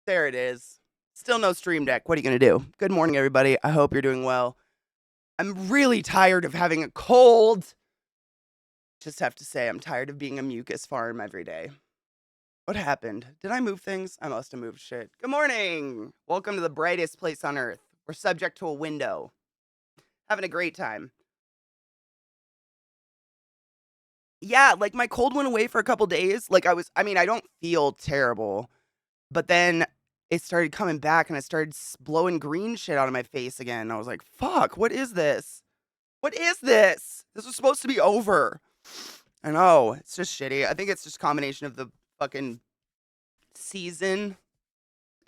There it is. Still no stream deck. What are you going to do? Good morning, everybody. I hope you're doing well. I'm really tired of having a cold. Just have to say, I'm tired of being a mucus farm every day. What happened? Did I move things? I must have moved shit. Good morning. Welcome to the brightest place on earth. We're subject to a window. Having a great time. Yeah, like my cold went away for a couple days. I don't feel terrible. But then it started coming back and I started blowing green shit out of my face again. I was like, fuck, what is this? What is this? This was supposed to be over. I know, it's just shitty. I think it's just a combination of the fucking season.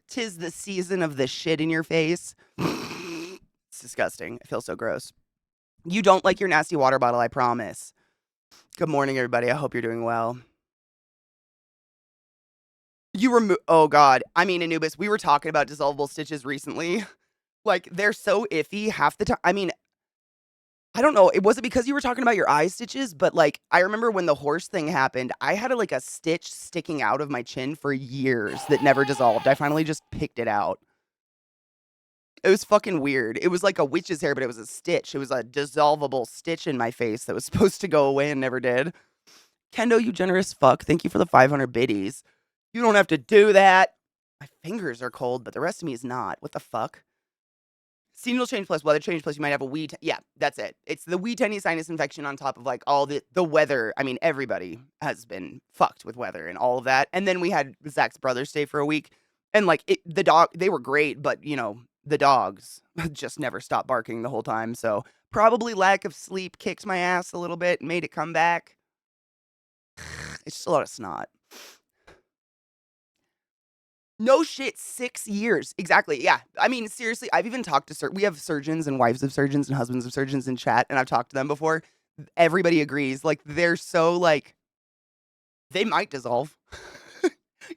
'Tis the season of the shit in your face. It's disgusting. I feel so gross. You don't like your nasty water bottle, I promise. Good morning, everybody. I hope you're doing well. Oh God. I mean, Anubis, we were talking about dissolvable stitches recently. Like, they're so iffy half the time. I mean, I don't know. It wasn't because you were talking about your eye stitches, but like, I remember when the horse thing happened, I had a stitch sticking out of my chin for years that never dissolved. I finally just picked it out. It was fucking weird. It was like a witch's hair, but it was a stitch. It was a dissolvable stitch in my face that was supposed to go away and never did. Kendo, you generous fuck. Thank you for the 500 biddies. You don't have to do that. My fingers are cold, but the rest of me is not. What the fuck? Seasonal change plus weather change plus you might have a yeah, that's it. It's the wee tiny sinus infection on top of like all the weather. I mean, everybody has been fucked with weather and all of that. And then we had Zach's brother stay for a week. And like the dog, they were great, but you know, the dogs just never stopped barking the whole time. So probably lack of sleep kicked my ass a little bit, made it come back. It's just a lot of snot. No shit, 6 years. Exactly, yeah. I mean, seriously, I've even talked to we have surgeons and wives of surgeons and husbands of surgeons in chat, and I've talked to them before. Everybody agrees. Like, they're so, like, they might dissolve.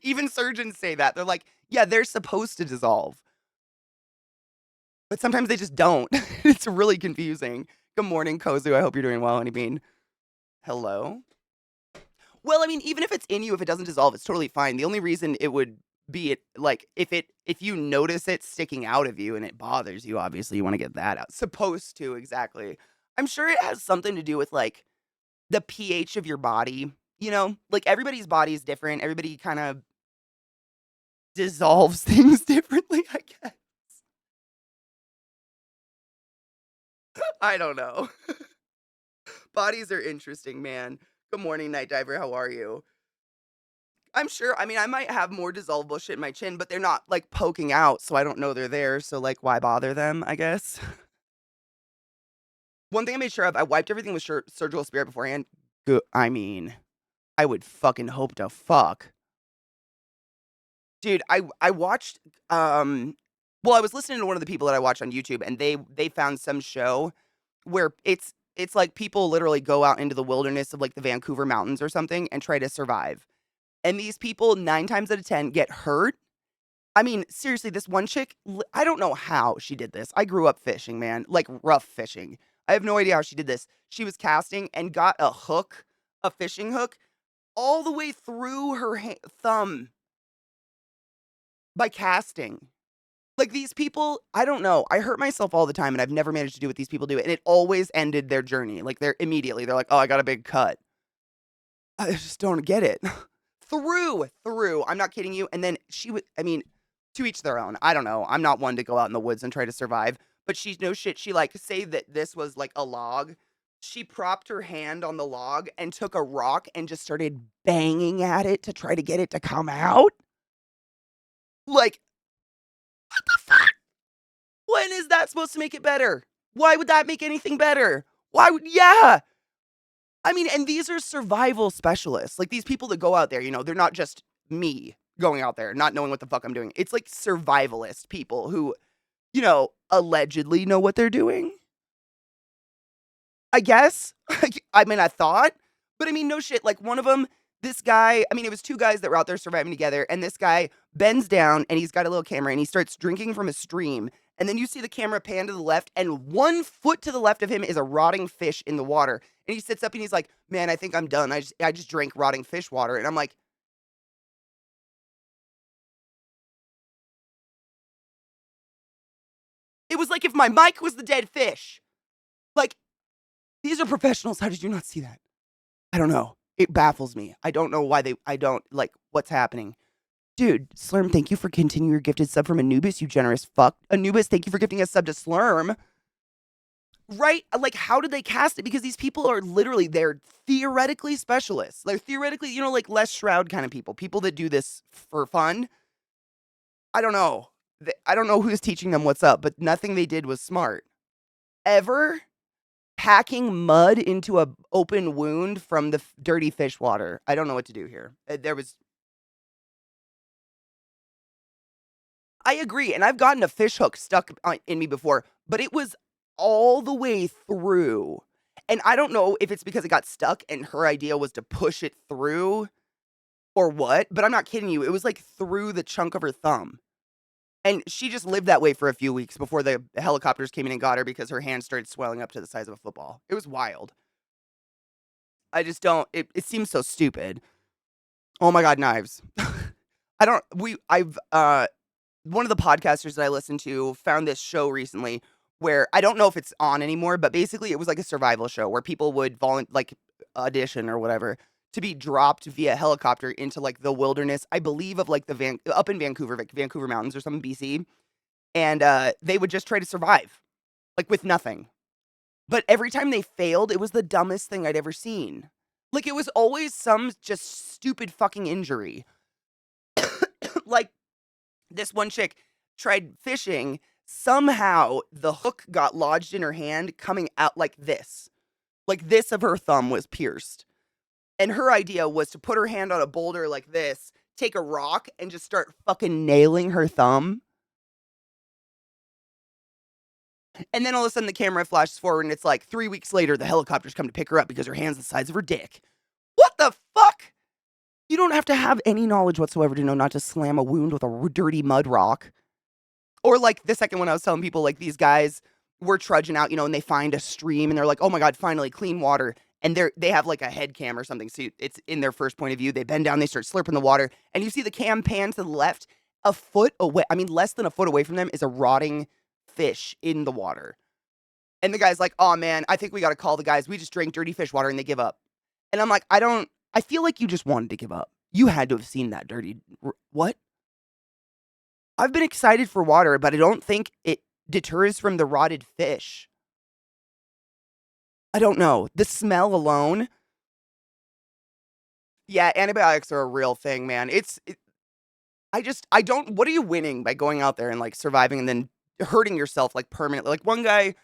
Even surgeons say that. They're like, yeah, they're supposed to dissolve. But sometimes they just don't. It's really confusing. Good morning, Kozu. I hope you're doing well, Honeybean. Hello? Well, I mean, even if it's in you, if it doesn't dissolve, it's totally fine. The only reason it would be it like if you notice it sticking out of you and it bothers you, obviously you want to get that out. Supposed to, exactly. I'm sure it has something to do with like the pH of your body, you know? Like everybody's body is different. Everybody kind of dissolves things differently, I guess. I don't know. Bodies are interesting, man. Good morning, Night Diver. How are you? I'm sure. I mean, I might have more dissolvable shit in my chin, but they're not like poking out, so I don't know they're there. So, like, why bother them? I guess. One thing I made sure of, I wiped everything with surgical spirit beforehand. Good. I mean, I would fucking hope to fuck, dude. I watched. Well, I was listening to one of the people that I watch on YouTube, and they found some show where it's like people literally go out into the wilderness of like the Vancouver mountains or something and try to survive. And these people 9 times out of 10 get hurt. I mean, seriously, this one chick, I don't know how she did this. I grew up fishing, man, like rough fishing. I have no idea how she did this. She was casting and got a hook, a fishing hook, all the way through her thumb by casting. Like these people, I don't know. I hurt myself all the time and I've never managed to do what these people do. And it always ended their journey. Like they're like, oh, I got a big cut. I just don't get it. through. I'm not kidding you. And then she would, I mean, to each their own. I don't know. I'm not one to go out in the woods and try to survive. But she's no shit. She like say that this was like a log. She propped her hand on the log and took a rock and just started banging at it to try to get it to come out. Like, what the fuck? When is that supposed to make it better? Why would that make anything better? Yeah. I mean, and these are survival specialists. Like these people that go out there, you know, they're not just me going out there, not knowing what the fuck I'm doing. It's like survivalist people who, you know, allegedly know what they're doing. I guess. I mean, I thought, but I mean, no shit. Like one of them, this guy, I mean, it was 2 guys that were out there surviving together, and this guy bends down and he's got a little camera and he starts drinking from a stream. And then you see the camera pan to the left, and 1 foot to the left of him is a rotting fish in the water. And he sits up and he's like, man, I think I'm done. I just drank rotting fish water. And I'm like, was like if my mic was the dead fish. Like, these are professionals. How did you not see that? I don't know. It baffles me. I don't know why I don't, like, what's happening. Dude, Slurm, thank you for continuing your gifted sub from Anubis, you generous fuck. Anubis, thank you for gifting a sub to Slurm. Right? Like, how did they cast it? Because these people are literally, they're theoretically specialists. They're theoretically, like Les Shroud kind of people. People that do this for fun. I don't know. I don't know who's teaching them what's up, but nothing they did was smart. Ever packing mud into a open wound from the dirty fish water. I don't know what to do here. I agree, and I've gotten a fish hook stuck in me before, but it was all the way through. And I don't know if it's because it got stuck and her idea was to push it through or what, but I'm not kidding you. It was like through the chunk of her thumb. And she just lived that way for a few weeks before the helicopters came in and got her because her hand started swelling up to the size of a football. It was wild. I just don't, it seems so stupid. Oh my God, knives. One of the podcasters that I listen to found this show recently where I don't know if it's on anymore, but basically it was like a survival show where people would audition or whatever to be dropped via helicopter into like the wilderness, I believe of like up in Vancouver, like Vancouver Mountains or something, BC. And they would just try to survive, like with nothing. But every time they failed, it was the dumbest thing I'd ever seen. Like it was always some just stupid fucking injury. Like this one chick tried fishing. Somehow the hook got lodged in her hand coming out like this. Like this of her thumb was pierced. And her idea was to put her hand on a boulder like this, take a rock, and just start fucking nailing her thumb. And then all of a sudden the camera flashes forward and it's like 3 weeks later, the helicopters come to pick her up because her hand's the size of her dick. What the fuck? You don't have to have any knowledge whatsoever to know not to slam a wound with a dirty mud rock. Or like the second one I was telling people, like these guys were trudging out, and they find a stream and they're like, oh my God, finally clean water. And they have like a head cam or something. So it's in their first point of view. They bend down, they start slurping the water. And you see the cam pan to the left, a foot away. I mean, less than a foot away from them is a rotting fish in the water. And the guy's like, oh man, I think we got to call the guys. We just drank dirty fish water and they give up. And I'm like, I feel like you just wanted to give up. You had to have seen that dirty. What? I've been excited for water, but I don't think it deters from the rotted fish. I don't know. The smell alone. Yeah, antibiotics are a real thing, man. What are you winning by going out there and like surviving and then hurting yourself like permanently? Like one guy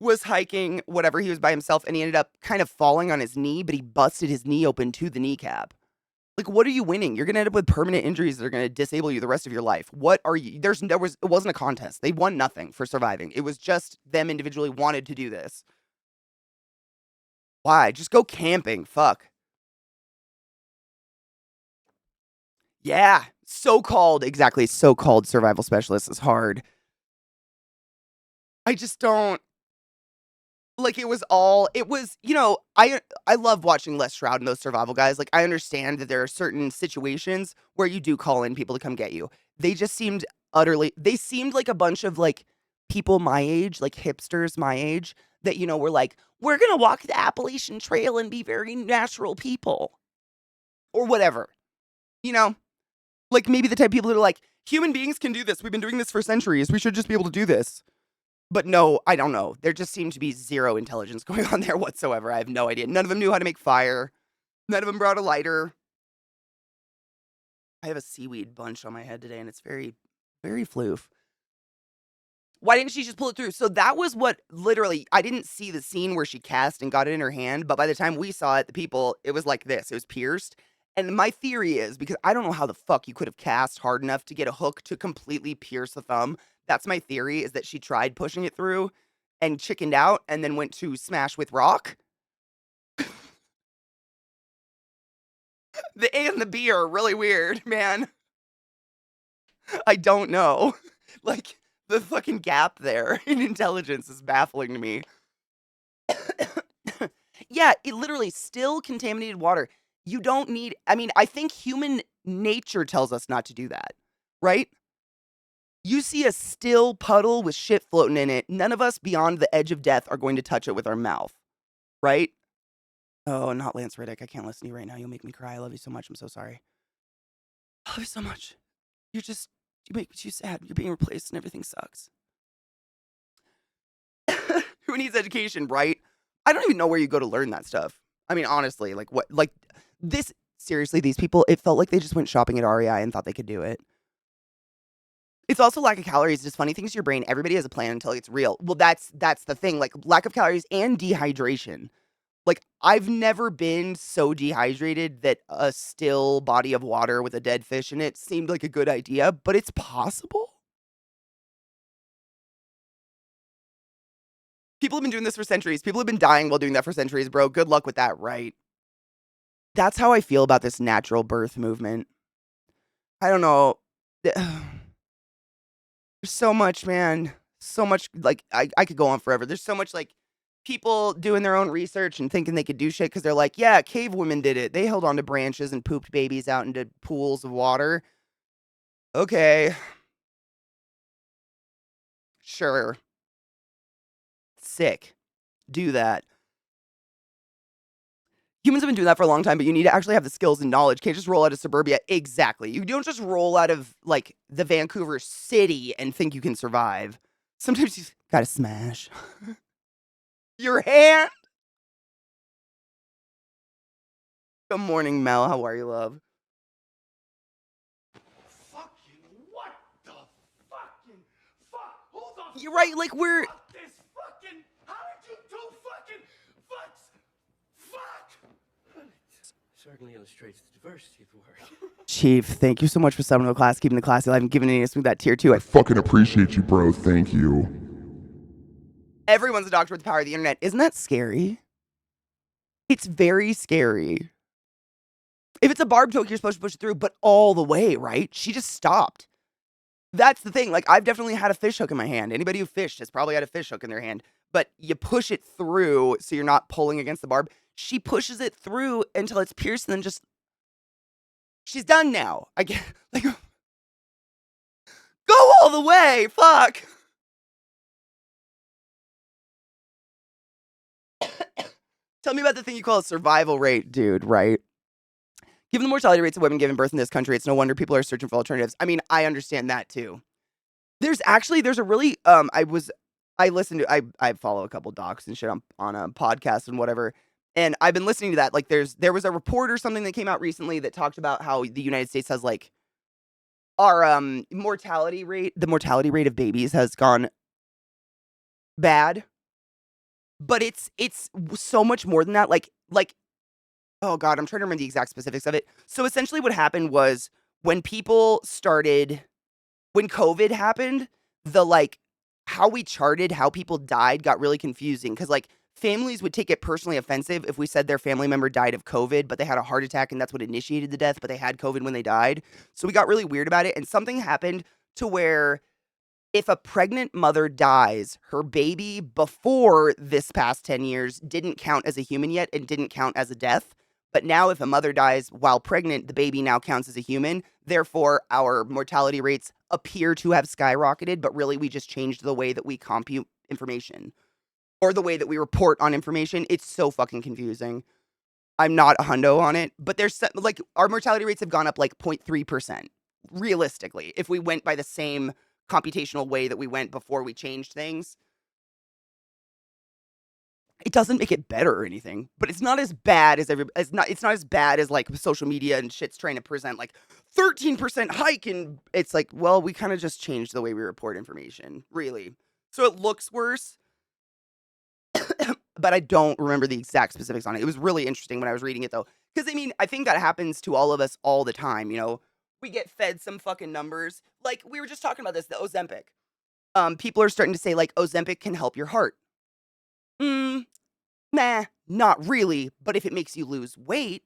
was hiking, whatever, he was by himself and he ended up kind of falling on his knee, but he busted his knee open to the kneecap. Like, what are you winning? You're going to end up with permanent injuries that are going to disable you the rest of your life. What are you? It wasn't a contest. They won nothing for surviving. It was just them individually wanted to do this. Why? Just go camping. Fuck. Yeah. So-called survival specialist is hard. I just don't. Like, it was, I love watching Les Shroud and those survival guys. Like, I understand that there are certain situations where you do call in people to come get you. They seemed like a bunch of, like, people my age, like hipsters my age, that, were like, we're gonna walk the Appalachian Trail and be very natural people. Or whatever. Like, maybe the type of people that are like, human beings can do this. We've been doing this for centuries. We should just be able to do this. But no, I don't know. There just seemed to be zero intelligence going on there whatsoever. I have no idea. None of them knew how to make fire. None of them brought a lighter. I have a seaweed bunch on my head today, and it's very, very floof. Why didn't she just pull it through? So that was what literally, I didn't see the scene where she cast and got it in her hand, but by the time we saw it, it was like this. It was pierced. And my theory is, because I don't know how the fuck you could have cast hard enough to get a hook to completely pierce the thumb. That's my theory, is that she tried pushing it through and chickened out and then went to smash with rock. The A and the B are really weird, man. I don't know. Like, the fucking gap there in intelligence is baffling to me. Yeah, it literally still contaminated water. You don't need, I think human nature tells us not to do that, right? You see a still puddle with shit floating in it. None of us beyond the edge of death are going to touch it with our mouth, right? Oh, not Lance Riddick. I can't listen to you right now. You'll make me cry. I love you so much. I'm so sorry. I love you so much. You make me too sad. You're being replaced and everything sucks. Who needs education, right? I don't even know where you go to learn that stuff. I mean, honestly, like what, like this, seriously, these people, it felt like they just went shopping at REI and thought they could do it. It's also lack of calories, just funny things to your brain. Everybody has a plan until it's real. Well, that's the thing, like lack of calories and dehydration. Like, I've never been so dehydrated that a still body of water with a dead fish in it seemed like a good idea, but it's possible. People have been doing this for centuries. People have been dying while doing that for centuries, bro. Good luck with that, right? That's how I feel about this natural birth movement. I don't know. There's so much, man. So much, like, I could go on forever. There's so much, like, people doing their own research and thinking they could do shit because they're like, yeah, cave women did it. They held onto branches and pooped babies out into pools of water. Okay, sure. Sick. Do that. Humans have been doing that for a long time, but you need to actually have the skills and knowledge. Can't just roll out of suburbia. Exactly. You don't just roll out of, like, the Vancouver city and think you can survive. Sometimes you gotta smash your hand. Good morning, Mel. How are you, love? Fucking what the fucking fuck? Hold on. You're right. Like we're. Fuck this fucking. How did you do fucking fucks? Fuck. Certainly illustrates the diversity of the work. Chief, thank you so much for subbing to the class, keeping the class alive, and giving us that tier 2. I fucking appreciate you, bro. Thank you. Everyone's a doctor with the power of the internet. Isn't that scary? It's very scary. If it's a barb joke, you're supposed to push it through, but all the way, right? She just stopped. That's the thing. Like, I've definitely had a fish hook in my hand. Anybody who fished has probably had a fish hook in their hand. But you push it through so you're not pulling against the barb. She pushes it through until it's pierced and then just... She's done now. I get... Like... Go all the way! Fuck! Tell me about the thing you call a survival rate, dude, right? Given the mortality rates of women giving birth in this country, it's no wonder people are searching for alternatives. I mean, I understand that too. There's a really, I follow a couple docs and shit on a podcast and whatever. And I've been listening to that. Like there was a report or something that came out recently that talked about how the United States has like our, the mortality rate of babies has gone bad. But it's so much more than that. Like, oh God, I'm trying to remember the exact specifics of it. So essentially what happened was when COVID happened, how we charted how people died got really confusing. Cause like families would take it personally offensive if we said their family member died of COVID, but they had a heart attack and that's what initiated the death, but they had COVID when they died. So we got really weird about it. And something happened to where if a pregnant mother dies, her baby before this past 10 years didn't count as a human yet and didn't count as a death. But now if a mother dies while pregnant, the baby now counts as a human. Therefore, our mortality rates appear to have skyrocketed, but really we just changed the way that we compute information or the way that we report on information. It's so fucking confusing. I'm not a hundo on it, but there's like our mortality rates have gone up like 0.3% realistically if we went by the same computational way that we went before we changed things. It doesn't make it better or anything, but it's not as bad as it's not as bad as like social media and shit's trying to present like 13% hike, and it's like, well, we kind of just changed the way we report information, really. So it looks worse, but I don't remember the exact specifics on it. It was really interesting when I was reading it though, because I mean, I think that happens to all of us all the time, you know. We get fed some fucking numbers. Like, we were just talking about this, the Ozempic. People are starting to say, like, Ozempic can help your heart. Nah, not really. But if it makes you lose weight,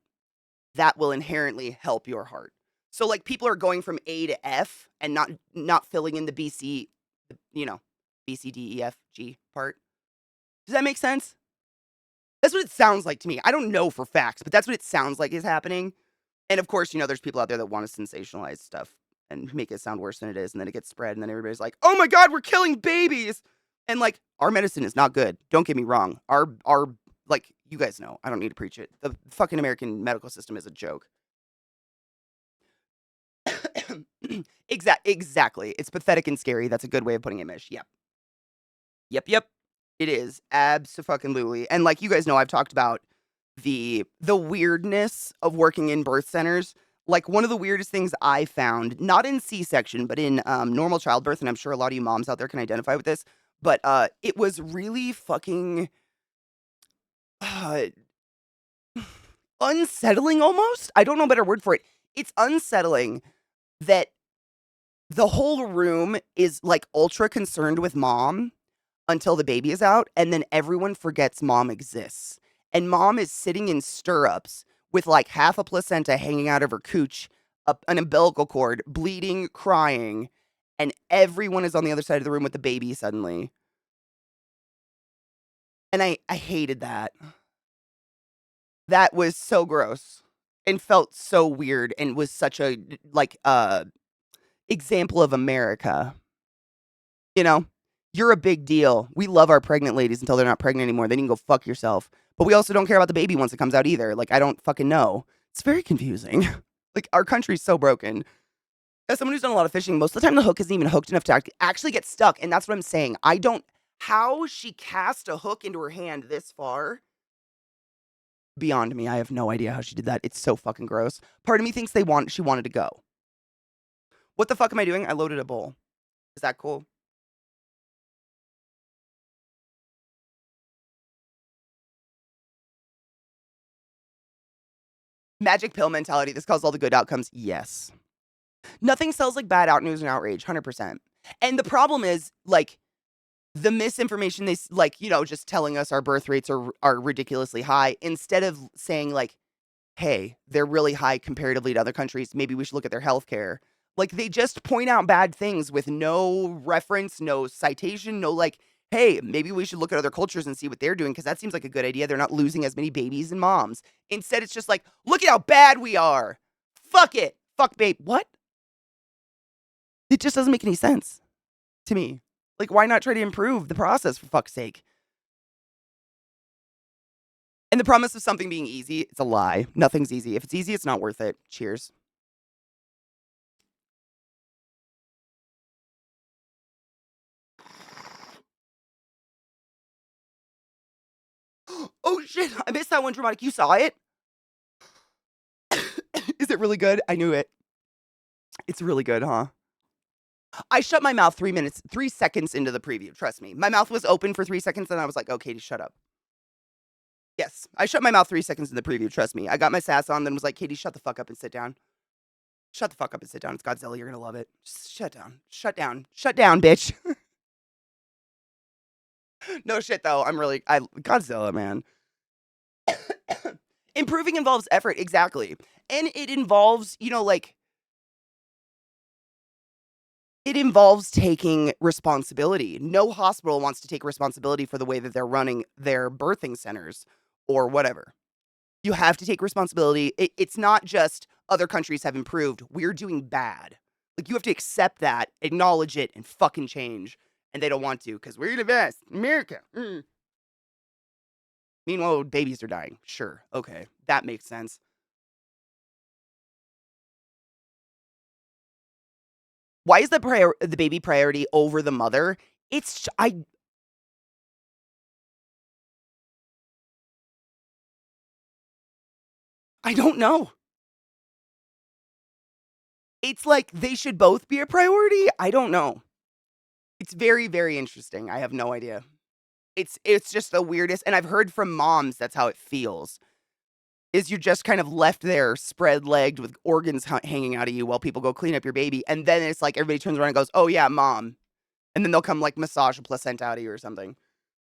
that will inherently help your heart. So, like, people are going from A to F and not filling in the BC, you know, B, C, D, E, F, G part. Does that make sense? That's what it sounds like to me. I don't know for facts, but that's what it sounds like is happening. And of course, you know, there's people out there that want to sensationalize stuff. and make it sound worse than it is, and then it gets spread, and then everybody's like, "Oh my god, we're killing babies!" And, like, our medicine is not good. Don't get me wrong. Our like, you guys know, I don't need to preach it. The fucking American medical system is a joke. Exactly. It's pathetic and scary. That's a good way of putting it, Mish. Yep. Yep. It is. Abso-fucking-lutely. And, like, you guys know, I've talked about the weirdness of working in birth centers. Like, one of the weirdest things I found, not in C-section, but in, normal childbirth, and I'm sure a lot of you moms out there can identify with this, but, it was really fucking, uh, unsettling almost? I don't know a better word for it. It's unsettling that the whole room is, like, ultra concerned with mom until the baby is out, and then everyone forgets mom exists. And mom is sitting in stirrups with, like, half a placenta hanging out of her cooch, an umbilical cord, bleeding, crying, and everyone is on the other side of the room with the baby suddenly. And I hated that. That was so gross and felt so weird and was such a, like, example of America. You know? You're a big deal. We love our pregnant ladies until they're not pregnant anymore. Then you can go fuck yourself. But we also don't care about the baby once it comes out either. Like, I don't fucking know. It's very confusing. Like, our country's so broken. As someone who's done a lot of fishing, most of the time the hook isn't even hooked enough to actually get stuck. And that's what I'm saying. I don't. How she cast a hook into her hand this far? Beyond me. I have no idea how she did that. It's so fucking gross. Part of me thinks she wanted to go. What the fuck am I doing? I loaded a bowl. Is that cool? Magic pill mentality. This caused all the good outcomes. Yes. Nothing sells like bad out news and outrage. 100%. And the problem is, like, the misinformation like, you know, just telling us our birth rates are ridiculously high instead of saying, like, hey, they're really high comparatively to other countries. Maybe we should look at their healthcare. Like, they just point out bad things with no reference, no citation, no, like, hey, maybe we should look at other cultures and see what they're doing because that seems like a good idea. They're not losing as many babies and moms. Instead, it's just like, look at how bad we are. Fuck it. Fuck babe. What? It just doesn't make any sense to me. Like, why not try to improve the process for fuck's sake? And the promise of something being easy, it's a lie. Nothing's easy. If it's easy, it's not worth it. Cheers. Oh shit, I missed that one, Dramatic. You saw it? Is it really good? I knew it. It's really good, huh? I shut my mouth 3 seconds into the preview. Trust me. My mouth was open for 3 seconds and I was like, oh, Katie, shut up. Yes, I shut my mouth 3 seconds in the preview. Trust me. I got my sass on, then was like, Katie, shut the fuck up and sit down. Shut the fuck up and sit down. It's Godzilla. You're going to love it. Just shut down. Shut down. Shut down, bitch. No shit, though. Godzilla, man. Improving involves effort. Exactly. And it involves, you know, like, it involves taking responsibility. No hospital wants to take responsibility for the way that they're running their birthing centers or whatever. You have to take responsibility. It's not just other countries have improved. We're doing bad. Like, you have to accept that, acknowledge it, and fucking change. And they don't want to because we're the best. America. Meanwhile, babies are dying. Sure. Okay. That makes sense. Why is the baby priority over the mother? I don't know. It's like they should both be a priority. I don't know. It's very, very interesting. I have no idea. It's just the weirdest, and I've heard from moms that's how it feels. Is you're just kind of left there, spread-legged with organs hanging out of you while people go clean up your baby, and then it's like everybody turns around and goes, "Oh yeah, mom," and then they'll come like massage a placenta out of you or something.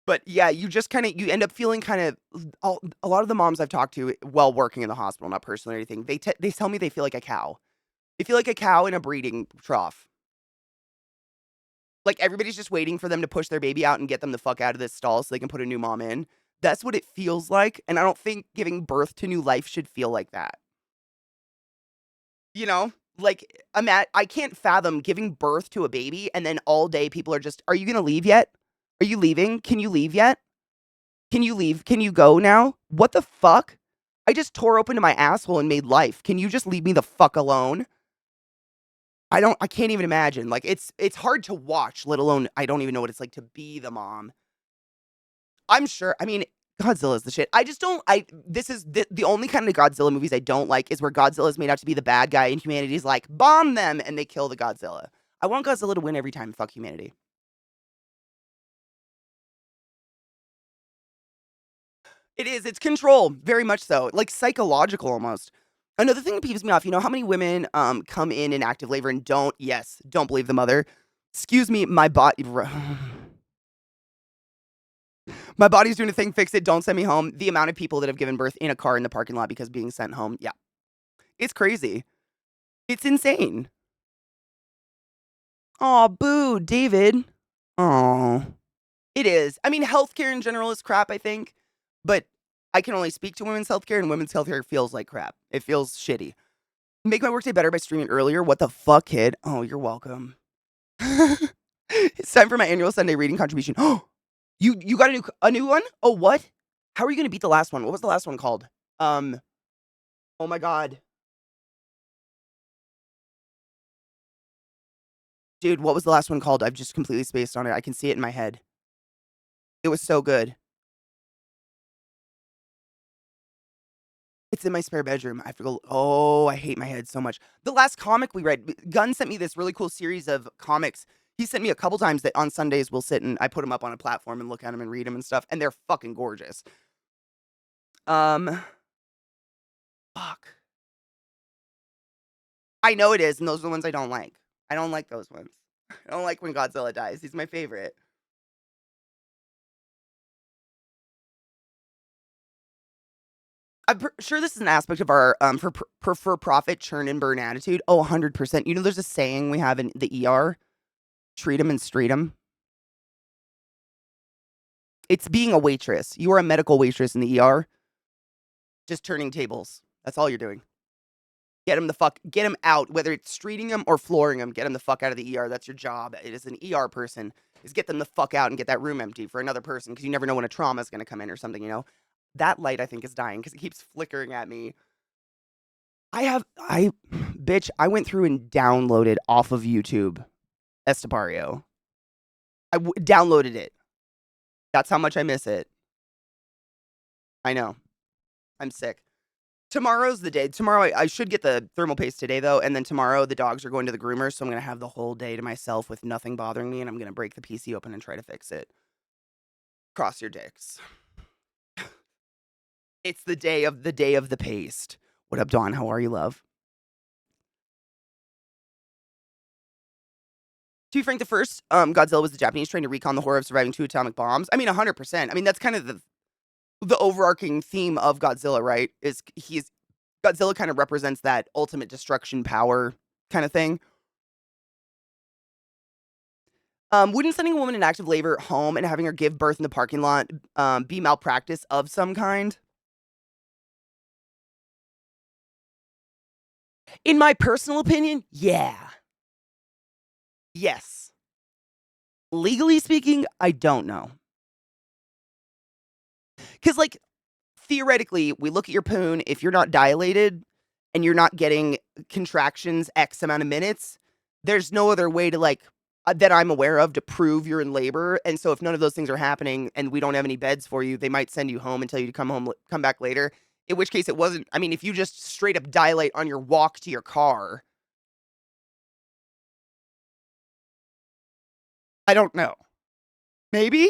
But yeah, you end up feeling kind of a lot of the moms I've talked to while working in the hospital, not personally or anything, they tell me they feel like a cow. They feel like a cow in a breeding trough. Like, everybody's just waiting for them to push their baby out and get them the fuck out of this stall so they can put a new mom in. That's what it feels like, and I don't think giving birth to new life should feel like that. You know? Like, I can't fathom giving birth to a baby and then all day people are just, "Are you gonna leave yet? Are you leaving? Can you leave yet? Can you leave? Can you go now? What the fuck? I just tore open my asshole and made life. Can you just leave me the fuck alone?" I can't even imagine. Like, it's hard to watch, let alone I don't even know what it's like to be the mom. I'm sure, I mean, Godzilla's the shit. I just don't, this is the only kind of Godzilla movies I don't like is where Godzilla's made out to be the bad guy and humanity's like, bomb them, and they kill the Godzilla. I want Godzilla to win every time. Fuck humanity. It is. It's control. Very much so. Like psychological almost. Another thing that peeves me off, you know how many women come in active labor and don't believe the mother? Excuse me, my body. My body's doing a thing, fix it, don't send me home. The amount of people that have given birth in a car in the parking lot because being sent home. Yeah. It's crazy. It's insane. Aw, boo, David. Aw. It is. I mean, healthcare in general is crap, I think. But I can only speak to women's healthcare, and women's healthcare feels like crap. It feels shitty. Make my workday better by streaming earlier. What the fuck, kid? Oh, you're welcome. It's time for my annual Sunday reading contribution. Oh, you got a new one? Oh, what? How are you gonna beat the last one? What was the last one called? Oh my god. Dude, what was the last one called? I've just completely spaced on it. I can see it in my head. It was so good. It's in my spare bedroom. I have to go. Oh, I hate my head so much. The last comic we read, Gunn sent me this really cool series of comics. He sent me a couple times that on Sundays we'll sit and I put them up on a platform and look at them and read them and stuff, and they're fucking gorgeous. Um, fuck. I know it is, and those are the ones I don't like. I don't like those ones. I don't like when Godzilla dies. He's my favorite. I'm sure this is an aspect of our for profit churn and burn attitude. Oh, 100%. You know, there's a saying we have in the ER: treat 'em and street 'em. It's being a waitress. You are a medical waitress in the ER, just turning tables. That's all you're doing. Get him out, whether it's streeting them or flooring them. Get him the fuck out of the ER. That's your job. It is an ER person, is get them the fuck out and get that room empty for another person because you never know when a trauma is going to come in or something, you know? That light, I think, is dying because it keeps flickering at me. Bitch, I went through and downloaded off of YouTube Estepario. Downloaded it. That's how much I miss it. I know. I'm sick. Tomorrow's the day. Tomorrow, I should get the thermal paste today, though, and then tomorrow the dogs are going to the groomer, so I'm going to have the whole day to myself with nothing bothering me, and I'm going to break the PC open and try to fix it. Cross your dicks. It's the day of the paste. What up, Dawn? How are you, love? To be frank, the first Godzilla was the Japanese trying to recon the horror of surviving 2 atomic bombs. I mean, 100%. I mean, that's kind of the overarching theme of Godzilla, right? Godzilla kind of represents that ultimate destruction power kind of thing. Wouldn't sending a woman in active labor home and having her give birth in the parking lot be malpractice of some kind? In my personal opinion, yeah. Yes. Legally speaking, I don't know. Because, like, theoretically, we look at your poon, if you're not dilated and you're not getting contractions X amount of minutes, there's no other way to, like, that I'm aware of to prove you're in labor. And so if none of those things are happening and we don't have any beds for you, they might send you home and tell you to come back later. In which case it wasn't, I mean, if you just straight up dilate on your walk to your car, I don't know. Maybe?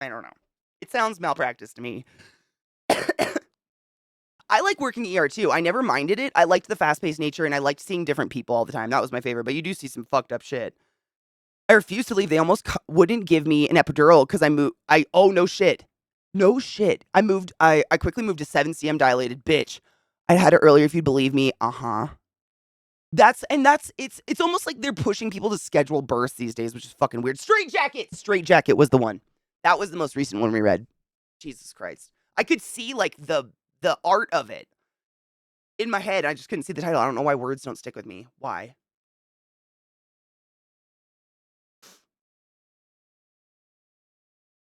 I don't know. It sounds malpractice to me. I like working ER too. I never minded it. I liked the fast-paced nature and I liked seeing different people all the time. That was my favorite, but you do see some fucked up shit. I refused to leave. They almost wouldn't give me an epidural because oh, no shit. No shit. I quickly moved to 7 cm dilated, bitch. I had it earlier if you'd believe me. Uh-huh. It's almost like they're pushing people to schedule births these days, which is fucking weird. Straight Jacket was the one. That was the most recent one we read. Jesus Christ. I could see like the the art of it. In my head, I just couldn't see the title. I don't know why words don't stick with me. Why?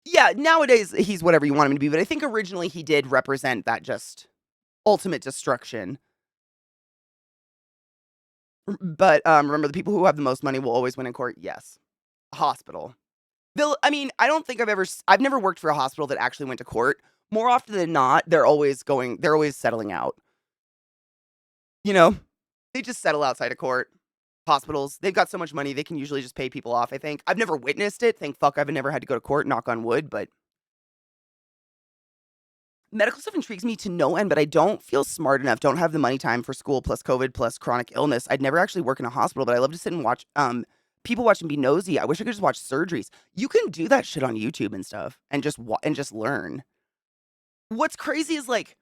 Yeah, nowadays he's whatever you want him to be, but I think originally he did represent that just ultimate destruction. But, remember the people who have the most money will always win in court? Yes. Hospital. I mean, I don't think I've never worked for a hospital that actually went to court. More often than not, they're always settling out. You know? They just settle outside of court. Hospitals, they've got so much money, they can usually just pay people off, I think. I've never witnessed it. Thank fuck I've never had to go to court, knock on wood, but medical stuff intrigues me to no end, but I don't feel smart enough, don't have the money time for school plus COVID plus chronic illness. I'd never actually work in a hospital, but I love to sit and watch people watch and be nosy. I wish I could just watch surgeries. You can do that shit on YouTube and stuff and just learn. What's crazy is like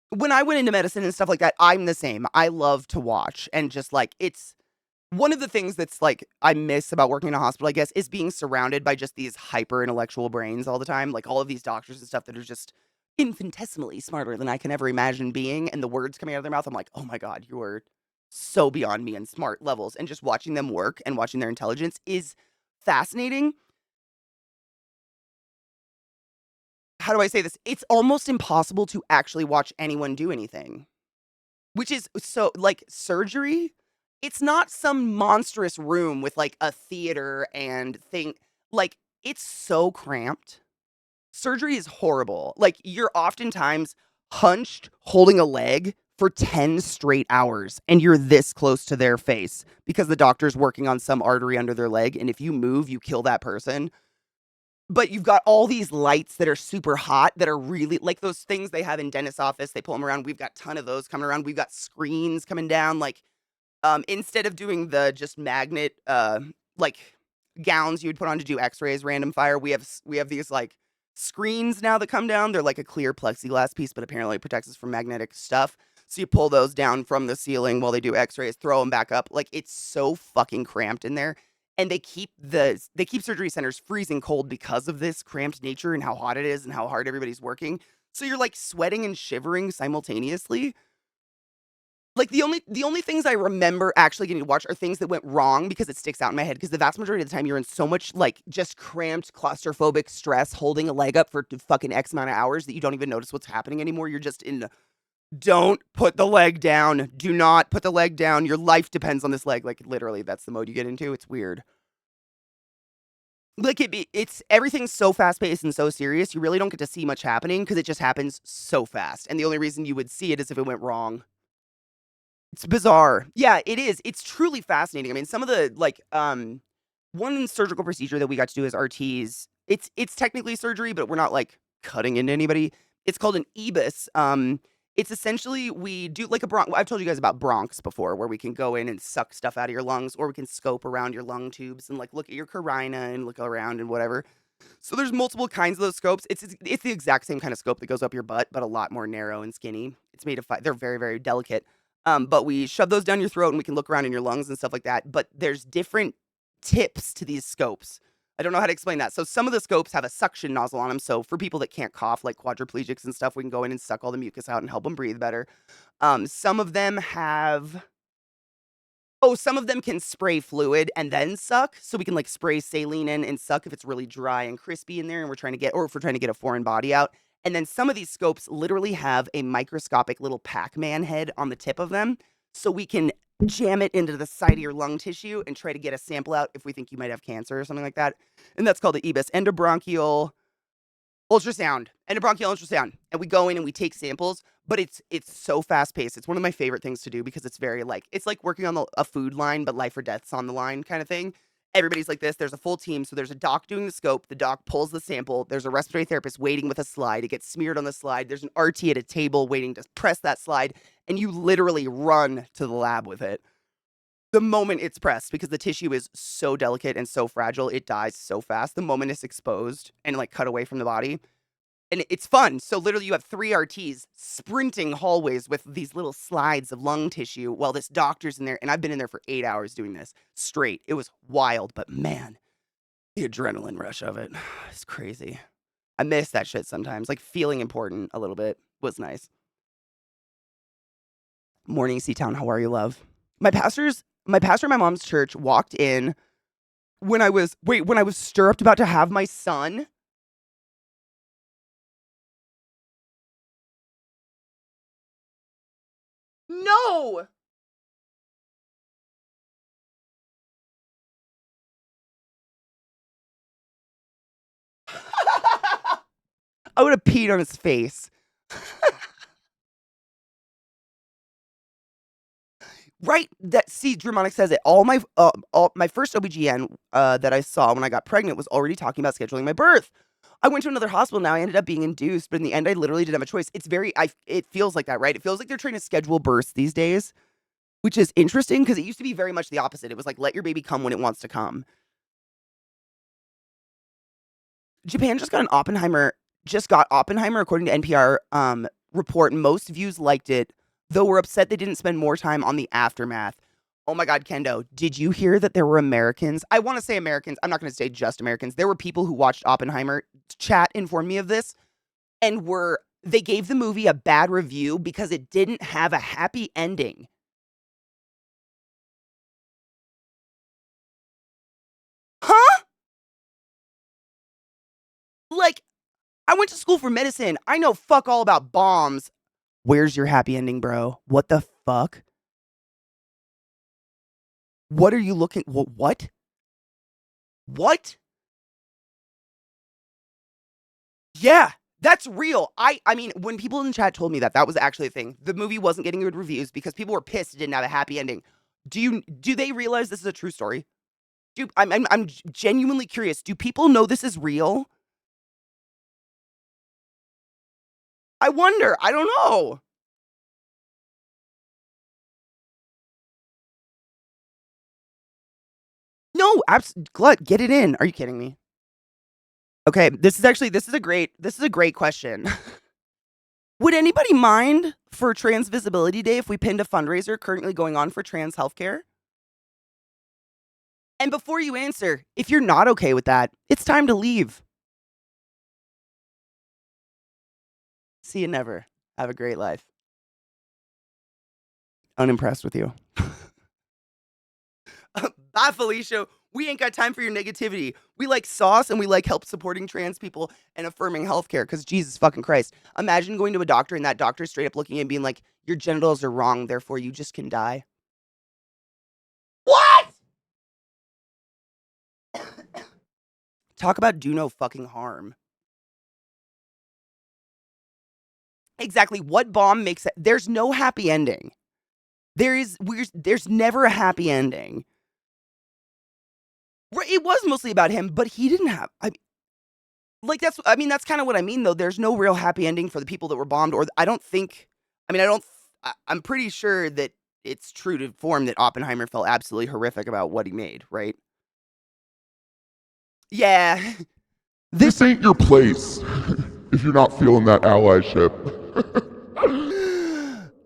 when I went into medicine and stuff like that, I'm the same. I love to watch and just like it's one of the things that's like I miss about working in a hospital, I guess, is being surrounded by just these hyper intellectual brains all the time. Like all of these doctors and stuff that are just infinitesimally smarter than I can ever imagine being. And the words coming out of their mouth, I'm like, oh my God, you are so beyond me in smart levels. And just watching them work and watching their intelligence is fascinating. How do I say this? It's almost impossible to actually watch anyone do anything, which is so like surgery. It's not some monstrous room with like a theater and thing. Like it's so cramped. Surgery is horrible. Like you're oftentimes hunched holding a leg for 10 straight hours and you're this close to their face because the doctor's working on some artery under their leg. And if you move, you kill that person. But you've got all these lights that are super hot that are really like those things they have in dentist's office. They pull them around. We've got a ton of those coming around. We've got screens coming down. Like, instead of doing the just magnet, like gowns you would put on to do X-rays, random fire, we have these like screens now that come down. They're like a clear plexiglass piece, but apparently it protects us from magnetic stuff. So you pull those down from the ceiling while they do X-rays, throw them back up. Like it's so fucking cramped in there. And they keep surgery centers freezing cold because of this cramped nature and how hot it is and how hard everybody's working. So you're like sweating and shivering simultaneously. Like the only things I remember actually getting to watch are things that went wrong because it sticks out in my head because the vast majority of the time you're in so much like just cramped claustrophobic stress holding a leg up for fucking X amount of hours that you don't even notice what's happening anymore. You're just in don't put the leg down. Do not put the leg down. Your life depends on this leg. Like literally that's the mode you get into. It's weird. Like it's everything's so fast paced and so serious. You really don't get to see much happening because it just happens so fast. And the only reason you would see it is if it went wrong. It's bizarre. Yeah, it is. It's truly fascinating. I mean, some of the like one surgical procedure that we got to do as RTs, it's technically surgery, but we're not like cutting into anybody. It's called an EBIS. It's essentially we do like a I've told you guys about bronchs before, where we can go in and suck stuff out of your lungs, or we can scope around your lung tubes and like look at your carina and look around and whatever. So there's multiple kinds of those scopes. It's the exact same kind of scope that goes up your butt, but a lot more narrow and skinny. It's made of they're very, very delicate. But we shove those down your throat and we can look around in your lungs and stuff like that. But there's different tips to these scopes. I don't know how to explain that. So some of the scopes have a suction nozzle on them. So for people that can't cough, like quadriplegics and stuff, we can go in and suck all the mucus out and help them breathe better. Some of them have some of them can spray fluid and then suck. So we can like spray saline in and suck if it's really dry and crispy in there and or if we're trying to get a foreign body out. And then some of these scopes literally have a microscopic little Pac-Man head on the tip of them. So we can jam it into the side of your lung tissue and try to get a sample out if we think you might have cancer or something like that. And that's called the EBIS, endobronchial ultrasound. And we go in and we take samples, but it's so fast paced. It's one of my favorite things to do because it's very like it's like working on a food line, but life or death's on the line kind of thing. Everybody's like this. There's a full team. So there's a doc doing the scope. The doc pulls the sample. There's a respiratory therapist waiting with a slide. It gets smeared on the slide. There's an RT at a table waiting to press that slide. And you literally run to the lab with it the moment it's pressed because the tissue is so delicate and so fragile. It dies so fast the moment it's exposed and like cut away from the body. And it's fun. So literally you have 3 RTs sprinting hallways with these little slides of lung tissue while this doctor's in there. And I've been in there for 8 hours doing this straight. It was wild, but man, the adrenaline rush of it is crazy. I miss that shit sometimes, like feeling important a little bit. was nice. Morning, Seatown. How are you, love? My pastor at my mom's church walked in when I was stirrupped about to have my son. No. I would have peed on his face. Right? Dramonic says it. All my first OBGN that I saw when I got pregnant was already talking about scheduling my birth. I went to another hospital now. I ended up being induced, but in the end I literally didn't have a choice. It feels like that, right? It feels like they're trying to schedule births these days, which is interesting because it used to be very much the opposite. It was like let your baby come when it wants to come. Japan just got Oppenheimer according to NPR report. Most views liked it, though we're upset they didn't spend more time on the aftermath. Oh my God, Kendo, did you hear that there were Americans? I want to say Americans. I'm not going to say just Americans. There were people who watched Oppenheimer. Chat informed me of this, and they gave the movie a bad review because it didn't have a happy ending. Huh? Like, I went to school for medicine. I know fuck all about bombs. Where's your happy ending, bro? What the fuck? What are you looking? What? What? Yeah, that's real. I mean, when people in the chat told me that was actually a thing. The movie wasn't getting good reviews because people were pissed it didn't have a happy ending. Do they realize this is a true story? I'm genuinely curious. Do people know this is real? I wonder. I don't know. No, Glut, get it in. Are you kidding me? Okay, this is a great question. Would anybody mind for Trans Visibility Day if we pinned a fundraiser currently going on for trans healthcare? And before you answer, if you're not okay with that, it's time to leave. See you never. Have a great life. Unimpressed with you. Bye, Felicia. We ain't got time for your negativity. We like sauce and we like help supporting trans people and affirming healthcare because Jesus fucking Christ. Imagine going to a doctor and that doctor straight up looking at and being like, your genitals are wrong, therefore you just can die. What? Talk about do no fucking harm. Exactly. What bomb makes it? There's no happy ending. There's never a happy ending. Right, it was mostly about him, but he didn't have. That's kind of what I mean, though. There's no real happy ending for the people that were bombed, or I don't think. I mean, I don't. I'm pretty sure that it's true to form that Oppenheimer felt absolutely horrific about what he made. Right? Yeah. This ain't your place if you're not feeling that allyship.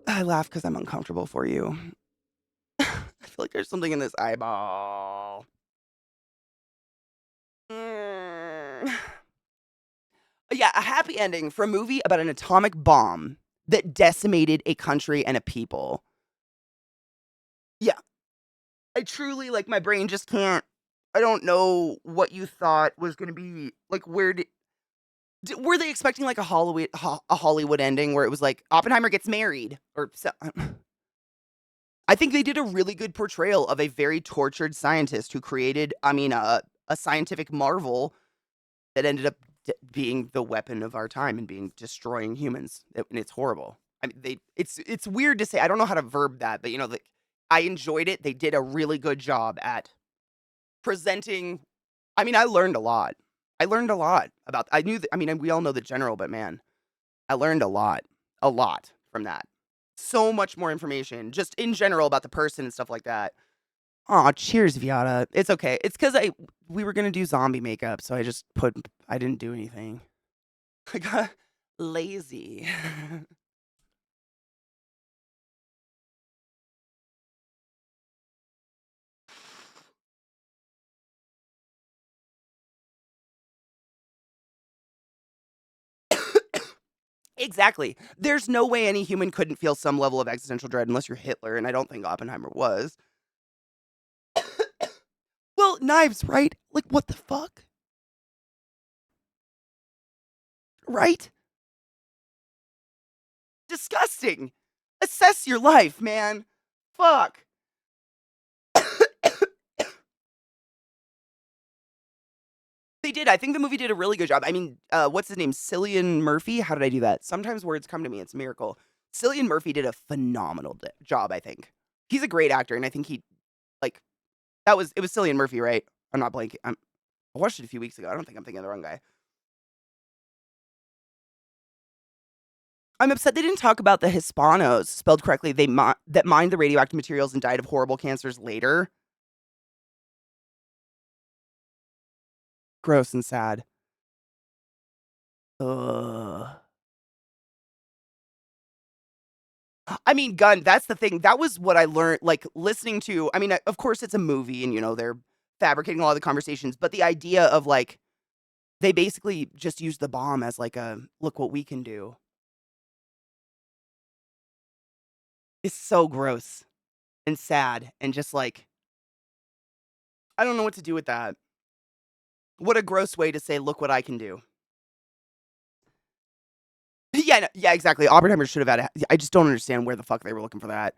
I laugh because I'm uncomfortable for you. I feel like there's something in this eyeball. Mm. Yeah, a happy ending for a movie about an atomic bomb that decimated a country and a people. Yeah, I truly like my brain just can't. I don't know what you thought was going to be like. Were they expecting like a Hollywood ending where it was like Oppenheimer gets married or so? I think they did a really good portrayal of a very tortured scientist who created, a scientific marvel that ended up being the weapon of our time and being destroying humans. And it's horrible. I mean, it's weird to say. I don't know how to verb that, but I enjoyed it. They did a really good job at presenting. I mean, I learned a lot. I learned a lot about. I knew. I mean, we all know the general, but man, I learned a lot from that. So much more information, just in general about the person and stuff like that. Aw, cheers, Viata. It's okay. It's because we were gonna do zombie makeup, so I didn't do anything. I got lazy. Exactly. There's no way any human couldn't feel some level of existential dread unless you're Hitler, and I don't think Oppenheimer was. Well, knives, right? Like, what the fuck? Right? Disgusting. Assess your life, man. Fuck. They did. I think the movie did a really good job. I mean, what's his name? Cillian Murphy? How did I do that? Sometimes words come to me. It's a miracle. Cillian Murphy did a phenomenal job, I think. He's a great actor, and I think he, like, it was Cillian Murphy, right? I'm not blanking. I watched it a few weeks ago. I don't think I'm thinking of the wrong guy. I'm upset they didn't talk about the Hispanos, spelled correctly, that mined the radioactive materials and died of horrible cancers later. Gross and sad. Ugh. I mean, Gun, that's the thing. That was what I learned, like, listening to, I mean, of course, it's a movie and, they're fabricating a lot of the conversations, but the idea of, like, they basically just used the bomb as, like, a look what we can do is so gross and sad and just, like, I don't know what to do with that. What a gross way to say, look what I can do. Yeah, no, yeah, exactly. Oppenheimer should have had I just don't understand where the fuck they were looking for that.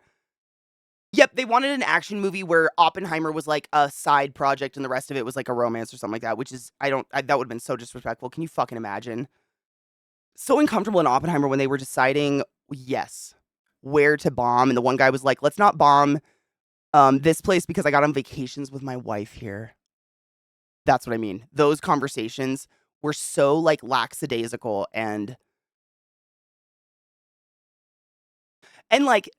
Yep, they wanted an action movie where Oppenheimer was like a side project and the rest of it was like a romance or something like that, which is that would have been so disrespectful. Can you fucking imagine? So uncomfortable in Oppenheimer when they were deciding, yes, where to bomb, and the one guy was like, "Let's not bomb this place because I got on vacations with my wife here." That's what I mean. Those conversations were so like lackadaisical and like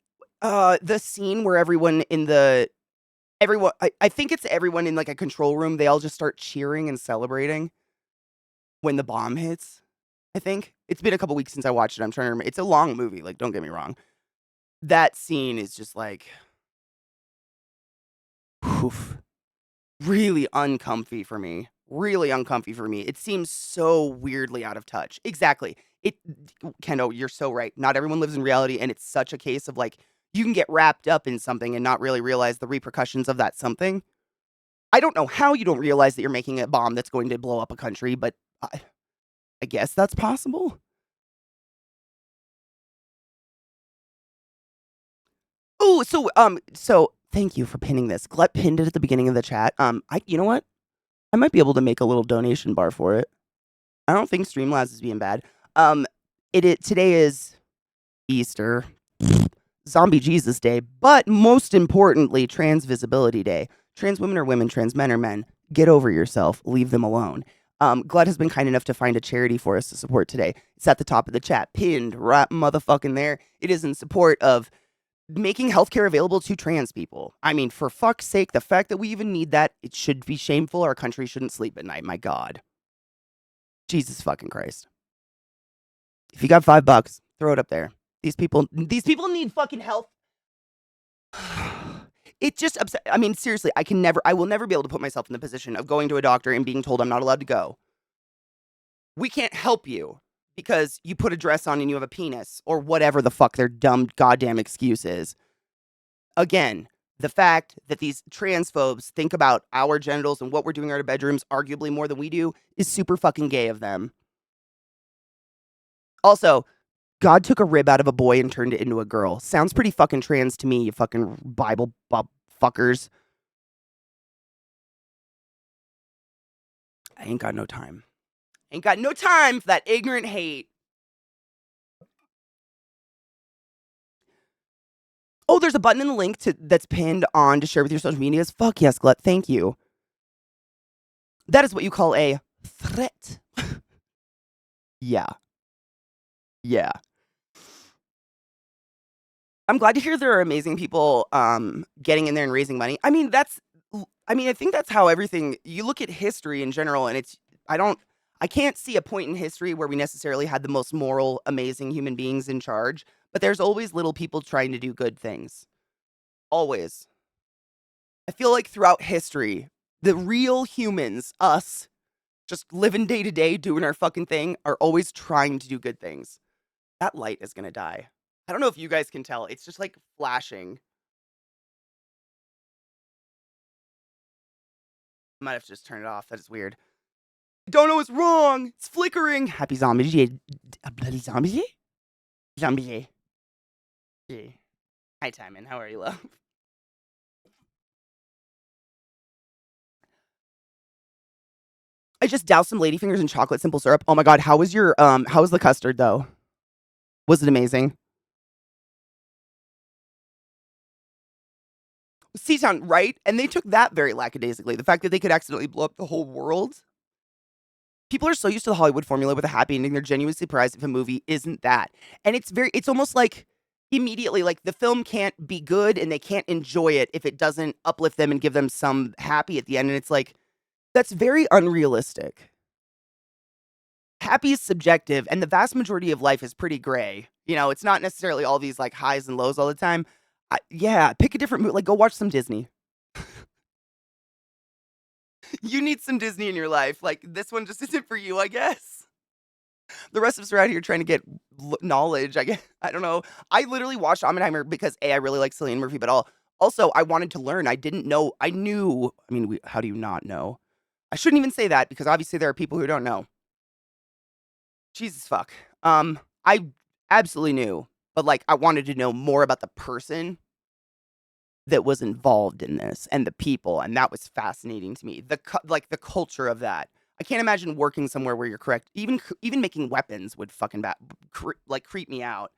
the scene where everyone I think it's everyone in like a control room, they all just start cheering and celebrating when the bomb hits. I think. It's been a couple weeks since I watched it. I'm trying to remember. It's a long movie, like don't get me wrong. That scene is just like oof, really uncomfy for me. Really uncomfy for me. It seems so weirdly out of touch. Exactly. It Kendo, you're so right. Not everyone lives in reality, and it's such a case of like you can get wrapped up in something and not really realize the repercussions of that something. I don't know how you don't realize that you're making a bomb that's going to blow up a country, but I guess that's possible. Oh, so thank you for pinning this. Glut pinned it at the beginning of the chat. You know what? I might be able to make a little donation bar for it. I don't think Streamlabs is being bad. Um, today is Easter, Zombie Jesus Day, but most importantly, Trans Visibility Day. Trans women are women, trans men are men. Get over yourself. Leave them alone. Glut has been kind enough to find a charity for us to support today. It's at the top of the chat, pinned right motherfucking there. It is in support of making healthcare available to trans people. I mean, for fuck's sake, the fact that we even need that, it should be shameful. Our country shouldn't sleep at night. My God. Jesus fucking Christ. If you got $5, throw it up there. These people need fucking help. It just upset. I mean, seriously, I will never be able to put myself in the position of going to a doctor and being told I'm not allowed to go. We can't help you because you put a dress on and you have a penis or whatever the fuck their dumb goddamn excuse is. Again, the fact that these transphobes think about our genitals and what we're doing in our bedrooms arguably more than we do is super fucking gay of them. Also, God took a rib out of a boy and turned it into a girl. Sounds pretty fucking trans to me, you fucking Bible fuckers. I ain't got no time. Ain't got no time for that ignorant hate. Oh, there's a button in the link that's pinned on to share with your social medias. Fuck yes, Glut. Thank you. That is what you call a threat. Yeah. Yeah. I'm glad to hear there are amazing people getting in there and raising money. I mean, I think that's how everything you look at history in general, and I can't see a point in history where we necessarily had the most moral, amazing human beings in charge, but there's always little people trying to do good things. Always. I feel like throughout history, the real humans, us, just living day to day, doing our fucking thing, are always trying to do good things. That light is gonna die. I don't know if you guys can tell. It's just, like, flashing. I might have to just turn it off. That is weird. I don't know what's wrong. It's flickering. Happy zombie. A bloody zombie? Zombie. Yeah. Hi, Timon. How are you, love? I just doused some ladyfingers in chocolate simple syrup. Oh my god, how was the custard though? Was it amazing? Seatown, right? And they took that very lackadaisically. The fact that they could accidentally blow up the whole world. People are so used to the Hollywood formula with a happy ending, they're genuinely surprised if a movie isn't that. And it's almost like immediately, like the film can't be good and they can't enjoy it if it doesn't uplift them and give them some happy at the end. And it's like, that's very unrealistic. Happy is subjective, and the vast majority of life is pretty gray. You know, it's not necessarily all these like highs and lows all the time. Yeah, pick a different movie. Like, go watch some Disney. You need some Disney in your life. Like, this one just isn't for you, I guess. The rest of us are out here trying to get knowledge. I guess I don't know. I literally watched Oppenheimer because I really like Cillian Murphy, but also I wanted to learn. I didn't know. I knew. I mean, how do you not know? I shouldn't even say that because obviously there are people who don't know. Jesus fuck. I absolutely knew, but like I wanted to know more about the person that was involved in this and the people, and that was fascinating to me. Like the culture of that. I can't imagine working somewhere where you're correct. Even making weapons would fucking creep me out.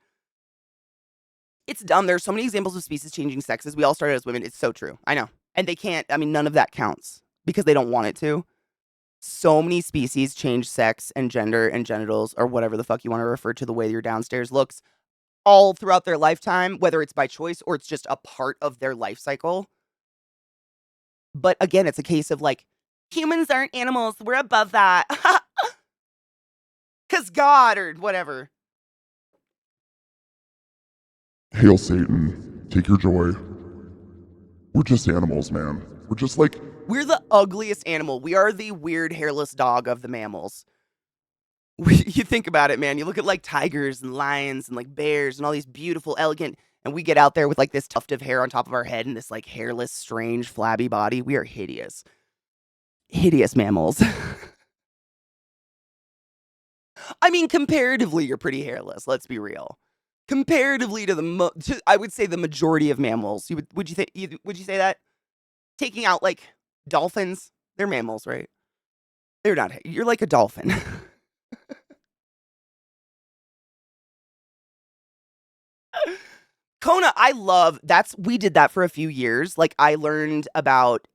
It's dumb. There's so many examples of species changing sexes. We all started as women. It's so true. I know. And they can't, I mean, none of that counts because they don't want it to. So many species change sex and gender and genitals or whatever the fuck you want to refer to the way your downstairs looks all throughout their lifetime, whether it's by choice or it's just a part of their life cycle. But again, it's a case of like, humans aren't animals. We're above that. Because God or whatever. Hail Satan, take your joy. We're just animals, man. We're just like... We're the ugliest animal. We are the weird hairless dog of the mammals. You think about it, man. You look at like tigers and lions and like bears and all these beautiful, elegant, and we get out there with like this tuft of hair on top of our head and this like hairless, strange, flabby body. We are hideous. Hideous mammals. I mean, comparatively, you're pretty hairless. Let's be real. Comparatively to I would say the majority of mammals. Would you say that? Taking out like dolphins, they're mammals, right? They're not. You're like a dolphin. Kona, I love we did that for a few years. Like I learned about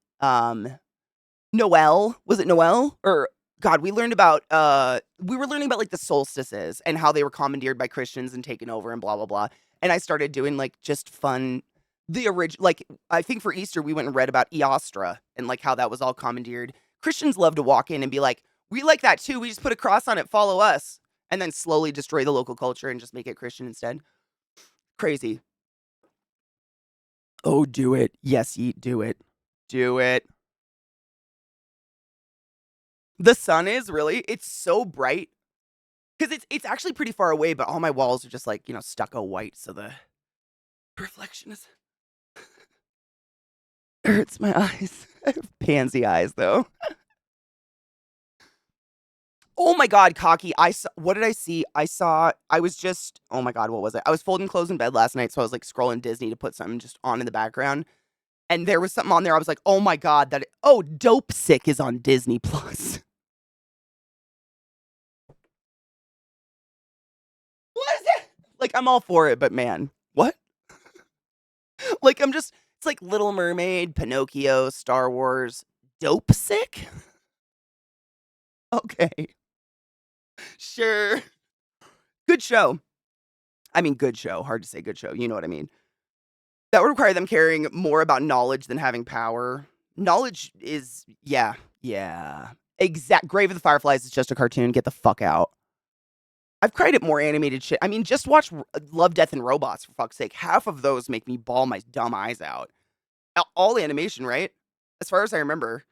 Noel. Was it Noel? Or God, we learned about we were learning about like the solstices and how they were commandeered by Christians and taken over and blah blah blah. And I started doing like just fun the original like I think for Easter we went and read about Eostra and like how that was all commandeered. Christians love to walk in and be like, "We like that too. We just put a cross on it, follow us." And then slowly destroy the local culture and just make it Christian instead. Crazy. Oh, do it. Yes, Yeet, do it. Do it. The sun is really, it's so bright. Because it's actually pretty far away, but all my walls are just like, stucco white, so the reflection is hurts my eyes. I have pansy eyes though. Oh my god, cocky. What did I see? I was just, oh my god, what was it? I was folding clothes in bed last night, so I was like scrolling Disney to put something just on in the background. And there was something on there. I was like, oh my god, Dope Sick is on Disney Plus. What is it? Like, I'm all for it, but man, what? Like, it's like Little Mermaid, Pinocchio, Star Wars, Dope Sick? Okay. Sure. Good show. I mean, good show. Hard to say good show. You know what I mean. That would require them caring more about knowledge than having power. Knowledge is, yeah. Grave of the Fireflies is just a cartoon. Get the fuck out. I've cried at more animated shit. I mean, just watch Love, Death, and Robots, for fuck's sake. Half of those make me bawl my dumb eyes out. All animation, right? As far as I remember.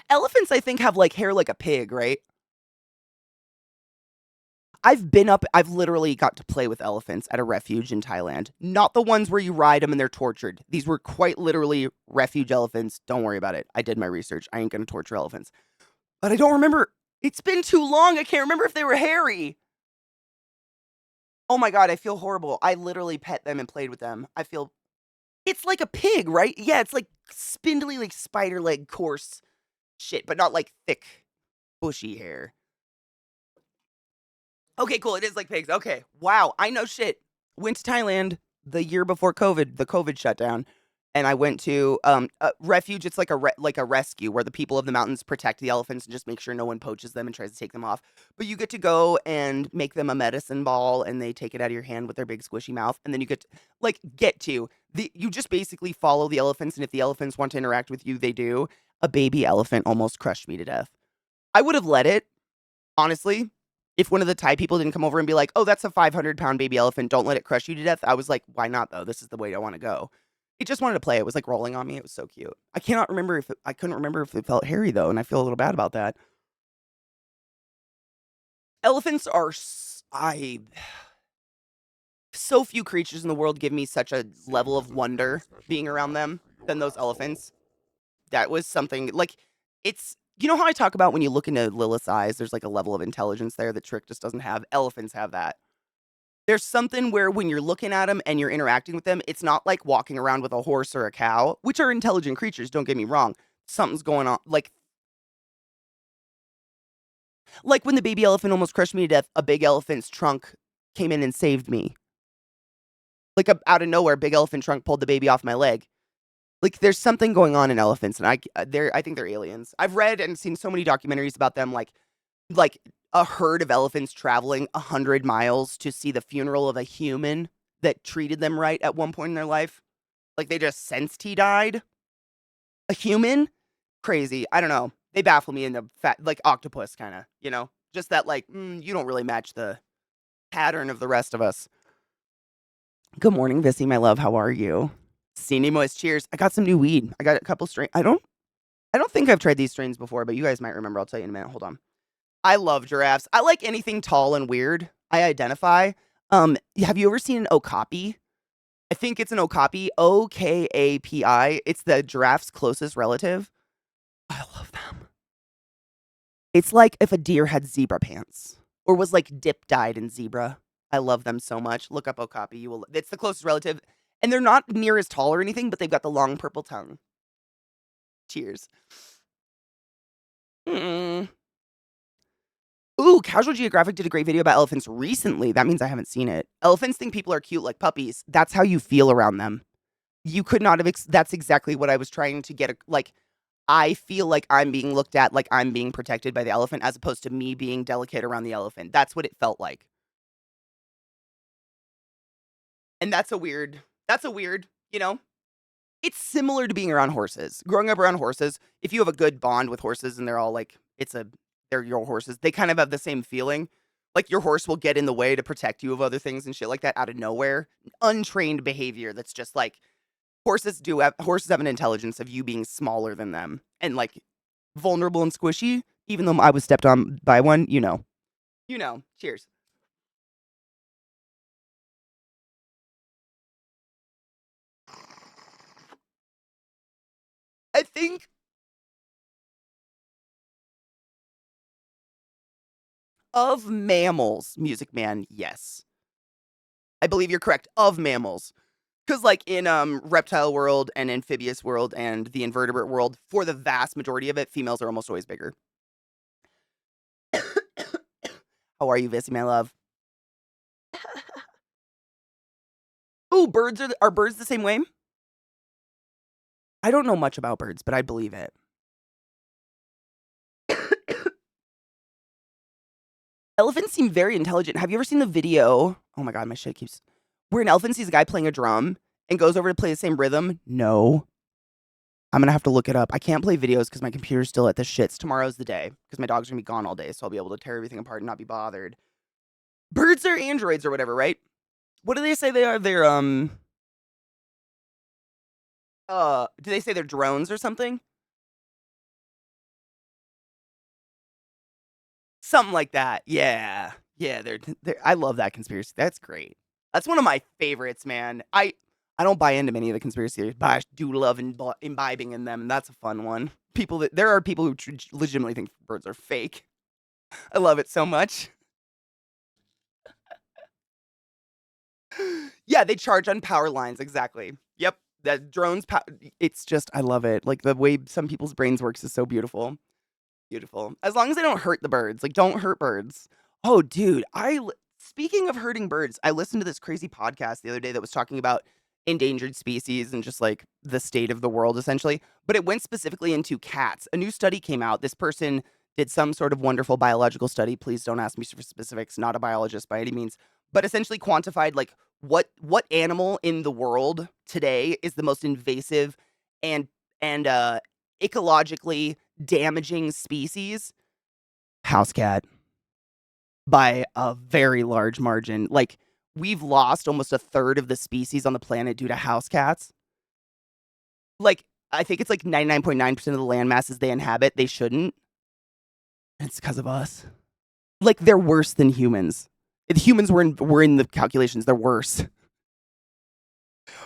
Elephants, I think, have, like, hair like a pig, right? I've literally got to play with elephants at a refuge in Thailand. Not the ones where you ride them and they're tortured. These were quite literally refuge elephants. Don't worry about it. I did my research. I ain't gonna torture elephants. But I don't remember. It's been too long. I can't remember if they were hairy. Oh my god, I feel horrible. I literally pet them and played with them. I feel it's like a pig, right? Yeah, it's like spindly, like spider leg, coarse shit, but not like thick, bushy hair. Okay, cool. It is like pigs. Okay. Wow. I know shit. Went to Thailand the year before COVID, the COVID shutdown, and I went to a refuge. It's like like a rescue where the people of the mountains protect the elephants and just make sure no one poaches them and tries to take them off. But you get to go and make them a medicine ball, and they take it out of your hand with their big squishy mouth, and then you get to, you just basically follow the elephants, and if the elephants want to interact with you, they do. A baby elephant almost crushed me to death. I would have let it, honestly, if one of the Thai people didn't come over and be like, "Oh, that's a 500-pound baby elephant. Don't let it crush you to death." I was like, "Why not though? This is the way I want to go." It just wanted to play. It was like rolling on me. It was so cute. I couldn't remember if it felt hairy though, and I feel a little bad about that. Elephants are so few creatures in the world give me such a level of wonder being around them than those elephants. That was something like it's you know how I talk about when you look into Lilith's eyes, there's like a level of intelligence there that Trick just doesn't have. Elephants have that. There's something where when you're looking at them and you're interacting with them, it's not like walking around with a horse or a cow, which are intelligent creatures, don't get me wrong. Something's going on. Like when the baby elephant almost crushed me to death, a big elephant's trunk came in and saved me. Like out of nowhere, big elephant trunk pulled the baby off my leg. Like there's something going on in elephants, and I think they're aliens. I've read and seen so many documentaries about them, like a herd of elephants traveling 100 miles to see the funeral of a human that treated them right at one point in their life. Like they just sensed he died. A human? Crazy. I don't know. They baffle me in the like octopus kind of, just that you don't really match the pattern of the rest of us. Good morning, Vissy, my love. How are you? Cindy Moist, cheers. I got some new weed. I got a couple strains. I don't think I've tried these strains before, but you guys might remember. I'll tell you in a minute. Hold on. I love giraffes. I like anything tall and weird. I identify. Have you ever seen an okapi? I think it's an okapi. Okapi. It's the giraffe's closest relative. I love them. It's like if a deer had zebra pants or was like dip dyed in zebra. I love them so much. Look up okapi. You will. It's the closest relative, and they're not near as tall or anything, but they've got the long purple tongue. Cheers. Mm. Ooh, Casual Geographic did a great video about elephants recently. That means I haven't seen it. Elephants think people are cute like puppies. That's how you feel around them. You could not have. That's exactly what I was trying to get. I feel like I'm being looked at like I'm being protected by the elephant as opposed to me being delicate around the elephant. That's what it felt like. And that's a weird. It's similar to being around horses. Growing up around horses, if you have a good bond with horses and they're all like, they're your horses, they kind of have the same feeling. Like your horse will get in the way to protect you of other things and shit like that out of nowhere. Untrained behavior that's just like horses have an intelligence of you being smaller than them and like vulnerable and squishy. Even though I was stepped on by one, Cheers. I think of mammals, Music Man, yes. I believe you're correct. Of mammals. Because, like, in reptile world and amphibious world and the invertebrate world, for the vast majority of it, females are almost always bigger. How are you, Vissy, my love? Ooh, birds are birds the same way? I don't know much about birds, but I believe it. Elephants seem very intelligent. Have you ever seen the video? Oh my god, my shit keeps. Where an elephant sees a guy playing a drum and goes over to play the same rhythm? No. I'm gonna have to look it up. I can't play videos because my computer's still at the shits. Tomorrow's the day because my dog's gonna be gone all day, so I'll be able to tear everything apart and not be bothered. Birds are androids or whatever, right? What do they say they are? They're do they say they're drones or something? Something like that. Yeah. Yeah, they're I love that conspiracy. That's great. That's one of my favorites, man. I don't buy into many of the conspiracy theories, but I do love imbibing in them, and that's a fun one. There are people who legitimately think birds are fake. I love it so much. Yeah, they charge on power lines, exactly. Yep, that drones it's just I love it. Like, the way some people's brains works is so beautiful. Beautiful. As long as they don't hurt the birds, like, don't hurt birds. Oh, dude, speaking of hurting birds, I listened to this crazy podcast the other day that was talking about endangered species and just, like, the state of the world, essentially, but it went specifically into cats. A new study came out. This person did some sort of wonderful biological study. Please don't ask me for specifics, not a biologist by any means, but essentially quantified, like, what animal in the world today is the most invasive and and ecologically damaging species? House cat, by a very large margin. Like, we've lost almost a third of the species on the planet due to house cats. Like, I think it's like 99.9% of the land masses they inhabit, they shouldn't. It's because of us. Like, they're worse than humans. If humans were in the calculations, they're worse.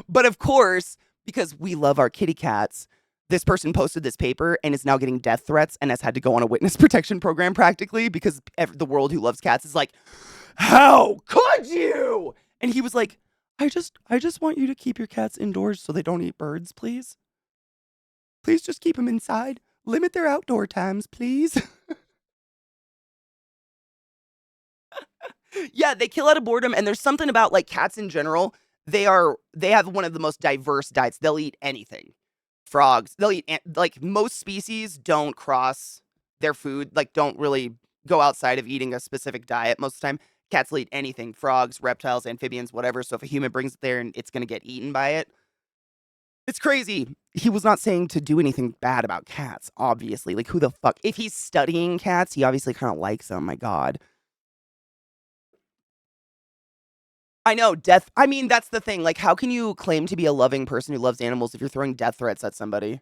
But of course, because we love our kitty cats, this person posted this paper and is now getting death threats and has had to go on a witness protection program practically because the world who loves cats is like, how could you? And he was like, I just want you to keep your cats indoors so they don't eat birds, please. Please just keep them inside. Limit their outdoor times, please. Yeah, they kill out of boredom, and there's something about, like, cats in general. They have one of the most diverse diets. They'll eat anything. Frogs, they'll eat like, most species don't cross their food, like, don't really go outside of eating a specific diet most of the time. Cats will eat anything, frogs, reptiles, amphibians, whatever, so if a human brings it there and it's gonna get eaten by it. It's crazy. He was not saying to do anything bad about cats, obviously. Like, who the fuck if he's studying cats, he obviously kinda likes them, my god. I know, death I mean, that's the thing, like, how can you claim to be a loving person who loves animals if you're throwing death threats at somebody?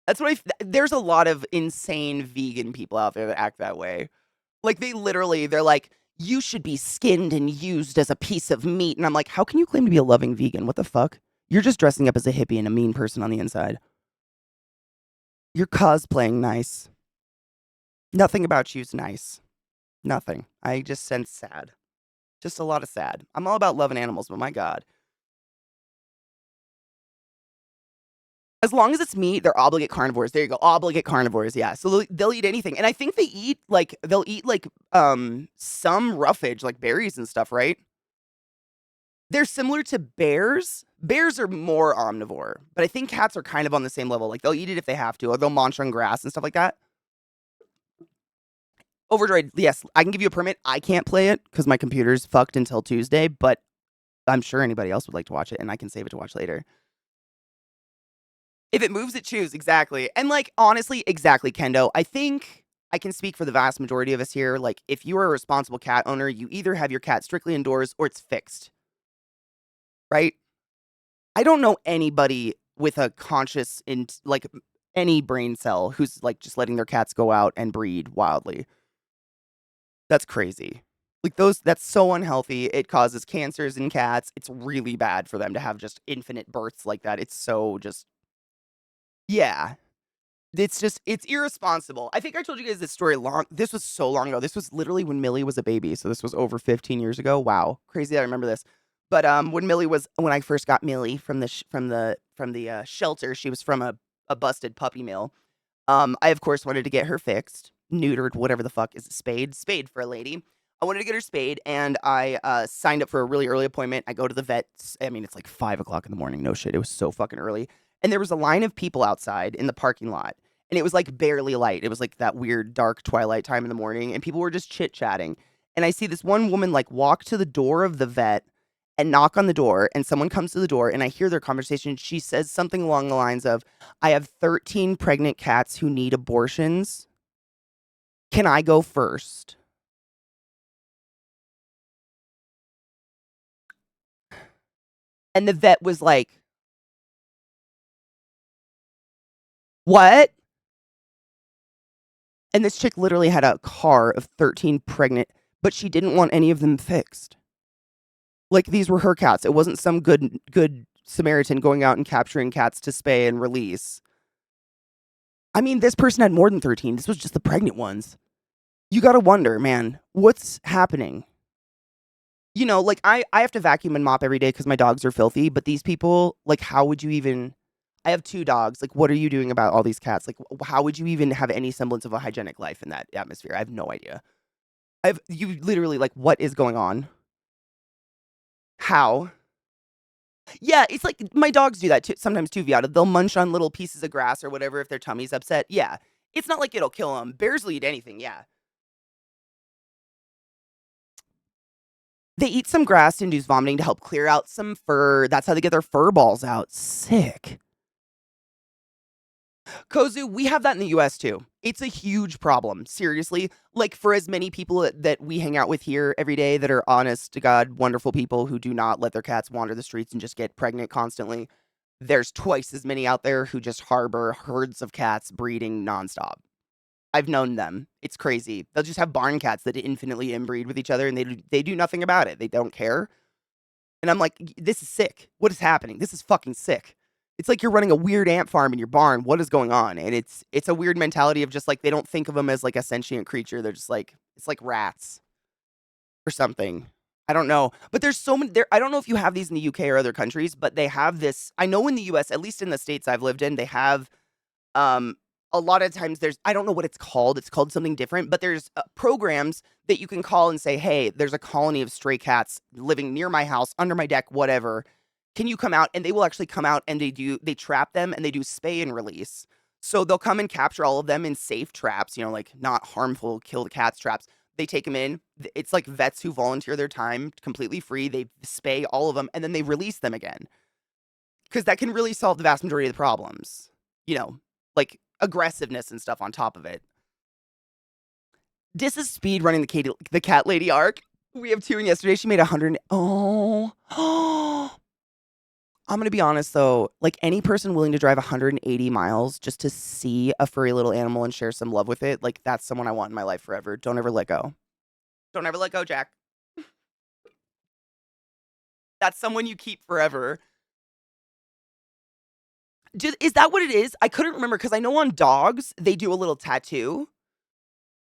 That's what there's a lot of insane vegan people out there that act that way. Like, they're like, "You should be skinned and used as a piece of meat," and I'm like, "How can you claim to be a loving vegan? What the fuck? You're just dressing up as a hippie and a mean person on the inside. You're cosplaying nice. Nothing about you's nice. Nothing. I just sense sad. Just a lot of sad. I'm all about loving animals, but my god. As long as it's meat, they're obligate carnivores. There you go, obligate carnivores, yeah. So they'll eat anything, and I think they'll eat, like, some roughage, like berries and stuff, right? They're similar to bears. Bears are more omnivore, but I think cats are kind of on the same level. Like, they'll eat it if they have to, or they'll munch on grass and stuff like that. Overdroid, yes, I can give you a permit. I can't play it because my computer's fucked until Tuesday, but I'm sure anybody else would like to watch it, and I can save it to watch later. If it moves, it chews, exactly. And, like, honestly, exactly, Kendo. I think I can speak for the vast majority of us here. Like, if you are a responsible cat owner, you either have your cat strictly indoors or it's fixed, right? I don't know anybody with a conscious like any brain cell who's like just letting their cats go out and breed wildly. That's crazy. Like that's so unhealthy. It causes cancers in cats. It's really bad for them to have just infinite births like that. It's so just yeah. It's irresponsible. I think I told you guys this story this was so long ago. This was literally when Millie was a baby. So this was over 15 years ago. Wow. Crazy I remember this. But when I first got Millie from the shelter, she was from a busted puppy mill. I of course wanted to get her fixed, neutered, whatever the fuck is a spade, spade for a lady. I wanted to get her spayed, and I signed up for a really early appointment. I go to the vet. I mean, it's like 5 o'clock in the morning. No shit, it was so fucking early. And there was a line of people outside in the parking lot, and it was like barely light. It was like that weird dark twilight time in the morning, and people were just chit chatting. And I see this one woman like walk to the door of the vet and knock on the door, and someone comes to the door, and I hear their conversation. She says something along the lines of, "I have 13 pregnant cats who need abortions. Can I go first?" And the vet was like, "What?" And this chick literally had a car of 13 pregnant, but she didn't want any of them fixed. Like, these were her cats. It wasn't some good Samaritan going out and capturing cats to spay and release. I mean, this person had more than 13. This was just the pregnant ones. You gotta wonder, man, what's happening? You know, like, I have to vacuum and mop every day because my dogs are filthy, but these people, like, how would you even... I have 2 dogs. Like, what are you doing about all these cats? Like, how would you even have any semblance of a hygienic life in that atmosphere? I have no idea. You literally, like, what is going on? How? Yeah, it's like my dogs do that too, sometimes too, Viata. They'll munch on little pieces of grass or whatever if their tummy's upset. Yeah. It's not like it'll kill them. Bears will eat anything, yeah. They eat some grass to induce vomiting to help clear out some fur. That's how they get their fur balls out. Sick. Kozu, we have that in the US too. It's a huge problem. Seriously. Like, for as many people that we hang out with here every day that are honest to God, wonderful people who do not let their cats wander the streets and just get pregnant constantly, there's twice as many out there who just harbor herds of cats breeding nonstop. I've known them. It's crazy. They'll just have barn cats that infinitely inbreed with each other and they do nothing about it. They don't care. And I'm like, this is sick. What is happening? This is fucking sick. It's like you're running a weird ant farm in your barn. What is going on? And it's a weird mentality of just like they don't think of them as like a sentient creature. They're just like it's like rats or something. I don't know. But there's so many there. I don't know if you have these in the UK or other countries, but they have this. I know in the US, at least in the states I've lived in, they have um a lot of times there's I don't know what it's called. It's called something different, but there's programs that you can call and say, "Hey, there's a colony of stray cats living near my house, under my deck, whatever. Can you come out?" And they will actually come out and they trap them and they do spay and release. So they'll come and capture all of them in safe traps, like not harmful, kill the cats traps. They take them in. It's like vets who volunteer their time completely free. They spay all of them and then they release them again. Because that can really solve the vast majority of the problems. Like aggressiveness and stuff on top of it. This is speed running the cat lady arc. We have 2 and yesterday she made 100. Oh. I'm gonna be honest though, like any person willing to drive 180 miles just to see a furry little animal and share some love with it, like that's someone I want in my life forever. Don't ever let go. Don't ever let go, Jack. That's someone you keep forever. Is that what it is? I couldn't remember because I know on dogs they do a little tattoo.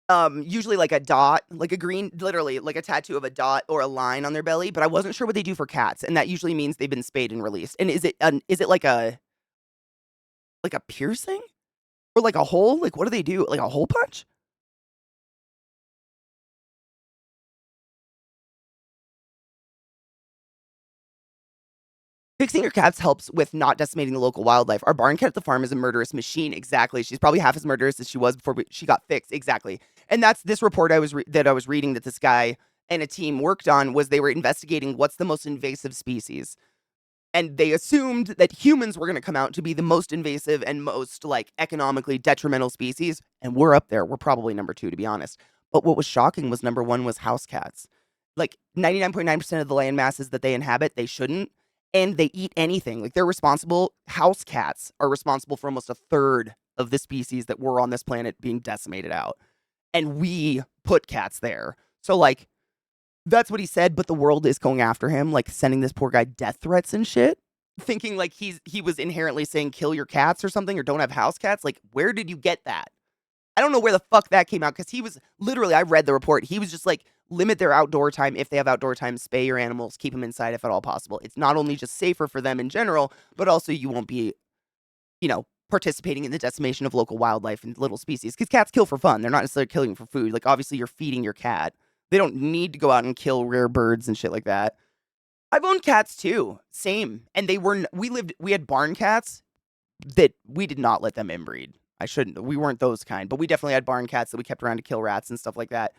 Usually like a dot, like a green, literally like a tattoo of a dot or a line on their belly. But I wasn't sure what they do for cats, and that usually means they've been spayed and released. And is it like a piercing or like a hole? Like what do they do? Like a hole punch? Fixing your cats helps with not decimating the local wildlife. Our barn cat at the farm is a murderous machine. Exactly. She's probably half as murderous as she was before she got fixed. Exactly. And that's this report that I was reading that this guy and a team worked on was they were investigating what's the most invasive species. And they assumed that humans were going to come out to be the most invasive and most like economically detrimental species. And we're up there. We're probably number 2, to be honest. But what was shocking was number 1 was house cats. Like 99.9% of the land masses that they inhabit, they shouldn't. And they eat anything. Like house cats are responsible for almost a third of the species that were on this planet being decimated out. And we put cats there. So like, that's what he said, but the world is going after him, like sending this poor guy death threats and shit. Thinking like he was inherently saying kill your cats or something or don't have house cats. Like, where did you get that? I don't know where the fuck that came out because he was literally, I read the report. He was just like, limit their outdoor time. If they have outdoor time, spay your animals, keep them inside if at all possible. It's not only just safer for them in general, but also you won't be, participating in the decimation of local wildlife and little species. Because cats kill for fun. They're not necessarily killing for food. Like, obviously, you're feeding your cat. They don't need to go out and kill rare birds and shit like that. I've owned cats too. Same. And we had barn cats that we did not let them inbreed. We weren't those kind, but we definitely had barn cats that we kept around to kill rats and stuff like that.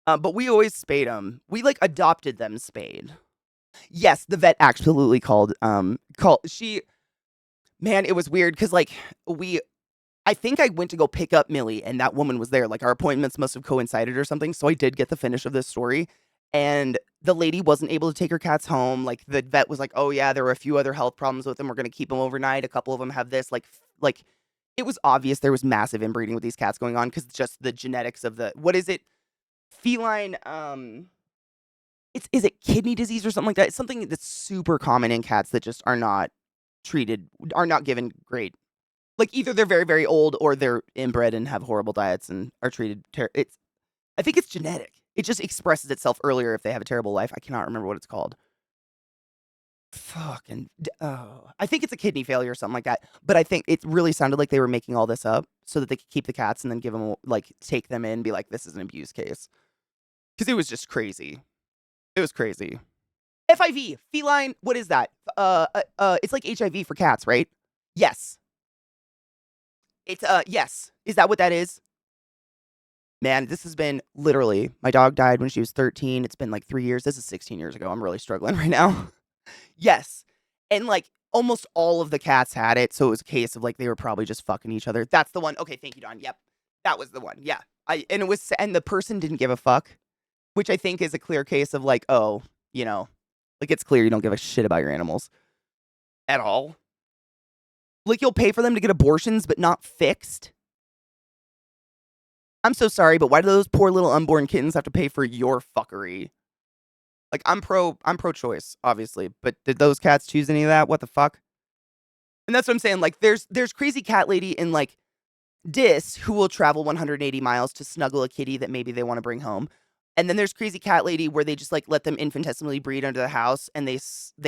But we always spayed them. We like adopted them spayed. Yes, the vet absolutely man, it was weird because like I think I went to go pick up Millie and that woman was there. Like our appointments must have coincided or something. So I did get the finish of this story. And the lady wasn't able to take her cats home. Like the vet was like, "Oh yeah, there were a few other health problems with them. We're gonna keep them overnight. A couple of them have this like It was obvious there was massive inbreeding with these cats going on because just the genetics of the what is it? Feline, is it kidney disease or something like that? It's something that's super common in cats that just are not treated, are not given great. Like either they're very, very old or they're inbred and have horrible diets and are treated. It's I think it's genetic. It just expresses itself earlier if they have a terrible life. I cannot remember what it's called. Fucking, I think it's a kidney failure or something like that. But I think it really sounded like they were making all this up so that they could keep the cats and then give them like take them in, and be like, this is an abuse case because it was just crazy. It was crazy. FIV, feline. What is that? It's like HIV for cats, right? Yes. It's yes. Is that what that is? Man, this has been literally. My dog died when she was 13. It's been like 3 years. This is 16 years ago. I'm really struggling right now. Yes. And like almost all of the cats had it, so it was a case of like they were probably just fucking each other. That's the one. Okay, thank you, Don. Yep. That was the one. Yeah. And the person didn't give a fuck, which I think is a clear case of like, oh, you know, like it's clear you don't give a shit about your animals at all. Like you'll pay for them to get abortions but not fixed. I'm so sorry, but why do those poor little unborn kittens have to pay for your fuckery? Like I'm pro-choice, obviously, but did those cats choose any of that? What the fuck? And that's what I'm saying. Like there's crazy cat lady in like Dis who will travel 180 miles to snuggle a kitty that maybe they want to bring home. And then there's crazy cat lady where they just like let them infinitesimally breed under the house and they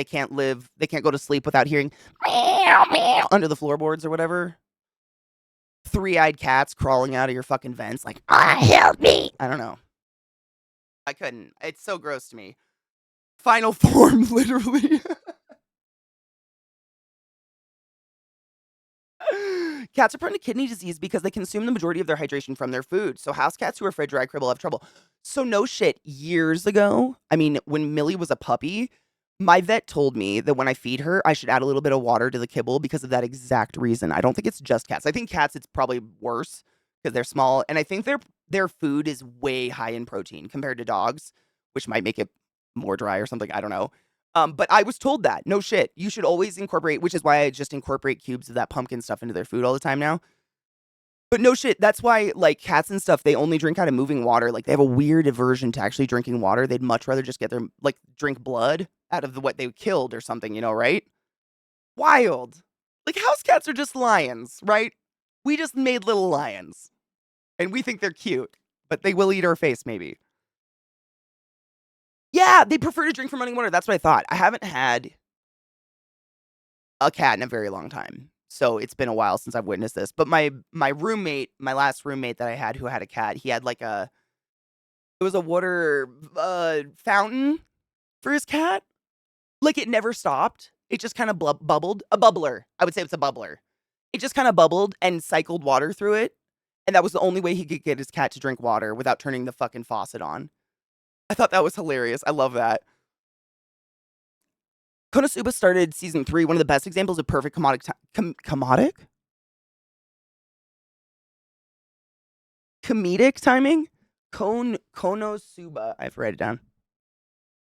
can't go to sleep without hearing meow meow under the floorboards or whatever. Three-eyed cats crawling out of your fucking vents like, help me. I don't know. I couldn't. It's so gross to me. Final form, literally. Cats are prone to kidney disease because they consume the majority of their hydration from their food. So house cats who are fed dry cribble have trouble. So no shit, years ago, I mean, when Millie was a puppy, my vet told me that when I feed her, I should add a little bit of water to the kibble because of that exact reason. I don't think it's just cats. I think cats, it's probably worse because they're small. And I think their food is way high in protein compared to dogs, which might make it more dry or something. I don't know. But I was told that. No shit. You should always incorporate, which is why I just incorporate cubes of that pumpkin stuff into their food all the time now. But no shit. That's why, like, cats and stuff, they only drink out of moving water. Like, they have a weird aversion to actually drinking water. They'd much rather just get their, like, drink blood out of what they killed or something, right? Wild. Like, house cats are just lions, right? We just made little lions. And we think they're cute. But they will eat our face, maybe. Yeah, they prefer to drink from running water. That's what I thought. I haven't had a cat in a very long time. So it's been a while since I've witnessed this. But my roommate, my last roommate that I had who had a cat, he had like it was a water fountain for his cat. Like it never stopped. It just kind of bubbled. A bubbler. I would say it's a bubbler. It just kind of bubbled and cycled water through it. And that was the only way he could get his cat to drink water without turning the fucking faucet on. I thought that was hilarious. I love that. Konosuba started season 3, one of the best examples of perfect comedic timing. Konosuba. I have to write it down.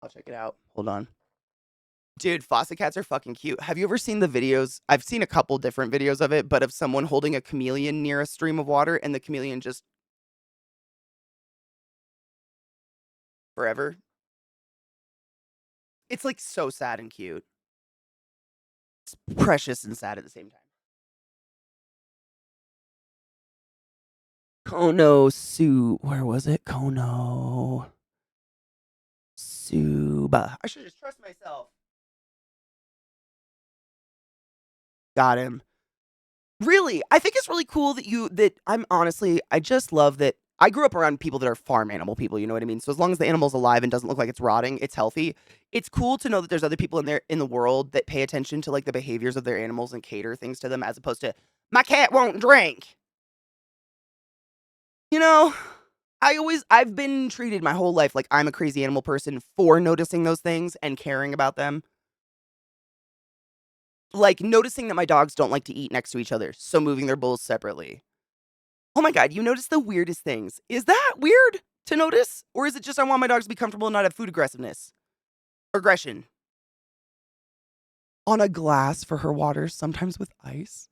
I'll check it out. Hold on. Dude, faucet cats are fucking cute. Have you ever seen the videos? I've seen a couple different videos of it, but of someone holding a chameleon near a stream of water and the chameleon just forever. It's like so sad and cute. It's precious and sad at the same time. Where was it? Konosuba. I should just trust myself. Got him. Really, I think it's really cool that I just love that I grew up around people that are farm animal people, you know what I mean? So as long as the animal's alive and doesn't look like it's rotting, it's healthy. It's cool to know that there's other people in the world that pay attention to like the behaviors of their animals and cater things to them as opposed to my cat won't drink. You know, I've been treated my whole life like I'm a crazy animal person for noticing those things and caring about them. Like noticing that my dogs don't like to eat next to each other, so moving their bowls separately. Oh my god, you notice the weirdest things. Is that weird to notice? Or is it just I want my dogs to be comfortable and not have food aggressiveness? Aggression. On a glass for her water, sometimes with ice.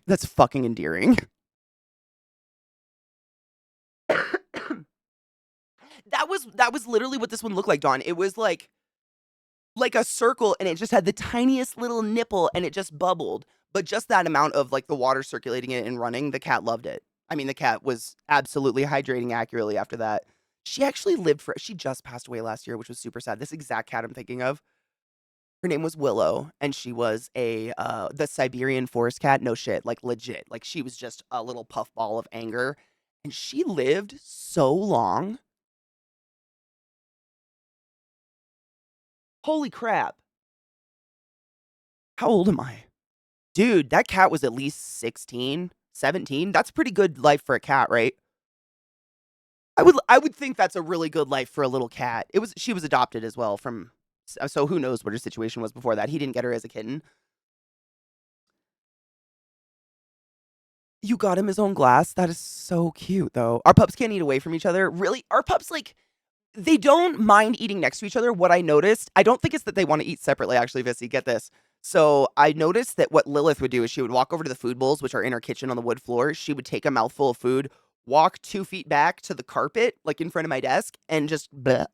That's fucking endearing. That was literally what this one looked like, Dawn. It was like a circle, and it just had the tiniest little nipple, and it just bubbled. But just that amount of like the water circulating it and running, the cat loved it. I mean, the cat was absolutely hydrating accurately after that. She actually lived for. She just passed away last year, which was super sad. This exact cat I'm thinking of. Her name was Willow, and she was the Siberian forest cat. No shit, like legit. Like she was just a little puffball of anger, and she lived so long. Holy crap! How old am I? Dude, that cat was at least 16, 17. That's pretty good life for a cat, right? I would think that's a really good life for a little cat. She was adopted as well from so who knows what her situation was before that. He didn't get her as a kitten. You got him his own glass? That is so cute though. Our pups can't eat away from each other. Really? Our pups like they don't mind eating next to each other. What I noticed, I don't think it's that they want to eat separately, actually, Vissy. Get this. So I noticed that what Lilith would do is she would walk over to the food bowls, which are in her kitchen on the wood floor. She would take a mouthful of food, walk 2 feet back to the carpet, like in front of my desk, and just bleh,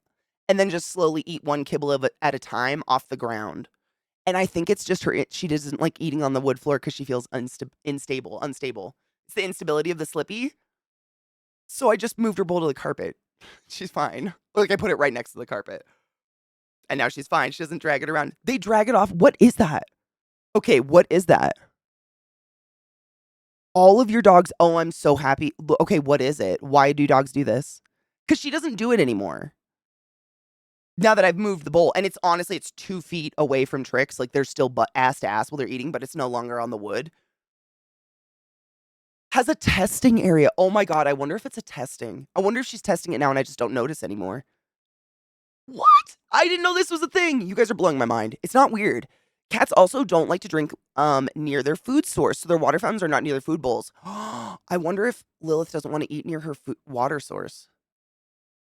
and then just slowly eat one kibble of it at a time off the ground. And I think it's just her. She doesn't like eating on the wood floor because she feels unstable. It's the instability of the slippy. So I just moved her bowl to the carpet. She's fine. Like I put it right next to the carpet. And now she's fine. She doesn't drag it around. They drag it off. What is that? Okay, what is that? All of your dogs. Oh, I'm so happy. Okay, what is it? Why do dogs do this? Because she doesn't do it anymore. Now that I've moved the bowl, and it's honestly, it's 2 feet away from Trix. Like they're still ass to ass while they're eating, but it's no longer on the wood. Has a testing area. Oh my God, I wonder if it's a testing. I wonder if she's testing it now and I just don't notice anymore. What? I didn't know this was a thing. You guys are blowing my mind. It's not weird. Cats also don't like to drink near their food source, so their water fountains are not near their food bowls. I wonder if Lilith doesn't want to eat near her water source.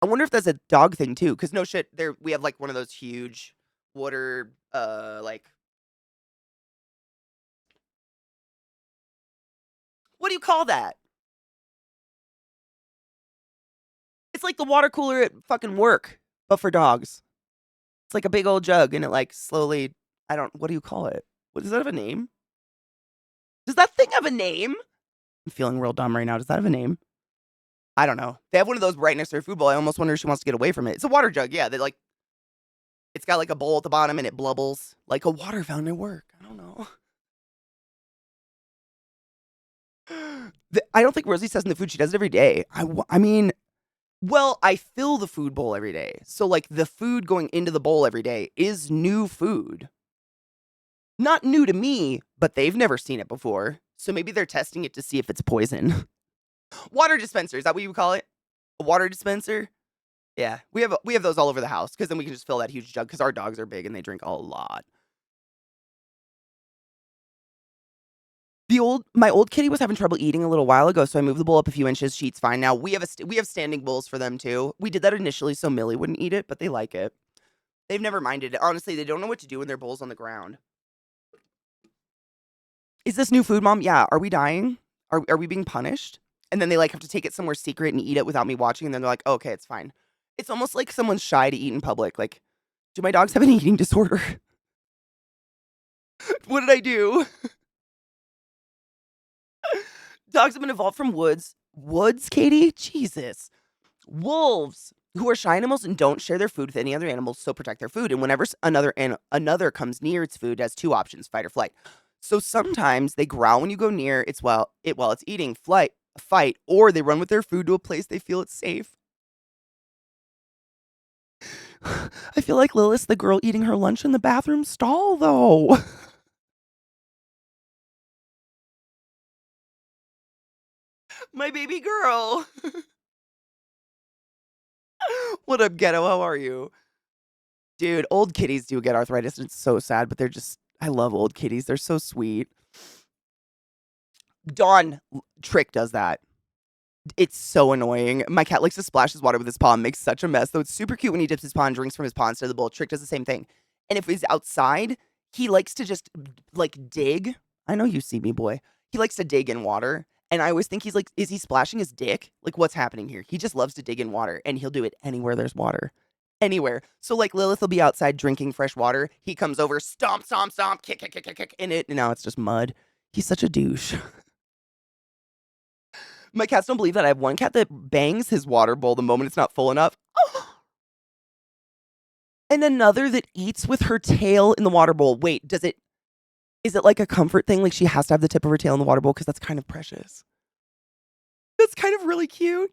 I wonder if that's a dog thing too, because no shit, there we have like one of those huge water like what do you call that? It's like the water cooler at fucking work, but for dogs. It's like a big old jug and it like slowly what do you call it? What does that have a name? Does that thing have a name? I'm feeling real dumb right now. Does that have a name? I don't know. They have one of those right next to her food bowl. I almost wonder if she wants to get away from it. It's a water jug, yeah. They like it's got like a bowl at the bottom and it blubbles like a water fountain at work. I don't know. I don't think Rosie says in the food she does it every day. I mean, well, I fill the food bowl every day. So like the food going into the bowl every day is new food. Not new to me, but they've never seen it before. So maybe they're testing it to see if it's poison. Water dispenser, is that what you would call it? A water dispenser? Yeah, we have those all over the house because then we can just fill that huge jug because our dogs are big and they drink a lot. My old kitty was having trouble eating a little while ago, so I moved the bowl up a few inches. She eats fine now. We have standing bowls for them too. We did that initially so Millie wouldn't eat it, but they like it. They've never minded it. Honestly, they don't know what to do when their bowl's on the ground. Is this new food, Mom? Yeah. Are we dying? Are we being punished? And then they like have to take it somewhere secret and eat it without me watching, and then they're like, oh, okay, it's fine. It's almost like someone's shy to eat in public. Like, do my dogs have an eating disorder? What did I do? Dogs have been evolved from woods. Woods, Katie? Jesus. Wolves, who are shy animals and don't share their food with any other animals, so protect their food. And whenever another comes near its food, it has two options: fight or flight. So sometimes they growl when you go near while it's eating, fight, or they run with their food to a place they feel it's safe. I feel like Lilith's the girl eating her lunch in the bathroom stall, though. My baby girl. What up, ghetto? How are you? Dude, old kitties do get arthritis and it's so sad, but I love old kitties. They're so sweet. Dawn Trick does that. It's so annoying. My cat likes to splash his water with his paw and makes such a mess, though it's super cute when he dips his paw and drinks from his paw instead of the bowl. Trick does the same thing. And if he's outside, he likes to just, like, dig. I know you see me, boy. He likes to dig in water. And I always think he's like, is he splashing his dick? Like, what's happening here? He just loves to dig in water, and he'll do it anywhere there's water. Anywhere. So, like, Lilith will be outside drinking fresh water. He comes over, stomp, stomp, stomp, kick, kick, kick, kick, kick in it, and now it's just mud. He's such a douche. My cats don't believe that I have one cat that bangs his water bowl the moment it's not full enough. And another that eats with her tail in the water bowl. Wait, is it like a comfort thing? Like she has to have the tip of her tail in the water bowl? Because that's kind of precious. That's kind of really cute.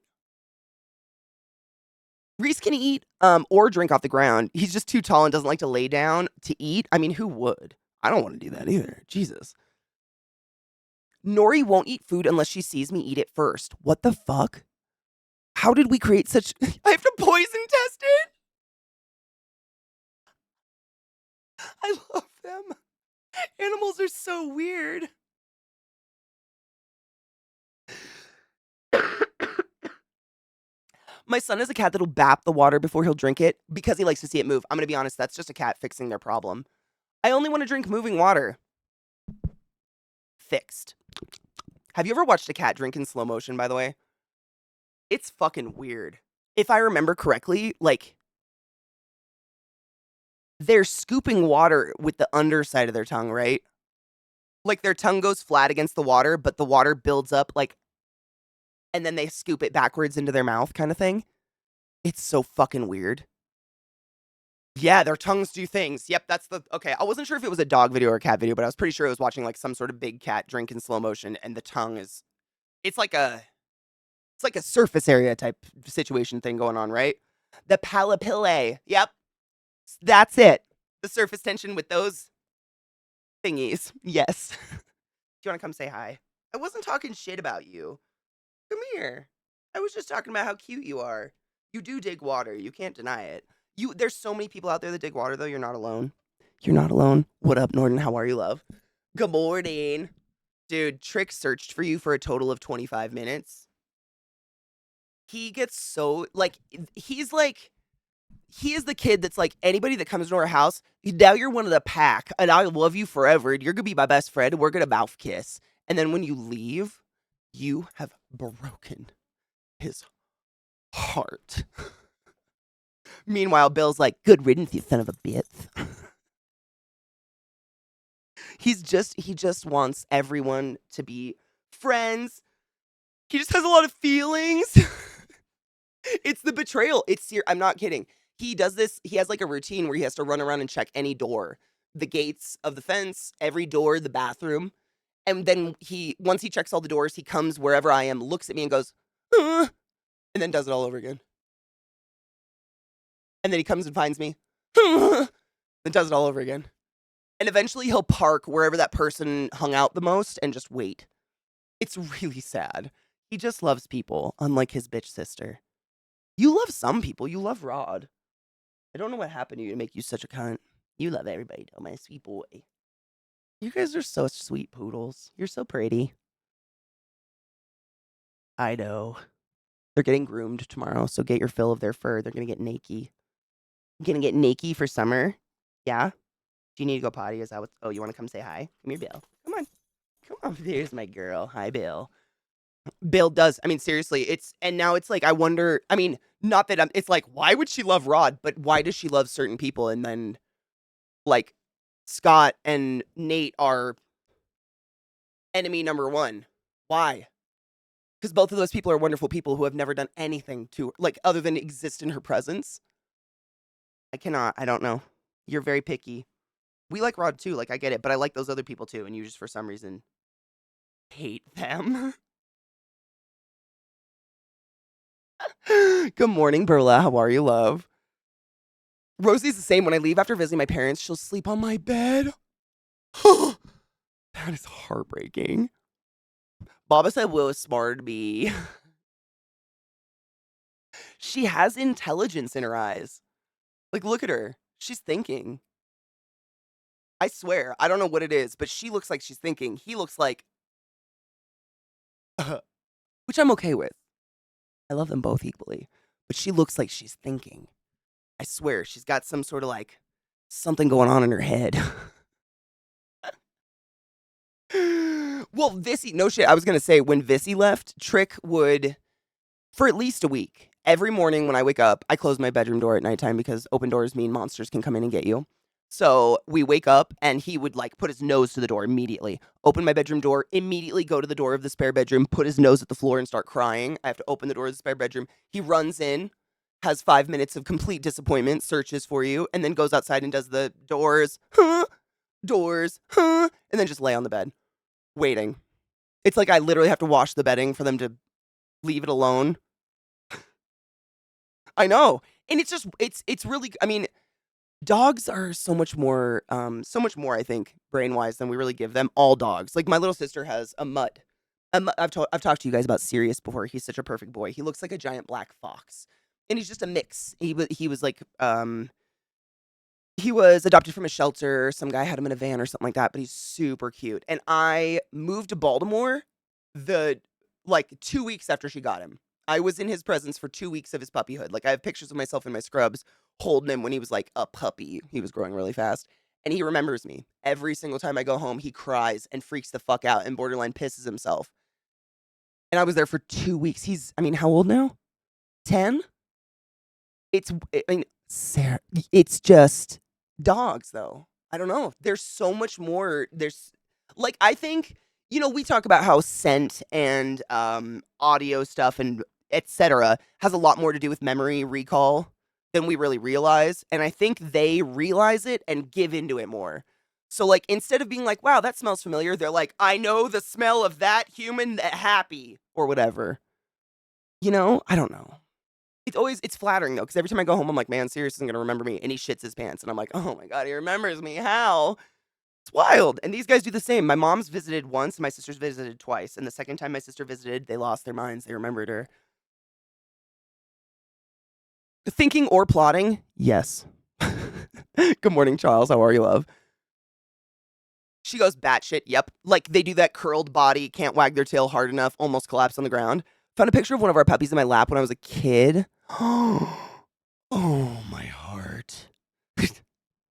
Reese can eat or drink off the ground. He's just too tall and doesn't like to lay down to eat. I mean, who would? I don't want to do that either. Jesus. Nori won't eat food unless she sees me eat it first. What the fuck? How did we create such... I have to poison test it? I love them. Animals are so weird. My son is a cat that'll bap the water before he'll drink it because he likes to see it move. I'm going to be honest, that's just a cat fixing their problem. I only want to drink moving water. Fixed. Have you ever watched a cat drink in slow motion, by the way? It's fucking weird. If I remember correctly, like, they're scooping water with the underside of their tongue, right? Like, their tongue goes flat against the water, but the water builds up, like, and then they scoop it backwards into their mouth kind of thing. It's so fucking weird. Yeah, their tongues do things. Yep, that's the... Okay, I wasn't sure if it was a dog video or a cat video, but I was pretty sure I was watching, like, some sort of big cat drink in slow motion, and the tongue is... It's like a surface area type situation thing going on, right? The pallipillae. Yep. That's it. The surface tension with those thingies. Yes. Do you want to come say hi? I wasn't talking shit about you. Come here. I was just talking about how cute you are. You do dig water. You can't deny it. There's so many people out there that dig water, though. You're not alone. You're not alone. What up, Norton? How are you, love? Good morning. Dude, Trick searched for you for a total of 25 minutes. He gets so, like, he is the kid that's like, anybody that comes to our house, now you're one of the pack, and I love you forever, and you're gonna be my best friend, and we're gonna mouth kiss. And then when you leave, you have broken his heart. Meanwhile, Bill's like, good riddance, you son of a bitch. He just wants everyone to be friends. He just has a lot of feelings. It's the betrayal. I'm not kidding. He does this. He has like a routine where he has to run around and check any door, the gates of the fence, every door, the bathroom. And then once he checks all the doors, he comes wherever I am, looks at me and goes, and then does it all over again. And then he comes and finds me, and does it all over again. And eventually he'll park wherever that person hung out the most and just wait. It's really sad. He just loves people, unlike his bitch sister. You love some people. You love Rod. I don't know what happened to you to make you such a cunt. You love everybody, though, my sweet boy. You guys are so sweet poodles. You're so pretty. I know. They're getting groomed tomorrow, so get your fill of their fur. They're gonna get naked. Gonna get naked for summer? Yeah? Do you need to go potty? Is that what... Oh, you want to come say hi? Come here, Bill. Come on. Come on. There's my girl. Hi, Bill. Bill does. I mean, seriously, and now it's like, I wonder, I mean, not that it's like, why would she love Rod, but why does she love certain people? And then, like, Scott and Nate are enemy number one. Why? Because both of those people are wonderful people who have never done anything to her, like, other than exist in her presence. I don't know. You're very picky. We like Rod too, like, I get it, but I like those other people too, and you just, for some reason, hate them. Good morning, Berla. How are you, love? Rosie's the same. When I leave after visiting my parents, she'll sleep on my bed. That is heartbreaking. Baba said Will is smarter to me. She has intelligence in her eyes. Like, look at her. She's thinking. I swear. I don't know what it is, but she looks like she's thinking. He looks like... which I'm okay with. I love them both equally. But she looks like she's thinking. I swear, she's got some sort of, like, something going on in her head. Well, Vissy, no shit. I was gonna say when Vissy left, Trick would for at least a week. Every morning when I wake up, I close my bedroom door at nighttime because open doors mean monsters can come in and get you. So we wake up and he would like put his nose to the door immediately. Open my bedroom door, immediately go to the door of the spare bedroom, put his nose at the floor and start crying. I have to open the door of the spare bedroom. He runs in, has 5 minutes of complete disappointment, searches for you, and then goes outside and does the doors, doors, and then just lay on the bed, waiting. It's like I literally have to wash the bedding for them to leave it alone. I know. And it's just it's really I mean, dogs are so much more I think brain-wise than we really give them. All dogs. Like my little sister has a mutt. I've talked to you guys about Sirius before. He's such a perfect boy. He looks like a giant black fox. And he's just a mix. He was like he was adopted from a shelter. Some guy had him in a van or something like that, but he's super cute. And I moved to Baltimore the like 2 weeks after she got him. I was in his presence for 2 weeks of his puppyhood. Like I have pictures of myself in my scrubs holding him when he was like a puppy. He was growing really fast. And he remembers me. Every single time I go home, he cries and freaks the fuck out and borderline pisses himself. And I was there for 2 weeks. I mean, how old now? 10? I mean, Sarah, it's just dogs, though. I don't know. There's so much more. Like, I think, we talk about how scent and audio stuff and etc. has a lot more to do with memory recall than we really realize. And I think they realize it and give into it more. So, like, instead of being like, wow, that smells familiar, they're like, I know the smell of that human that happy or whatever. I don't know. It's flattering though, because every time I go home, I'm like, man, Sirius isn't gonna remember me, and he shits his pants, and I'm like, oh my god, he remembers me. How? It's wild. And these guys do the same. My mom's visited once, my sister's visited twice, and the second time my sister visited, they lost their minds. They remembered her. Thinking or plotting? Yes. Good morning, Charles. How are you, love? She goes batshit. Yep. Like they do that curled body, can't wag their tail hard enough, almost collapse on the ground. Found a picture of one of our puppies in my lap when I was a kid. Oh, my heart.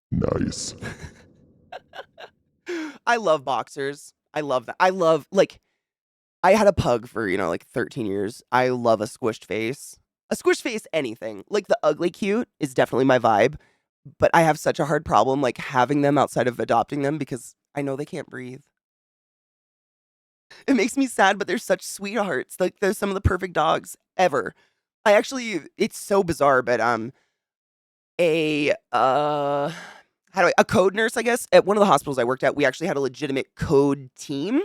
Nice. I love boxers. I love that. I had a pug for, like 13 years. I love a squished face. A squished face, anything. Like the ugly cute is definitely my vibe. But I have such a hard problem, like having them outside of adopting them because I know they can't breathe. It makes me sad, but they're such sweethearts. Like they're some of the perfect dogs ever. It's so bizarre, but a code nurse, I guess, at one of the hospitals I worked at, we actually had a legitimate code team.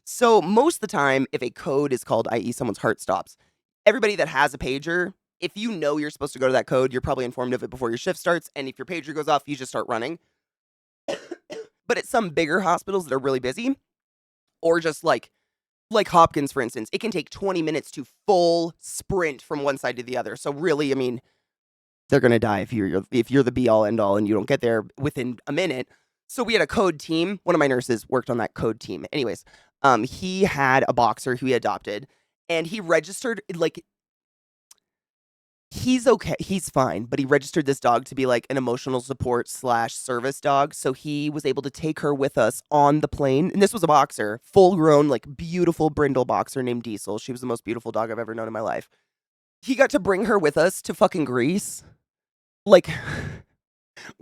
So most of the time, if a code is called, i.e. someone's heart stops, everybody that has a pager, if you know you're supposed to go to that code, you're probably informed of it before your shift starts. And if your pager goes off, you just start running. But at some bigger hospitals that are really busy, or just like Hopkins, for instance, it can take 20 minutes to full sprint from one side to the other. So really, I mean, they're gonna die if you're the be all end all and you don't get there within a minute. So we had a code team. One of my nurses worked on that code team. Anyways, he had a boxer who he adopted, and he registered like he's okay, he's fine, but he registered this dog to be like an emotional support / service dog. So he was able to take her with us on the plane. And this was a boxer, full grown, like beautiful brindle boxer named Diesel. She was the most beautiful dog I've ever known in my life. He got to bring her with us to fucking Greece. Like,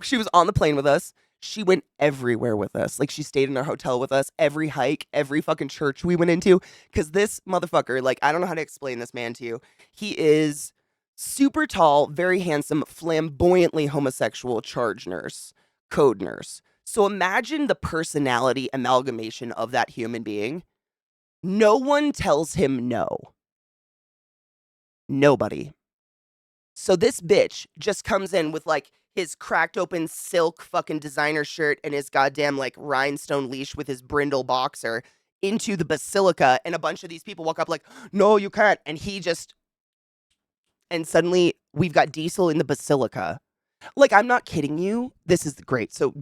she was on the plane with us. She went everywhere with us. Like, she stayed in our hotel with us, every hike, every fucking church we went into. Because this motherfucker, like, I don't know how to explain this man to you. He is super tall, very handsome, flamboyantly homosexual charge nurse, code nurse. So imagine the personality amalgamation of that human being. No one tells him no. Nobody. So this bitch just comes in with like his cracked open silk fucking designer shirt and his goddamn like rhinestone leash with his brindle boxer into the basilica, and a bunch of these people walk up like, no, you can't. And suddenly we've got Diesel in the basilica. Like, I'm not kidding you. This is great. So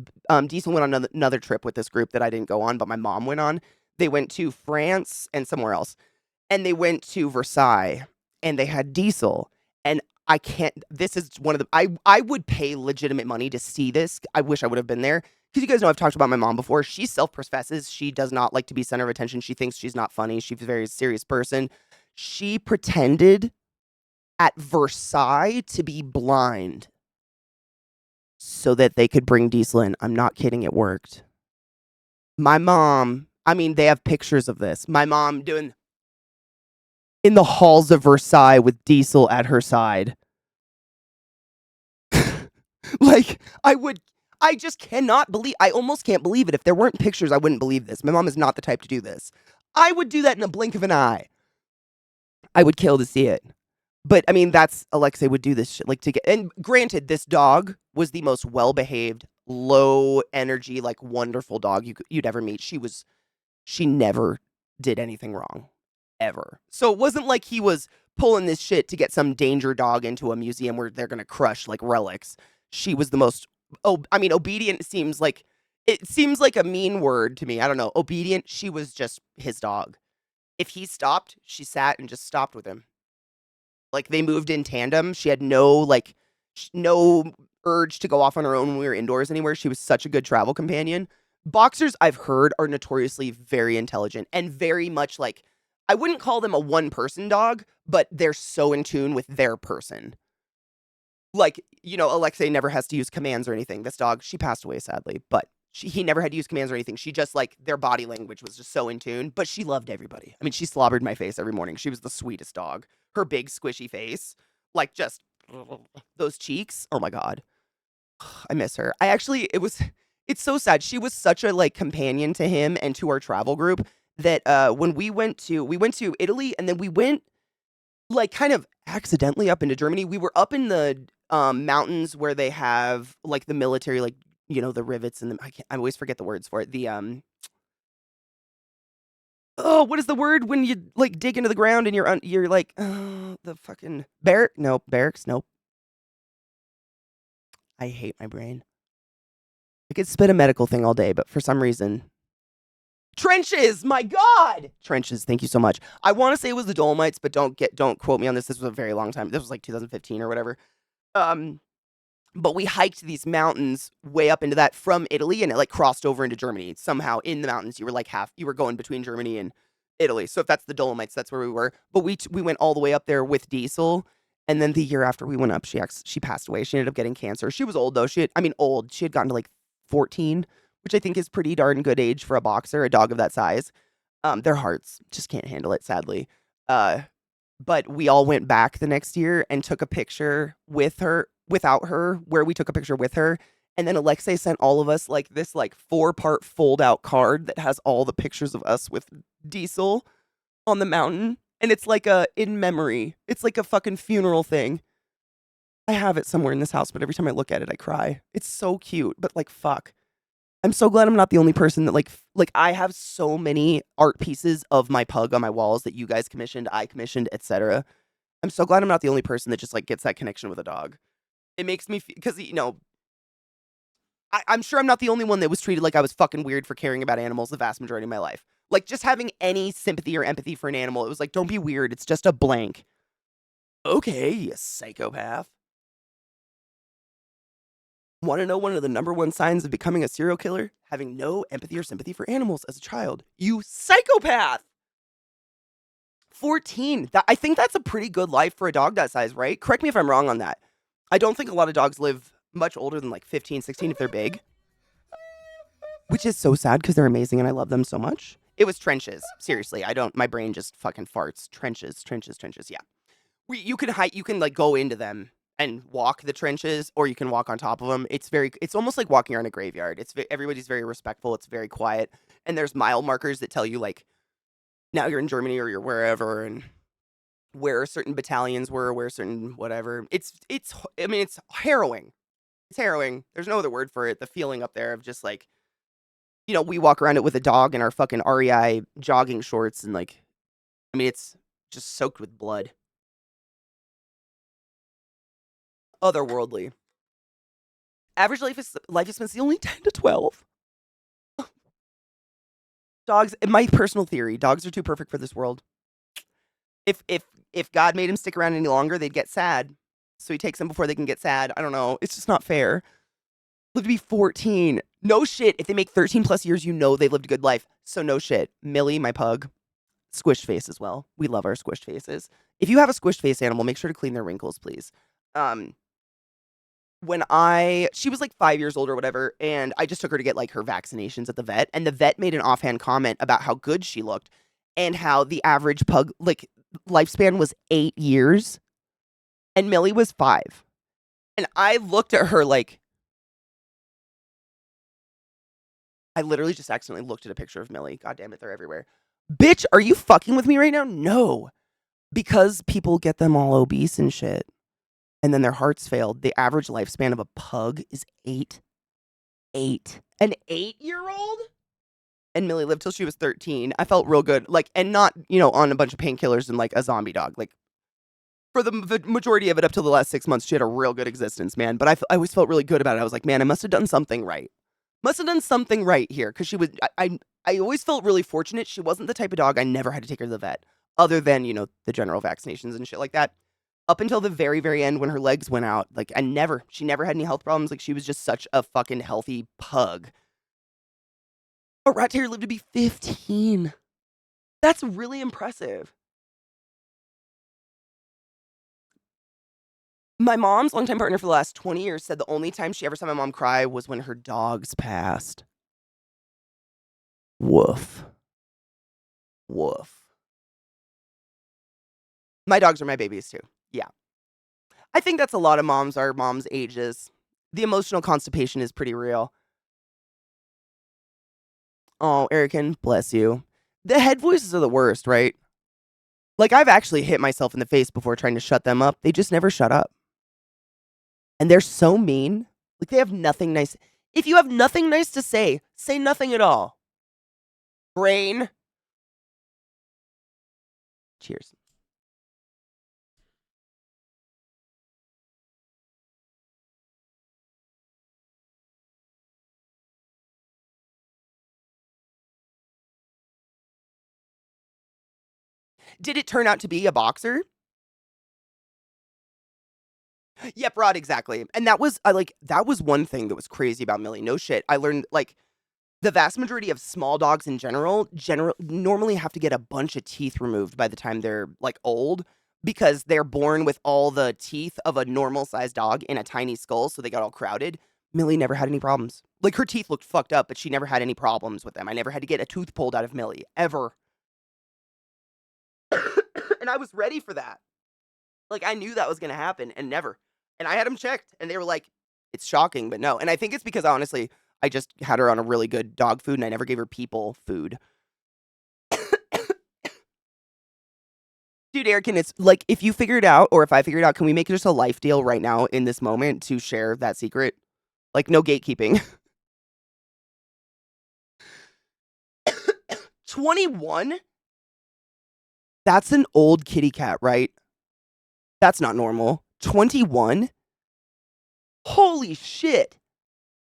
Diesel went on another trip with this group that I didn't go on, but my mom went on. They went to France and somewhere else. And they went to Versailles and they had Diesel. And I can't. This is one of the. I would pay legitimate money to see this. I wish I would have been there because you guys know I've talked about my mom before. She self-professes she does not like to be center of attention. She thinks she's not funny. She's a very serious person. She pretended at Versailles to be blind so that they could bring Diesel in. I'm not kidding. It worked. My mom. I mean, they have pictures of this. My mom doing in the halls of Versailles with Diesel at her side. Like, I just cannot believe, I almost can't believe it. If there weren't pictures, I wouldn't believe this. My mom is not the type to do this. I would do that in a blink of an eye. I would kill to see it. But, I mean, Alexei would do this shit, like, to get, and granted, this dog was the most well-behaved, low-energy, like, wonderful dog you'd ever meet. She never did anything wrong. Ever. So it wasn't like he was pulling this shit to get some danger dog into a museum where they're gonna crush, like, relics. She was the most, obedient seems like, it seems like a mean word to me. I don't know. Obedient, she was just his dog. If he stopped, she sat and just stopped with him. Like, they moved in tandem. She had no urge to go off on her own when we were indoors anywhere. She was such a good travel companion. Boxers, I've heard, are notoriously very intelligent and very much like, I wouldn't call them a one-person dog, but they're so in tune with their person. Like, Alexei never has to use commands or anything. This dog, she passed away sadly, but he never had to use commands or anything. She just, like, their body language was just so in tune, but she loved everybody. I mean, she slobbered my face every morning. She was the sweetest dog. Her big squishy face, like, just those cheeks. Oh my God. I miss her. It's so sad. She was such a, like, companion to him and to our travel group that when we went to Italy, and then we went, like, kind of accidentally up into Germany. We were up in the mountains where they have, like, the military, like, the rivets and I always forget the words for it. The oh, what is the word when you, like, dig into the ground and you're like, oh, the fucking barracks. Nope. I hate my brain. I could spit a medical thing all day, but for some reason. Trenches, my God! Trenches, thank you so much. I want to say it was the Dolomites, but don't quote me on this. This was a very long time. This was like 2015 or whatever. But we hiked these mountains way up into that from Italy, and it, like, crossed over into Germany. Somehow in the mountains, you were going between Germany and Italy. So if that's the Dolomites, that's where we were. But we went all the way up there with Diesel, and then the year after we went up, she passed away. She ended up getting cancer. She was old though. She had gotten to, like, 14, which I think is pretty darn good age for a boxer, a dog of that size. Their hearts just can't handle it, sadly. But we all went back the next year and took a picture without her, where we took a picture with her. And then Alexei sent all of us, like, this, like, 4-part fold-out card that has all the pictures of us with Diesel on the mountain. And it's like in memory. It's like a fucking funeral thing. I have it somewhere in this house, but every time I look at it, I cry. It's so cute, but, like, fuck. I'm so glad I'm not the only person that, like, I have so many art pieces of my pug on my walls that you guys commissioned, I commissioned, etc. I'm so glad I'm not the only person that just, like, gets that connection with a dog. It makes me feel, because, I'm sure I'm not the only one that was treated like I was fucking weird for caring about animals the vast majority of my life. Like, just having any sympathy or empathy for an animal, it was like, don't be weird. It's just a blank. Okay, you psychopath. Want to know one of the number one signs of becoming a serial killer? Having no empathy or sympathy for animals as a child. You psychopath! 14. I think that's a pretty good life for a dog that size, right? Correct me if I'm wrong on that. I don't think a lot of dogs live much older than, like, 15, 16 if they're big. Which is so sad because they're amazing and I love them so much. It was trenches. Seriously, my brain just fucking farts. Trenches, yeah. You can, like, go into them and walk the trenches, or you can walk on top of them. It's almost like walking around a graveyard. Everybody's very respectful. It's very quiet. And there's mile markers that tell you, like, now you're in Germany or you're wherever, and where certain battalions were, where certain whatever. It's harrowing. It's harrowing. There's no other word for it. The feeling up there of just, like, we walk around it with a dog in our fucking REI jogging shorts, and, like, it's just soaked with blood. Otherworldly. Average life expectancy only 10 to 12. Dogs, in my personal theory, dogs are too perfect for this world. If God made him stick around any longer, they'd get sad. So he takes them before they can get sad. I don't know. It's just not fair. Live to be 14. No shit. If they make 13 plus years, you know they've lived a good life. So no shit. Millie, my pug, squished face as well. We love our squished faces. If you have a squished face animal, make sure to clean their wrinkles, please. She was like 5 years old or whatever, and I just took her to get like her vaccinations at the vet, and the vet made an offhand comment about how good she looked and how the average pug like lifespan was 8 years and Millie was 5. And I looked at her like I literally just accidentally looked at a picture of Millie. God damn it, they're everywhere. Bitch, are you fucking with me right now? No. Because people get them all obese and shit. And then their hearts failed. The average lifespan of a pug is 8. 8. An 8-year-old? And Millie lived till she was 13. I felt real good. Like, and not, on a bunch of painkillers and like a zombie dog. Like, for the majority of it up till the last 6 months, she had a real good existence, man. But I always felt really good about it. I was like, man, I must have done something right. Must have done something right here. Because she was, I always felt really fortunate. She wasn't the type of dog I never had to take her to the vet. Other than, the general vaccinations and shit like that. Up until the very, very end when her legs went out. Like, she never had any health problems. Like, she was just such a fucking healthy pug. A rat terrier lived to be 15. That's really impressive. My mom's longtime partner for the last 20 years said the only time she ever saw my mom cry was when her dogs passed. Woof. Woof. My dogs are my babies too. Yeah. I think that's a lot of moms are moms' ages. The emotional constipation is pretty real. Oh, Erican, bless you. The head voices are the worst, right? Like, I've actually hit myself in the face before trying to shut them up. They just never shut up. And they're so mean. Like, they have nothing nice. If you have nothing nice to say nothing at all. Brain. Cheers. Did it turn out to be a boxer? Yep, Rod, exactly. And that was that was one thing that was crazy about Millie. No shit. I learned like the vast majority of small dogs in general normally have to get a bunch of teeth removed by the time they're like old because they're born with all the teeth of a normal sized dog in a tiny skull, so they got all crowded. Millie never had any problems. Like her teeth looked fucked up, but she never had any problems with them. I never had to get a tooth pulled out of Millie ever. And I was ready for that. Like I knew that was going to happen and never. And I had them checked and they were like, it's shocking, but no. And I think it's because honestly, I just had her on a really good dog food and I never gave her people food. Dude, Erican, it's like if you figure it out or if I figure it out, can we make just a life deal right now in this moment to share that secret? Like no gatekeeping. 21? That's an old kitty cat, right? That's not normal. 21? Holy shit.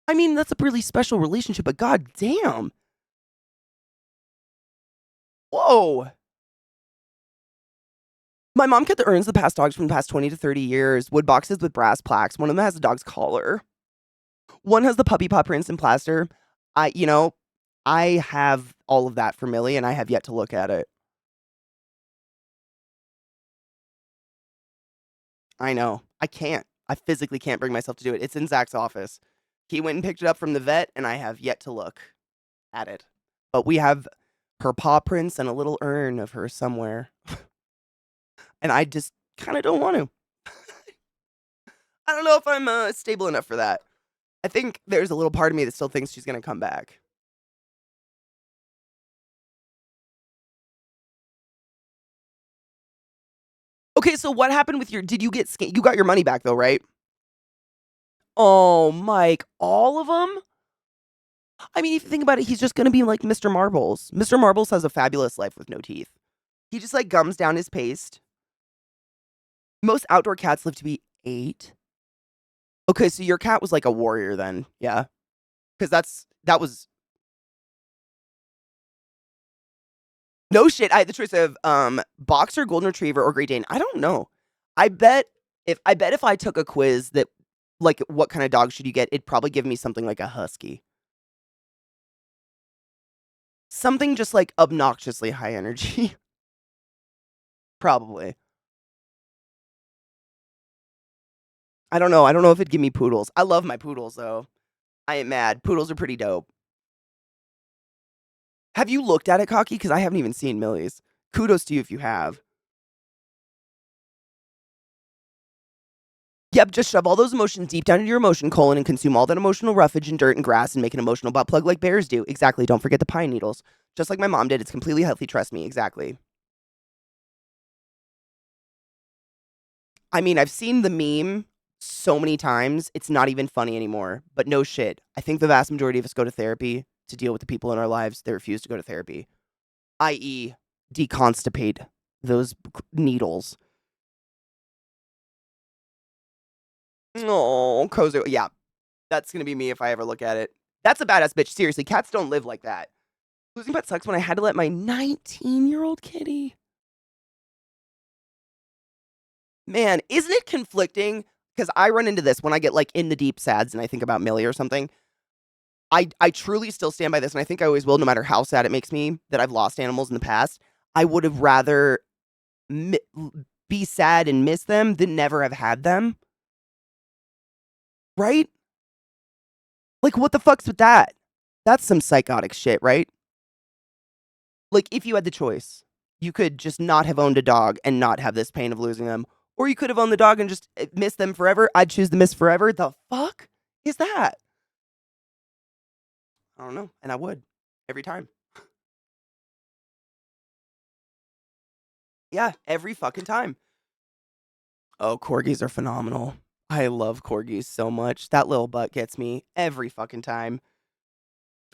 I mean, that's a really special relationship, but god damn. Whoa. My mom kept the urns of the past dogs from the past 20 to 30 years, wood boxes with brass plaques. One of them has the dog's collar. One has the puppy paw prints and plaster. I have all of that for Millie, and I have yet to look at it. I know. I can't. I physically can't bring myself to do it. It's in Zach's office. He went and picked it up from the vet, and I have yet to look at it. But we have her paw prints and a little urn of her somewhere. And I just kind of don't want to. I don't know if I'm stable enough for that. I think there's a little part of me that still thinks she's going to come back. Okay, so what happened with did you get you got your money back though, right? Oh, Mike, all of them? I mean, if you think about it, he's just going to be like Mr. Marbles. Mr. Marbles has a fabulous life with no teeth. He just like gums down his paste. Most outdoor cats live to be 8. Okay, so your cat was like a warrior then, yeah? Because that was no shit. I had the choice of boxer, golden retriever, or Great Dane. I don't know. I bet if I took a quiz that, like, what kind of dog should you get, it'd probably give me something like a husky. Something just, like, obnoxiously high energy. Probably. I don't know. I don't know if it'd give me poodles. I love my poodles, though. I ain't mad. Poodles are pretty dope. Have you looked at it, Cocky? Because I haven't even seen Millie's. Kudos to you if you have. Yep, just shove all those emotions deep down into your emotion colon and consume all that emotional roughage and dirt and grass and make an emotional butt plug like bears do. Exactly. Don't forget the pine needles. Just like my mom did. It's completely healthy. Trust me. Exactly. I mean, I've seen the meme so many times, it's not even funny anymore. But no shit. I think the vast majority of us go to therapy to deal with the people in our lives that refuse to go to therapy, i.e., deconstipate those needles. Oh, Kozo. Yeah, that's gonna be me if I ever look at it. That's a badass bitch. Seriously, cats don't live like that. Losing pet sucks when I had to let my 19-year-old kitty. Man, isn't it conflicting? Because I run into this when I get like in the deep sads and I think about Millie or something. I truly still stand by this, and I think I always will, no matter how sad it makes me that I've lost animals in the past. I would have rather mi- be sad and miss them than never have had them. Right? Like, what the fuck's with that? That's some psychotic shit, right? Like, if you had the choice, you could just not have owned a dog and not have this pain of losing them, or you could have owned the dog and just miss them forever. I'd choose the miss forever. The fuck is that? I don't know, and I would every time. Yeah, every fucking time. Oh, corgis are phenomenal. I love corgis so much. That little butt gets me every fucking time.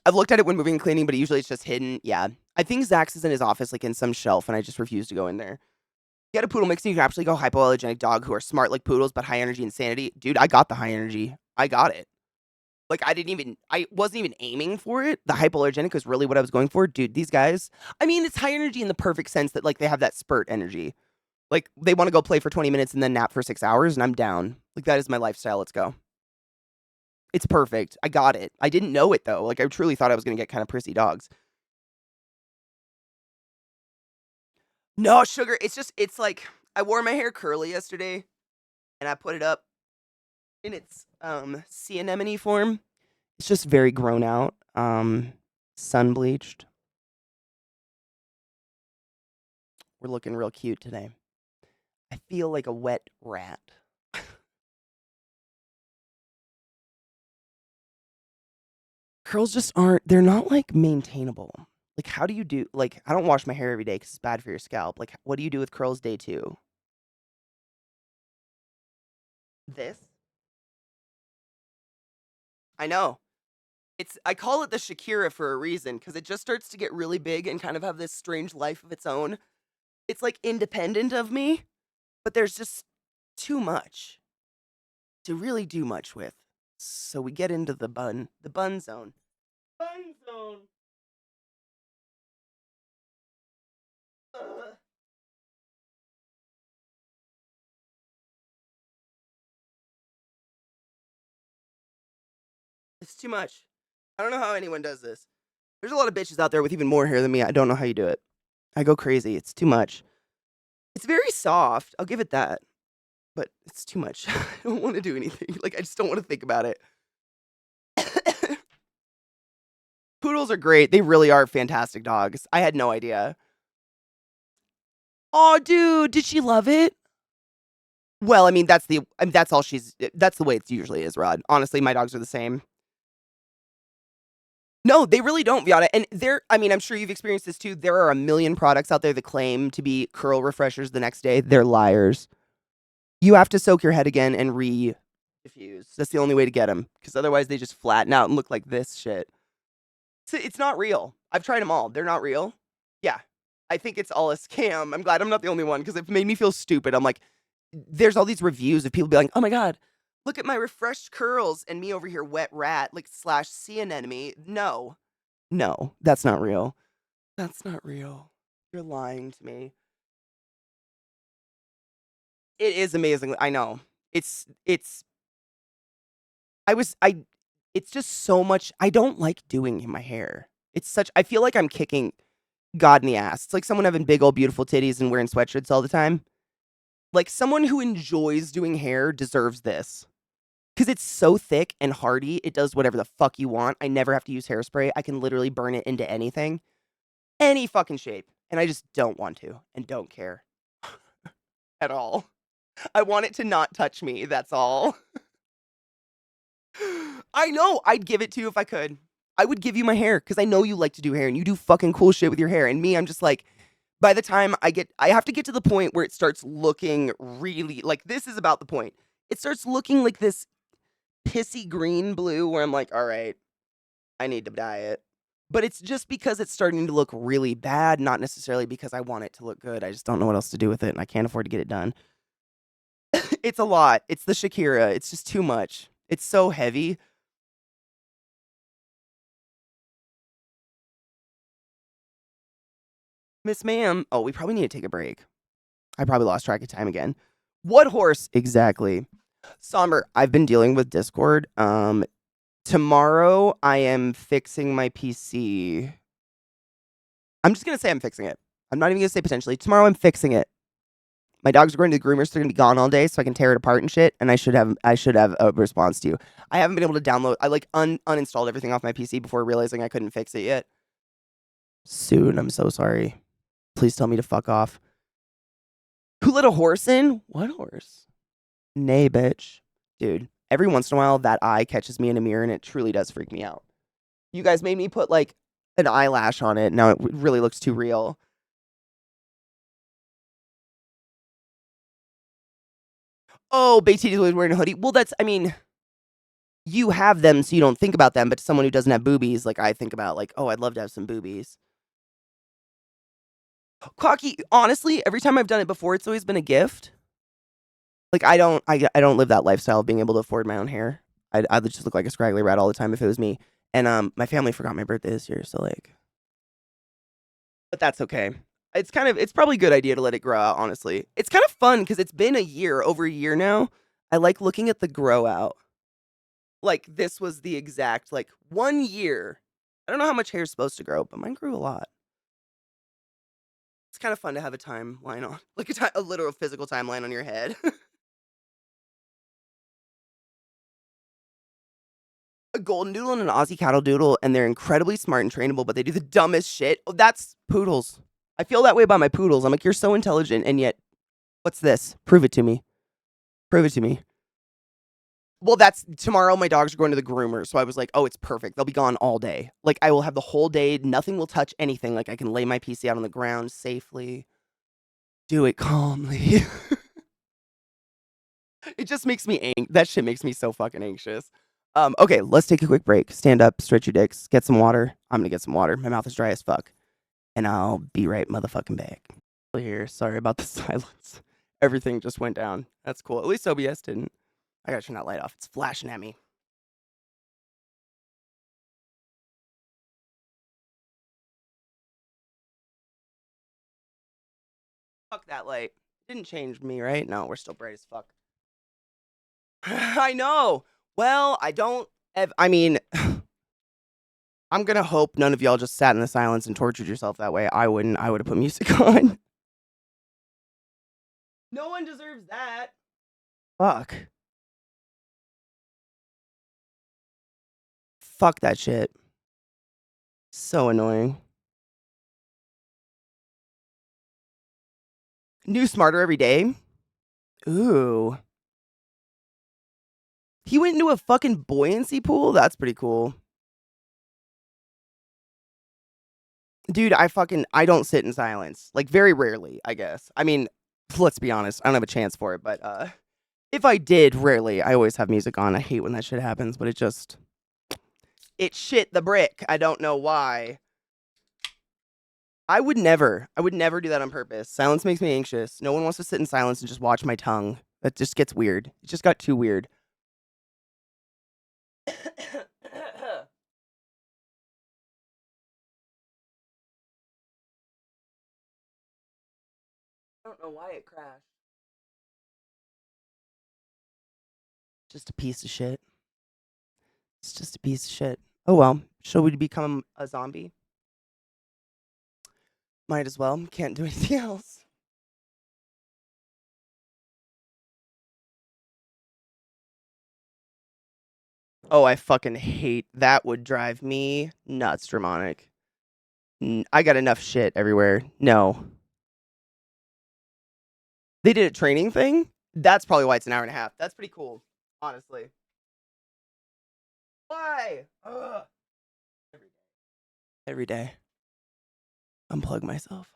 I've looked at it when moving and cleaning, but usually it's just hidden. Yeah. I think Zach's is in his office, like in some shelf, and I just refuse to go in there. Get a poodle mix and you can actually go hypoallergenic dog who are smart like poodles, but high energy insanity. Dude, I got the high energy. I got it. Like I wasn't even aiming for it. The hypoallergenic was really what I was going for. Dude, these guys, I mean, it's high energy in the perfect sense that like they have that spurt energy. Like they want to go play for 20 minutes and then nap for 6 hours and I'm down. Like that is my lifestyle. Let's go. It's perfect. I got it. I didn't know it though. Like I truly thought I was going to get kind of prissy dogs. No, sugar. It's like I wore my hair curly yesterday and I put it up in its sea anemone form. It's just very grown out, sun bleached. We're looking real cute today. I feel like a wet rat. Curls just aren't, they're not like maintainable. Like, how do you do, like, I don't wash my hair every day because it's bad for your scalp. Like, what do you do with curls day two? This? I know. I call it the Shakira for a reason because it just starts to get really big and kind of have this strange life of its own. It's like independent of me, but there's just too much to really do much with. So we get into the bun zone. Bun zone. Uh, it's too much. I don't know how anyone does this. There's a lot of bitches out there with even more hair than me. I don't know how you do it. I go crazy. It's too much. It's very soft. I'll give it that. But it's too much. I don't want to do anything. Like, I just don't want to think about it. Poodles are great. They really are fantastic dogs. I had no idea. Oh, dude, did she love it? Well, I mean, that's all that's the way it usually is, Rod. Honestly, my dogs are the same. No, they really don't, Viana. And I mean, I'm sure you've experienced this too. There are a million products out there that claim to be curl refreshers the next day. They're liars. You have to soak your head again and diffuse. That's the only way to get them. Because otherwise, they just flatten out and look like this shit. It's not real. I've tried them all. They're not real. Yeah. I think it's all a scam. I'm glad I'm not the only one because it made me feel stupid. I'm like, there's all these reviews of people being like, oh my God, look at my refreshed curls and me over here, wet rat, like slash sea anemone. No, no, that's not real. That's not real. You're lying to me. It is amazing. I know. It's I was I it's just so much I don't like doing my hair. It's such I feel like I'm kicking God in the ass. It's like someone having big old beautiful titties and wearing sweatshirts all the time. Like someone who enjoys doing hair deserves this. Cause it's so thick and hardy, it does whatever the fuck you want. I never have to use hairspray. I can literally burn it into anything. Any fucking shape. And I just don't want to and don't care at all. I want it to not touch me, that's all. I know, I'd give it to you if I could. I would give you my hair because I know you like to do hair and you do fucking cool shit with your hair. And me, I'm just like, by the time I have to get to the point where it starts looking really like this is about the point. It starts looking like this pissy green blue where I'm like, all right, I need to dye it. But it's just because it's starting to look really bad, not necessarily because I want it to look good. I just don't know what else to do with it and I can't afford to get it done. It's a lot. It's the Shakira. It's just too much. It's so heavy. Miss Ma'am. Oh, we probably need to take a break. I probably lost track of time again. What horse exactly? Somber, I've been dealing with Discord. Tomorrow I am fixing my PC. I'm just gonna say I'm fixing it. I'm not even gonna say potentially. Tomorrow I'm fixing it. My dogs are going to the groomers. They're gonna be gone all day, so I can tear it apart and shit. And I should have a response to you. I haven't been able to download. I like uninstalled everything off my PC before realizing I couldn't fix it yet. Soon. I'm so sorry. Please tell me to fuck off. Who let a horse in? What horse? Nay, bitch. Dude, every once in a while, that eye catches me in a mirror and it truly does freak me out. You guys made me put like an eyelash on it. Now it really looks too real. Oh, Beatty's always wearing a hoodie. Well, I mean, you have them so you don't think about them, but to someone who doesn't have boobies, like I think about, like, oh, I'd love to have some boobies. Cocky, honestly, every time I've done it before, it's always been a gift. Like I don't live that lifestyle of being able to afford my own hair. I'd just look like a scraggly rat all the time if it was me. And my family forgot my birthday this year, so like, but that's okay. It's probably a good idea to let it grow out. Honestly, it's kind of fun because it's been over a year now. I like looking at the grow out. Like this was the exact like 1 year. I don't know how much hair is supposed to grow, but mine grew a lot. It's kind of fun to have a timeline on, like a literal physical timeline on your head. A golden doodle and an Aussie cattle doodle, and they're incredibly smart and trainable, but they do the dumbest shit. Oh, that's poodles. I feel that way about my poodles. I'm like, you're so intelligent, and yet, what's this? Prove it to me. Prove it to me. Well, that's tomorrow. My dogs are going to the groomer, so I was like, oh, it's perfect. They'll be gone all day. Like, I will have the whole day. Nothing will touch anything. Like, I can lay my PC out on the ground safely. Do it calmly. It just makes me that shit makes me so fucking anxious. Okay, let's take a quick break. Stand up, stretch your dicks, get some water. I'm gonna get some water. My mouth is dry as fuck. And I'll be right motherfucking back. Here, sorry about the silence. Everything just went down. That's cool. At least OBS didn't. I gotta turn that light off. It's flashing at me. Fuck that light. Didn't change me, right? No, we're still bright as fuck. I know. Well, I don't. I mean, I'm gonna hope none of y'all just sat in the silence and tortured yourself that way. I wouldn't. I would have put music on. No one deserves that. Fuck. Fuck that shit. So annoying. New smarter every day. Ooh. He went into a fucking buoyancy pool? That's pretty cool. Dude, I don't sit in silence. Like very rarely, I guess. I mean, let's be honest, I don't have a chance for it, but if I did, rarely. I always have music on. I hate when that shit happens, but it shit the brick. I don't know why. I would never do that on purpose. Silence makes me anxious. No one wants to sit in silence and just watch my tongue. That just gets weird. It just got too weird. I don't know why it crashed. Just a piece of shit. It's just a piece of shit. Oh well. Shall we become a zombie? Might as well. Can't do anything else. Oh, I fucking hate that. Would drive me nuts, Dramatic. I got enough shit everywhere. No. They did a training thing? That's probably why it's an hour and a half. That's pretty cool, honestly. Why? Ugh. Every day. Unplug myself.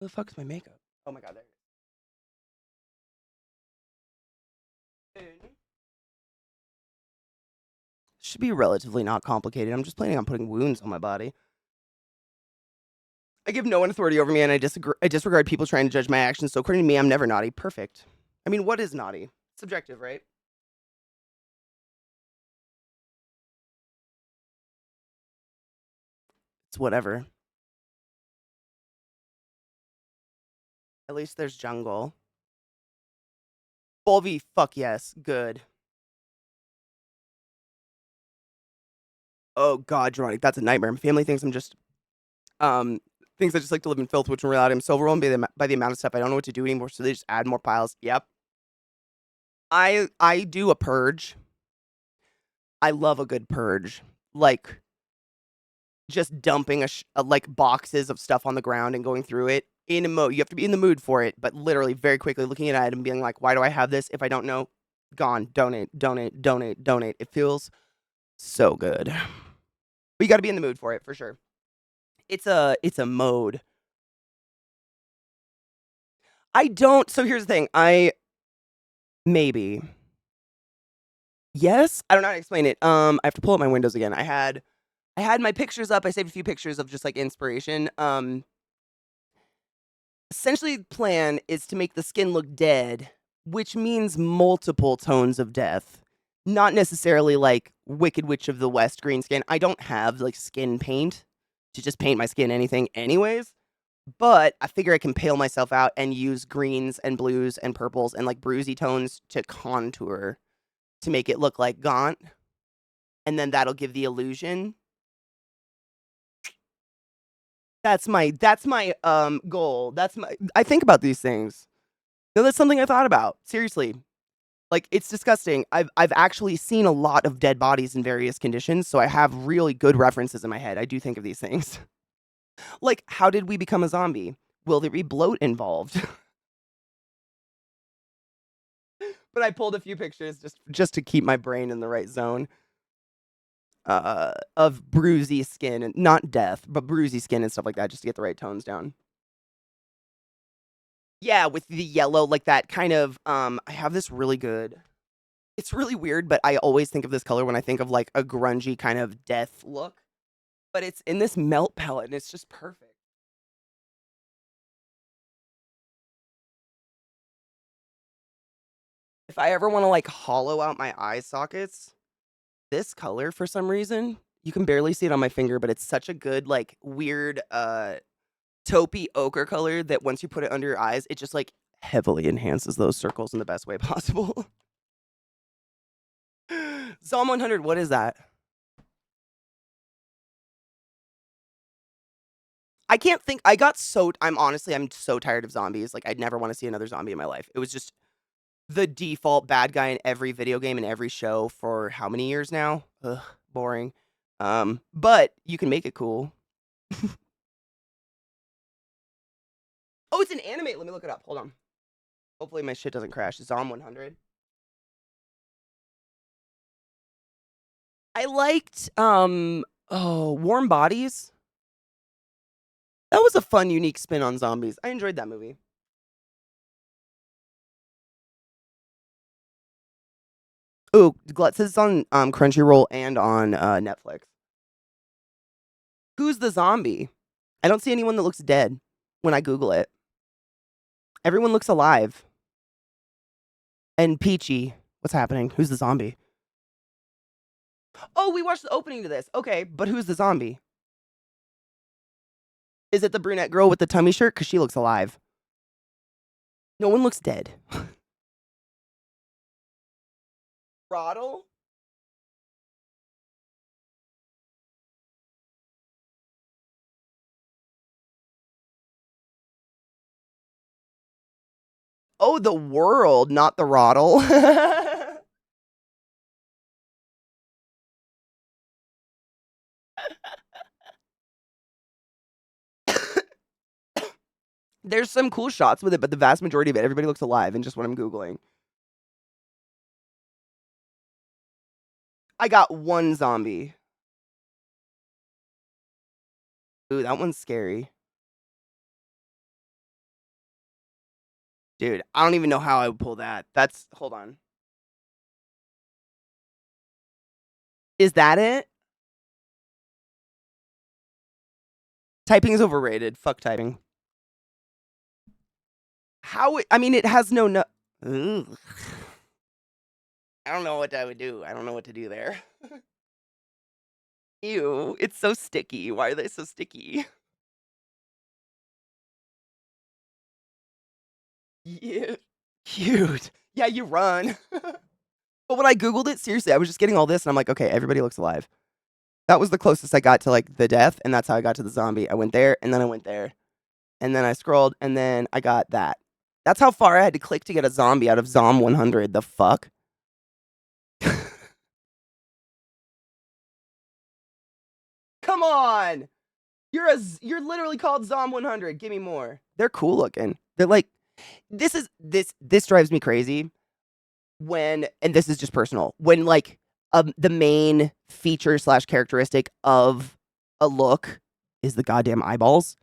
Where the fuck is my makeup? Oh my god, there it is. Should be relatively not complicated. I'm just planning on putting wounds on my body. I give no one authority over me, and I disregard people trying to judge my actions. So according to me, I'm never naughty. Perfect. I mean, what is naughty? Subjective, right? It's whatever. At least there's jungle. Volvi, fuck yes. Good. Oh god, Dronic, that's a nightmare. My family thinks I'm just thinks I just like to live in filth, which in reality I'm so overwhelmed by the amount of stuff I don't know what to do anymore, so they just add more piles. Yep. I do a purge. I love a good purge. Like just dumping like boxes of stuff on the ground and going through it in a mode. You have to be in the mood for it, but literally very quickly looking at it and being like, why do I have this? If I don't know, gone. Donate, donate, donate, donate. It feels so good. But you got to be in the mood for it for sure. It's a mode. I don't. So here's the thing. Maybe. Yes, I don't know how to explain it. I have to pull up my windows again. I had my pictures up. I saved a few pictures of just like inspiration. Essentially, the plan is to make the skin look dead, which means multiple tones of death. Not necessarily like Wicked Witch of the West green skin. I don't have like skin paint to just paint my skin anything, anyways. But I figure I can pale myself out and use greens and blues and purples and like bruisey tones to contour to make it look like Gaunt. And then that'll give the illusion. That's my goal. I think about these things. No, that's something I thought about. Seriously. Like it's disgusting. I've actually seen a lot of dead bodies in various conditions, so I have really good references in my head. I do think of these things. Like, how did we become a zombie? Will there be bloat involved? But I pulled a few pictures just to keep my brain in the right zone. Of bruisey skin and not death, but bruisey skin and stuff like that, just to get the right tones down. Yeah, with the yellow, like that kind of. I have this really good. It's really weird, but I always think of this color when I think of like a grungy kind of death look. But it's in this melt palette, and it's just perfect. If I ever want to like hollow out my eye sockets, this color for some reason, you can barely see it on my finger, but it's such a good like weird taupey ochre color that once you put it under your eyes, it just like heavily enhances those circles in the best way possible. Psalm 100, what is that? I can't think. I'm so tired of zombies. Like, I'd never want to see another zombie in my life. It was just the default bad guy in every video game and every show for how many years now? Ugh, boring. But you can make it cool. Oh, it's an anime. Let me look it up. Hold on. Hopefully my shit doesn't crash. Zom 100. I liked Warm Bodies. That was a fun, unique spin on zombies. I enjoyed that movie. Ooh, Glut says it's on Crunchyroll and on Netflix. Who's the zombie? I don't see anyone that looks dead when I Google it. Everyone looks alive. And Peachy, what's happening? Who's the zombie? Oh, we watched the opening to this. Okay, but who's the zombie? Is it the brunette girl with the tummy shirt? Because she looks alive. No one looks dead. Throttle? Oh, the world, not the Roddle. There's some cool shots with it, but the vast majority of it, everybody looks alive in just what I'm Googling. I got one zombie. Ooh, that one's scary. Dude, I don't even know how I would pull that. Hold on. Is that it? Typing is overrated. Fuck typing. I mean, it has no. Ugh. I don't know what I would do. I don't know what to do there. Ew, it's so sticky. Why are they so sticky? Yeah. Cute. Yeah, you run. But when I Googled it, seriously, I was just getting all this and I'm like, okay, everybody looks alive. That was the closest I got to like the death, and that's how I got to the zombie. I went there, and then I went there, and then I scrolled, and then I got that. That's how far I had to click to get a zombie out of Zom 100. The fuck? Come on! You're literally called Zom 100. Give me more. They're cool looking. They're like this drives me crazy and this is just personal, when like the main feature slash characteristic of a look is the goddamn eyeballs.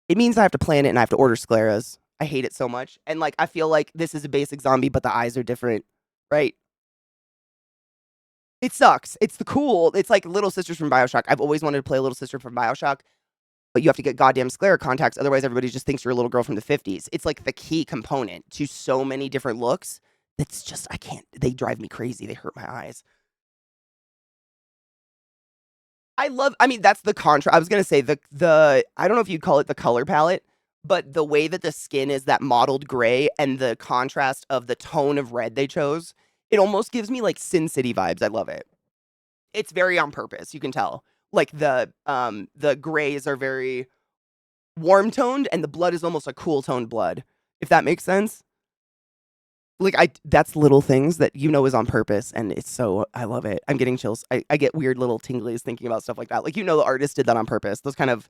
It means I have to plan it and I have to order scleras. I hate it so much. And like I feel like this is a basic zombie, but the eyes are different, right? It sucks. It's the cool. It's like Little Sisters from BioShock. I've always wanted to play Little Sister from BioShock, but you have to get goddamn sclera contacts. Otherwise, everybody just thinks you're a little girl from the 50s. It's like the key component to so many different looks. That's just, I can't, they drive me crazy. They hurt my eyes. I mean, that's the contra. I was going to say I don't know if you'd call it the color palette, but the way that the skin is that mottled gray and the contrast of the tone of red they chose, it almost gives me like Sin City vibes. I love it. It's very on purpose. You can tell. Like the grays are very warm toned and the blood is almost a cool toned blood, if that makes sense. Like that's little things that is on purpose, and it's so I love it. I'm getting chills. I get weird little tinglies thinking about stuff like that. Like the artist did that on purpose. Those kind of,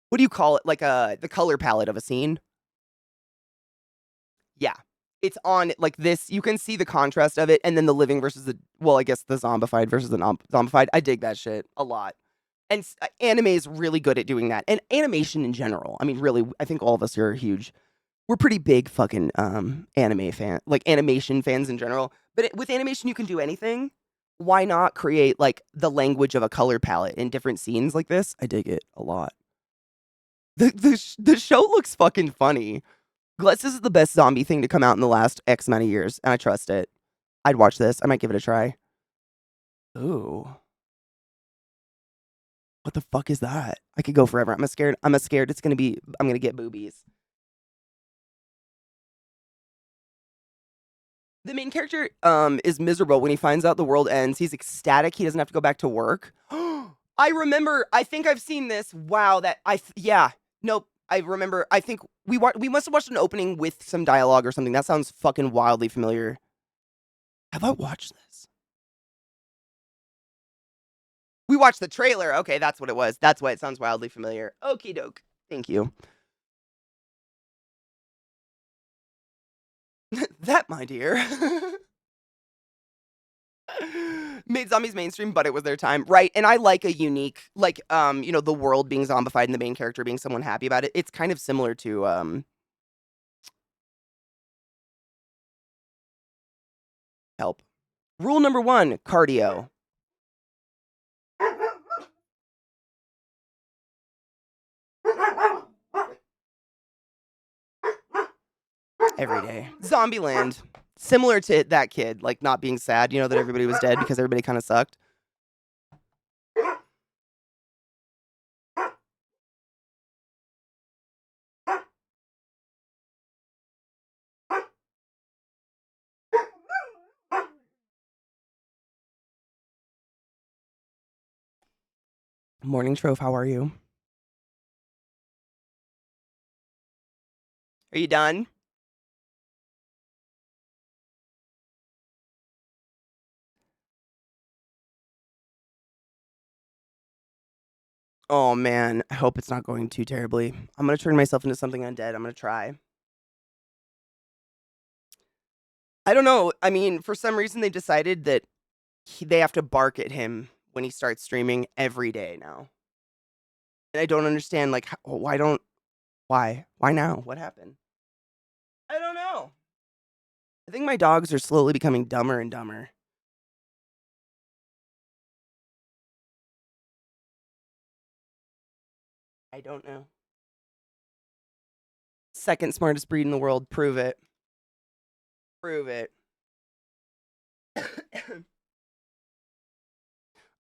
what do you call it? Like the color palette of a scene. Yeah. It's on like this. You can see the contrast of it, and then the living versus I guess the zombified versus the zombified. I dig that shit a lot. And anime is really good at doing that. And animation in general. I mean, really, I think all of us are huge. We're pretty big fucking anime fan, like animation fans in general. But with animation, you can do anything. Why not create like the language of a color palette in different scenes like this? I dig it a lot. The show looks fucking funny. Glitz is the best zombie thing to come out in the last X amount of years, and I trust it. I'd watch this. I might give it a try. Ooh. What the fuck is that? I could go forever. I'm scared I'm gonna get boobies. The main character is miserable when he finds out the world ends. He's ecstatic he doesn't have to go back to work. I remember. I think I've seen this. Wow, yeah. Nope. I remember. I think we must have watched an opening with some dialogue or something. That sounds fucking wildly familiar. Have I watched this? We watched the trailer. Okay, that's what it was. That's why it sounds wildly familiar. Okie doke. Thank you. That, my dear. Made zombies mainstream, but it was their time. Right. And I like a unique, like, the world being zombified and the main character being someone happy about it. It's kind of similar to, Help. Rule number 1, cardio. Every day. Zombieland. Similar to that kid, like, not being sad, you know, that everybody was dead because everybody kinda sucked. Morning, Trove, how are you? Are you done? Oh, man, I hope it's not going too terribly. I'm gonna turn myself into something undead, I'm gonna try. I don't know, I mean, for some reason, they decided that they have to bark at him when he starts streaming every day now. And I don't understand, like, why? Why now? What happened? I don't know. I think my dogs are slowly becoming dumber and dumber. I don't know. Second smartest breed in the world. Prove it. Prove it.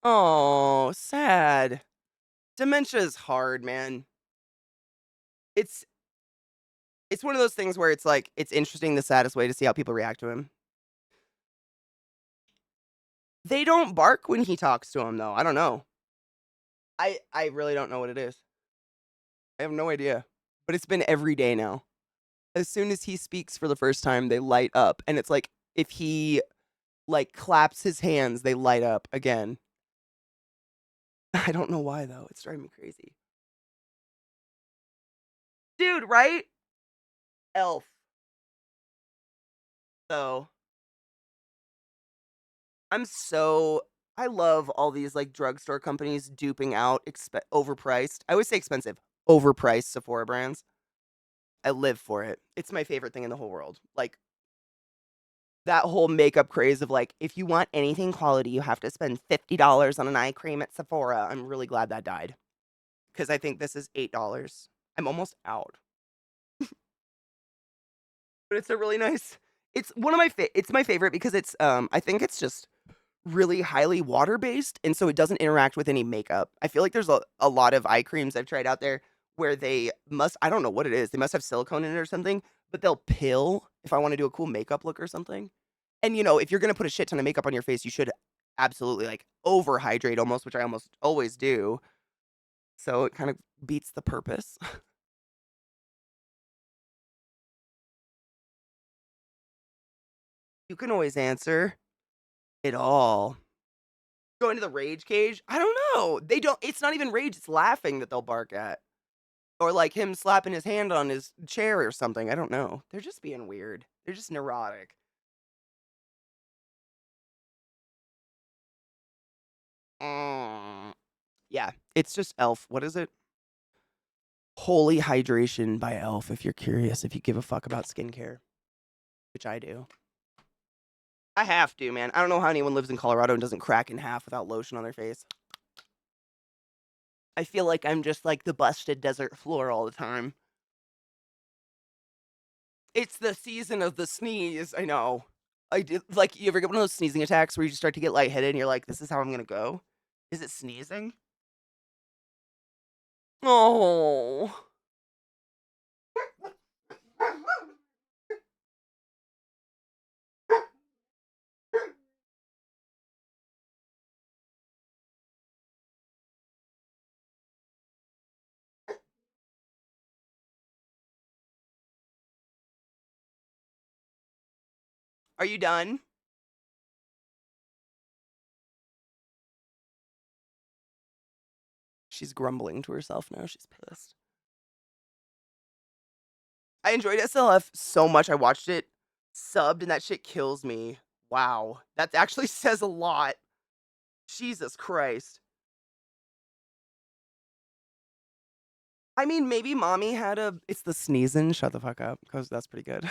Oh, sad. Dementia is hard, man. It's it's one of those things where it's like it's interesting the saddest way to see how people react to him. They don't bark when he talks to them though. I don't know. I really don't know what it is. I have no idea. But it's been every day now. As soon as he speaks for the first time, they light up. And it's like if he like claps his hands, they light up again. I don't know why though. It's driving me crazy. Dude, right? Elf. So I'm so I love all these like drugstore companies duping out overpriced. I always say expensive, overpriced Sephora brands. I live for it. It's my favorite thing in the whole world. Like that whole makeup craze of like, if you want anything quality, you have to spend $50 on an eye cream at Sephora. I'm really glad that died because I think this is $8. I'm almost out, but it's a really nice. It's one of my it's my favorite because it's I think it's just really highly water based and so it doesn't interact with any makeup. I feel like there's a lot of eye creams I've tried out there where they must I don't know what it is. They must have silicone in it or something, but they'll pill if I want to do a cool makeup look or something. And you know, if you're going to put a shit ton of makeup on your face, you should absolutely like overhydrate almost, which I almost always do. So it kind of beats the purpose. You can always answer it all. Go into the rage cage? I don't know. They don't it's not even rage, it's laughing that they'll bark at. Or like him slapping his hand on his chair or something. I don't know. They're just being weird. They're just neurotic. Mm. Yeah, it's just Elf. What is it? Holy Hydration by Elf, if you're curious, if you give a fuck about skincare, which I do. I have to, man. I don't know how anyone lives in Colorado and doesn't crack in half without lotion on their face. I feel like I'm just like the busted desert floor all the time. It's the season of the sneeze. I know. I did like you ever get one of those sneezing attacks where you just start to get lightheaded and you're like, this is how I'm gonna go? Is it sneezing? Oh. Are you done? She's grumbling to herself now. She's pissed. I enjoyed SLF so much. I watched it subbed and that shit kills me. Wow. That actually says a lot. Jesus Christ. I mean, maybe mommy had a. It's the sneezing. Shut the fuck up, because that's pretty good.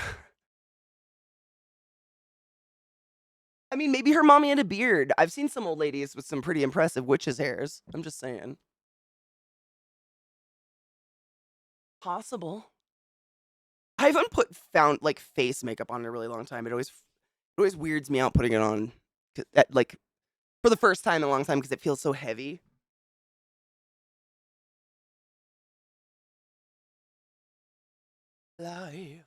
I mean, maybe her mommy had a beard. I've seen some old ladies with some pretty impressive witches' hairs. I'm just saying. Possible. I haven't found like face makeup on in a really long time. It always weirds me out putting it on, like for the first time in a long time because it feels so heavy. Life.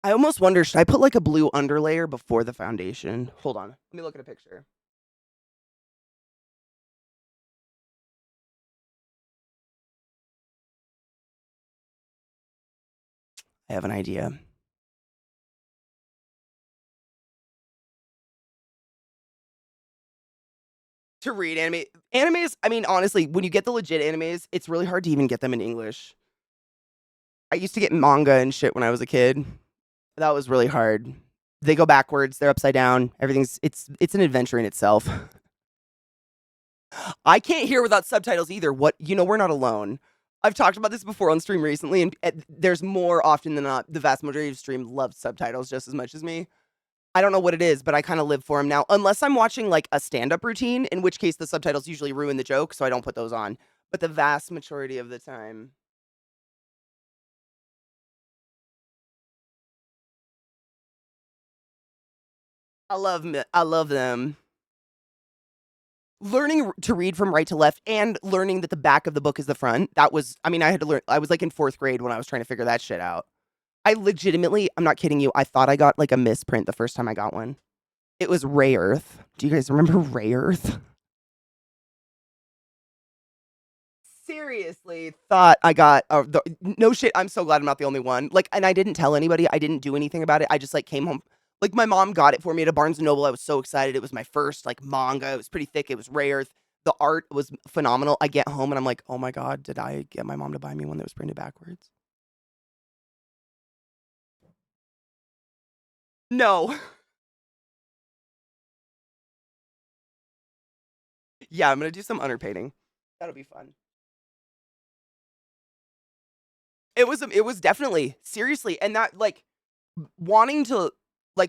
I almost wonder, should I put like a blue underlayer before the foundation? Hold on. Let me look at a picture. I have an idea. To read animes, I mean, honestly, when you get the legit animes, it's really hard to even get them in English. I used to get manga and shit when I was a kid. That was really hard. They go backwards, they're upside down. It's an adventure in itself. I can't hear without subtitles either. We're not alone. I've talked about this before on stream recently, and there's more often than not, the vast majority of stream loves subtitles just as much as me. I don't know what it is, but I kind of live for them now. Unless I'm watching like a stand-up routine, in which case the subtitles usually ruin the joke, so I don't put those on. But the vast majority of the time, I love them. Learning to read from right to left and learning that the back of the book is the front. I had to learn. I was like in 4th grade when I was trying to figure that shit out. I legitimately, I'm not kidding you. I thought I got like a misprint the first time I got one. It was Ray Earth. Do you guys remember Ray Earth? Seriously, thought I got no shit. I'm so glad I'm not the only one. Like, and I didn't tell anybody. I didn't do anything about it. I just like came home. Like my mom got it for me at a Barnes and Noble. I was so excited. It was my first like manga. It was pretty thick. It was Ray Earth. The art was phenomenal. I get home and I'm like, oh my god, did I get my mom to buy me one that was printed backwards? No. Yeah, I'm gonna do some underpainting. That'll be fun. It was definitely seriously, and that wanting to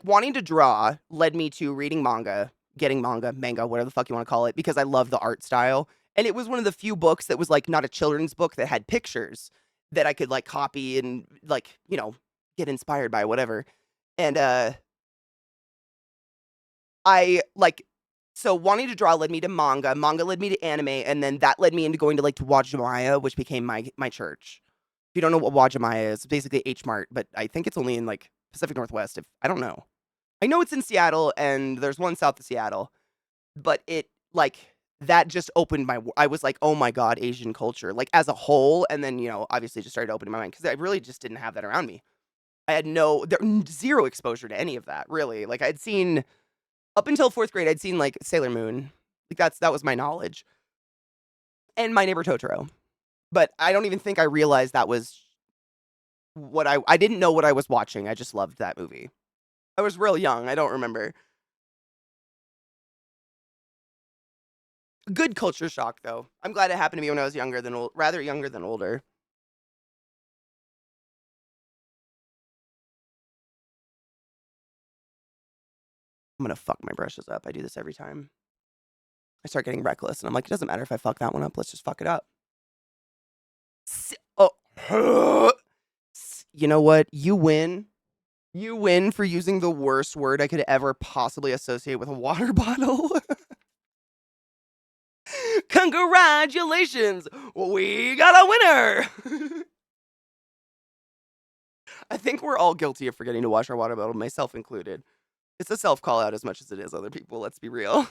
wanting to draw led me to reading manga, getting manga, whatever the fuck you want to call it, because I love the art style. And it was one of the few books that was like not a children's book that had pictures that I could like copy and get inspired by whatever. And I like so wanting to draw led me to manga led me to anime, and then that led me into going to like to Wajimaya, which became my church. If you don't know what Wajimaya is, it's basically H Mart, but I think it's only in like Pacific Northwest. If I don't know, I know it's in Seattle, and there's one south of Seattle, but that just opened I was like, oh my god, Asian culture, like as a whole, and then obviously just started opening my mind because I really just didn't have that around me. I had zero exposure to any of that really. Like I'd seen up until 4th grade, I'd seen like Sailor Moon, like that was my knowledge, and My Neighbor Totoro. But I don't even think I realized that was what I didn't know what I was watching. I just loved that movie. I was real young. I don't remember. Good culture shock though. I'm glad it happened to me when I was rather younger than older. I'm gonna fuck my brushes up. I do this every time. I start getting reckless, and I'm like, it doesn't matter if I fuck that one up. Let's just fuck it up. Oh, you know what? You win. You win for using the worst word I could ever possibly associate with a water bottle. Congratulations! We got a winner! I think we're all guilty of forgetting to wash our water bottle, myself included. It's a self call out as much as it is other people, let's be real.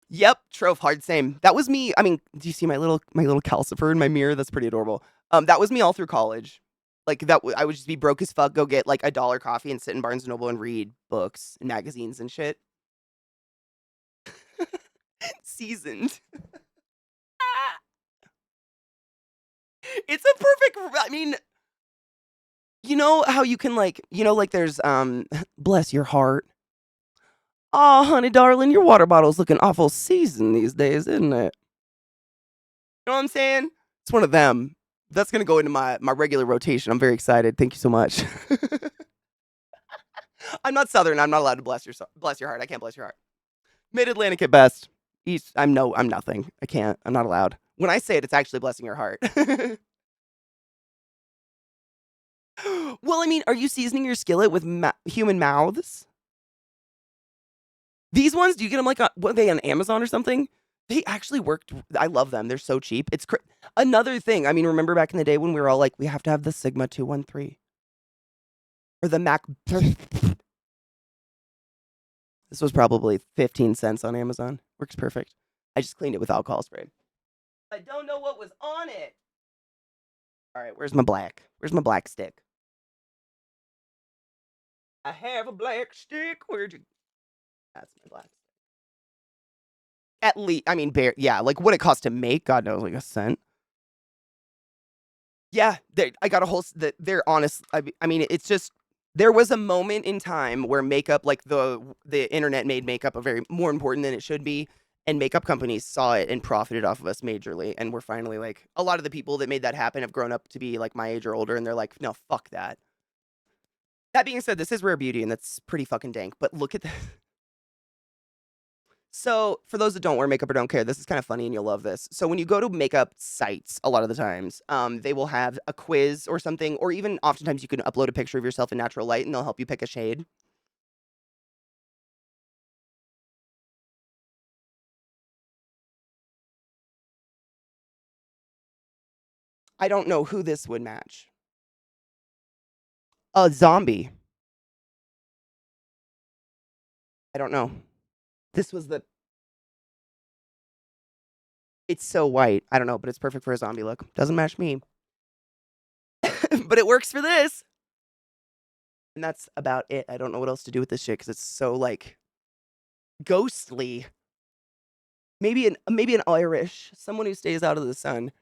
Yep, Trove hard same. That was me. I mean, do you see my little calcifer in my mirror? That's pretty adorable. That was me all through college. Like I would just be broke as fuck, go get like $1 coffee and sit in Barnes and Noble and read books and magazines and shit. Seasoned. It's a perfect. I mean, you know how you can like there's bless your heart. Oh, honey, darling, your water bottle's looking awful seasoned these days, isn't it? You know what I'm saying? It's one of them. That's gonna go into my regular rotation. I'm very excited. Thank you so much. I'm not Southern. I'm not allowed to bless your heart. I can't bless your heart. Mid Atlantic at best. East. I'm nothing. I can't. I'm not allowed. When I say it, it's actually blessing your heart. Well, I mean, are you seasoning your skillet with human mouths? These ones, do you get them like what are they on Amazon or something? They actually worked. I love them. They're so cheap. It's another thing. I mean, remember back in the day when we were all like, we have to have the Sigma 213 or the Mac. This was probably 15 cents on Amazon. Works perfect. I just cleaned it with alcohol spray. I don't know what was on it. All right, where's my black? Where's my black stick? I have a black stick. Where'd you? That's my black stick. At least, I mean, yeah, like what it cost to make, God knows, like a cent. Yeah, I got a whole. They're honest. I mean, it's just there was a moment in time where makeup, like the internet, made makeup a very more important than it should be, and makeup companies saw it and profited off of us majorly. And we're finally like a lot of the people that made that happen have grown up to be like my age or older, and they're like, no, fuck that. That being said, this is rare beauty, and that's pretty fucking dank. But look at this. So, for those that don't wear makeup or don't care, this is kind of funny and you'll love this. So, when you go to makeup sites, a lot of the times, they will have a quiz or something, or even oftentimes you can upload a picture of yourself in natural light and they'll help you pick a shade. I don't know who this would match. A zombie. I don't know. This was the. It's so white. I don't know, but it's perfect for a zombie look. Doesn't match me. But it works for this. And that's about it. I don't know what else to do with this shit because it's so like ghostly. Maybe an Irish, someone who stays out of the sun.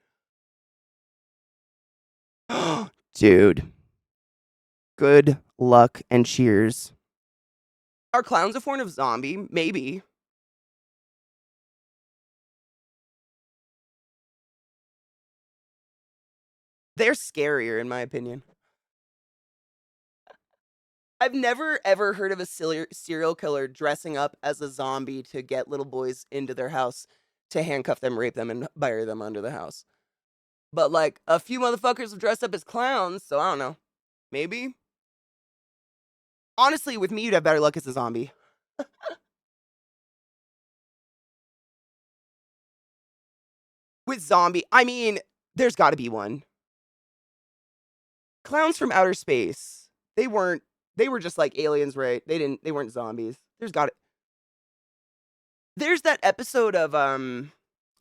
Dude. Good luck and cheers. Are clowns a form of zombie? Maybe. They're scarier, in my opinion. I've never ever heard of a serial killer dressing up as a zombie to get little boys into their house to handcuff them, rape them, and bury them under the house. But like a few motherfuckers have dressed up as clowns, so I don't know. Maybe. Honestly, with me, you'd have better luck as a zombie. With zombie, I mean, there's got to be one. Clowns from outer space. They weren't. They were just like aliens, right? They weren't zombies. There's that episode of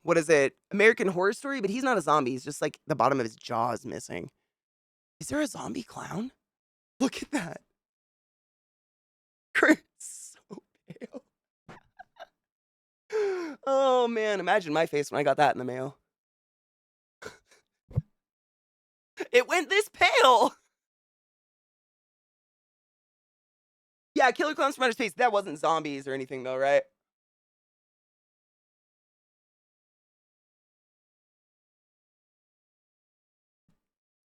what is it? American Horror Story, but he's not a zombie. He's just like the bottom of his jaw is missing. Is there a zombie clown? Look at that. Chris, so pale. Oh man, imagine my face when I got that in the mail. It went this pale. Yeah, Killer Clowns from Outer Space. That wasn't zombies or anything though, right?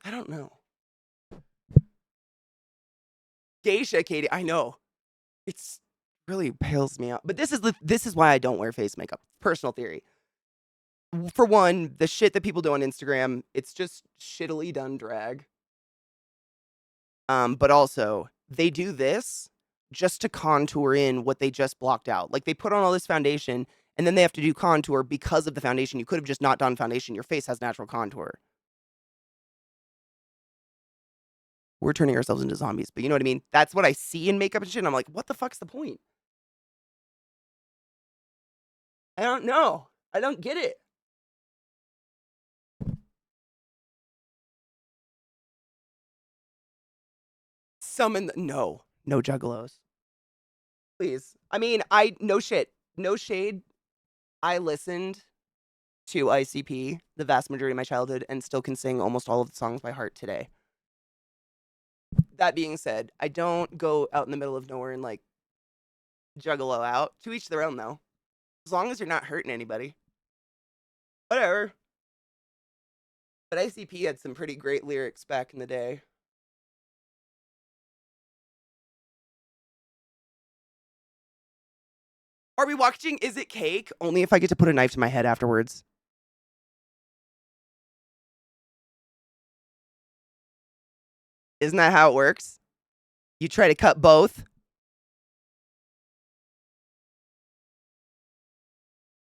I don't know. Geisha, Katie. I know. It's really pales me out. But this is why I don't wear face makeup. Personal theory. For one, the shit that people do on Instagram, it's just shittily done drag. But also they do this just to contour in what they just blocked out. Like they put on all this foundation and then they have to do contour because of the foundation. You could have just not done foundation. Your face has natural contour. We're turning ourselves into zombies, but you know what I mean? That's what I see in makeup and shit. And I'm like, what the fuck's the point? I don't know. I don't get it. No juggalos. Please. I mean, no shit. No shade. I listened to ICP the vast majority of my childhood and still can sing almost all of the songs by heart today. That being said, I don't go out in the middle of nowhere and like juggalo out. To each their own, though. As long as you're not hurting anybody. Whatever. But ICP had some pretty great lyrics back in the day. Are we watching Is It Cake? Only if I get to put a knife to my head afterwards. Isn't that how it works? You try to cut both.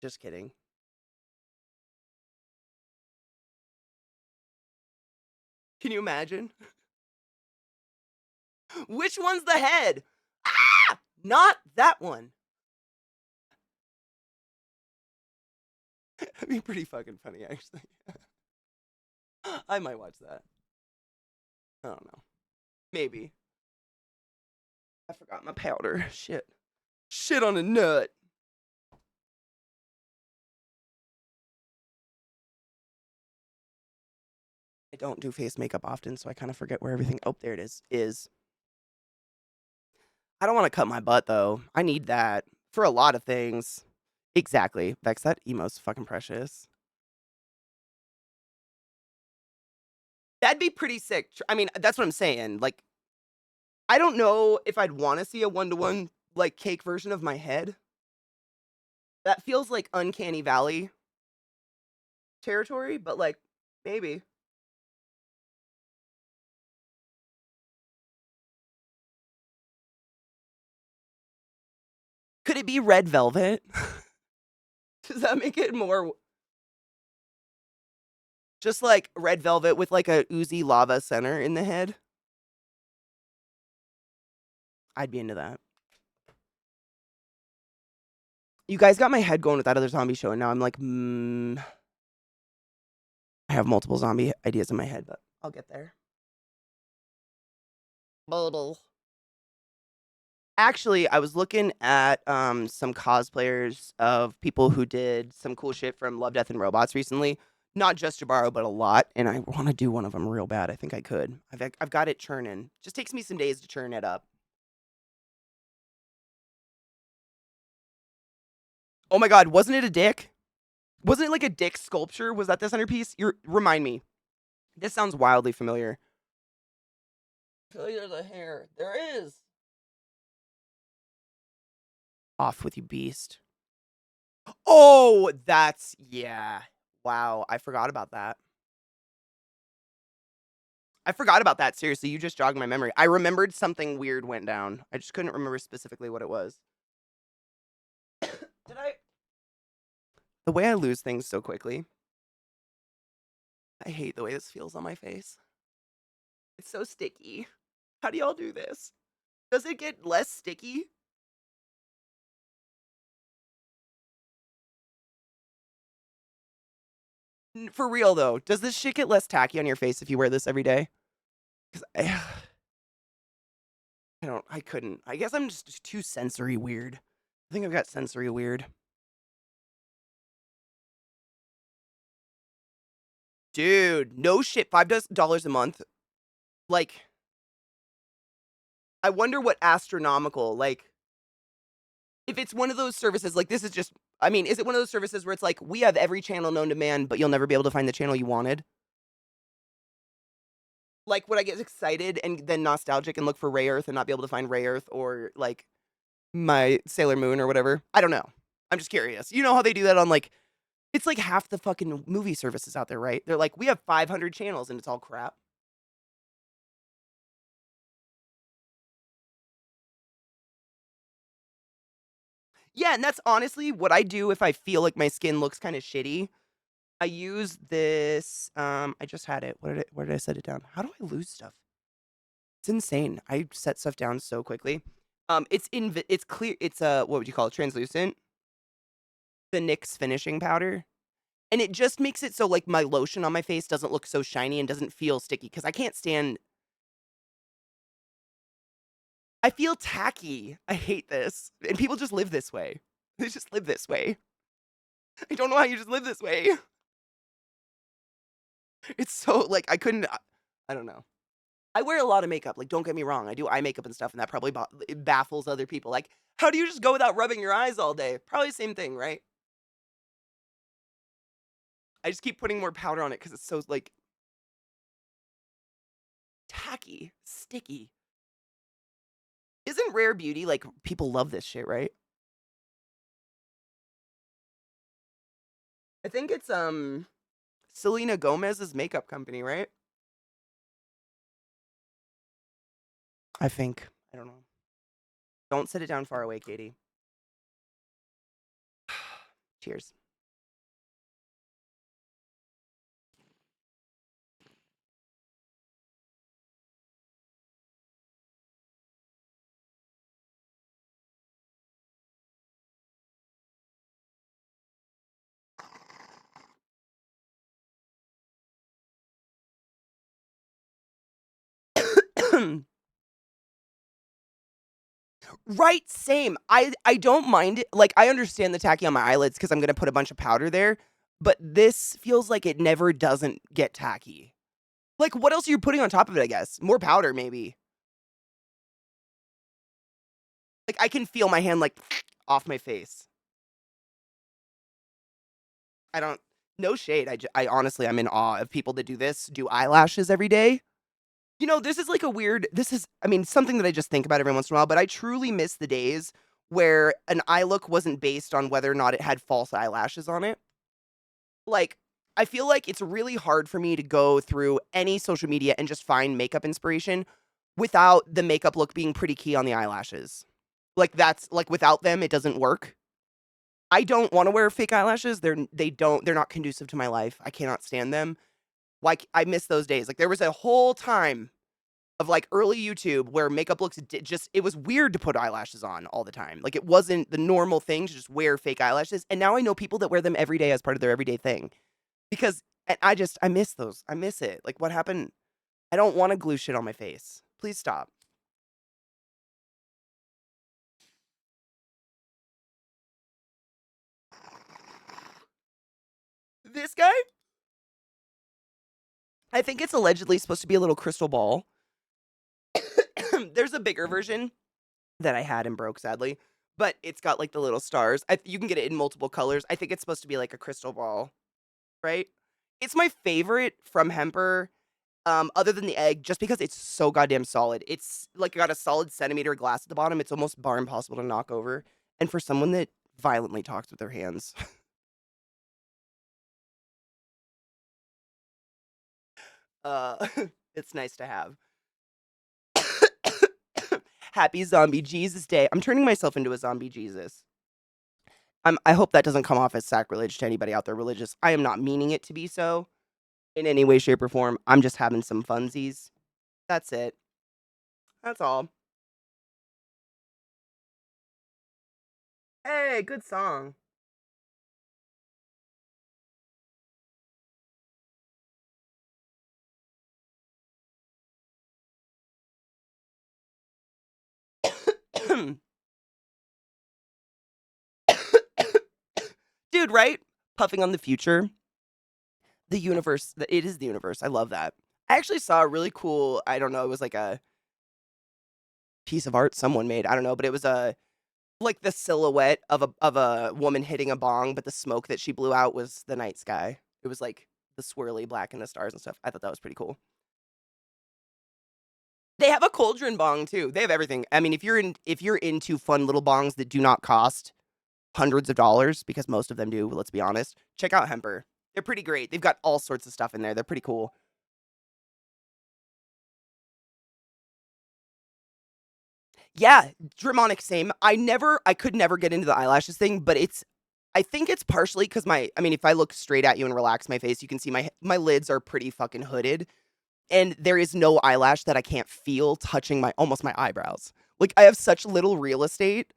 Just kidding. Can you imagine? Which one's the head? Ah! Not that one. That'd be pretty fucking funny, actually. I might watch that. I don't know. Maybe. I forgot my powder. Shit. Shit on a nut. I don't do face makeup often, so I kind of forget where everything. Oh, there it is. I don't want to cut my butt, though. I need that for a lot of things. Exactly. Vex, that emo's fucking precious. That'd be pretty sick. I mean, that's what I'm saying. Like, I don't know if I'd want to see a one-to-one, like, cake version of my head. That feels like Uncanny Valley territory, but, like, maybe. Could it be red velvet? Does that make it more... Just like red velvet with like a oozy lava center in the head? I'd be into that. You guys got my head going with that other zombie show, and now I'm like, I have multiple zombie ideas in my head, but I'll get there. Bubble. Actually, I was looking at some cosplayers of people who did some cool shit from Love, Death, and Robots recently. Not just Jabaro, but a lot, and I want to do one of them real bad. I think I could. I've got it churning. Just takes me some days to churn it up. Oh my god, wasn't it a dick? Wasn't it like a dick sculpture? Was that the centerpiece? Remind me. This sounds wildly familiar. I feel like there's a hair. There is. Off with you, beast. Oh, yeah. Wow, I forgot about that. Seriously, you just jogged my memory. I remembered something weird went down. I just couldn't remember specifically what it was. Did I? The way I lose things so quickly. I hate the way this feels on my face. It's so sticky. How do y'all do this? Does it get less sticky? For real, though, does this shit get less tacky on your face if you wear this every day? Because I couldn't. I guess I'm just too sensory weird. I think I've got sensory weird. Dude, no shit, $5 a month. Like, I wonder what astronomical, like, if it's one of those services, like, this is just, I mean, is it one of those services where it's like, we have every channel known to man, but you'll never be able to find the channel you wanted? Like, would I get excited and then nostalgic and look for Ray Earth and not be able to find Ray Earth or, like, my Sailor Moon or whatever? I don't know. I'm just curious. You know how they do that on, like, it's like half the fucking movie services out there, right? They're like, we have 500 channels and it's all crap. Yeah, and that's honestly what I do if I feel like my skin looks kind of shitty. I use this, I just had it. Where did I set it down? How do I lose stuff? It's insane. I set stuff down so quickly. It's clear, it's what would you call it? Translucent. The NYX finishing powder. And it just makes it so like my lotion on my face doesn't look so shiny and doesn't feel sticky because I can't stand. I feel tacky. I hate this. And people just live this way. They just live this way. I don't know how you just live this way. It's so like I couldn't. I don't know. I wear a lot of makeup, like, don't get me wrong, I do eye makeup and stuff, and that probably it baffles other people, like, how do you just go without rubbing your eyes all day? Probably the same thing, right? I just keep putting more powder on it because it's so, like, tacky, sticky. Isn't Rare Beauty, like, people love this shit, right? I think it's, Selena Gomez's makeup company, right? I think. I don't know. Don't sit it down far away, Katie. Cheers. Right, same. I don't mind it. Like, I understand the tacky on my eyelids because I'm gonna put a bunch of powder there, but this feels like it never doesn't get tacky. Like, what else are you putting on top of it, I guess? More powder, maybe. Like, I can feel my hand, like, off my face. I don't no shade. I honestly, I'm in awe of people that do this, do eyelashes every day. You know, this is like a weird this is I mean, something that I just think about every once in a while, but I truly miss the days where an eye look wasn't based on whether or not it had false eyelashes on it. Like, I feel like it's really hard for me to go through any social media and just find makeup inspiration without the makeup look being pretty key on the eyelashes. Like, that's like, without them, it doesn't work. I don't wanna wear fake eyelashes. They're not conducive to my life. I cannot stand them. Like, I miss those days. Like, there was a whole time of, like, early YouTube where makeup looks just it was weird to put eyelashes on all the time. Like, it wasn't the normal thing to just wear fake eyelashes, and now I know people that wear them every day as part of their everyday thing. Because and I miss those. I miss it. Like, what happened? I don't wanna glue shit on my face. Please stop. This guy? I think it's allegedly supposed to be a little crystal ball. There's a bigger version that I had and broke, sadly, but it's got, like, the little stars. You can get it in multiple colors. I think it's supposed to be like a crystal ball, right? It's my favorite from Hemper, other than the egg, just because it's so goddamn solid. It's, like, got a solid centimeter glass at the bottom. It's almost bar impossible to knock over, and for someone that violently talks with their hands, uh, it's nice to have. Happy Zombie Jesus Day. I'm turning myself into a zombie Jesus. I hope that doesn't come off as sacrilege to anybody out there religious. I am not meaning it to be so in any way, shape, or form. I'm just having some funsies. That's it. That's all. Hey, good song. Dude, right? Puffing on the future. The universe. It is the universe. I love that. I actually saw a really cool, I don't know, it was like a piece of art someone made. I don't know, but it was a like the silhouette of a woman hitting a bong, but the smoke that she blew out was the night sky. It was like the swirly black and the stars and stuff. I thought that was pretty cool. They have a cauldron bong too. They have everything. I mean, if you're into fun little bongs that do not cost hundreds of dollars, because most of them do, let's be honest, check out Hemper. They're pretty great. They've got all sorts of stuff in there. They're pretty cool. Yeah, Dramonic, same. I could never get into the eyelashes thing, but I think it's partially because I mean, if I look straight at you and relax my face, you can see my lids are pretty fucking hooded, and there is no eyelash that I can't feel touching almost my eyebrows. Like, I have such little real estate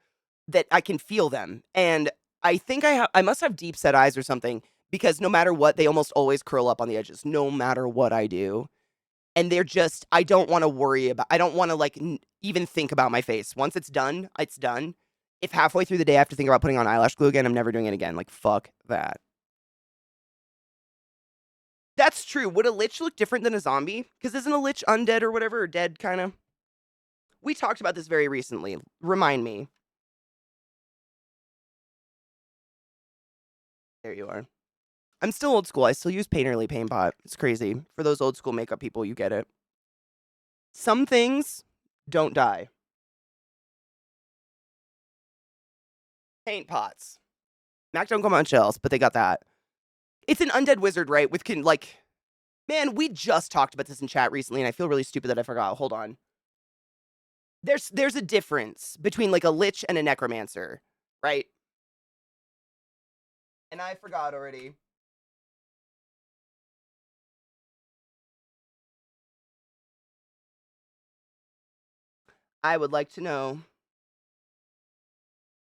that I can feel them, and I think I must have deep set eyes or something because no matter what, they almost always curl up on the edges, no matter what I do. And they're just I don't wanna worry about I don't wanna, like, even think about my face. Once it's done, it's done. If halfway through the day I have to think about putting on eyelash glue again, I'm never doing it again. Like, fuck that. That's true. Would a lich look different than a zombie? Because isn't a lich undead or whatever, or dead, kind of? We talked about this very recently. Remind me. There you are. I'm still old school. I still use Painterly Paint Pot. It's crazy. For those old school makeup people, you get it. Some things don't die. Paint pots. Mac don't come on shelves, but they got that. It's an undead wizard, right? With man, we just talked about this in chat recently, and I feel really stupid that I forgot. Hold on. There's a difference between like a lich and a necromancer, right? And I forgot already. I would like to know.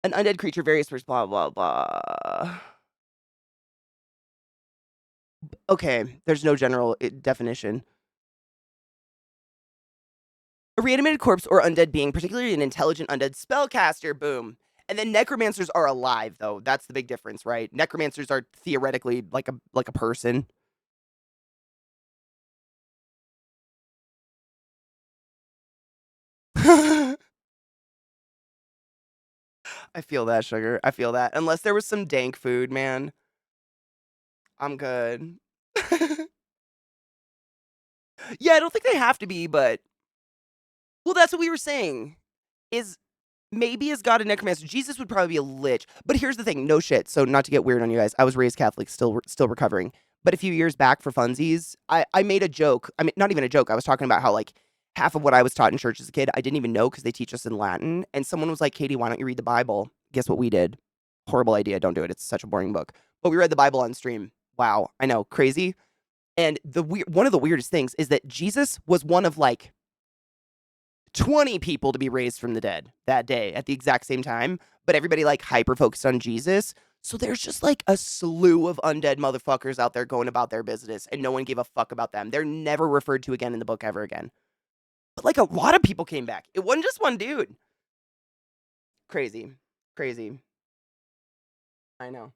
An undead creature, various first, blah, blah, blah. Okay, there's no general definition. A reanimated corpse or undead being, particularly an intelligent undead spellcaster, boom. And then necromancers are alive, though. That's the big difference, right? Necromancers are theoretically like a person. I feel that, sugar. I feel that. Unless there was some dank food, man, I'm good. Yeah, I don't think they have to be, but well, that's what we were saying. Is maybe is God a necromancer? Jesus would probably be a lich. But here's the thing, no shit. So not to get weird on you guys, I was raised Catholic, still recovering. But a few years back for funsies, I made a joke. I mean, not even a joke. I was talking about how like half of what I was taught in church as a kid, I didn't even know because they teach us in Latin. And someone was like, "Katie, why don't you read the Bible?" Guess what we did? Horrible idea. Don't do it. It's such a boring book. But we read the Bible on stream. Wow, I know, crazy. And one of the weirdest things is that Jesus was one of like 20 people to be raised from the dead that day at the exact same time, but everybody like hyper focused on Jesus. So there's just like a slew of undead motherfuckers out there going about their business and no one gave a fuck about them. They're never referred to again in the book ever again. But like a lot of people came back. It wasn't just one dude. Crazy. Crazy. I know.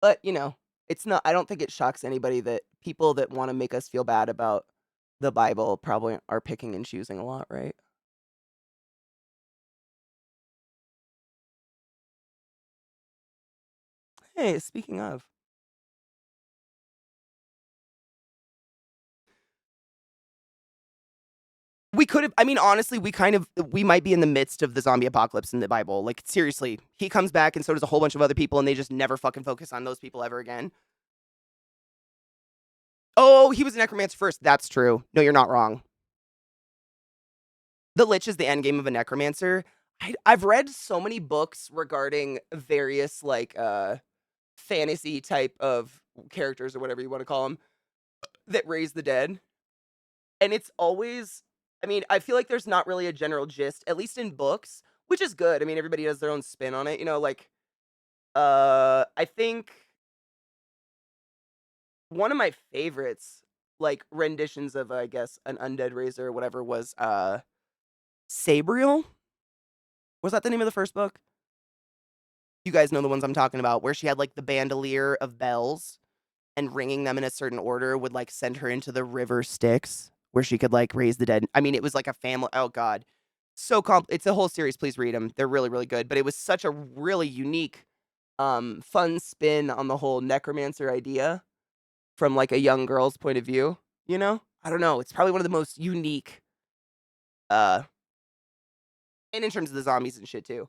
But, you know, it's not, I don't think it shocks anybody that people that want to make us feel bad about the Bible probably are picking and choosing a lot, right? Hey, speaking of, we could have, I mean, honestly, we might be in the midst of the zombie apocalypse in the Bible. Like, seriously, he comes back and so does a whole bunch of other people, and they just never fucking focus on those people ever again. Oh, he was a necromancer first. That's true. No, you're not wrong. The Lich is the end game of a necromancer. I've read so many books regarding various, like, fantasy type of characters or whatever you want to call them that raise the dead. And it's always, I mean, I feel like there's not really a general gist, at least in books, which is good. I mean, everybody has their own spin on it, you know, like I think one of my favorites like renditions of I guess an undead raiser or whatever was Sabriel. Was that the name of the first book? You guys know the ones I'm talking about, where she had like the bandolier of bells and ringing them in a certain order would like send her into the river Styx, where she could like raise the dead. I mean, it was like a family. Oh God, so it's a whole series. Please read them. They're really really good. But it was such a really unique, fun spin on the whole necromancer idea from like a young girl's point of view. You know, I don't know. It's probably one of the most unique, uh, and in terms of the zombies and shit too.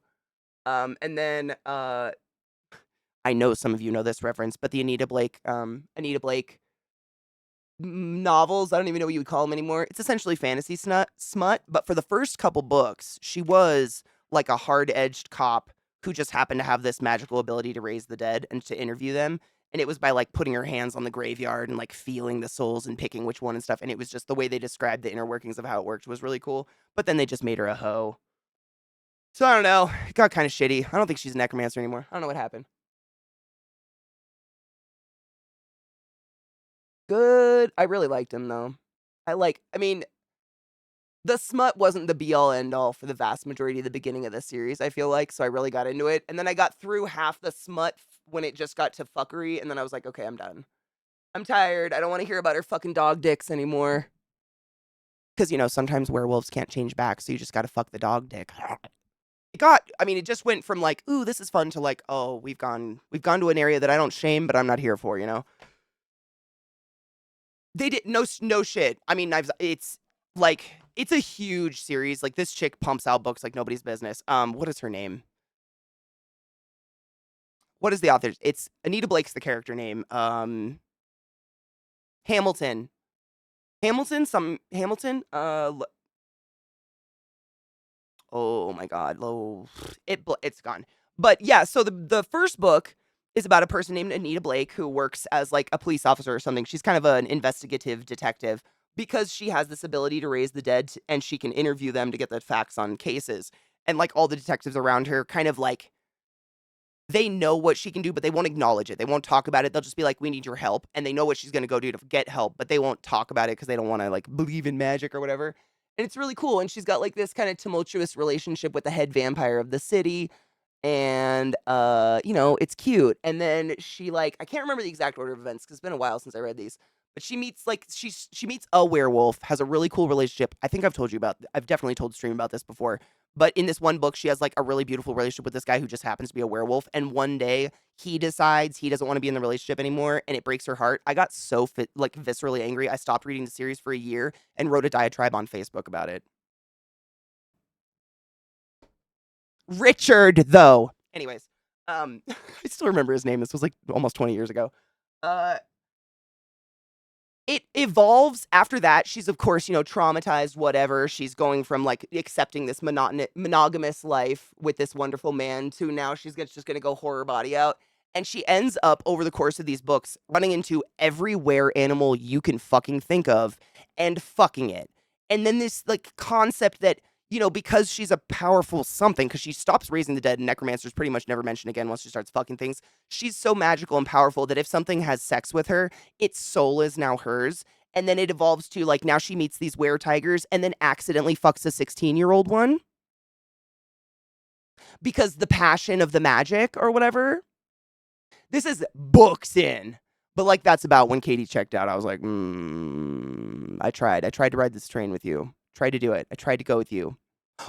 And then I know some of you know this reference, but the Anita Blake novels. I don't even know what you would call them anymore. It's essentially fantasy smut, but for the first couple books, she was like a hard-edged cop who just happened to have this magical ability to raise the dead and to interview them. And it was by like putting her hands on the graveyard and like feeling the souls and picking which one and stuff. And it was just the way they described the inner workings of how it worked was really cool. But then they just made her a hoe. So I don't know. It got kind of shitty. I don't think she's a necromancer anymore. I don't know what happened. Good. I really liked him though. I mean, The smut wasn't the be all end all for the vast majority of the beginning of the series, I feel like, so I really got into it. And then I got through half the smut when it just got to fuckery, and then I was like, okay, I'm done. I'm tired. I don't want to hear about her fucking dog dicks anymore. Because, sometimes werewolves can't change back, so you just gotta fuck the dog dick. It just went from like, ooh, this is fun to like, oh, we've gone to an area that I don't shame, but I'm not here for, They did no shit. I mean, it's like it's a huge series. Like this chick pumps out books like nobody's business. What is her name? What is the author? It's Anita Blake's the character name. Hamilton. Hamilton. Oh my god. It's gone. But yeah, so the first book is about a person named Anita Blake who works as like a police officer or something. She's kind of an investigative detective because she has this ability to raise the dead and she can interview them to get the facts on cases. And like all the detectives around her kind of like they know what she can do, but they won't acknowledge it. They won't talk about it. They'll just be like, "We need your help," and they know what she's gonna go do to get help, but they won't talk about it because they don't want to like believe in magic or whatever. And it's really cool. And she's got like this kind of tumultuous relationship with the head vampire of the city, and it's cute. And then she like I can't remember the exact order of events because it's been a while since I read these. But she meets like she meets a werewolf, has a really cool relationship. I think I've definitely told Stream about this before. But in this one book, she has like a really beautiful relationship with this guy who just happens to be a werewolf. And one day he decides he doesn't want to be in the relationship anymore, and it breaks her heart. I got so viscerally angry. I stopped reading the series for a year and wrote a diatribe on Facebook about it. Richard, though. Anyways, I still remember his name. This was like almost 20 years ago. Uh, it evolves after that. She's, of course, traumatized, whatever. She's going from like accepting this monogamous life with this wonderful man to now she's just going to go horror body out. And she ends up over the course of these books running into every were animal you can fucking think of and fucking it. And then this like concept that, because she's a powerful something, because she stops raising the dead and necromancers pretty much never mentioned again once she starts fucking things. She's so magical and powerful that if something has sex with her, its soul is now hers. And then it evolves to like now she meets these were tigers and then accidentally fucks a 16-year-old one because the passion of the magic or whatever. This is books in. But like that's about when Katie checked out. I was like, I tried. I tried to ride this train with you. Tried to do it. I tried to go with you.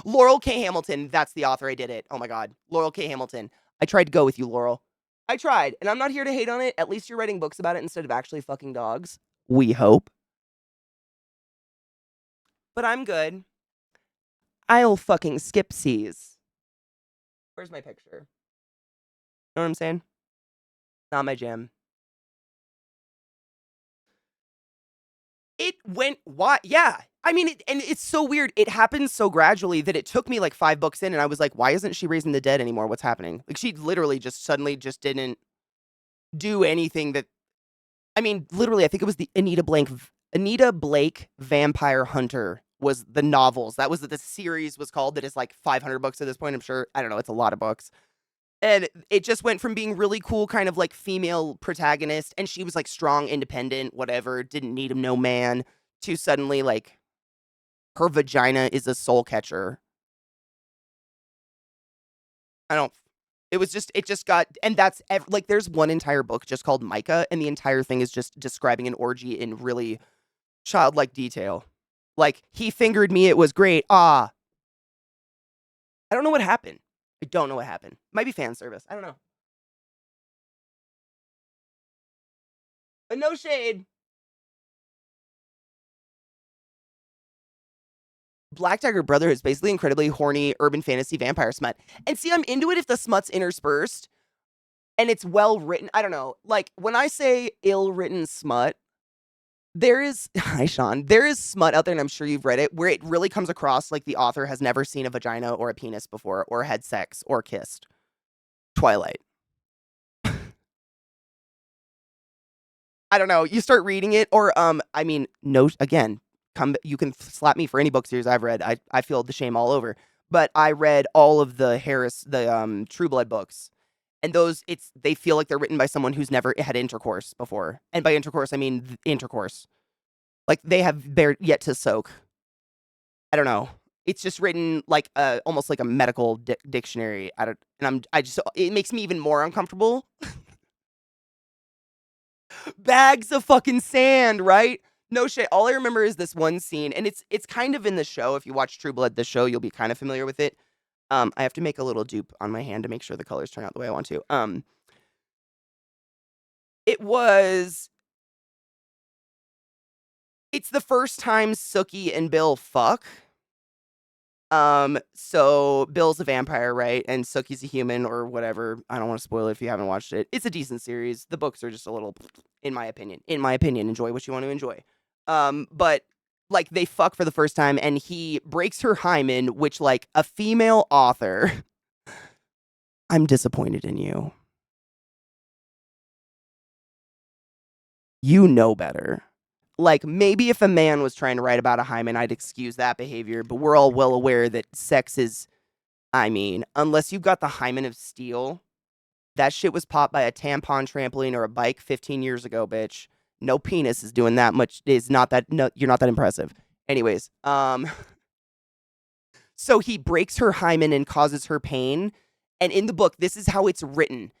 Laurel K. Hamilton. That's the author. I did it. Oh my God. Laurel K. Hamilton. I tried to go with you, Laurel. I tried. And I'm not here to hate on it. At least you're writing books about it instead of actually fucking dogs. We hope. But I'm good. I'll fucking skip seas. Where's my picture? Know what I'm saying? Not my jam. It went, why? Yeah. I mean, and it's so weird. It happened so gradually that it took me like 5 books in and I was like, why isn't she raising the dead anymore? What's happening? Like she literally just suddenly just didn't do anything that, I mean, literally, I think it was the Anita Blake Vampire Hunter was the novels. That was what the series was called that is like 500 books at this point. I'm sure. I don't know. It's a lot of books. And it just went from being really cool, kind of like female protagonist, and she was like strong, independent, whatever, didn't need no man, to suddenly like her vagina is a soul catcher. I don't. It just got, and that's like there's one entire book just called Micah, and the entire thing is just describing an orgy in really childlike detail. Like he fingered me, it was great. Ah, I don't know what happened. I don't know what happened. Might be fan service. I don't know. But no shade. Black Dagger Brother is basically incredibly horny urban fantasy vampire smut. And see, I'm into it if the smut's interspersed and it's well written. I don't know. Like when I say ill written smut, there is, hi Sean, there is smut out there, and I'm sure you've read it, where it really comes across like the author has never seen a vagina or a penis before, or had sex, or kissed. Twilight. I don't know. You start reading it, or I mean, no. Again, you can slap me for any book series I've read. I feel the shame all over. But I read all of the True Blood books, and they feel like they're written by someone who's never had intercourse before. And by intercourse, I mean intercourse. Like they have yet to soak I don't know. It's just written like almost like a medical dictionary. I don't, and I just it makes me even more uncomfortable. Bags of fucking sand, right? No shit. All I remember is this one scene, and it's kind of in the show. If you watch True Blood, the show, you'll be kind of familiar with it. I have to make a little dupe on my hand to make sure the colors turn out the way I want to. It was. It's the first time Sookie and Bill fuck. So Bill's a vampire, right? And Sookie's a human or whatever. I don't want to spoil it if you haven't watched it. It's a decent series. The books are just a little, in my opinion. In my opinion, enjoy what you want to enjoy. But like they fuck for the first time, and he breaks her hymen, which like a female author. I'm disappointed in you. You know better. Like, maybe if a man was trying to write about a hymen, I'd excuse that behavior, but we're all well aware that sex is, I mean, unless you've got the hymen of steel, that shit was popped by a tampon trampoline or a bike 15 years ago, bitch. No penis is doing that much, is not that, no, you're not that impressive. Anyways, so he breaks her hymen and causes her pain, and in the book, this is how it's written.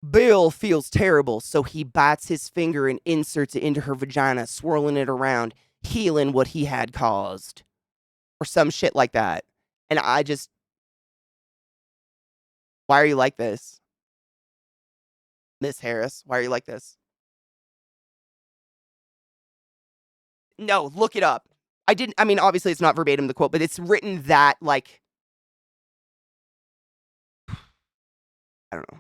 Bill feels terrible, so he bites his finger and inserts it into her vagina, swirling it around, healing what he had caused. Or some shit like that. And I just... Why are you like this? Miss Harris, why are you like this? No, look it up. I mean, obviously it's not verbatim the quote, but it's written that, like... I don't know.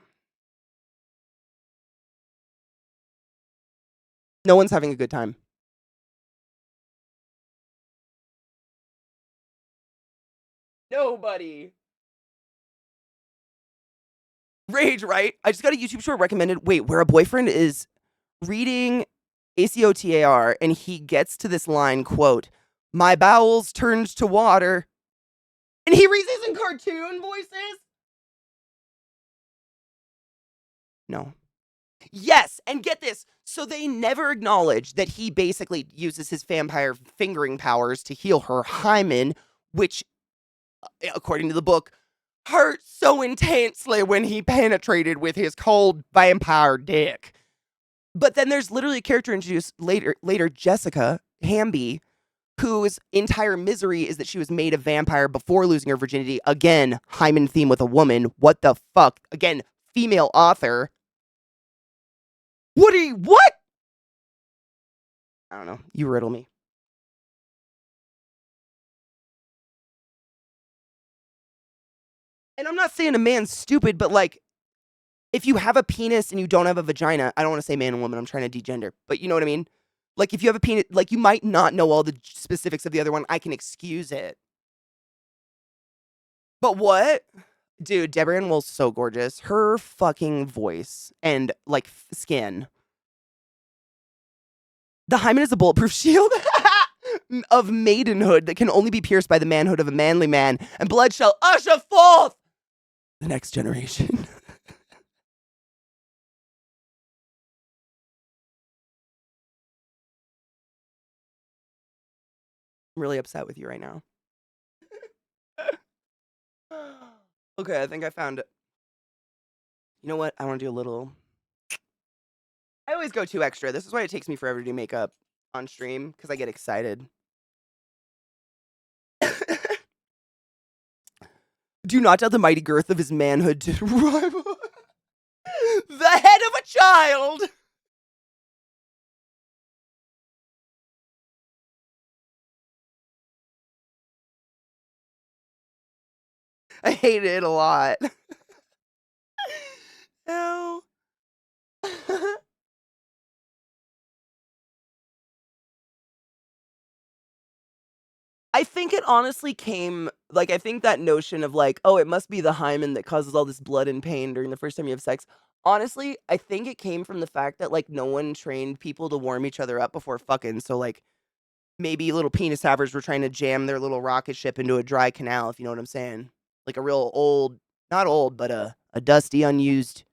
No one's having a good time. Nobody. Rage, right? I just got a YouTube short recommended. Wait, where a boyfriend is reading ACOTAR and he gets to this line, quote, "My bowels turned to water." And he reads these in cartoon voices? No. Yes, and get this. So they never acknowledge that he basically uses his vampire fingering powers to heal her hymen, which, according to the book, hurt so intensely when he penetrated with his cold vampire dick. But then there's literally a character introduced later, Jessica Hamby, whose entire misery is that she was made a vampire before losing her virginity. Again, hymen theme with a woman. What the fuck? Again, female author. What? I don't know. You riddle me. And I'm not saying a man's stupid, but like, if you have a penis and you don't have a vagina, I don't want to say man and woman, I'm trying to degender, but you know what I mean? Like, if you have a penis, like, you might not know all the specifics of the other one. I can excuse it. But what? Dude, Deborah Ann Wool's so gorgeous. Her fucking voice and, like, skin. The hymen is a bulletproof shield of maidenhood that can only be pierced by the manhood of a manly man, and blood shall usher forth the next generation. I'm really upset with you right now. Okay, I think I found it. You know what? I want to do a little... I always go too extra. This is why it takes me forever to do makeup on stream, because I get excited. Do not doubt the mighty girth of his manhood to rival the head of a child. I hated it a lot. No. I think it honestly came, like, I think that notion of, like, oh, it must be the hymen that causes all this blood and pain during the first time you have sex. Honestly, I think it came from the fact that, like, no one trained people to warm each other up before fucking. So, like, maybe little penis havers were trying to jam their little rocket ship into a dry canal, if you know what I'm saying. Like a real old, not old, but a dusty, unused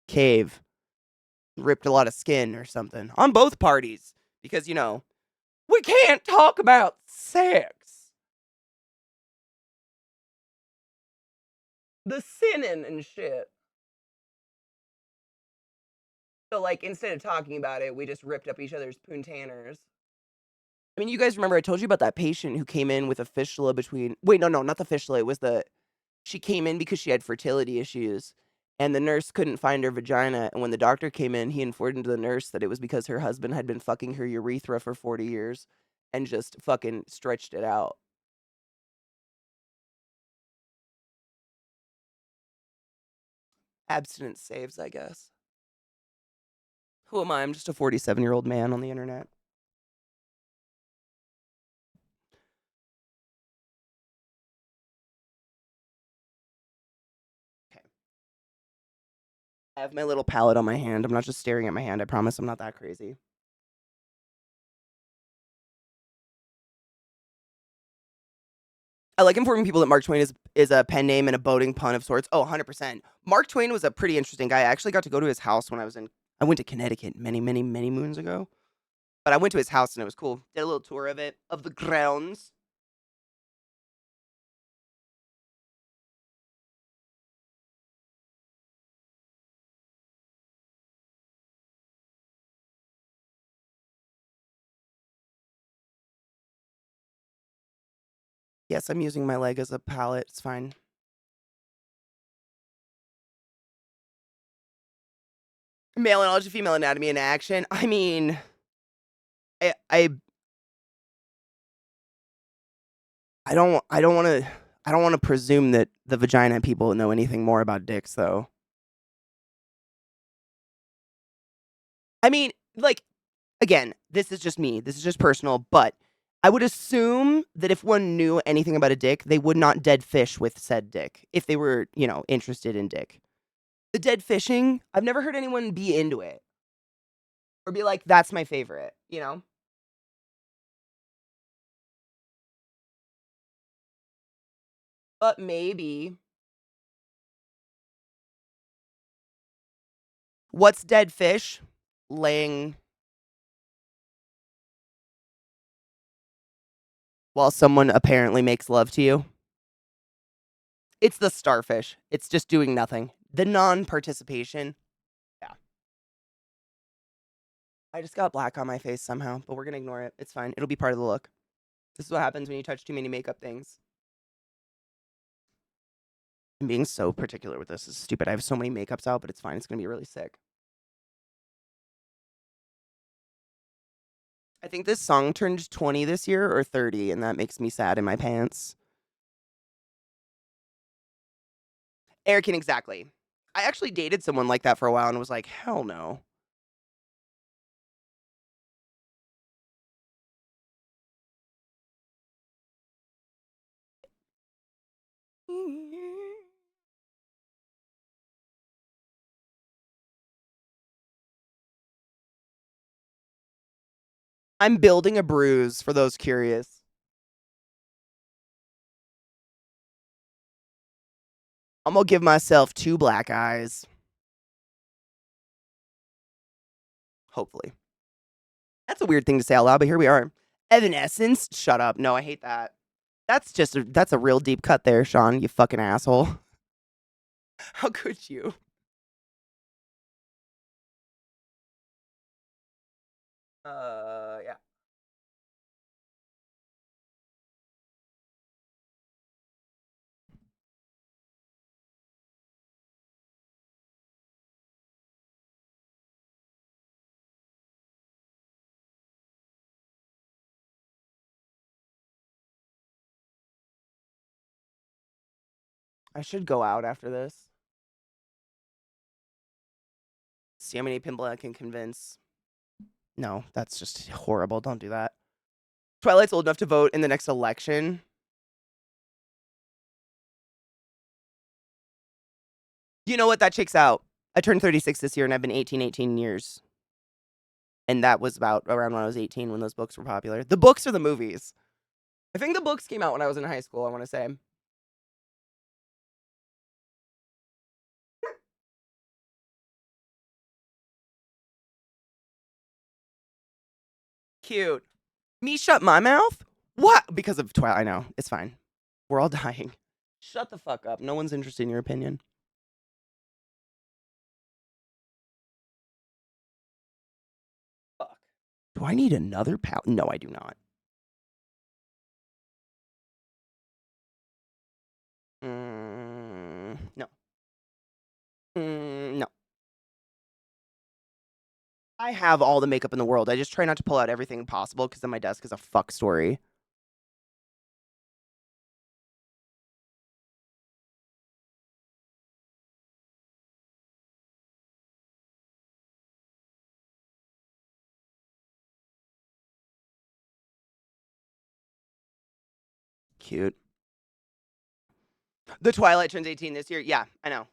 cave. Ripped a lot of skin or something on both parties. Because, you know, We can't talk about sex. The sinning and shit. So, like, instead of talking about it, we just ripped up each other's poontanners. I mean, you guys remember I told you about that patient who came in with a fistula between. Wait, no, not the fistula. It was the. She came in because she had fertility issues, and the nurse couldn't find her vagina. And when the doctor came in, he informed the nurse that it was because her husband had been fucking her urethra for 40 years and just fucking stretched it out. Abstinence saves, I guess. Who am I? I'm just a 47-year-old man on the internet. Okay. I have my little palette on my hand. I'm not just staring at my hand. I promise I'm not that crazy. I like informing people that Mark Twain is a pen name and a boating pun of sorts. Oh, 100%. Mark Twain was a pretty interesting guy. I actually got to go to his house when I went to Connecticut many, many, many moons ago. But I went to his house and it was cool. Did a little tour of it, of the grounds. Yes, I'm using my leg as a palette. It's fine. Male knowledge of female anatomy in action. I mean, I I, I don't want to presume that the vagina people know anything more about dicks though. I mean, like, again, this is just me. This is just personal, but I would assume that if one knew anything about a dick, they would not dead fish with said dick if they were, interested in dick. The dead fishing, I've never heard anyone be into it or be like, that's my favorite, you know? But maybe. What's dead fish? Laying while someone apparently makes love to you. It's the starfish. It's just doing nothing. The non participation. Yeah. I just got black on my face somehow, but we're going to ignore it. It's fine. It'll be part of the look. This is what happens when you touch too many makeup things. I'm being so particular with this. It's stupid. I have so many makeups out, but it's fine. It's going to be really sick. I think this song turned 20 this year or 30, and that makes me sad in my pants. Erican, exactly. I actually dated someone like that for a while and was like, hell no. I'm building a bruise for those curious. I'm gonna give myself 2 black eyes. Hopefully. That's a weird thing to say out loud, but here we are. Evanescence? Shut up. No, I hate that. That's a real deep cut there, Sean, you fucking asshole. How could you? Yeah. I should go out after this. See how many people I can convince. No, that's just horrible. Don't do that. Twilight's old enough to vote in the next election. You know what? That checks out. I turned 36 this year and I've been 18 years. And that was about around when I was 18 when those books were popular. The books or the movies? I think the books came out when I was in high school, I want to say. Cute. Me shut my mouth? What? Because of Twilight. I know. It's fine. We're all dying. Shut the fuck up. No one's interested in your opinion. Fuck. Do I need another palette? No, I do not. No. No. I have all the makeup in the world. I just try not to pull out everything possible because then my desk is a fuck story. Cute. The Twilight turns 18 this year. Yeah, I know.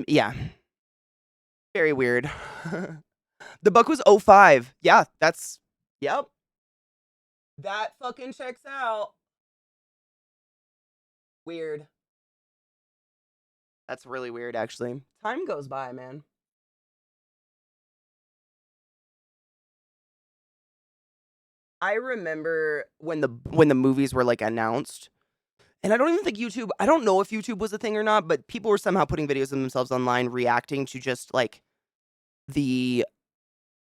Yeah. Very weird. The book was '05. Yeah, yep. That fucking checks out. Weird. That's really weird, actually. Time goes by, man. I remember when the movies were like announced, and I don't even think YouTube. I don't know if YouTube was a thing or not, but people were somehow putting videos of themselves online reacting to just like the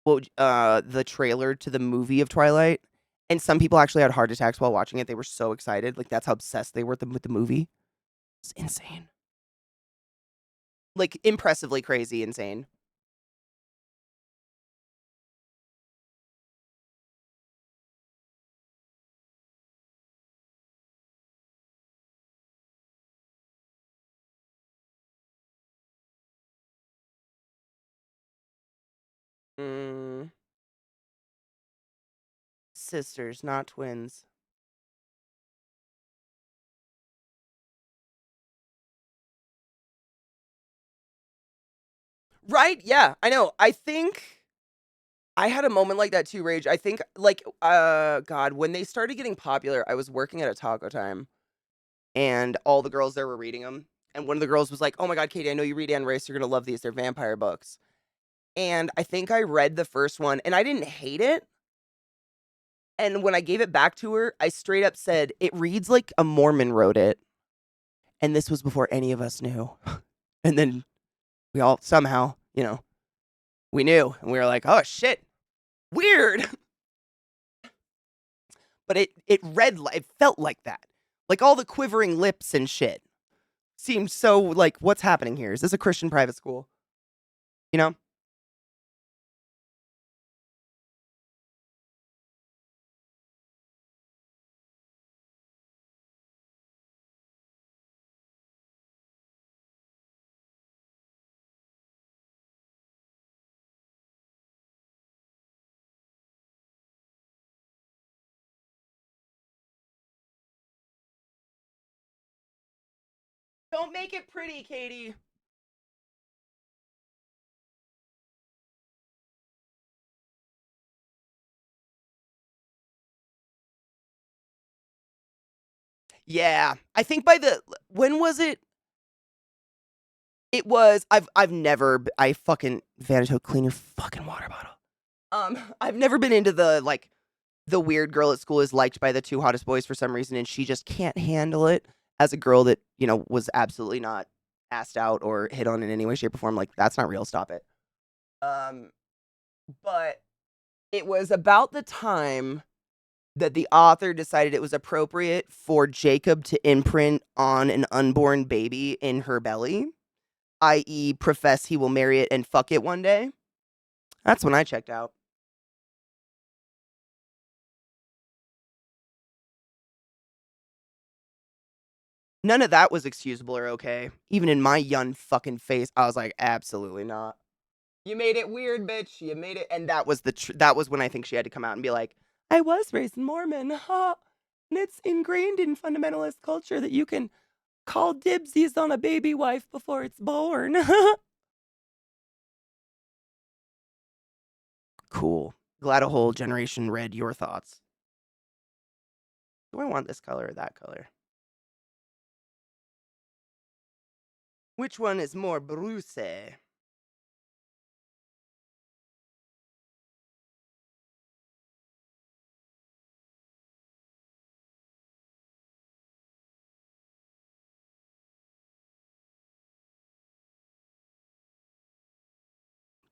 the trailer to the movie of Twilight, and some people actually had heart attacks while watching it. They were so excited, like that's how obsessed they were with the movie. It's insane, like impressively crazy, insane. Mm, sisters, not twins. Right? Yeah, I know. I think I had a moment like that too, Rage. I think like God, when they started getting popular, I was working at a taco time and all the girls there were reading them. And one of the girls was like, "Oh my God, Katie, I know you read Anne Rice. You're gonna love these. They're vampire books." And I think I read the first one and I didn't hate it. And when I gave it back to her, I straight up said, "It reads like a Mormon wrote it." And this was before any of us knew. And then we all somehow, we knew. And we were like, "Oh shit, weird." But it felt like that. Like all the quivering lips and shit seemed so like, what's happening here? Is this a Christian private school? You know? Don't make it pretty, Katie. Yeah. I think when was it? It was I've never I fucking Vanito, clean your fucking water bottle. I've never been into the weird girl at school is liked by the two hottest boys for some reason and she just can't handle it as a girl that, was absolutely not asked out or hit on in any way, shape, or form. Like, that's not real, stop it. Um, but it was about the time that the author decided it was appropriate for Jacob to imprint on an unborn baby in her belly, i.e., profess he will marry it and fuck it one day. That's when I checked out. None of that was excusable or okay. Even in my young fucking face, I was like, absolutely not. You made it weird, bitch. You made it, and that was that was when I think she had to come out and be like, I was raised Mormon, huh? And it's ingrained in fundamentalist culture that you can call dibsies on a baby wife before it's born. Cool. Glad a whole generation read your thoughts. Do I want this color or that color? Which one is more Bruce?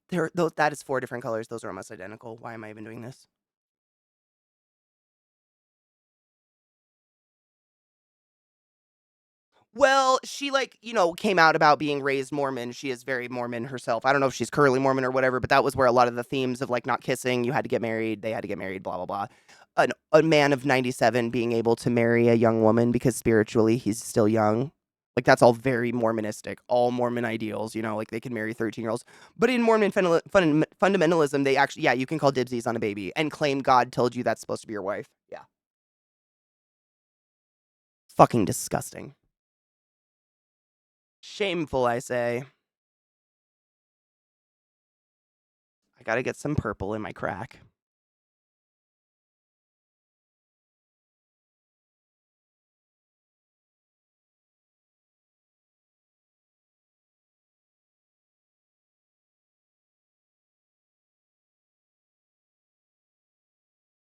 That is 4 different colors. Those are almost identical. Why am I even doing this? Well, she like, came out about being raised Mormon. She is very Mormon herself. I don't know if she's currently Mormon or whatever, but that was where a lot of the themes of like not kissing, you had to get married, they had to get married, blah blah blah. A man of 97 being able to marry a young woman because spiritually he's still young. Like that's all very Mormonistic, all Mormon ideals, like they can marry 13-year-olds. But in Mormon fundamentalism, they actually, yeah, you can call dibsies on a baby and claim God told you that's supposed to be your wife. Yeah. Fucking disgusting. Shameful, I say. I gotta get some purple in my crack.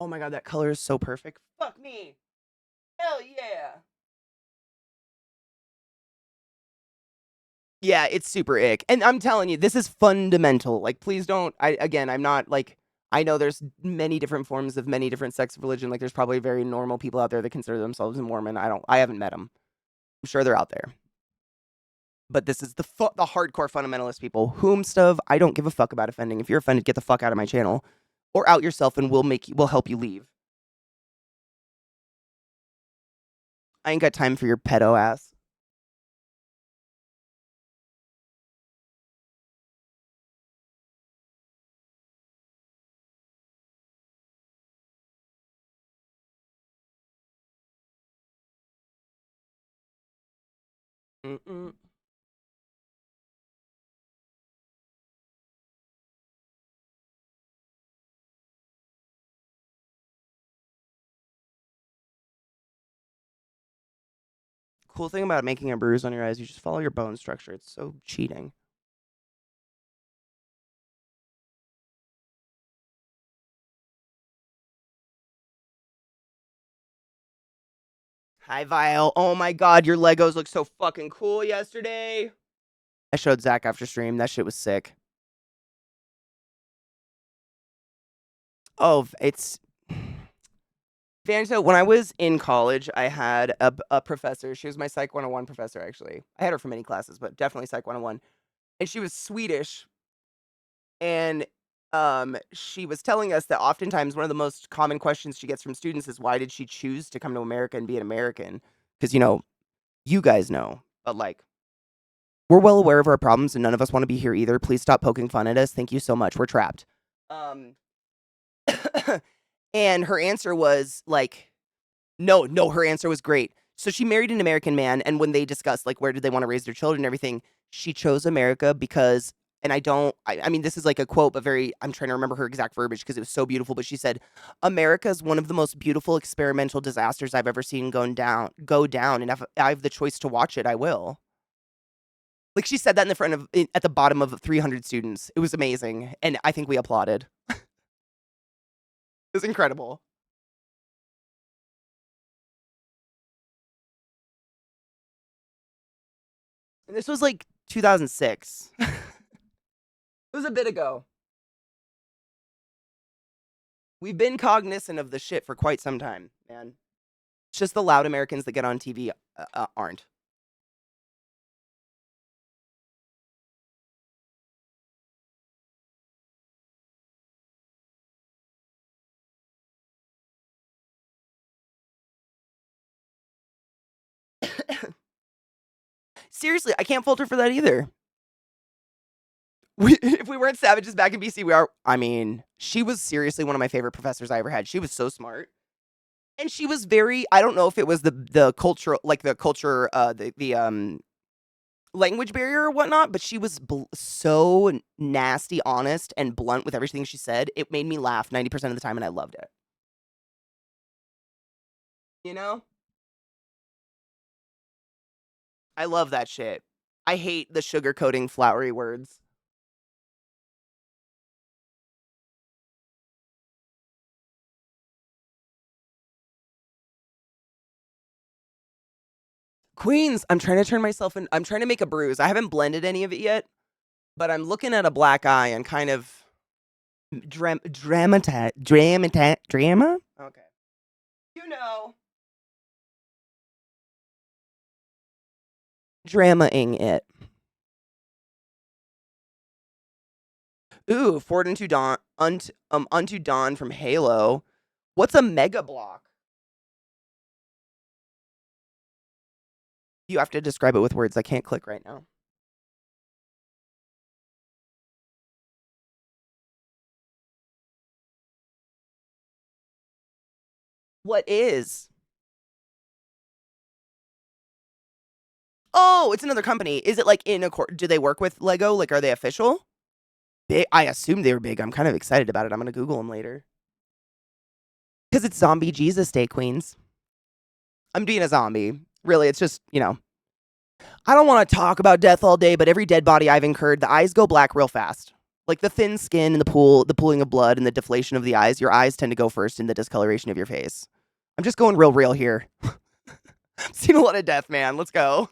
Oh my god, that color is so perfect. Fuck me. Hell yeah. Yeah, it's super ick. And I'm telling you, this is fundamental. Like, please don't. I'm not like, I know there's many different forms of many different sects of religion. Like, there's probably very normal people out there that consider themselves a Mormon. I haven't met them. I'm sure they're out there. But this is the hardcore fundamentalist people. Whomstuff, I don't give a fuck about offending. If you're offended, get the fuck out of my channel. Or out yourself and we'll help you leave. I ain't got time for your pedo ass. Mm-mm. Cool thing about making a bruise on your eyes, you just follow your bone structure. It's so cheating. Hi, Vile. Oh my god, your Legos look so fucking cool yesterday. I showed Zach after stream. That shit was sick. Oh, it's Vanessa, when I was in college, I had a professor. She was my Psych 101 professor, actually. I had her for many classes, but definitely Psych 101. And she was Swedish. And she was telling us that oftentimes one of the most common questions she gets from students is why did she choose to come to America and be an American? Because, you guys know, but like, we're well aware of our problems and none of us want to be here either. Please stop poking fun at us. Thank you so much. We're trapped. Um, and her answer was like, no, her answer was great. So she married an American man, and when they discussed like where did they want to raise their children and everything, she chose America because, and I mean this is like a quote, but I'm trying to remember her exact verbiage because it was so beautiful. But she said, "America is one of the most beautiful experimental disasters I've ever seen go down, and if I have the choice to watch it, I will." Like she said that at the bottom of 300 students. It was amazing, and I think we applauded. It was incredible. And this was like 2006. It was a bit ago. We've been cognizant of the shit for quite some time, man. It's just the loud Americans that get on TV aren't. Seriously, I can't fault her for that either. If we weren't savages back in BC, we are. I mean, she was seriously one of my favorite professors I ever had. She was so smart. And she was very, I don't know if it was the cultural, like the culture, the language barrier or whatnot, but she was so nasty, honest, and blunt with everything she said. It made me laugh 90% of the time, and I loved it. You know? I love that shit. I hate the sugar-coating flowery words. Queens, I'm trying to make a bruise. I haven't blended any of it yet. But I'm looking at a black eye and kind of drama? Okay. You know, dramaing it. Ooh, Forward Unto Dawn, Unto Dawn from Halo. What's a mega block? You have to describe it with words. I can't click right now. What is? Oh, it's another company. Is it like in a do they work with Lego? Like, are they official? Big. I assume they were big. I'm kind of excited about it. I'm gonna Google them later. Because it's Zombie Jesus Day, Queens. I'm being a zombie. Really, it's just, I don't want to talk about death all day, but every dead body I've incurred, the eyes go black real fast. Like the thin skin and the pooling of blood and the deflation of the eyes, your eyes tend to go first in the discoloration of your face. I'm just going real here. I've seen a lot of death, man. Let's go.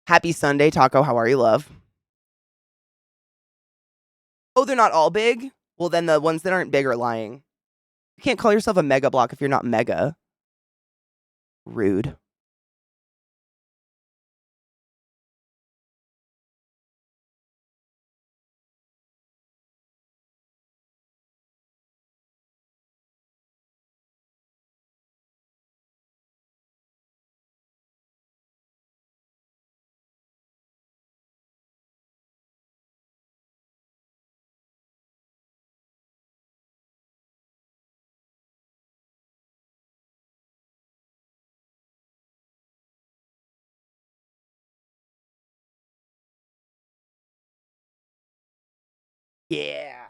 Happy Sunday, Taco. How are you, love? Oh, they're not all big? Well, then the ones that aren't big are lying. You can't call yourself a mega block if you're not mega. Rude. Yeah.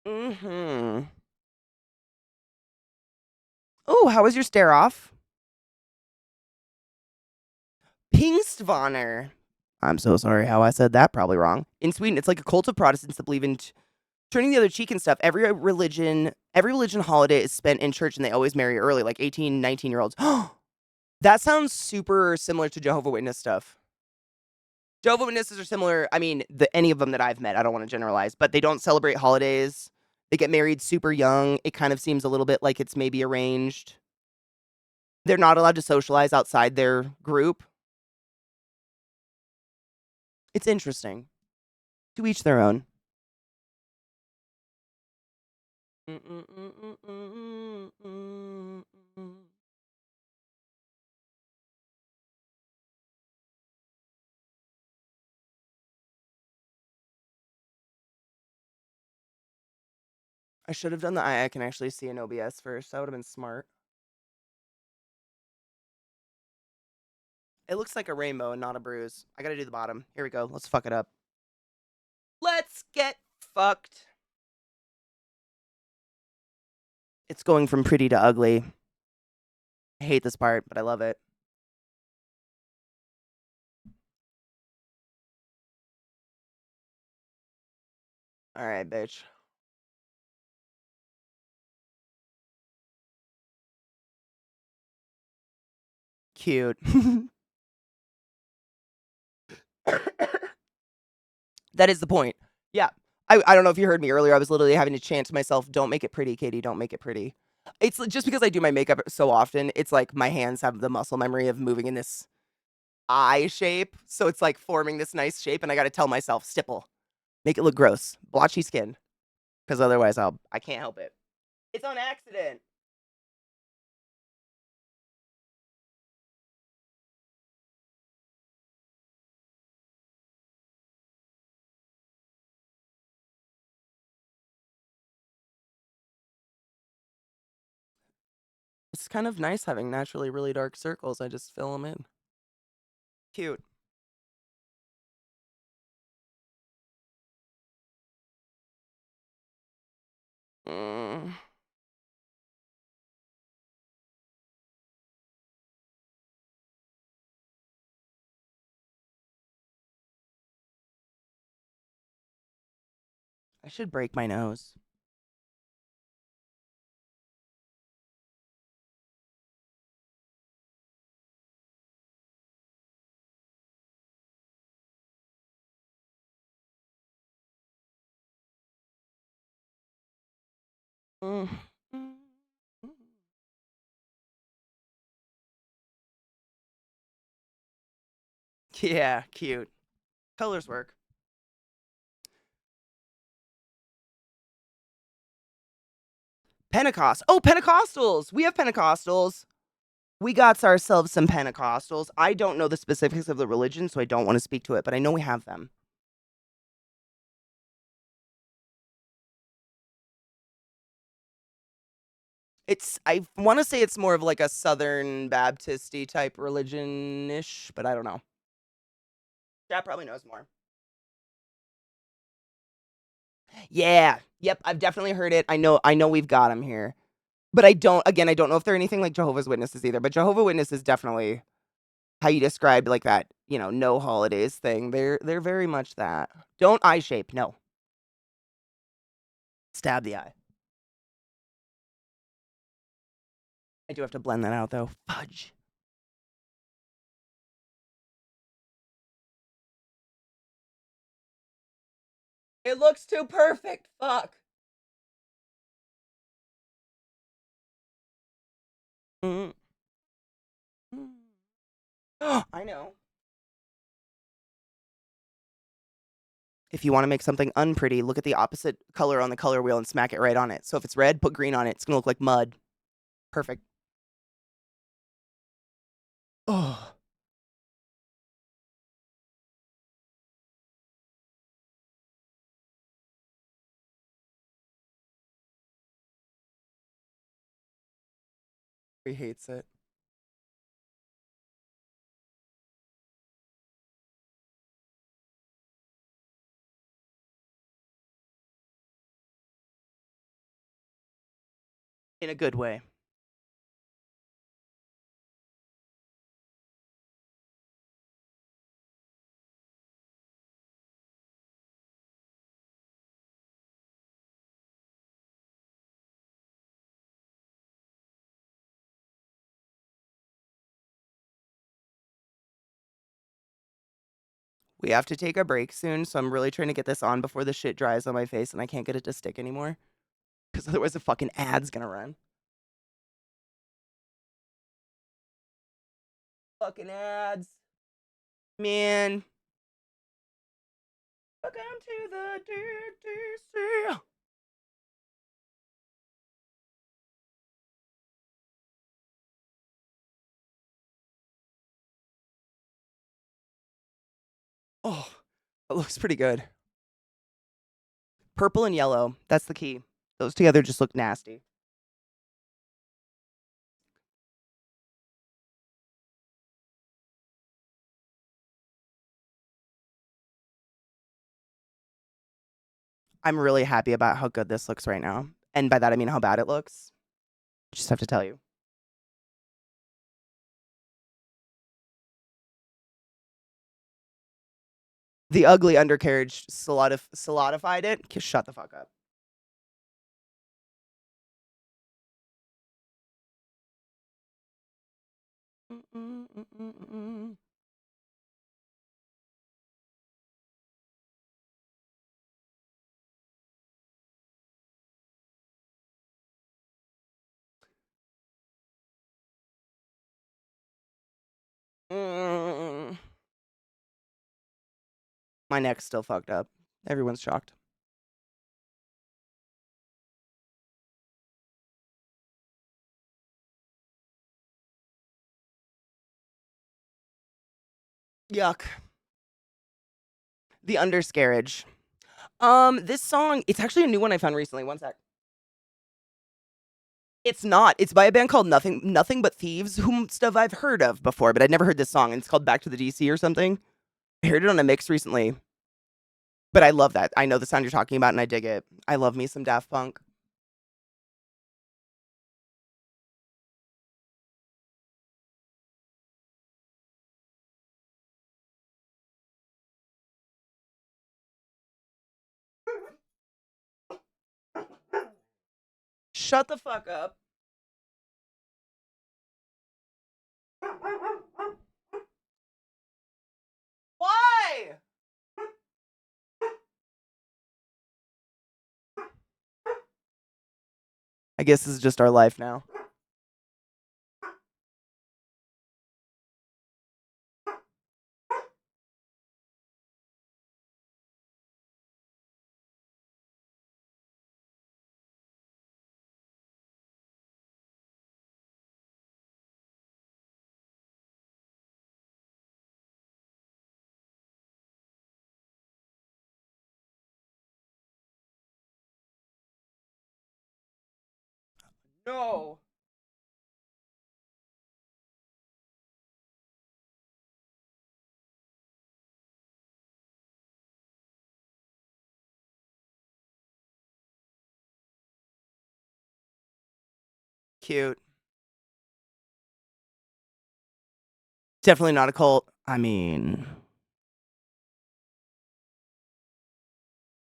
Mm-hmm. Oh, how was your stare off? Pingstvaner. I'm so sorry how I said that, probably wrong. In Sweden, it's like a cult of Protestants that believe in turning the other cheek and stuff. Every religion holiday is spent in church and they always marry early, like 18, 19-year-olds. That sounds super similar to Jehovah's Witness stuff. Jehovah's Witnesses are similar. I mean, any of them that I've met, I don't want to generalize, but they don't celebrate holidays. They get married super young. It kind of seems a little bit like it's maybe arranged. They're not allowed to socialize outside their group. It's interesting. To each their own. I should have done the eye I can actually see in OBS first. That would have been smart. It looks like a rainbow and not a bruise. I gotta do the bottom. Here we go. Let's fuck it up. Let's get fucked. It's going from pretty to ugly. I hate this part, but I love it. All right, bitch. Cute. That is the point. Yeah. I don't know if you heard me earlier. I was literally having to chant to myself, don't make it pretty, Katie. Don't make it pretty. It's just because I do my makeup so often, it's like my hands have the muscle memory of moving in this eye shape. So it's like forming this nice shape. And I got to tell myself, stipple, make it look gross, blotchy skin. Because otherwise I can't help it. It's on accident. It's kind of nice having naturally really dark circles. I just fill them in. Cute. I should break my nose. Mm. Yeah, cute. Colors work. Pentecost. Oh, Pentecostals. We have Pentecostals. We got ourselves some Pentecostals. I don't know the specifics of the religion, so I don't want to speak to it, but I know we have them. I want to say it's more of like a Southern Baptist-y type religion-ish, but I don't know. Chad probably knows more. Yeah. Yep, I've definitely heard it. I know we've got them here. But I don't know if they're anything like Jehovah's Witnesses either, but Jehovah Witnesses definitely how you described like that, no holidays thing. They're very much that. Don't eye shape, no. Stab the eye. I do have to blend that out though. Fudge. It looks too perfect. Fuck. Mm. I know. If you want to make something unpretty, look at the opposite color on the color wheel and smack it right on it. So if it's red, put green on it. It's gonna look like mud. Perfect. Oh, he hates it. In a good way. We have to take a break soon, so I'm really trying to get this on before the shit dries on my face and I can't get it to stick anymore. Because otherwise the fucking ad's gonna run. Fucking ads. Man. Welcome to the DDC. Oh, that looks pretty good. Purple and yellow. That's the key. Those together just look nasty. I'm really happy about how good this looks right now. And by that I mean how bad it looks. Just have to tell you. The ugly undercarriage solidified it. Shut the fuck up. My neck's still fucked up. Everyone's shocked. Yuck. The undercarriage. This song, it's actually a new one I found recently. One sec. It's not. It's by a band called Nothing But Thieves, whom stuff I've heard of before, but I'd never heard this song. And it's called Back to the DC or something. I heard it on a mix recently, but I love that. I know the sound you're talking about, and I dig it. I love me some Daft Punk. shut the fuck up. Why? I guess this is just our life now. No. Cute. Definitely not a cult. I mean,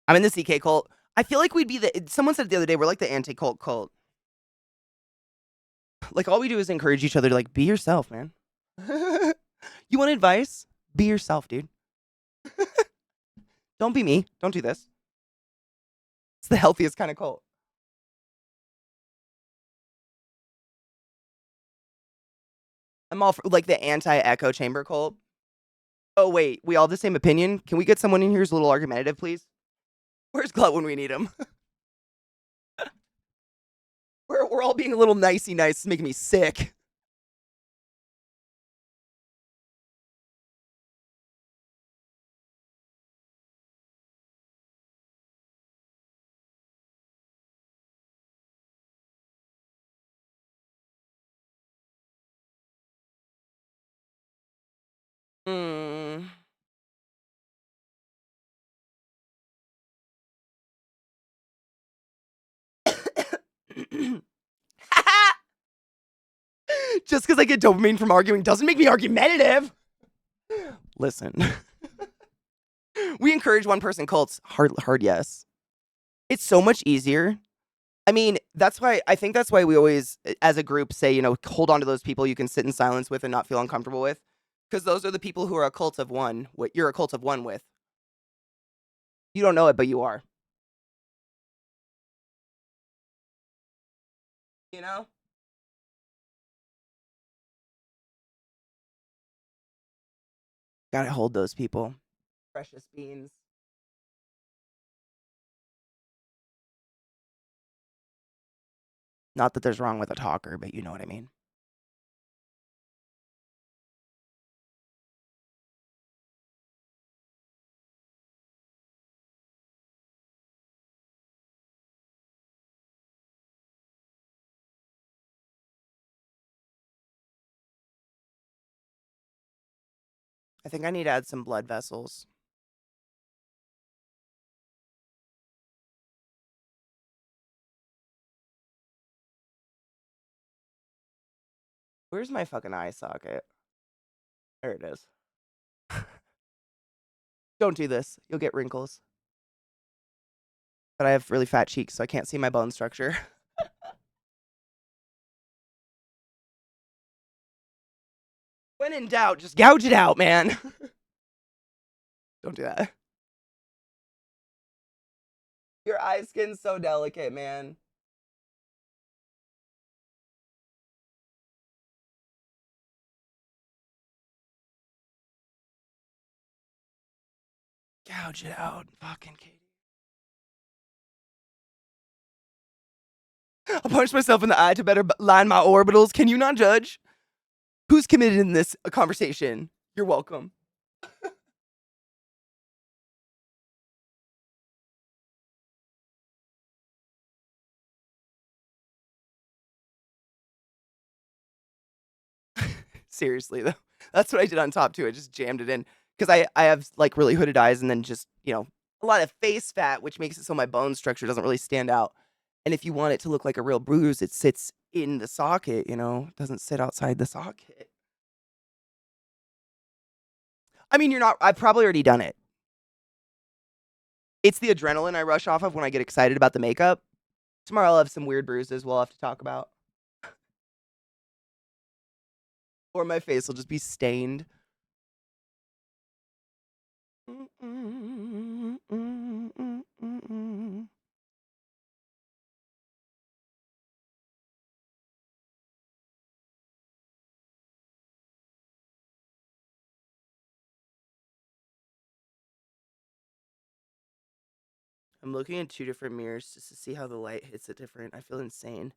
I'm in the CK cult. I feel like we'd be the. Someone said it the other day, we're like the anti-cult cult. Like, all we do is encourage each other to, like, be yourself, man. You want advice? Be yourself, dude. Don't be me. Don't do this. It's the healthiest kind of cult. I'm all for, like, the anti-echo chamber cult. Oh, wait. We all have the same opinion? Can we get someone in here who's a little argumentative, please? Where's Glut when we need him? We're all being a little nicey nice. It's making me sick. Hmm. Just because I get dopamine from arguing doesn't make me argumentative. Listen. We encourage one-person cults. Hard yes. It's so much easier. I mean, I think that's why we always, as a group, say, hold on to those people you can sit in silence with and not feel uncomfortable with. Because those are the people who are a cult of one. What you're a cult of one with. You don't know it, but you are. You know? Gotta hold those people. Precious beans. Not that there's wrong with a talker, but you know what I mean. I think I need to add some blood vessels. Where's my fucking eye socket? There it is. Don't do this. You'll get wrinkles. But I have really fat cheeks, so I can't see my bone structure. When in doubt, just gouge it out, man. Don't do that. Your eye skin's so delicate, man. Gouge it out, fucking Katie. I'll punch myself in the eye to better line my orbitals. Can you not judge? Who's committed in this conversation? You're welcome. Seriously, though. That's what I did on top, too. I just jammed it in. Because I have, like, really hooded eyes and then just, a lot of face fat, which makes it so my bone structure doesn't really stand out. And if you want it to look like a real bruise, it sits in the socket, It doesn't sit outside the socket. I mean, I've probably already done it. It's the adrenaline I rush off of when I get excited about the makeup. Tomorrow I'll have some weird bruises we'll have to talk about. Or my face will just be stained. I'm looking at 2 different mirrors just to see how the light hits it different. I feel insane.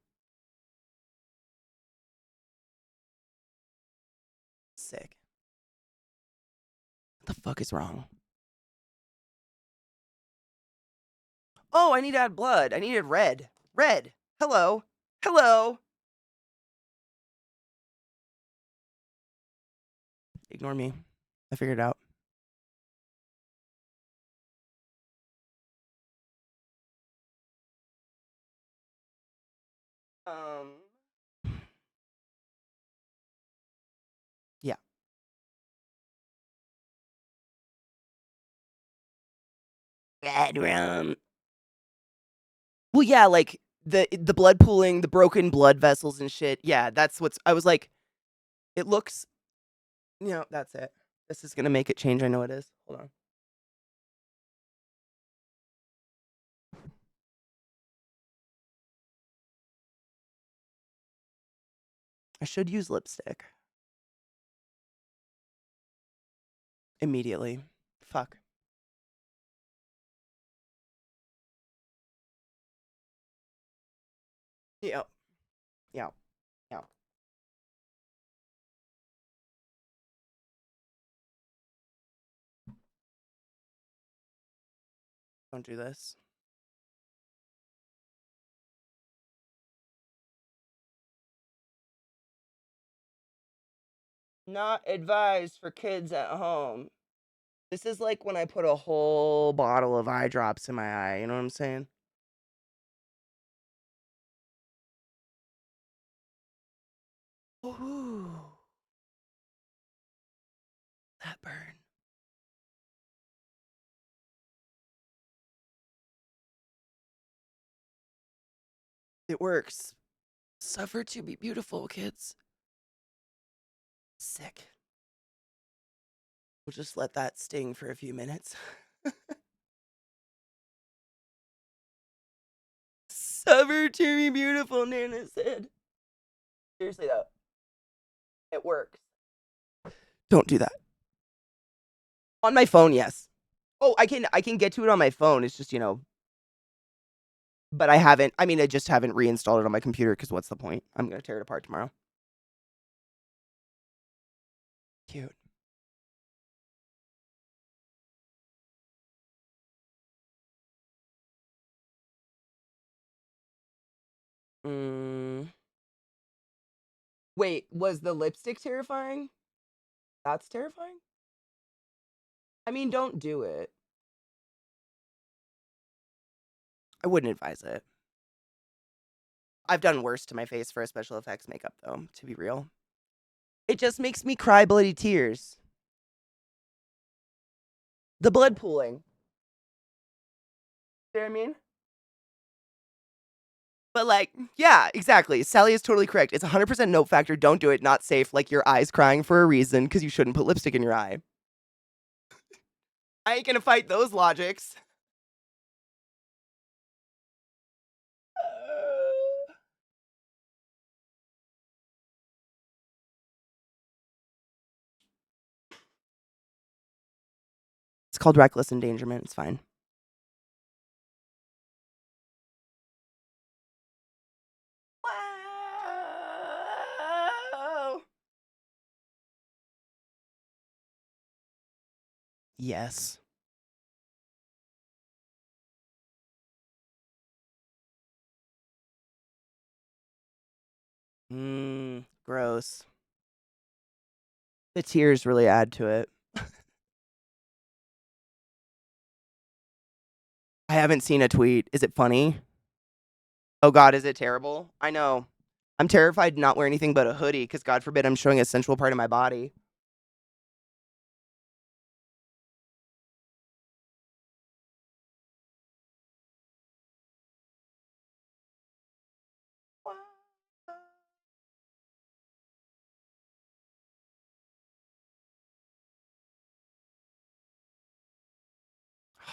Sick. What the fuck is wrong? Oh, I need to add blood. I needed red. Red. Hello. Hello. Ignore me. I figured it out. Yeah. Red room. Well, yeah, like the blood pooling, the broken blood vessels and shit. Yeah, that's what's. I was like, it looks. That's it. This is gonna make it change. I know it is. Hold on. I should use lipstick immediately. Fuck. Yeah. Yeah. Yeah. Don't do this. Not advised for kids at home. This is like when I put a whole bottle of eye drops in my eye. You know what I'm saying? Ooh. That burn. It works. Suffer to be beautiful, kids. Sick. We'll just let that sting for a few minutes. Suffer to be beautiful, Nana said. Seriously though, it works. Don't do that. On my phone, yes. Oh, I can get to it on my phone. It's just, but I just haven't reinstalled it on my computer because what's the point? I'm gonna tear it apart tomorrow. Cute. Mm. Wait, was the lipstick terrifying? That's terrifying? I mean, don't do it. I wouldn't advise it. I've done worse to my face for a special effects makeup, though, to be real. It just makes me cry bloody tears. The blood pooling. You know what I mean? But, like, yeah, exactly. Sally is totally correct. It's 100% note factor. Don't do it. Not safe. Like, your eye's crying for a reason because you shouldn't put lipstick in your eye. I ain't gonna fight those logics. It's called reckless endangerment. It's fine. Wow. Yes. Gross. The tears really add to it. I haven't seen a tweet. Is it funny? Oh God, is it terrible? I know. I'm terrified to not wear anything but a hoodie because God forbid I'm showing a sensual part of my body.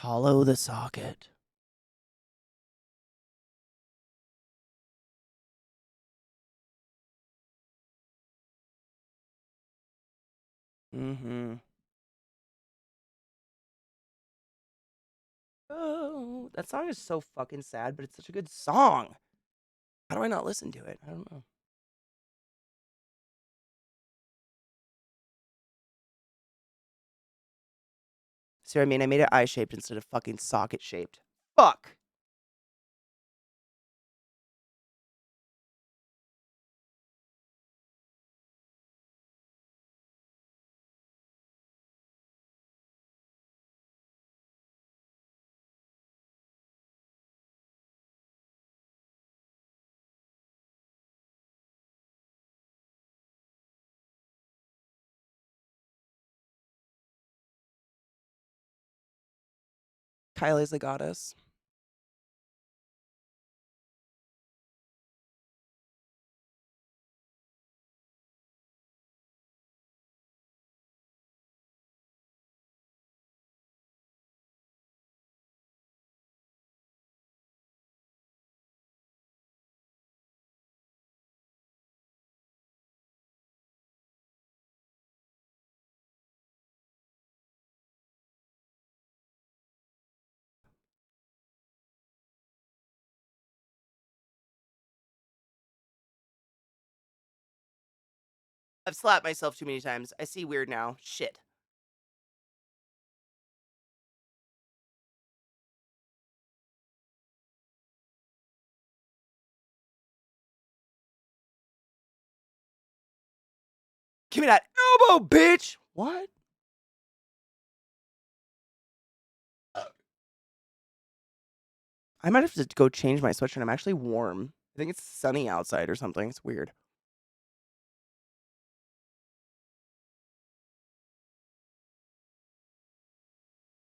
Hollow the socket. Mm-hmm. Oh, that song is so fucking sad, but it's such a good song. How do I not listen to it? I don't know. See what I mean? I made it eye-shaped instead of fucking socket-shaped. Fuck! Kylie's the goddess. I've slapped myself too many times. I see weird now. Shit. Give me that elbow, bitch! What? I might have to go change my sweatshirt. I'm actually warm. I think it's sunny outside or something. It's weird.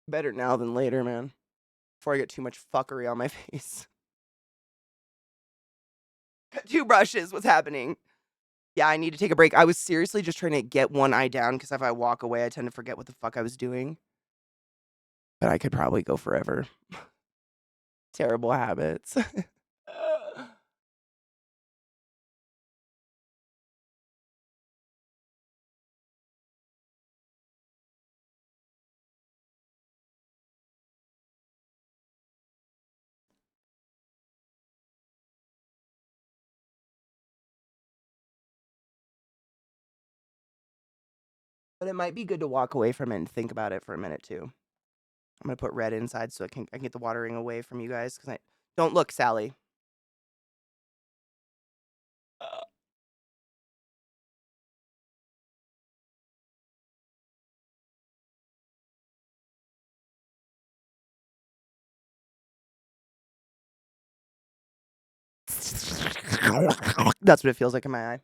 Better now than later, man. Before I get too much fuckery on my face. 2 brushes. What's happening? Yeah, I need to take a break. I was seriously just trying to get one eye down because if I walk away, I tend to forget what the fuck I was doing. But I could probably go forever. Terrible habits. But it might be good to walk away from it and think about it for a minute too. I'm gonna put red inside so I can get the watering away from you guys. Cause I don't look, Sally. That's what it feels like in my eye.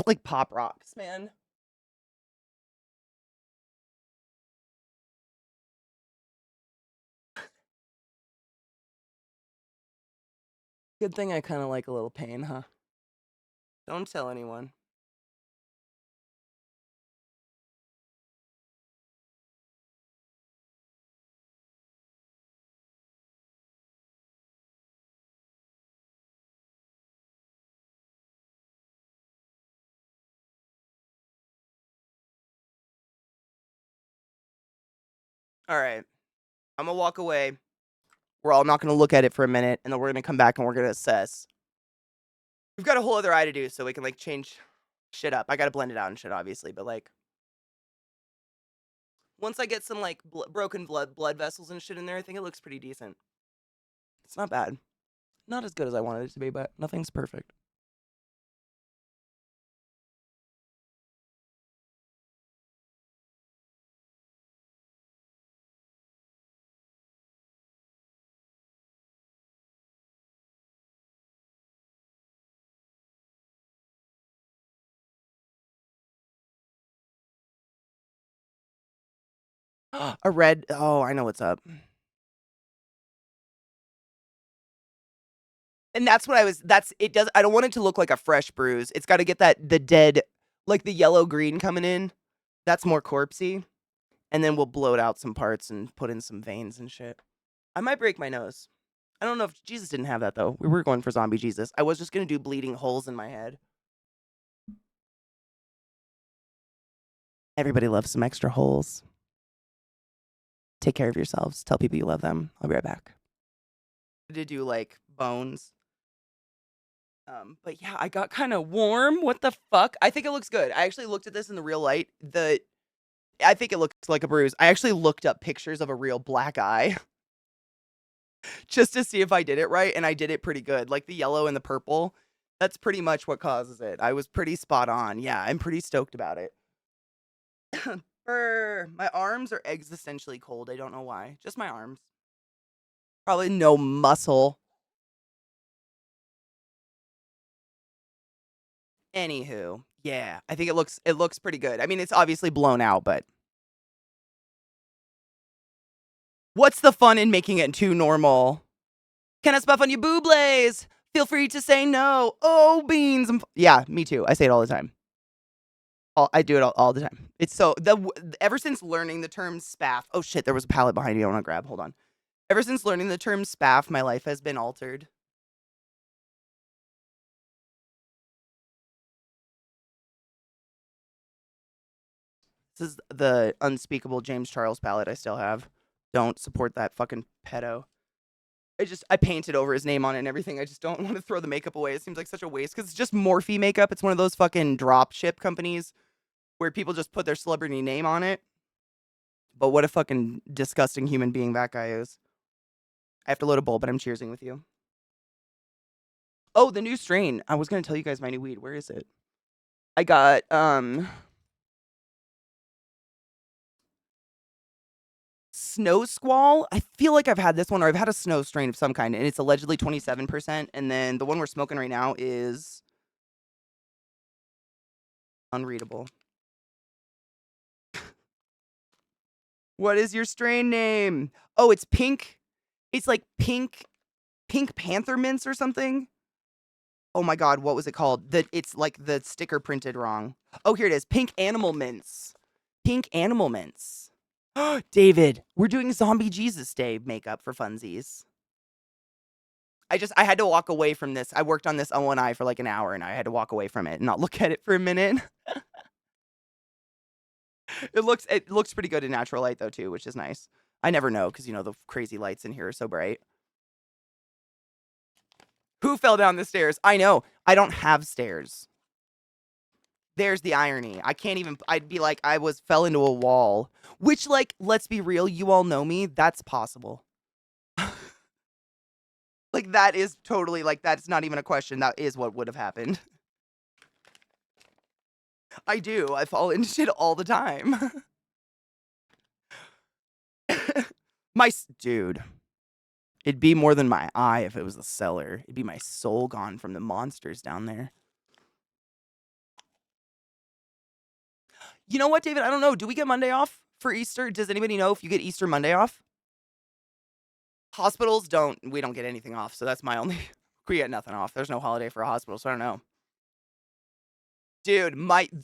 Like pop rocks, man. Good thing I kind of like a little pain, huh? Don't tell anyone. All right. I'm gonna walk away. We're all not gonna look at it for a minute, and then we're gonna come back and we're gonna assess. We've got a whole other eye to do, so we can like change shit up. I gotta blend it out and shit, obviously, but like once I get some like broken blood vessels and shit in there, I think it looks pretty decent. It's not bad. Not as good as I wanted it to be, but nothing's perfect. A red. Oh, I know what's up. And that's what I was. That's it. Does I don't want it to look like a fresh bruise. It's got to get that the dead, like the yellow green coming in. That's more corpsey. And then we'll bloat out some parts and put in some veins and shit. I might break my nose. I don't know if Jesus didn't have that though. We were going for zombie Jesus. I was just gonna do bleeding holes in my head. Everybody loves some extra holes. Take care of yourselves. Tell people you love them. I'll be right back. To do like bones. But yeah, I got kind of warm. What the fuck? I think it looks good. I actually looked at this in the real light. I think it looks like a bruise. I actually looked up pictures of a real black eye just to see if I did it right, and I did it pretty good. Like the yellow and the purple, that's pretty much what causes it. I was pretty spot on. Yeah, I'm pretty stoked about it. My arms are existentially cold. I don't know why. Just my arms. Probably no muscle. Anywho, yeah, I think it looks pretty good. I mean, it's obviously blown out, but what's the fun in making it too normal? Can I spuff on your booblés? Feel free to say no. Oh, beans. Yeah, me too. I say it all the time. I do it all the time. It's so ever since learning the term spaff. Oh shit, there was a pallet behind me. I want to grab. Hold on. Ever since learning the term spaff, my life has been altered. This is the unspeakable James Charles palette I still have. Don't support that fucking pedo. I painted over his name on it and everything. I just don't want to throw the makeup away. It seems like such a waste because it's just Morphe makeup. It's one of those fucking drop ship companies where people just put their celebrity name on it. But what a fucking disgusting human being that guy is. I have to load a bowl, but I'm cheersing with you. Oh, the new strain. I was gonna tell you guys my new weed. Where is it? I got Snow Squall. I feel like I've had this one, or I've had a snow strain of some kind, and it's allegedly 27%. And then the one we're smoking right now is unreadable. What is your strain name? Oh, it's pink. It's like pink panther mints or something. Oh my god, what was it called? It's like the sticker printed wrong. Oh, here it is. Pink animal mints. Pink animal mints. David, we're doing Zombie Jesus Day makeup for funsies. I had to walk away from this. I worked on this O&I for like an hour and I had to walk away from it and not look at it for a minute. It looks pretty good in natural light though too, which is nice. I never know because you know the crazy lights in here are so bright. Who fell down the stairs? I know. I don't have stairs. There's the irony. I can't even I'd be like fell into a wall, which like let's be real, you all know me, that's possible. Like that is totally like that's not even a question. That is what would have happened. I do. I fall into shit all the time. Dude. It'd be more than my eye if it was the cellar. It'd be my soul gone from the monsters down there. You know what, David? I don't know. Do we get Monday off for Easter? Does anybody know if you get Easter Monday off? Hospitals don't. We don't get anything off, so that's my only. We get nothing off. There's no holiday for a hospital, so I don't know. Dude,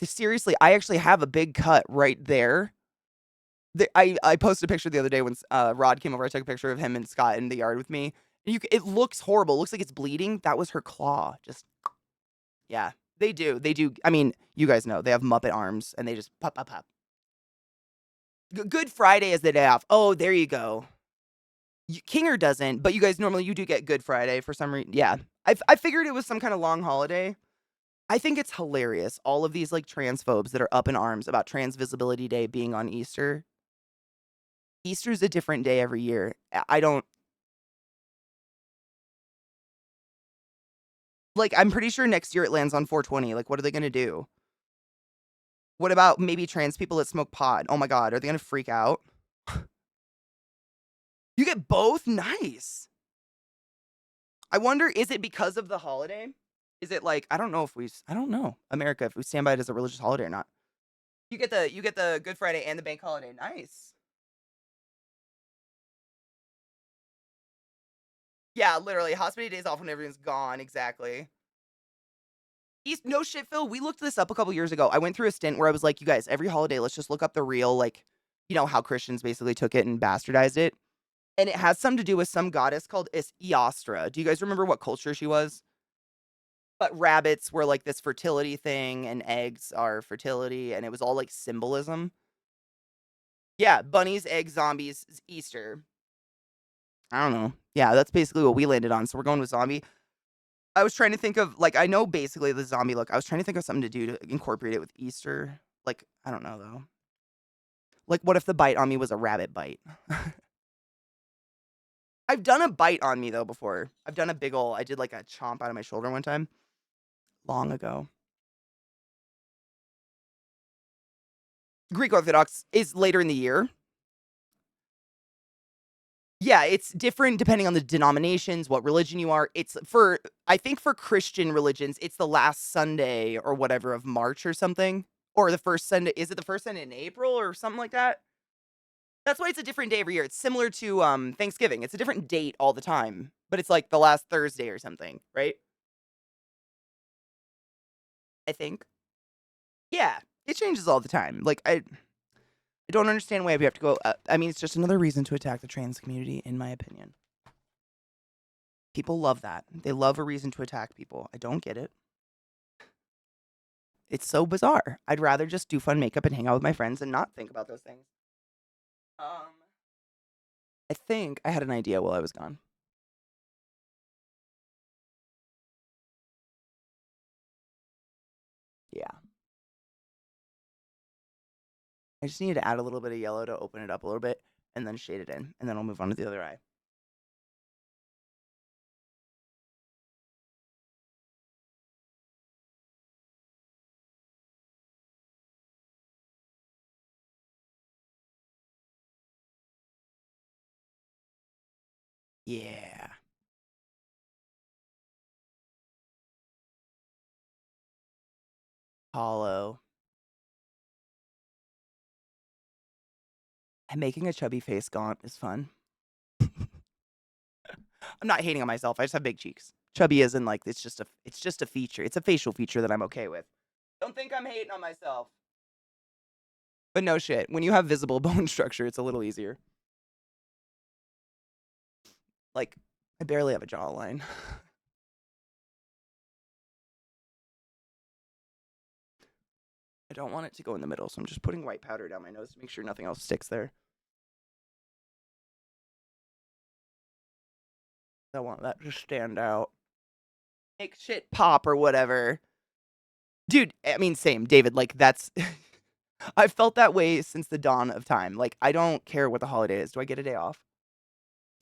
seriously, I actually have a big cut right there. I posted a picture the other day when Rod came over. I took a picture of him and Scott in the yard with me. It looks horrible. It looks like it's bleeding. That was her claw. Just yeah, they do. They do. I mean, you guys know they have Muppet arms and they just pop pop pop. Good Friday is the day off. Oh, there you go. Kinger doesn't, but you guys normally you do get Good Friday for some reason. Yeah, I figured it was some kind of long holiday. I think it's hilarious. All of these like transphobes that are up in arms about Trans Visibility Day being on Easter. Easter's a different day every year. I don't like. I'm pretty sure next year it lands on 420. Like, what are they gonna do? What about maybe trans people that smoke pot? Oh my god, are they gonna freak out? You get both? Nice. I wonder, is it because of the holiday? Is it like I don't know America if we stand by it as a religious holiday or not. You get the Good Friday and the bank holiday. Nice. Yeah, literally hospitality days off when everyone's gone. Exactly. No shit, Phil. We looked this up a couple years ago. I went through a stint where I was like, you guys, every holiday, let's just look up the real, like, how Christians basically took it and bastardized it. And it has something to do with some goddess called Eostra. Do you guys remember what culture she was? But rabbits were like this fertility thing, and eggs are fertility, and it was all like symbolism. Yeah, bunnies, eggs, zombies, Easter. I don't know. Yeah, that's basically what we landed on. So we're going with zombie. I was trying to think of, like, I know basically the zombie look. I was trying to think of something to do to incorporate it with Easter. Like, I don't know though. Like, what if the bite on me was a rabbit bite? I've done a bite on me though before. I've done a big ol', I did like a chomp out of my shoulder one time. Long ago. Greek Orthodox is later in the year. Yeah, it's different depending on the denominations, what religion you are. I think for Christian religions, it's the last Sunday or whatever of March or something. Or the first Sunday. Is it the first Sunday in April or something like that? That's why it's a different day every year. It's similar to Thanksgiving. It's a different date all the time, but it's like the last Thursday or something, right? I think. Yeah, it changes all the time. Like I don't understand why we have to go. I mean, it's just another reason to attack the trans community, in my opinion. People love that. They love a reason to attack people. I don't get it. It's so bizarre. I'd rather just do fun makeup and hang out with my friends and not think about those things. I think I had an idea while I was gone. Yeah. I just need to add a little bit of yellow to open it up a little bit and then shade it in. And then I'll move on to the other eye. Yeah. Hollow. And making a chubby face gaunt is fun. I'm not hating on myself. I just have big cheeks. Chubby isn't like it's just a feature. It's a facial feature that I'm okay with. Don't think I'm hating on myself. But no shit. When you have visible bone structure, it's a little easier. Like, I barely have a jawline. I don't want it to go in the middle, so I'm just putting white powder down my nose to make sure nothing else sticks there. I want that to stand out. Make shit pop or whatever. Dude, I mean, same, David. Like, that's. I've felt that way since the dawn of time. Like, I don't care what the holiday is. Do I get a day off?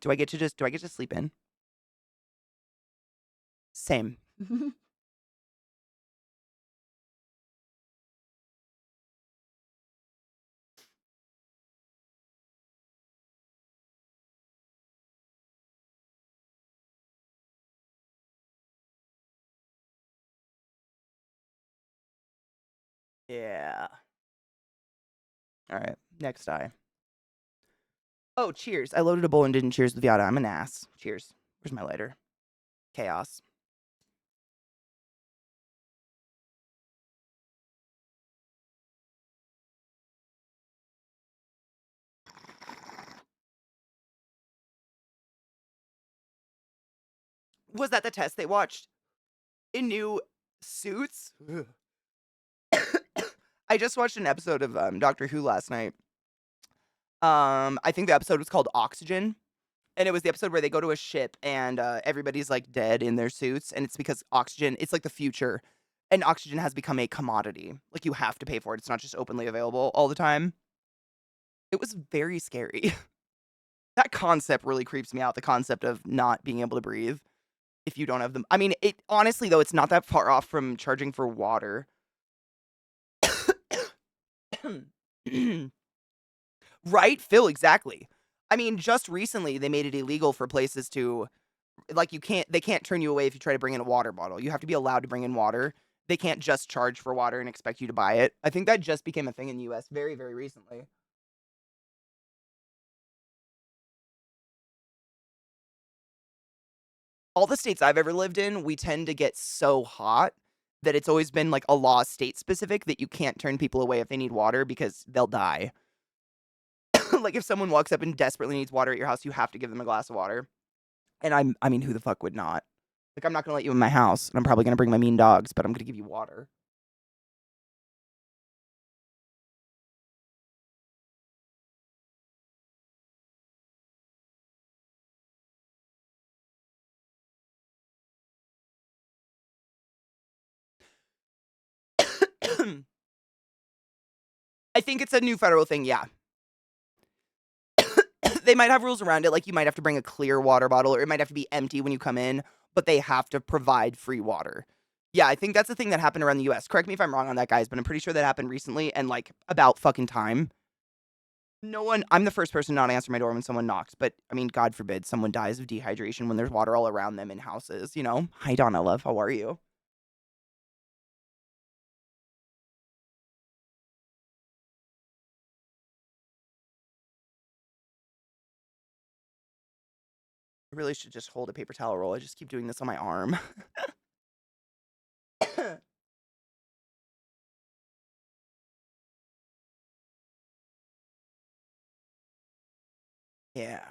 Do I get to sleep in? Same. Yeah. All right. Next eye. Oh, cheers. I loaded a bowl and didn't cheers with Yada. I'm an ass. Cheers. Where's my lighter? Chaos. Was that the test they watched in new suits? I just watched an episode of Doctor Who last night. I think the episode was called Oxygen. And it was the episode where they go to a ship and everybody's like dead in their suits. And it's because oxygen, it's like the future. And oxygen has become a commodity. Like you have to pay for it. It's not just openly available all the time. It was very scary. That concept really creeps me out. The concept of not being able to breathe if you don't have them. I mean, it honestly, though, it's not that far off from charging for water. Right, Phil, exactly. I mean, just recently they made it illegal for places to like they can't turn you away if you try to bring in a water bottle. You have to be allowed to bring in water. They can't just charge for water and expect you to buy it. I think that just became a thing in the US very, very recently. All the states I've ever lived in, we tend to get so hot that it's always been like a law state specific that you can't turn people away if they need water because they'll die. Like if someone walks up and desperately needs water at your house, you have to give them a glass of water. And I mean, who the fuck would not? Like I'm not gonna let you in my house, and I'm probably gonna bring my mean dogs, but I'm gonna give you water. I think it's a new federal thing, yeah. They might have rules around it, like you might have to bring a clear water bottle, or it might have to be empty when you come in, but they have to provide free water. Yeah, I think that's the thing that happened around the US. Correct me if I'm wrong on that, guys, but I'm pretty sure that happened recently and like about fucking time. No one, I'm the first person not to answer my door when someone knocks, but I mean, God forbid someone dies of dehydration when there's water all around them in houses, you know? Hi, Donna Love, how are you? I really should just hold a paper towel roll. I just keep doing this on my arm. Yeah.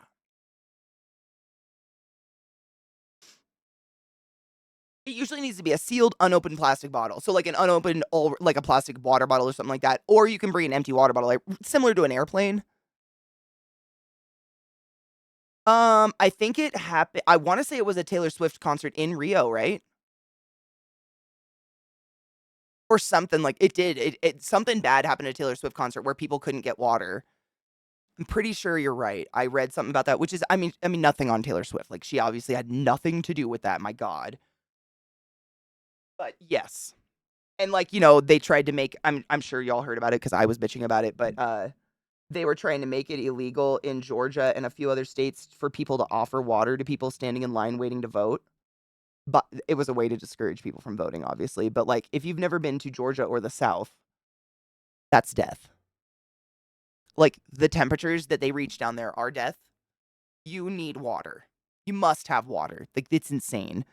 It usually needs to be a sealed, unopened plastic bottle. So like an unopened, like a plastic water bottle or something like that. Or you can bring an empty water bottle, like similar to an airplane. I think it happened. I want to say it was a Taylor Swift concert in Rio, right? Or something like it did. Something bad happened at a Taylor Swift concert where people couldn't get water. I'm pretty sure you're right. I read something about that, which is, I mean, nothing on Taylor Swift. Like she obviously had nothing to do with that. My God. But yes. And like, they tried to make I'm sure y'all heard about it because I was bitching about it, but they were trying to make it illegal in Georgia and a few other states for people to offer water to people standing in line waiting to vote. But it was a way to discourage people from voting, obviously. But like if you've never been to Georgia or the South, that's death. Like the temperatures that they reach down there are death. You need water. You must have water. Like it's insane.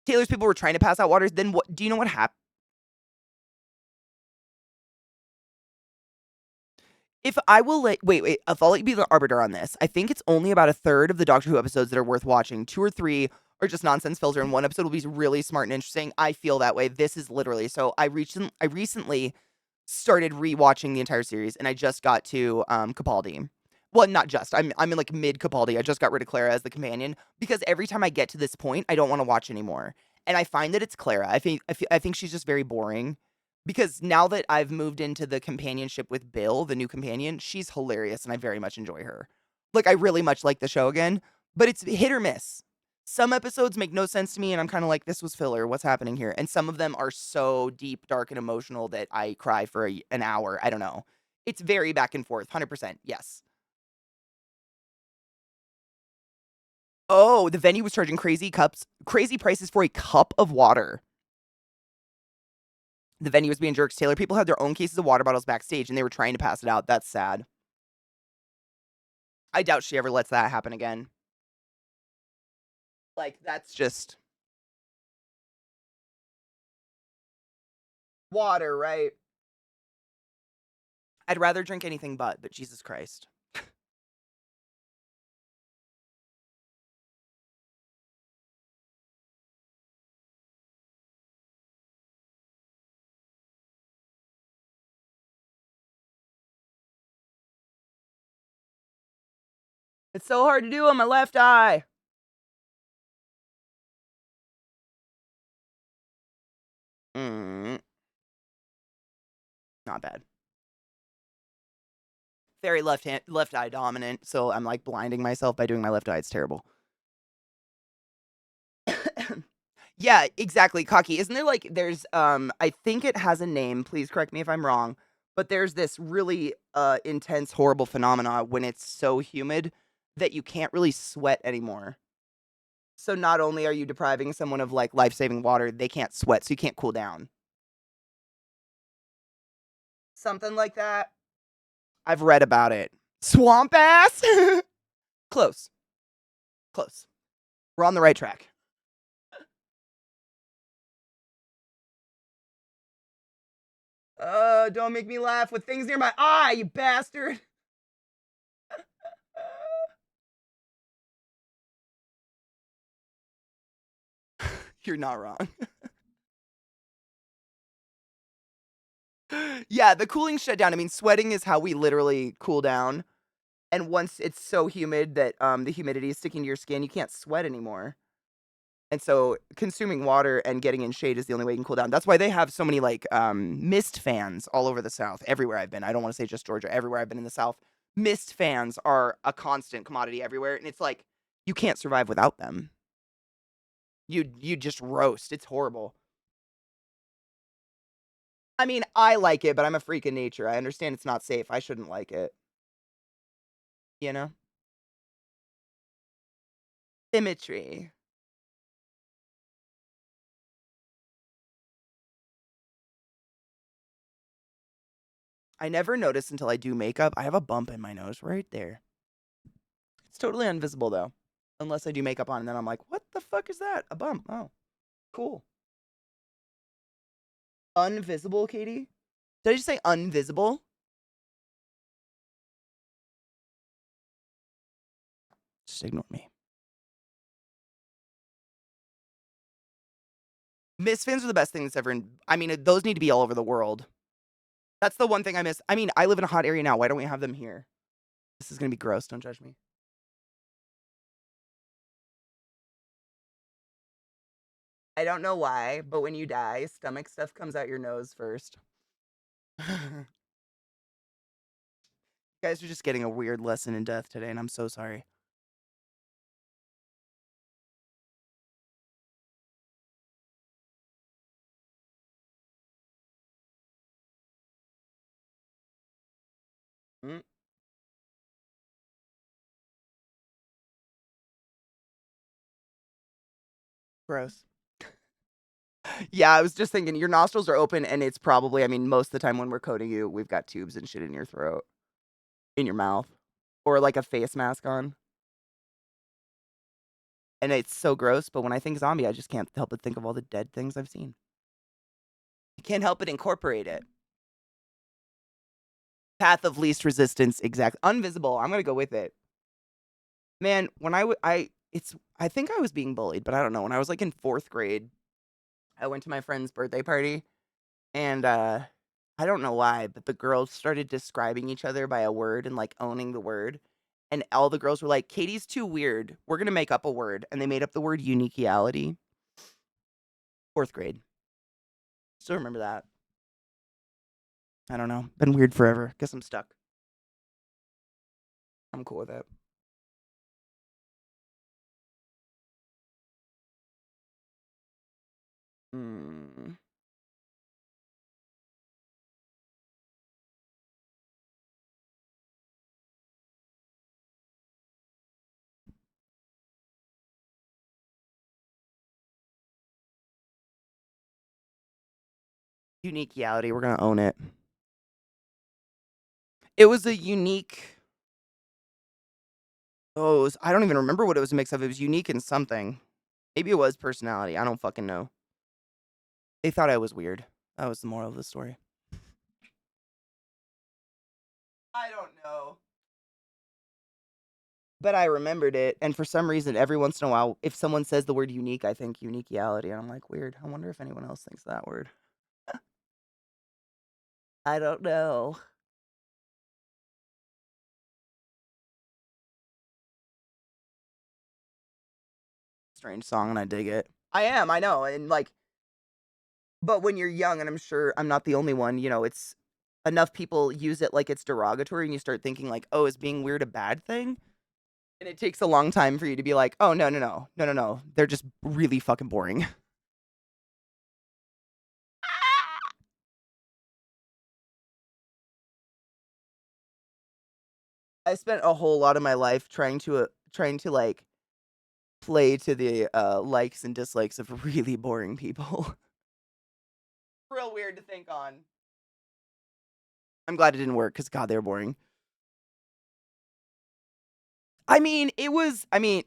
Taylor's people were trying to pass out waters. Then what? Do you know what happened? If I will wait, if I'll let you be the arbiter on this, I think it's only about a third of the Doctor Who episodes that are worth watching. 2 or 3 are just nonsense filter, and one episode will be really smart and interesting. I feel that way. This is literally so. I recently started rewatching the entire series, and I just got to Capaldi. Well, not just. I'm in like mid Capaldi. I just got rid of Clara as the companion because every time I get to this point, I don't want to watch anymore, and I find that it's Clara. I think she's just very boring. Because now that I've moved into the companionship with Bill, the new companion, she's hilarious and I very much enjoy her. Like, I really much like the show again, but it's hit or miss. Some episodes make no sense to me and I'm kind of like, this was filler. What's happening here? And some of them are so deep, dark, and emotional that I cry for an hour. I don't know. It's very back and forth. 100%. Yes. Oh, the venue was charging crazy prices for a cup of water. The venue was being jerks. Taylor people had their own cases of water bottles backstage and they were trying to pass it out. That's sad. I doubt she ever lets that happen again. Like, that's just water, right? I'd rather drink anything but Jesus Christ. It's so hard to do on my left eye. Mm, not bad. Very left eye dominant, so I'm like blinding myself by doing my left eye. It's terrible. Yeah, exactly, cocky. Isn't there like I think it has a name, please correct me if I'm wrong, but there's this really intense horrible phenomena when it's so humid that you can't really sweat anymore. So not only are you depriving someone of like life-saving water, they can't sweat, so you can't cool down. Something like that. I've read about it. Swamp ass? Close. Close. We're on the right track. Don't make me laugh with things near my eye, you bastard. You're not wrong. Yeah, the cooling shut down. I mean, sweating is how we literally cool down. And once it's so humid that the humidity is sticking to your skin, you can't sweat anymore. And so consuming water and getting in shade is the only way you can cool down. That's why they have so many like mist fans all over the South. Everywhere I've been. I don't want to say just Georgia. Everywhere I've been in the South, mist fans are a constant commodity everywhere, and it's like you can't survive without them. You just roast. It's horrible. I mean, I like it, but I'm a freak of nature. I understand it's not safe. I shouldn't like it. You know? Symmetry. I never notice until I do makeup. I have a bump in my nose right there. It's totally invisible though. Unless I do makeup on and then I'm like, what the fuck is that? A bump. Oh, cool. Invisible, Katie? Did I just say invisible? Just ignore me. Mist fans are the best thing that's ever I mean, those need to be all over the world. That's the one thing I miss. I mean, I live in a hot area now. Why don't we have them here? This is gonna be gross. Don't judge me. I don't know why, but when you die, stomach stuff comes out your nose first. You guys are just getting a weird lesson in death today, and I'm so sorry. Mm, gross. Yeah, I was just thinking your nostrils are open, and it's probably, I mean, most of the time when we're coding you, we've got tubes and shit in your throat, in your mouth, or like a face mask on. And it's so gross, but when I think zombie, I just can't help but think of all the dead things I've seen. I can't help but incorporate it. Path of least resistance, exact. Invisible. I'm gonna go with it. Man, when I think I was being bullied, but I don't know. When I was like in 4th grade, I went to my friend's birthday party, and I don't know why, but the girls started describing each other by a word and like owning the word. And all the girls were like, Katie's too weird. We're gonna make up a word. And they made up the word uniqueality. 4th grade. Still remember that. I don't know. Been weird forever. Guess I'm stuck. I'm cool with it. Mm. Uniqueality. We're gonna own it. It was a unique. Oh, I don't even remember what it was a mix of. It was unique in something. Maybe it was personality. I don't fucking know. They thought I was weird. That was the moral of the story. I don't know. But I remembered it, and for some reason, every once in a while, if someone says the word unique, I think uniqueality, and I'm like, weird. I wonder if anyone else thinks that word. I don't know. Strange song, and I dig it. I am, I know, and like, but when you're young, and I'm sure I'm not the only one, you know, it's enough people use it like it's derogatory, and you start thinking like, oh, is being weird a bad thing? And it takes a long time for you to be like, oh, no, no, no, no, no, no. They're just really fucking boring. I spent a whole lot of my life trying to like play to the likes and dislikes of really boring people. Real weird to think on. I'm glad it didn't work because God, they were boring. I mean, it was. I mean,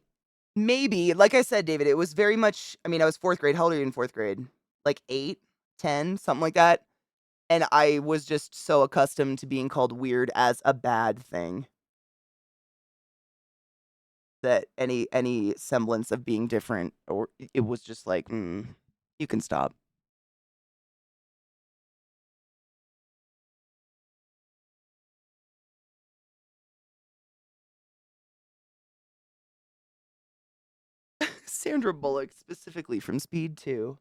Maybe. Like I said, David, it was very much I mean, I was 4th grade. How old are you in 4th grade? Like 8, 10, something like that? And I was just so accustomed to being called weird as a bad thing that any semblance of being different or it was just like, you can stop." Sandra Bullock, specifically from Speed 2.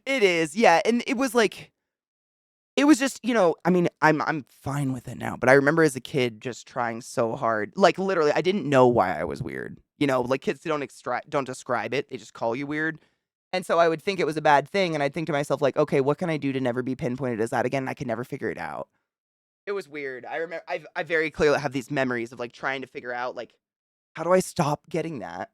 It is, yeah, and it was like it was just, I mean, I'm fine with it now, but I remember as a kid just trying so hard. Like, literally, I didn't know why I was weird. Like, kids don't describe it, they just call you weird. And so I would think it was a bad thing, and I'd think to myself, like, "Okay, what can I do to never be pinpointed as that again?" And I could never figure it out. It was weird. I remember I very clearly have these memories of, like, trying to figure out, like, how do I stop getting that?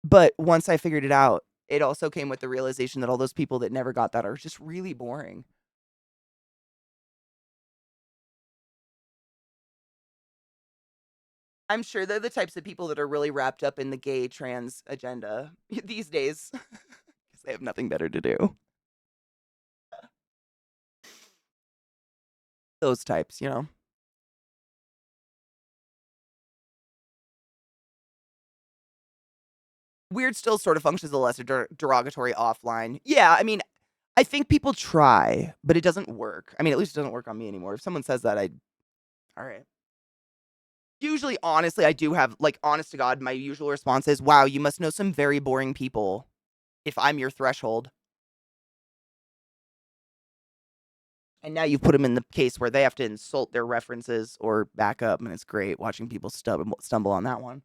But once I figured it out, it also came with the realization that all those people that never got that are just really boring. I'm sure they're the types of people that are really wrapped up in the gay trans agenda these days because they have nothing better to do. Those types. Weird still sort of functions as a lesser derogatory offline. Yeah, I mean, I think people try, but it doesn't work. I mean, at least it doesn't work on me anymore. If someone says that, all right. Usually, honestly, I do have, like, honest to God, my usual response is, wow, you must know some very boring people if I'm your threshold. And now you've put them in the case where they have to insult their references or back up, and it's great watching people stumble on that one.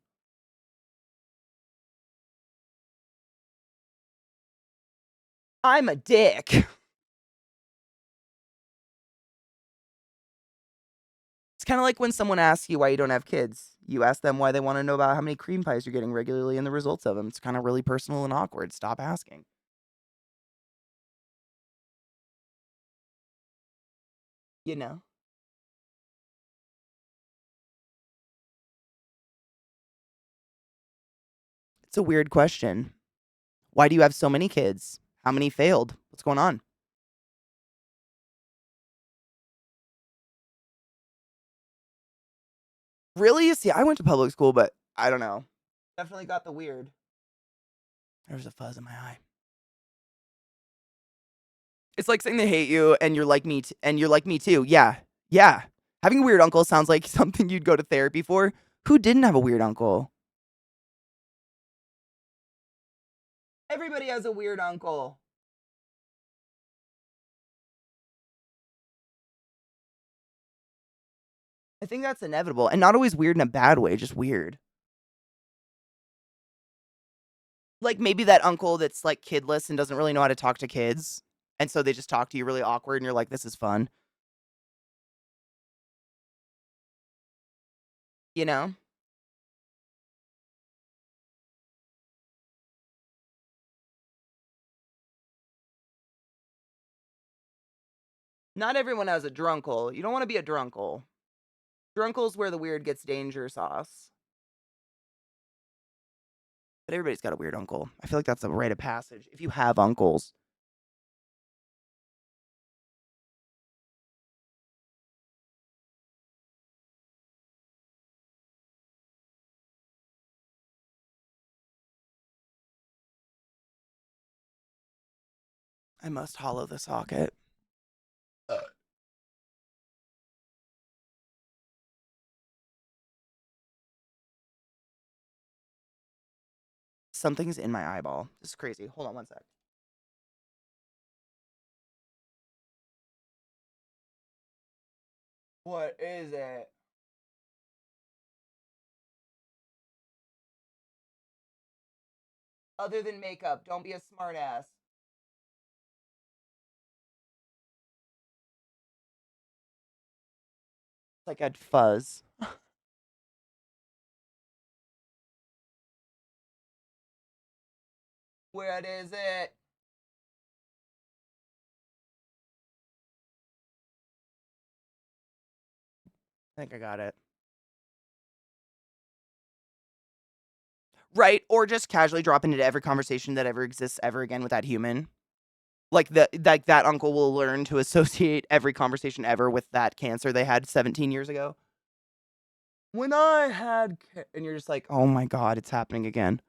I'm a dick. It's kinda like when someone asks you why you don't have kids. You ask them why they wanna know about how many cream pies you're getting regularly and the results of them. It's kinda really personal and awkward. Stop asking. You know? It's a weird question. Why do you have so many kids? How many failed? What's going on? Really? See, I went to public school, but I don't know. Definitely got the weird. There's a fuzz in my eye. It's like saying they hate you and you're like me and you're like me too. Yeah. Yeah. Having a weird uncle sounds like something you'd go to therapy for. Who didn't have a weird uncle? Everybody has a weird uncle. I think that's inevitable and not always weird in a bad way, just weird. Like maybe that uncle that's like kidless and doesn't really know how to talk to kids. And so they just talk to you really awkward and you're like, this is fun. You know? Not everyone has a drunkle. You don't want to be a drunkle. Drunkle's where the weird gets danger sauce. But everybody's got a weird uncle. I feel like that's a rite of passage. If you have uncles, I must hollow the socket. Something's in my eyeball. This is crazy. Hold on one sec. What is it? Other than makeup, don't be a smartass. It's like a fuzz. What is it? I think I got it. Right, or just casually drop into every conversation that ever exists ever again with that human. Like that uncle will learn to associate every conversation ever with that cancer they had 17 years ago. When I had and you're just like, "Oh my god, it's happening again."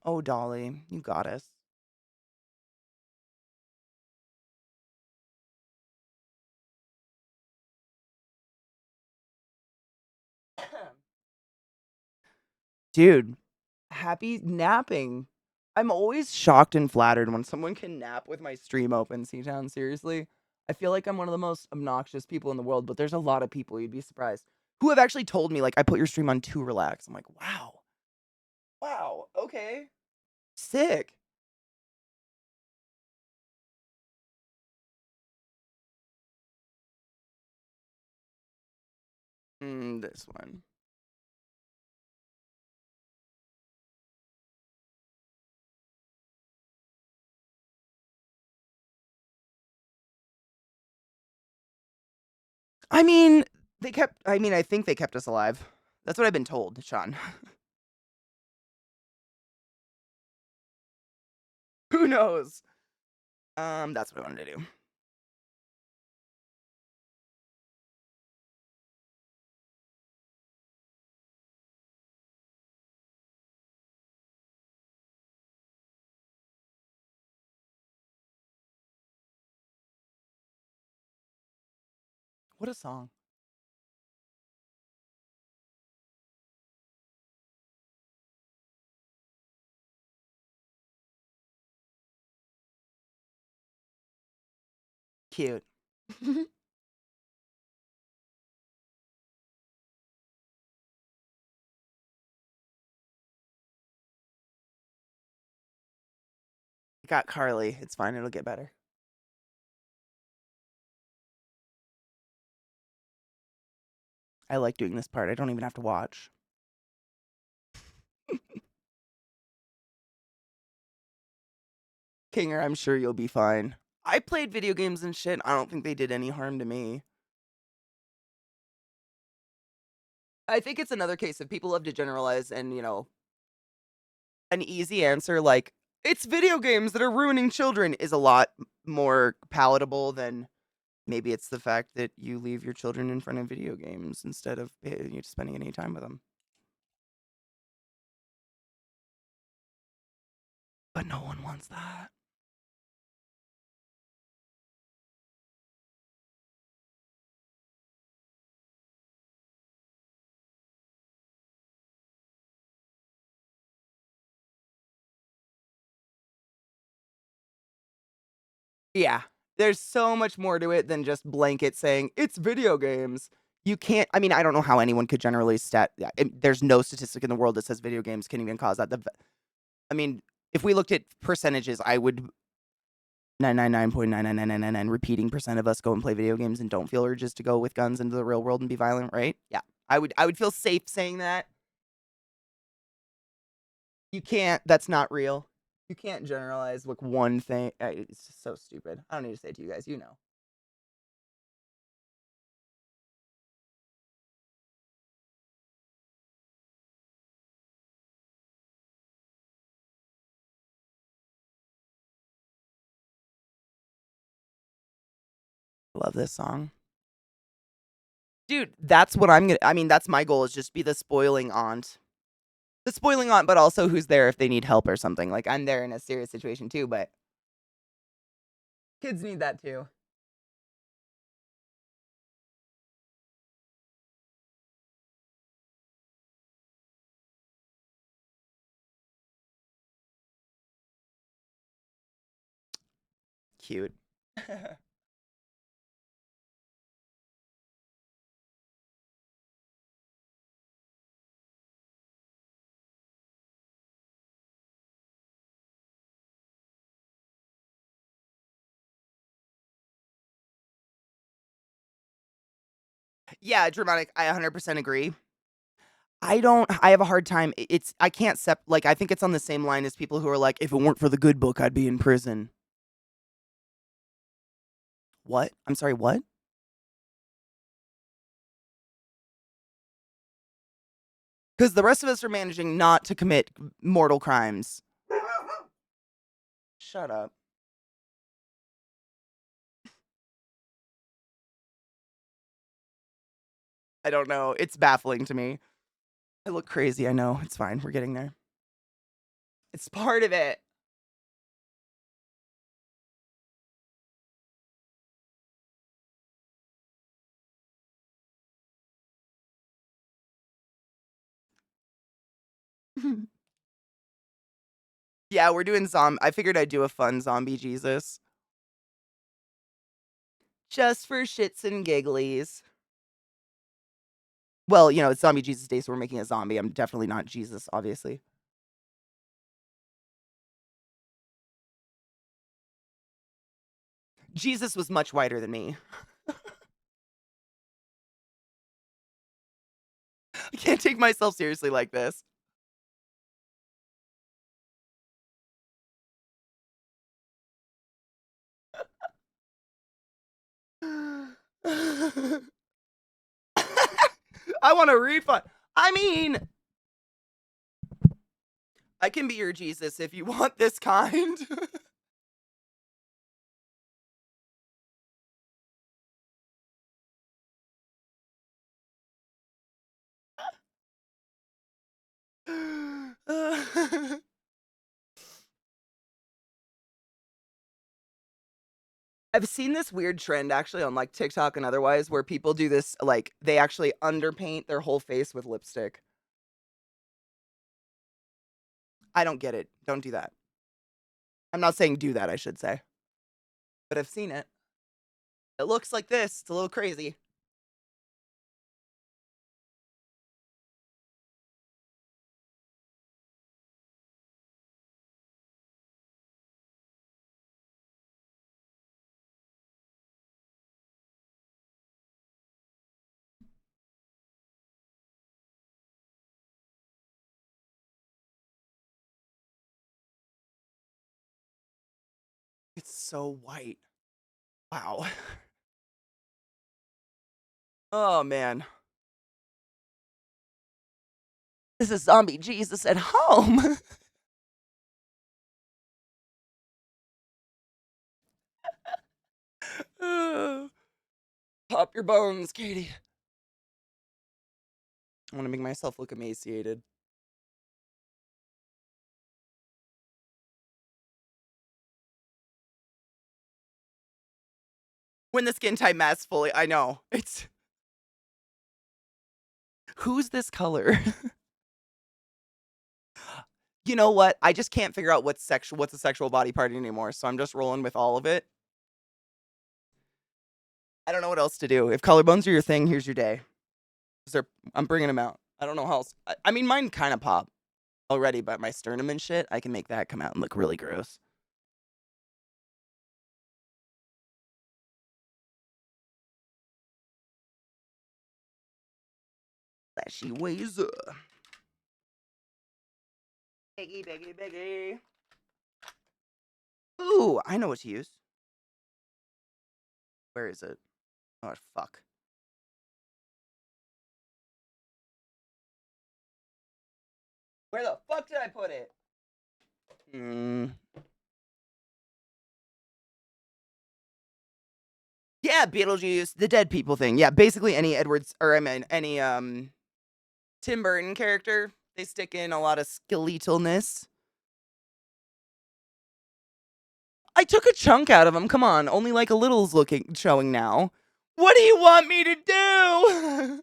Oh, Dolly, you got us. Dude, happy napping. I'm always shocked and flattered when someone can nap with my stream open, C-Town, seriously. I feel like I'm one of the most obnoxious people in the world, but there's a lot of people, you'd be surprised, who have actually told me, like, "I put your stream on to relax." I'm like, "Wow. Wow, okay. Sick." This one. I think they kept us alive. That's what I've been told, Sean. Who knows? That's what I wanted to do. What a song. Cute. Got Carly. It's fine, it'll get better. I like doing this part. I don't even have to watch. Kinger, I'm sure you'll be fine. I played video games and shit. I don't think they did any harm to me. I think it's another case of people love to generalize and, an easy answer like, it's video games that are ruining children is a lot more palatable than maybe it's the fact that you leave your children in front of video games instead of spending any time with them. But no one wants that. Yeah. There's so much more to it than just blanket saying it's video games. You can't. I mean, I don't know how anyone could generally there's no statistic in the world that says video games can even cause that. I mean, if we looked at percentages, I would 999.99999 repeating percent of us go and play video games and don't feel urges to go with guns into the real world and be violent, right? Yeah. I would feel safe saying that. You can't. That's not real. You can't generalize like one thing. It's just so stupid. I don't need to say it to you guys. You know. Love this song. Dude, that's what that's my goal is just be the spoiling aunt. The spoiling aunt, but also who's there if they need help or something. Like I'm there in a serious situation too, but kids need that too. Cute. Yeah, dramatic. I 100% agree. I have a hard time. I can't like, I think it's on the same line as people who are like, if it weren't for the good book, I'd be in prison. What? I'm sorry, what? Because the rest of us are managing not to commit mortal crimes. Shut up. I don't know. It's baffling to me. I look crazy. I know. It's fine. We're getting there. It's part of it. Yeah, we're doing I figured I'd do a fun zombie Jesus. Just for shits and gigglies. Well, it's Zombie Jesus Day, so we're making a zombie. I'm definitely not Jesus, obviously. Jesus was much whiter than me. I can't take myself seriously like this. I want a refund. I mean, I can be your Jesus if you want this kind. I've seen this weird trend actually on like TikTok and otherwise where people do this, like they actually underpaint their whole face with lipstick. I don't get it. Don't do that. I'm not saying do that, I should say. But I've seen it. It looks like this. It's a little crazy. It's so white. Wow. Oh man. This is zombie Jesus at home. Pop your bones, Katie. I want to make myself look emaciated. When the skin type mask fully, I know. It's who's this color? You know what? I just can't figure out what's a sexual body part anymore, so I'm just rolling with all of it. I don't know what else to do. If collarbones are your thing, here's your day. 'Cause I'm bringing them out. I don't know how else. I mean, mine kind of pop already, but my sternum and shit, I can make that come out and look really gross. Flashy ways. Biggie, biggie, biggie. Ooh, I know what to use. Where is it? Oh, fuck. Where the fuck did I put it? Yeah, Beetlejuice, the dead people thing. Yeah, basically any Edwards, or I mean, any Tim Burton character. They stick in a lot of skeletalness. I took a chunk out of him. Come on, only like a little's showing now. What do you want me to do?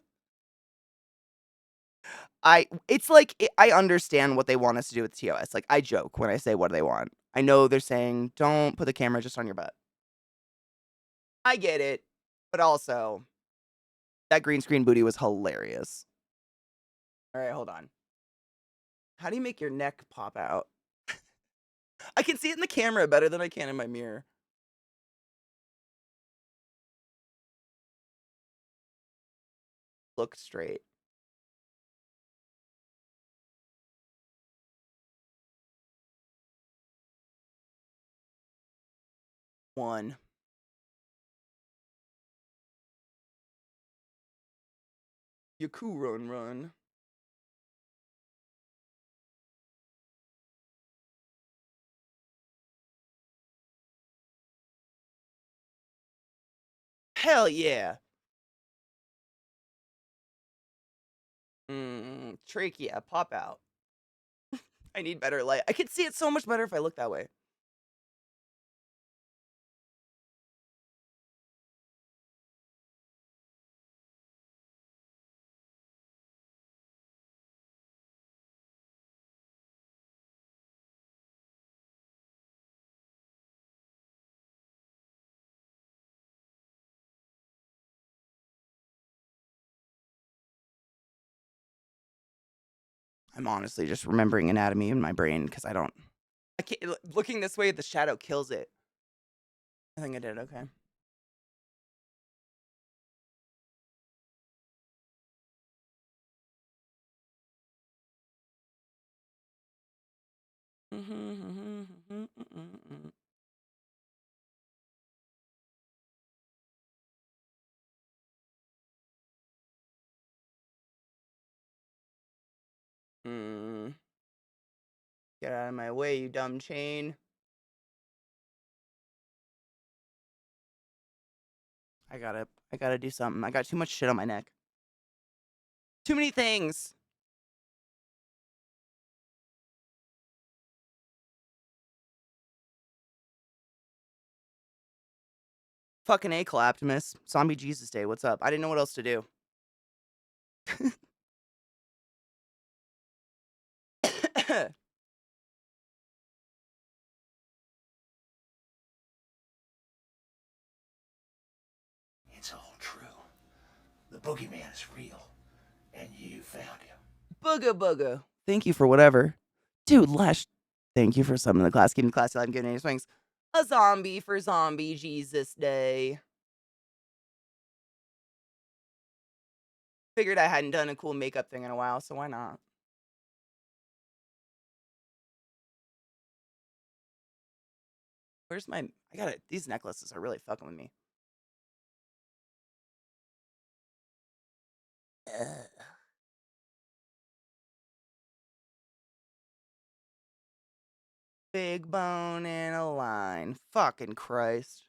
It's like I understand what they want us to do with TOS. Like I joke when I say what do they want. I know they're saying don't put the camera just on your butt. I get it, but also that green screen booty was hilarious. All right, hold on. How do you make your neck pop out? I can see it in the camera better than I can in my mirror. look straight. One. Yaku run. Hell yeah. Trachea, pop out. I need better light. I could see it so much better if I look that way. I'm honestly just remembering anatomy in my brain because I can't. Looking this way, the shadow kills it. I think I did okay. Get out of my way, you dumb chain. I gotta do something. I got too much shit on my neck. Too many things. Fucking A, Optimus. Zombie Jesus Day, what's up? I didn't know what else to do. It's all true. The boogeyman is real, and you found him. Booga. Thank you for whatever. Dude, Lesh, thank you for summoning the class. Keeping the class alive and giving any swings. A zombie for Zombie Jesus Day. Figured I hadn't done a cool makeup thing in a while, so why not? Where's my... These necklaces are really fucking with me. Ugh. Big bone in a line. Fucking Christ.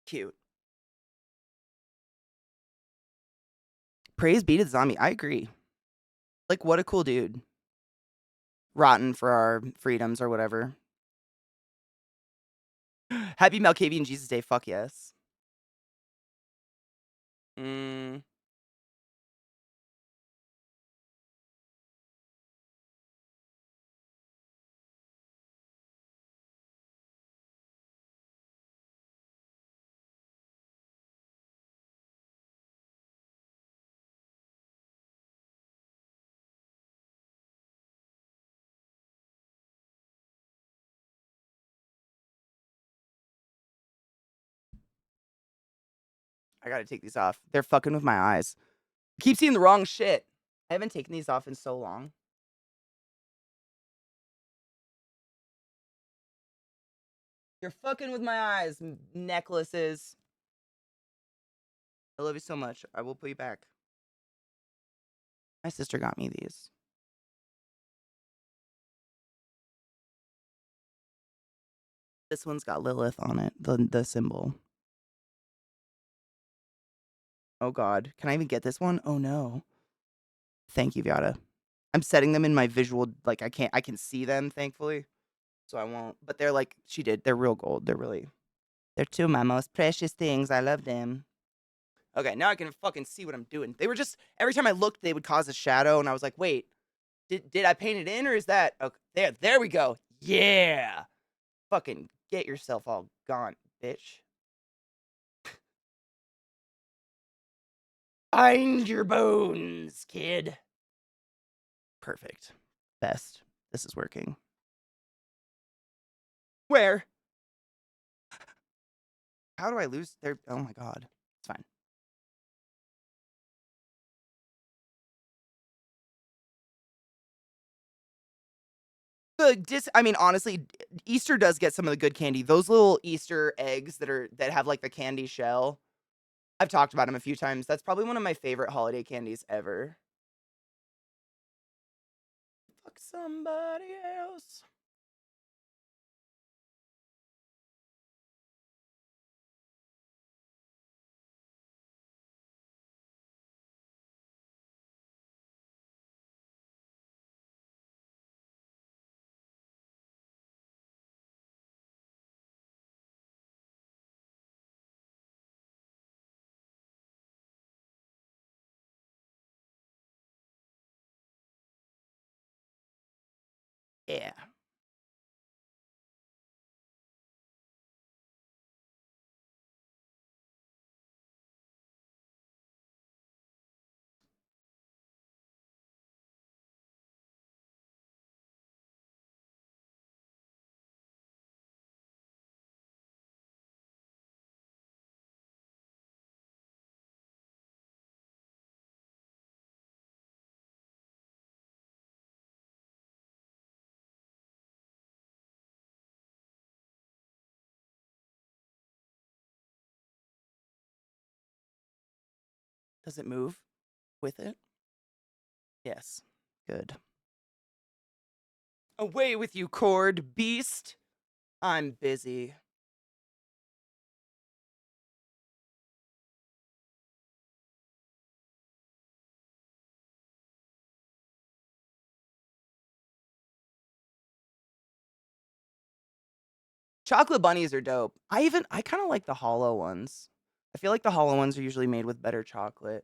Cute. Praise be to the zombie. I agree. Like, what a cool dude. Rotten for our freedoms or whatever. Happy Malkavian Jesus Day. Fuck yes. I gotta take these off. They're fucking with my eyes. I keep seeing the wrong shit. I haven't taken these off in so long. You're fucking with my eyes, necklaces. I love you so much. I will put you back. My sister got me these. This one's got Lilith on it, the symbol. Oh god. Can I even get this one? Oh no. Thank you, Vyata. I'm setting them in my visual, like I can see them, thankfully. So I won't. But they're like, she did. They're real gold. They're two of my most precious things. I love them. Okay, now I can fucking see what I'm doing. They were just, every time I looked, they would cause a shadow, and I was like, wait, did I paint it in, or is that, okay, there we go. Yeah. Fucking get yourself all gone, bitch. Find your bones, kid. Perfect. Best. This is working. Where? How do I lose there? Oh my god. It's fine. I mean, honestly, Easter does get some of the good candy. Those little Easter eggs that have like the candy shell. I've talked about them a few times. That's probably one of my favorite holiday candies ever. Fuck somebody else. Yeah. Does it move with it? Yes. Good. Away with you, cord beast. I'm busy. Chocolate bunnies are dope. I kind of like the hollow ones. I feel like the hollow ones are usually made with better chocolate.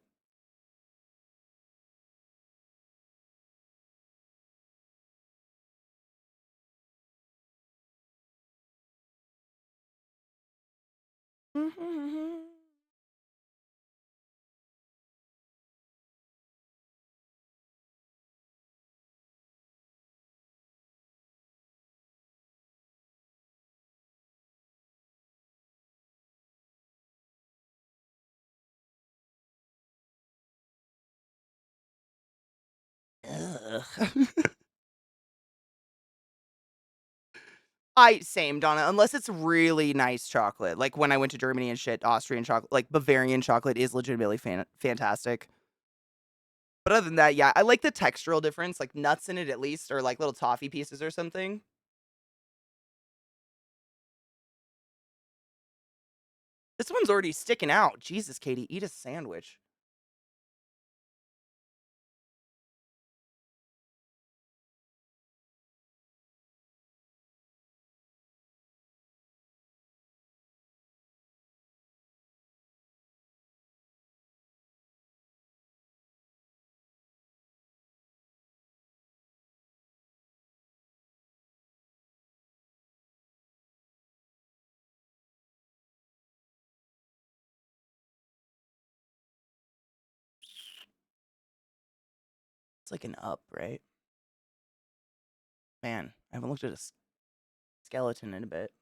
Ugh. Same, Donna, unless it's really nice chocolate. Like when I went to Germany and shit, Austrian chocolate, like Bavarian chocolate is legitimately fantastic. But other than that, yeah, I like the textural difference, like nuts in it at least, or like little toffee pieces or something. This one's already sticking out. Jesus, Katie, eat a sandwich. It's like an up, right? Man, I haven't looked at a skeleton in a bit.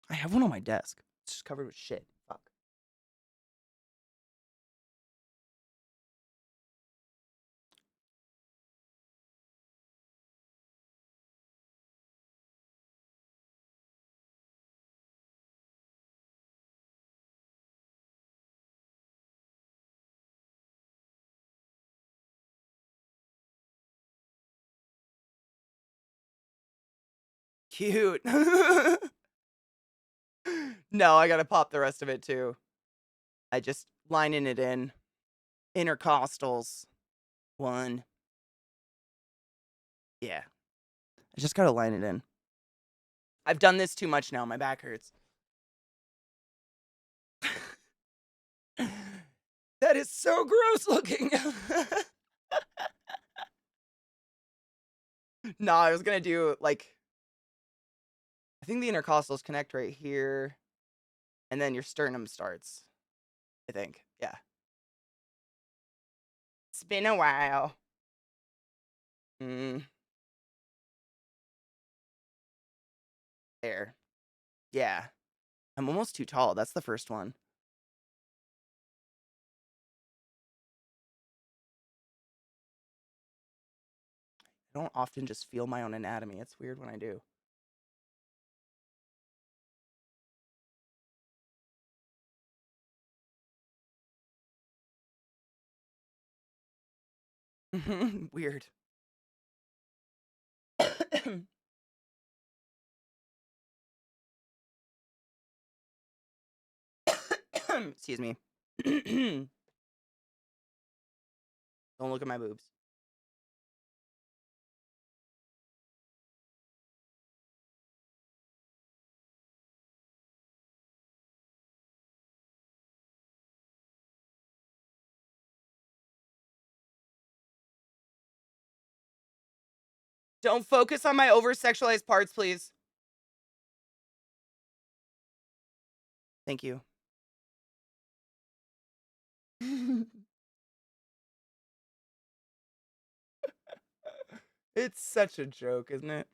I have one on my desk. It's just covered with shit. Fuck. Cute. No, I gotta pop the rest of it too. I just lining it in. Intercostals. One. Yeah. I just gotta line it in. I've done this too much now. My back hurts. That is so gross looking. No, I was gonna do like I think the intercostals connect right here, and then your sternum starts. I think. Yeah. It's been a while. Mm, there. Yeah. I'm almost too tall. That's the first one. I don't often just feel my own anatomy. It's weird when I do. Weird. Excuse me. Don't look at my boobs. Don't focus on my over sexualized parts, please. Thank you. It's such a joke, isn't it?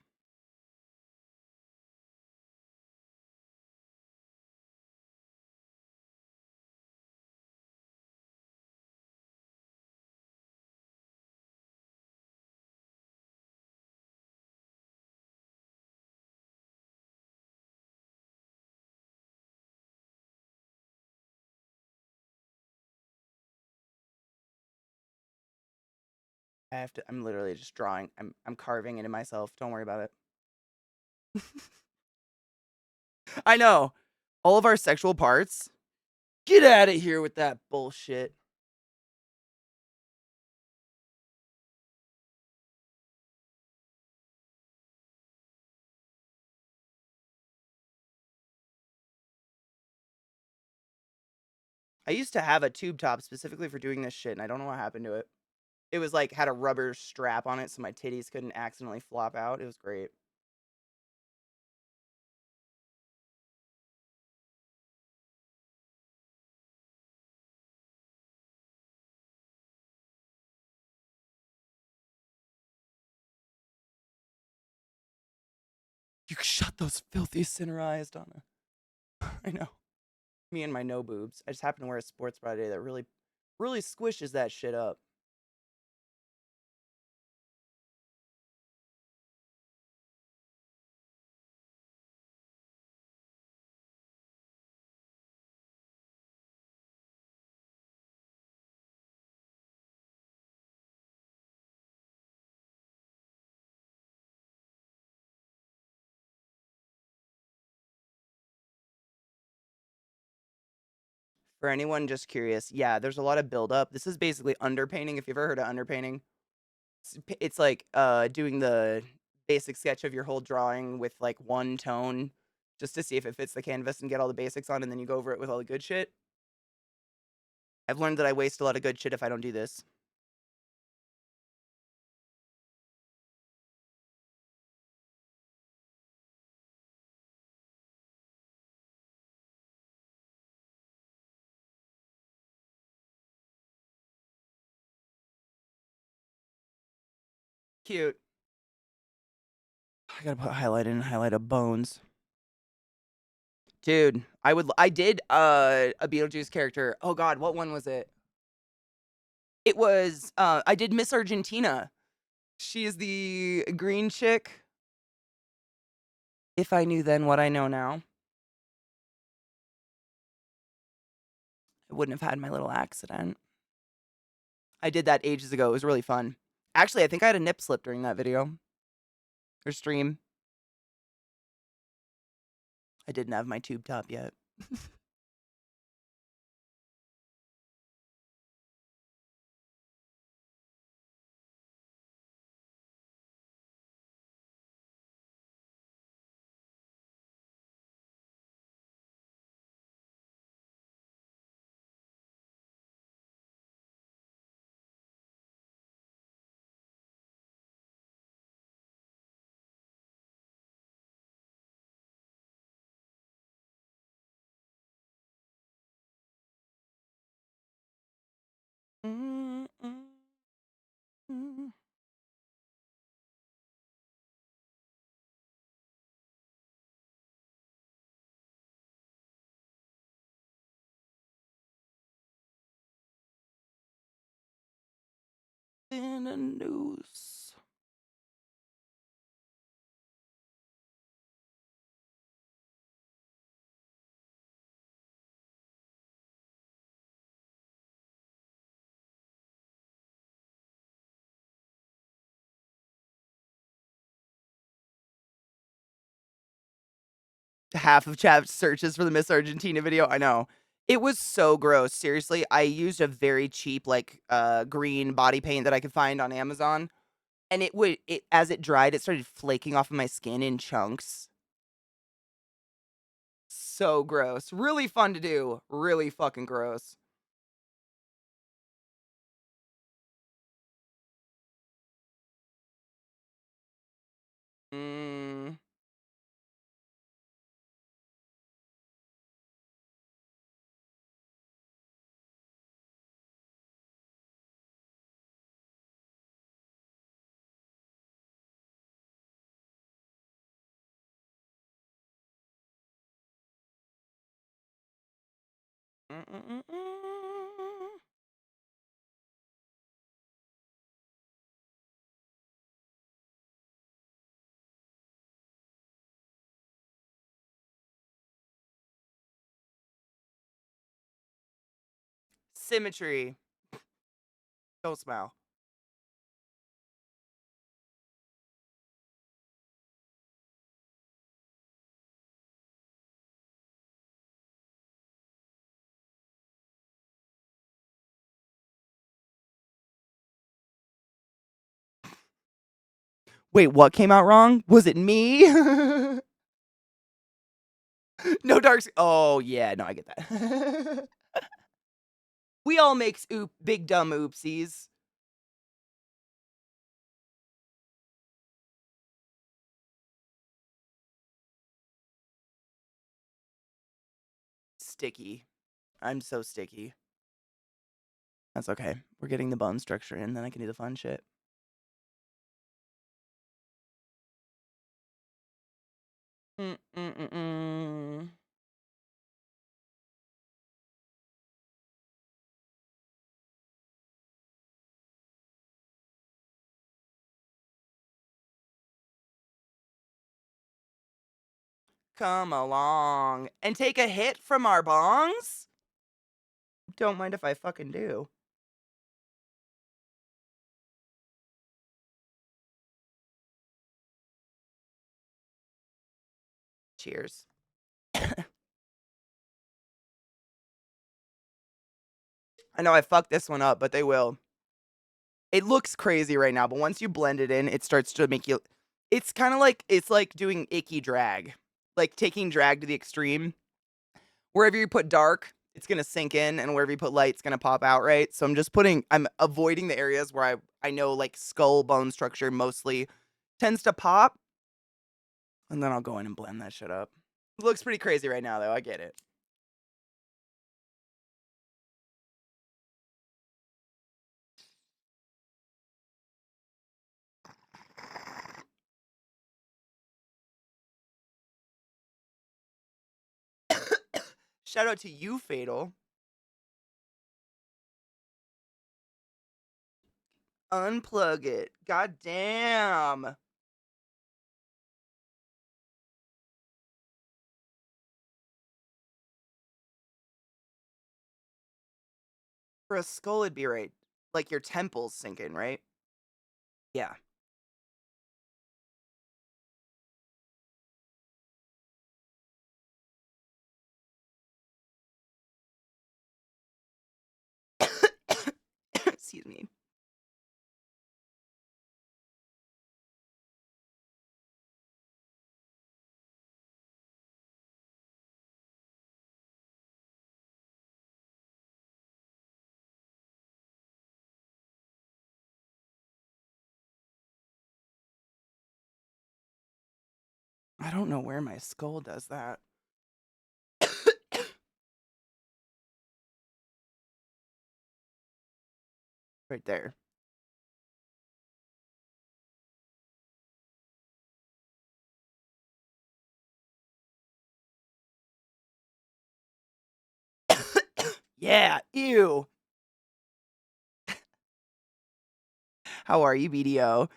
I'm literally just drawing. I'm carving into myself. Don't worry about it. I know. All of our sexual parts. Get out of here with that bullshit. I used to have a tube top specifically for doing this shit, and I don't know what happened to it. It was like had a rubber strap on it so my titties couldn't accidentally flop out. It was great. You shut those filthy sinner eyes, Donna. I know. Me and my no boobs. I just happen to wear a sports bra today that really squishes that shit up. For anyone just curious, yeah, there's a lot of buildup. This is basically underpainting. If you've ever heard of underpainting, it's like doing the basic sketch of your whole drawing with like one tone just to see if it fits the canvas and get all the basics on, and then you go over it with all the good shit. I've learned that I waste a lot of good shit if I don't do this. Cute. I gotta put highlight in, highlight of bones. Dude, I did a Beetlejuice character. Oh god, what one was it? It was I did Miss Argentina. She is the green chick. If I knew then what I know now, I wouldn't have had my little accident. I did that ages ago. It was really fun. Actually, I think I had a nip slip during that video or stream. I didn't have my tube top yet. In a noose. Half of chat searches for the Miss Argentina video. I know. It was so gross. Seriously, I used a very cheap, like, green body paint that I could find on Amazon. And as it dried, it started flaking off of my skin in chunks. So gross. Really fun to do. Really fucking gross. Mm. Mm-mm-mm-mm. Symmetry. Don't smile. Wait, what came out wrong? Was it me? No darks. Oh, yeah. No, I get that. We all make big dumb oopsies. Sticky. I'm so sticky. That's okay. We're getting the bone structure in, then I can do the fun shit. Mm-mm-mm-mm. Come along and take a hit from our bongs? Don't mind if I fucking do. Cheers. I know I fucked this one up, but they will. It looks crazy right now, but once you blend it in, it starts to make you. It's kind of like doing icky drag, like taking drag to the extreme. Wherever you put dark, it's gonna sink in, and wherever you put light, it's gonna pop out, right? So I'm avoiding the areas where I know like skull bone structure mostly tends to pop, and then I'll go in and blend that shit up. It looks pretty crazy right now, though. I get it. Shout out to you, Fatal. Unplug it. God damn. For a skull, it'd be right. Like your temples sinking, right? Yeah. Excuse me. I don't know where my skull does that. Right there. Yeah, ew. How are you, BDO?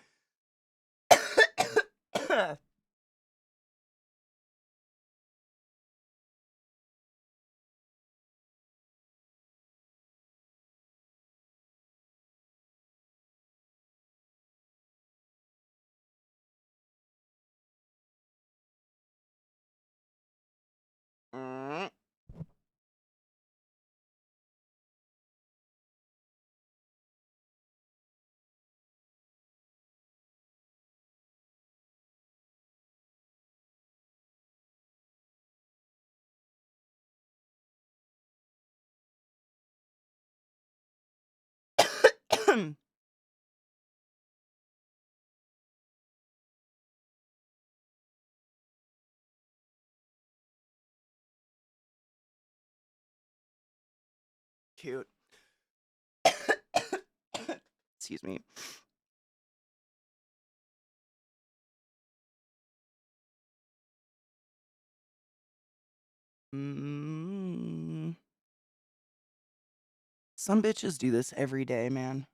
Mm, Cute. Excuse me. Mm, some bitches do this every day, man.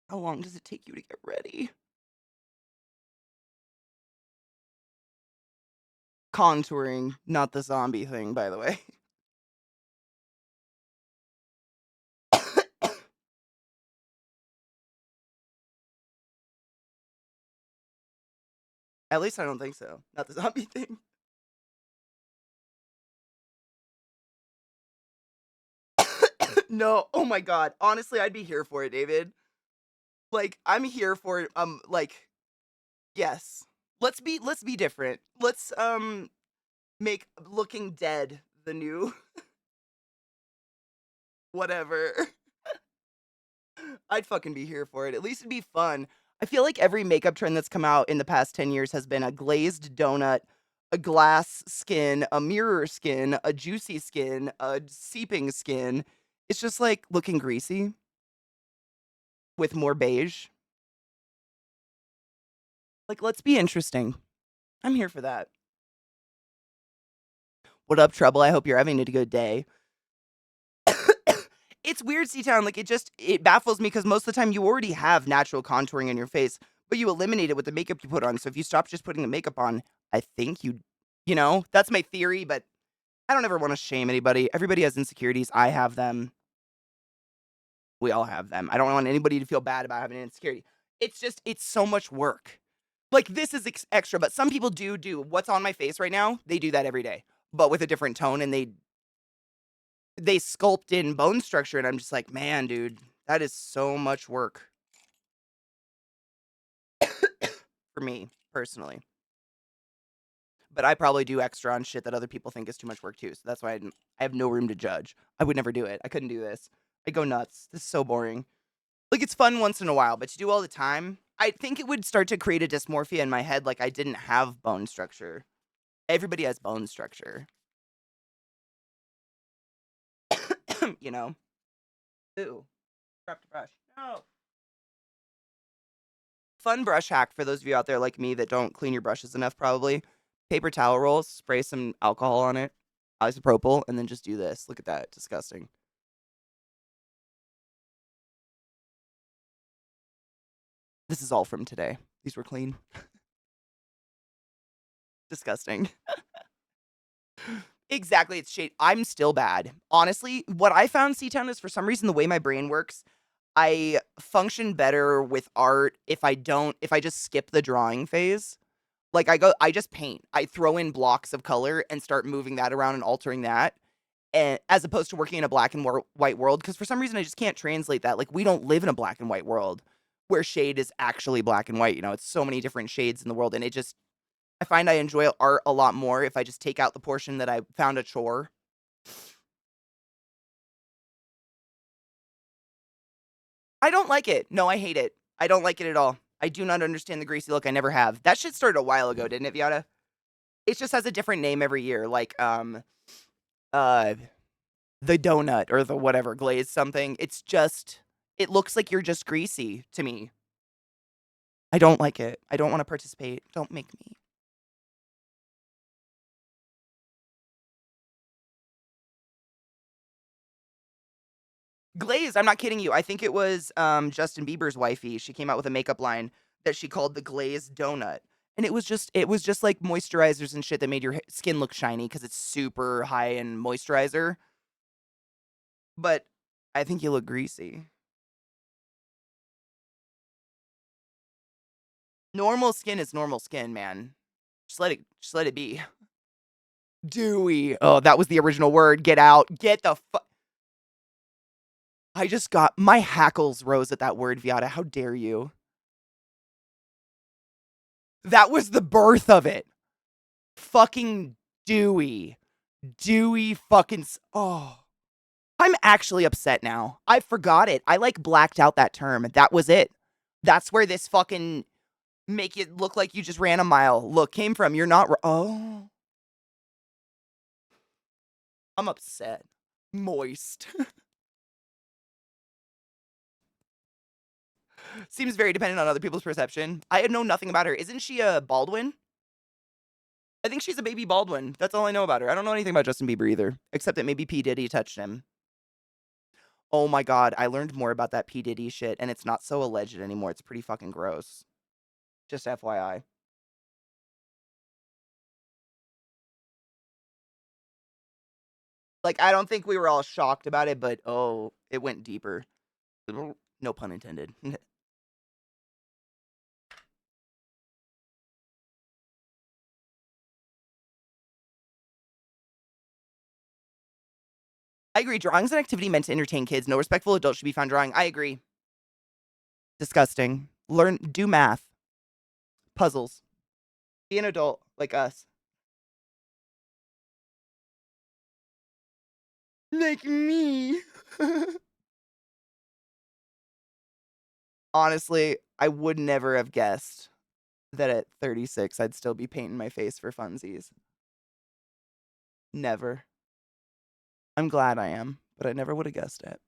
How long does it take you to get ready? Contouring, not the zombie thing, by the way. At least I don't think so. Not the zombie thing. No, oh my god. Honestly, I'd be here for it, David. Like, I'm here for it. Like, yes. Let's be different. Let's make Looking Dead the new whatever. I'd fucking be here for it. At least it'd be fun. I feel like every makeup trend that's come out in the past 10 years has been a glazed donut, a glass skin, a mirror skin, a juicy skin, a seeping skin. It's just like looking greasy with more beige. Like, let's be interesting. I'm here for that. What up, Trouble? I hope you're having a good day. It's weird, C-Town. Like, it baffles me because most of the time you already have natural contouring in your face, but you eliminate it with the makeup you put on. So if you stop just putting the makeup on, I think that's my theory, but I don't ever want to shame anybody. Everybody has insecurities. I have them. We all have them. I don't want anybody to feel bad about having an insecurity. It's so much work. Like, this is extra, but some people do what's on my face right now. They do that every day, but with a different tone, and they sculpt in bone structure, and I'm just like, man, dude, that is so much work for me personally. But I probably do extra on shit that other people think is too much work too. So that's why I have no room to judge. I would never do it. I couldn't do this. I go nuts. This is so boring. Like, it's fun once in a while, but to do all the time, I think it would start to create a dysmorphia in my head. Like, I didn't have bone structure. Everybody has bone structure. you know? Ooh, dropped a brush. No. Fun brush hack for those of you out there like me that don't clean your brushes enough, probably. Paper towel rolls, spray some alcohol on it, isopropyl, and then just do this. Look at that. Disgusting. This is all from today. These were clean. Disgusting. Exactly. It's shade. I'm still bad. Honestly, what I found, C-Town, is for some reason the way my brain works, I function better with art if I just skip the drawing phase. Like, I just paint. I throw in blocks of color and start moving that around and altering that. And as opposed to working in a black and white world, because for some reason I just can't translate that. Like, we don't live in a black and white world where shade is actually black and white. It's so many different shades in the world, and I find I enjoy art a lot more if I just take out the portion that I found a chore. I don't like it. No, I hate it. I don't like it at all. I do not understand the greasy look. I never have. That shit started a while ago, didn't it, Viata? It just has a different name every year, like uh the donut or the whatever glaze something. It looks like you're just greasy to me. I don't like it. I don't want to participate. Don't make me. Glazed, I'm not kidding you. I think it was Justin Bieber's wifey. She came out with a makeup line that she called the glazed donut. And it was just like moisturizers and shit that made your skin look shiny because it's super high in moisturizer. But I think you look greasy. Normal skin is normal skin, man. Just let it be. Dewy. Oh, that was the original word. Get out. Get the fuck. I just got my hackles rose at that word, Viata. How dare you? That was the birth of it. Fucking dewy. Dewy fucking. Oh. I'm actually upset now. I forgot it. I like blacked out that term. That was it. That's where this fucking make it look like you just ran a mile look came from. You're not. Oh. I'm upset. Moist. Seems very dependent on other people's perception. I know nothing about her. Isn't she a Baldwin? I think she's a baby Baldwin. That's all I know about her. I don't know anything about Justin Bieber either, except that maybe P. Diddy touched him. Oh my god, I learned more about that P. Diddy shit, and it's not so alleged anymore. It's pretty fucking gross. Just FYI. Like, I don't think we were all shocked about it, but oh, it went deeper. No pun intended. I agree. Drawing's an activity meant to entertain kids. No respectful adult should be found drawing. I agree. Disgusting. Do math. Puzzles. Be an adult like us. Like me. Honestly, I would never have guessed that at 36 I'd still be painting my face for funsies. Never. I'm glad I am, but I never would have guessed it.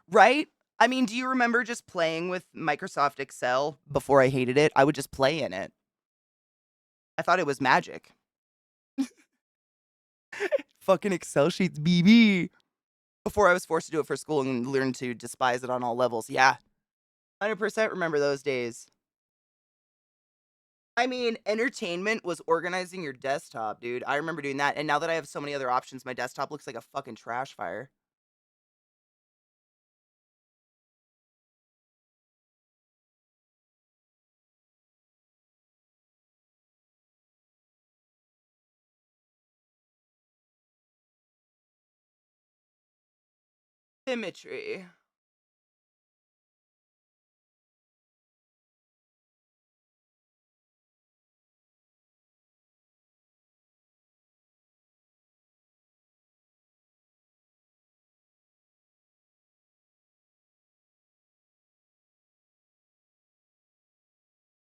Right? I mean, do you remember just playing with Microsoft Excel before I hated it? I would just play in it. I thought it was magic. Fucking Excel sheets, BB. Before I was forced to do it for school and learn to despise it on all levels. Yeah. 100% remember those days. I mean, entertainment was organizing your desktop, dude. I remember doing that. And now that I have so many other options, my desktop looks like a fucking trash fire. Symmetry.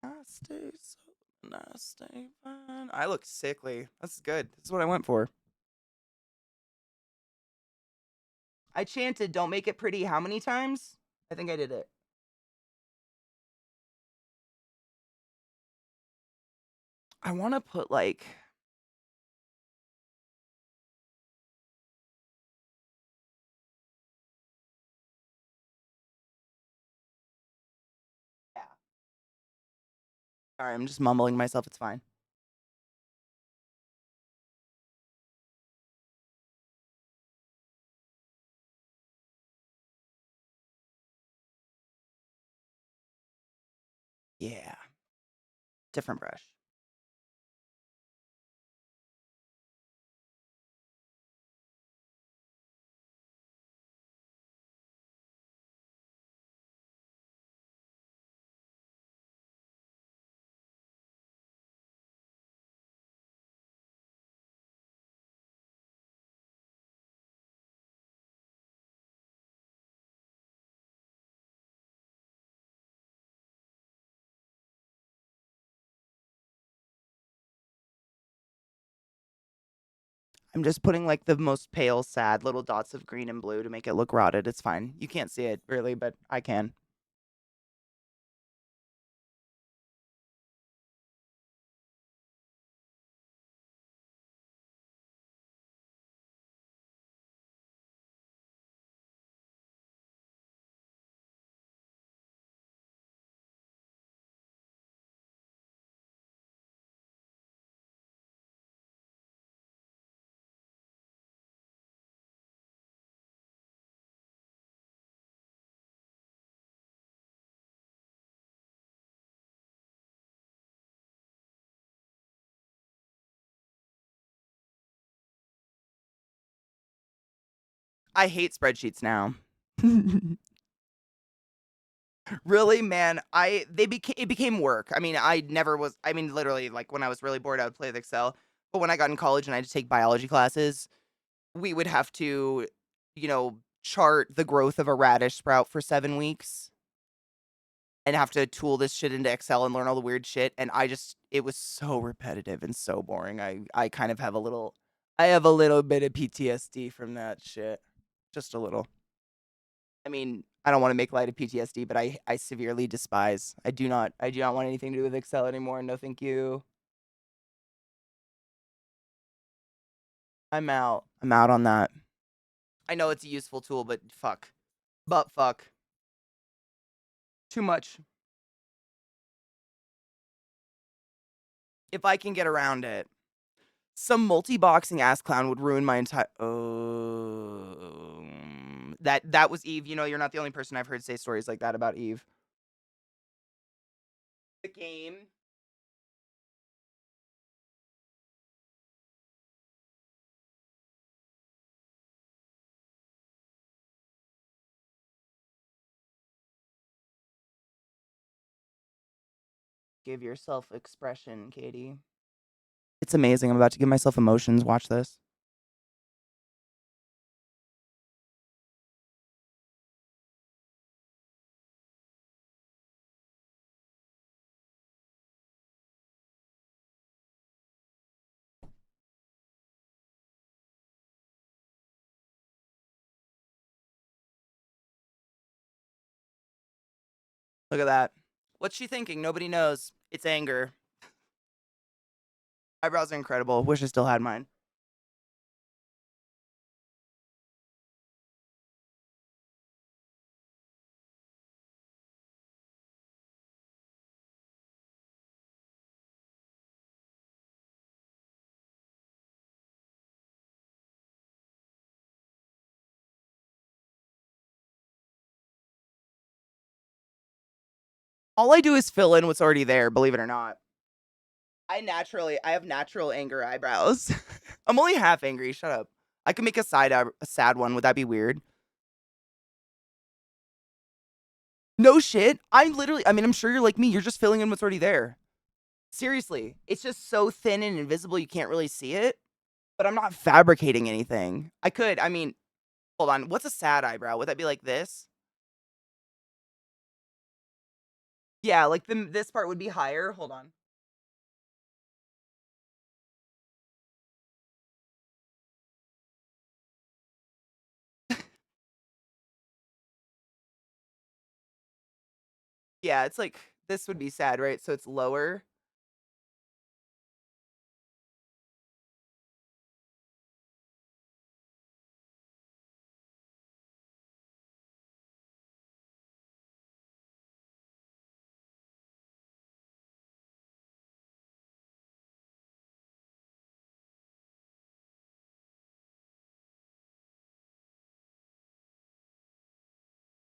I stay fine. I look sickly. That's good. This is what I went for. I chanted, don't make it pretty how many times? I think I did it. I want to put like. Yeah. Sorry, I'm just mumbling myself. It's fine. Yeah. Different brush. I'm just putting like the most pale, sad little dots of green and blue to make it look rotted. It's fine. You can't see it really, but I can. I hate spreadsheets now. Really, man, I they became it became work. I mean, I never was I mean, literally, like, when I was really bored, I would play with Excel, but when I got in college and I had to take biology classes, we would have to, chart the growth of a radish sprout for 7 weeks and have to tool this shit into Excel and learn all the weird shit, and it was so repetitive and so boring. I kind of have a little bit of PTSD from that shit. Just a little. I mean, I don't wanna make light of PTSD, but I severely despise. I do not want anything to do with Excel anymore. No, thank you. I'm out. I'm out on that. I know it's a useful tool, but fuck. But fuck. Too much. If I can get around it. Some multi-boxing ass clown would ruin my entire. Oh, that was Eve. You're not the only person I've heard say stories like that about Eve. The game. Give yourself expression, Katie. It's amazing. I'm about to give myself emotions. Watch this. Look at that. What's she thinking? Nobody knows. It's anger. Eyebrows are incredible. Wish I still had mine. All I do is fill in what's already there, believe it or not. I have natural anger eyebrows. I'm only half angry. Shut up. I can make a sad one. Would that be weird? No shit. I mean, I'm sure you're like me. You're just filling in what's already there. Seriously. It's just so thin and invisible you can't really see it. But I'm not fabricating anything. I mean, hold on. What's a sad eyebrow? Would that be like this? Yeah, like this part would be higher. Hold on. Yeah, it's like this would be sad, right? So it's lower.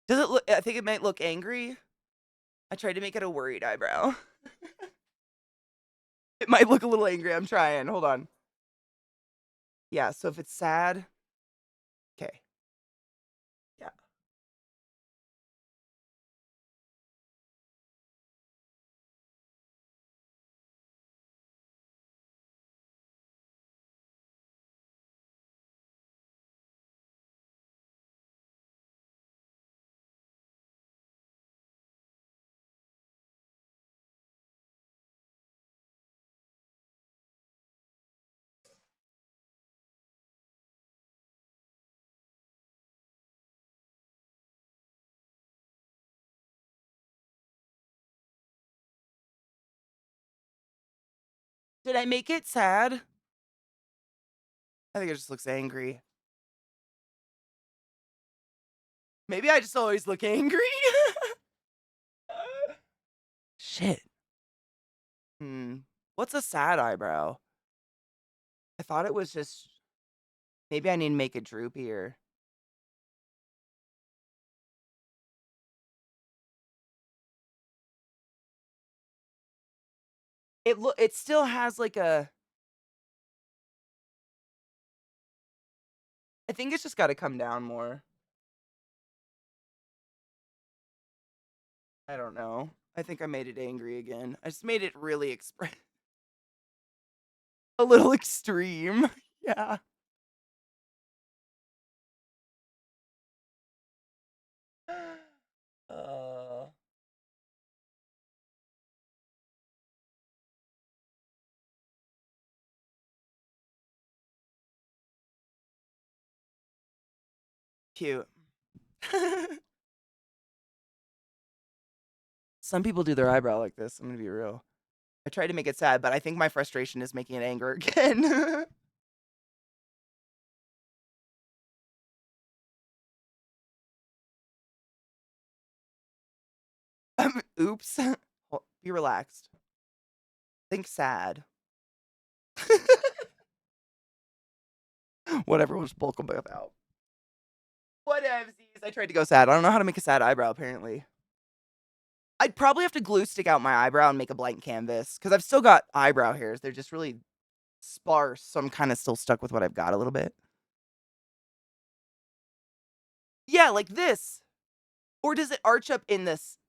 Does it look I think it might look angry. I tried to make it a worried eyebrow. It might look a little angry. I'm trying. Hold on. Yeah, so if it's sad, okay. Yeah. Did I make it sad? I think it just looks angry. Maybe I just always look angry. Shit. What's a sad eyebrow? I thought it was just maybe I need to make it droopier. It still has like a I think it's just got to come down more. I don't know. I think I made it angry again. I just made it really express a little extreme. Yeah. Uh Cute. Some people do their eyebrow like this. I'm gonna be real. I tried to make it sad, but I think my frustration is making it anger again. Oops. Be relaxed. Think sad. Whatever, we'll just bulk them both out. Whatevsies. I tried to go sad. I don't know how to make a sad eyebrow, apparently. I'd probably have to glue stick out my eyebrow and make a blank canvas, because I've still got eyebrow hairs. They're just really sparse, so I'm kind of still stuck with what I've got a little bit. Yeah, like this. Or does it arch up in this?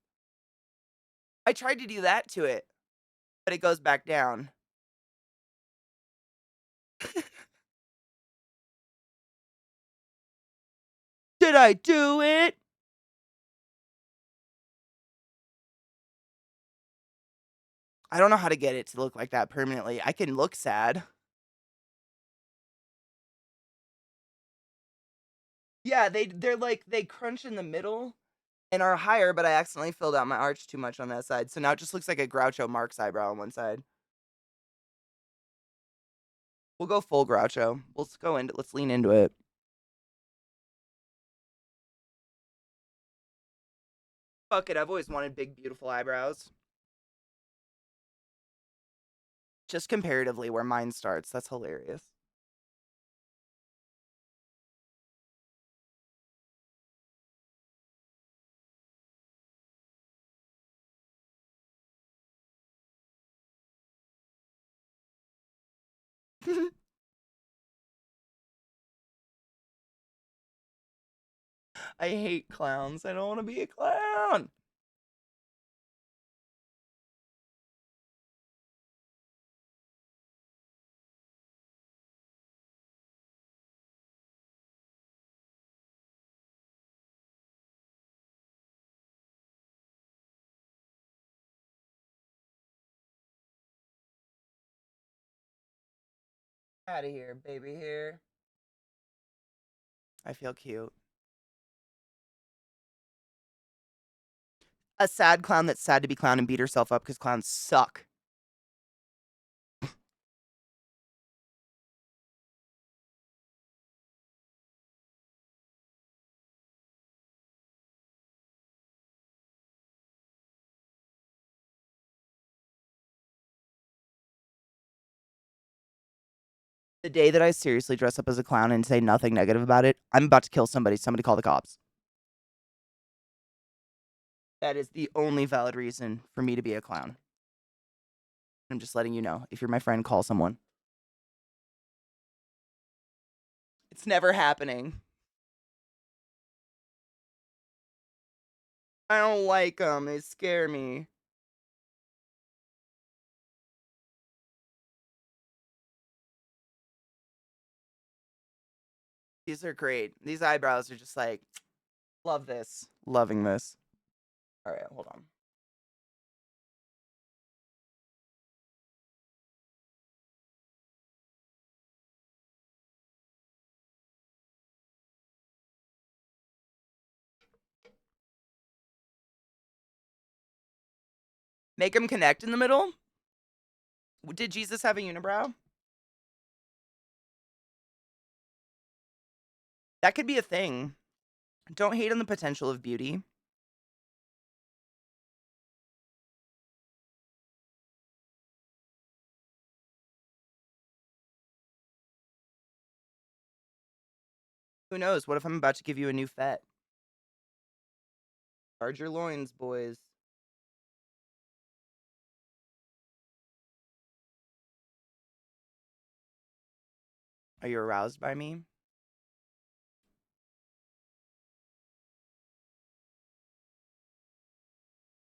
I tried to do that to it, but it goes back down. Did I do it? I don't know how to get it to look like that permanently. I can look sad. Yeah, they're like they crunch in the middle and are higher, but I accidentally filled out my arch too much on that side. So now it just looks like a Groucho Marx eyebrow on one side. We'll go full Groucho. Let's lean into it. Fuck it, I've always wanted big, beautiful eyebrows. Just comparatively where mine starts. That's hilarious. I hate clowns. I don't want to be a clown. Out of here, baby hair. I feel cute. A sad clown that's sad to be clown and beat herself up because clowns suck. The day that I seriously dress up as a clown and say nothing negative about it, I'm about to kill somebody. Somebody call the cops. That is the only valid reason for me to be a clown. I'm just letting you know. If you're my friend, call someone. It's never happening. I don't like them. They scare me. These are great. These eyebrows are just like, love this. Loving this. All right, hold on. Make them connect in the middle. Did Jesus have a unibrow? That could be a thing. Don't hate on the potential of beauty. Who knows? What if I'm about to give you a new fet? Guard your loins, boys. Are you aroused by me?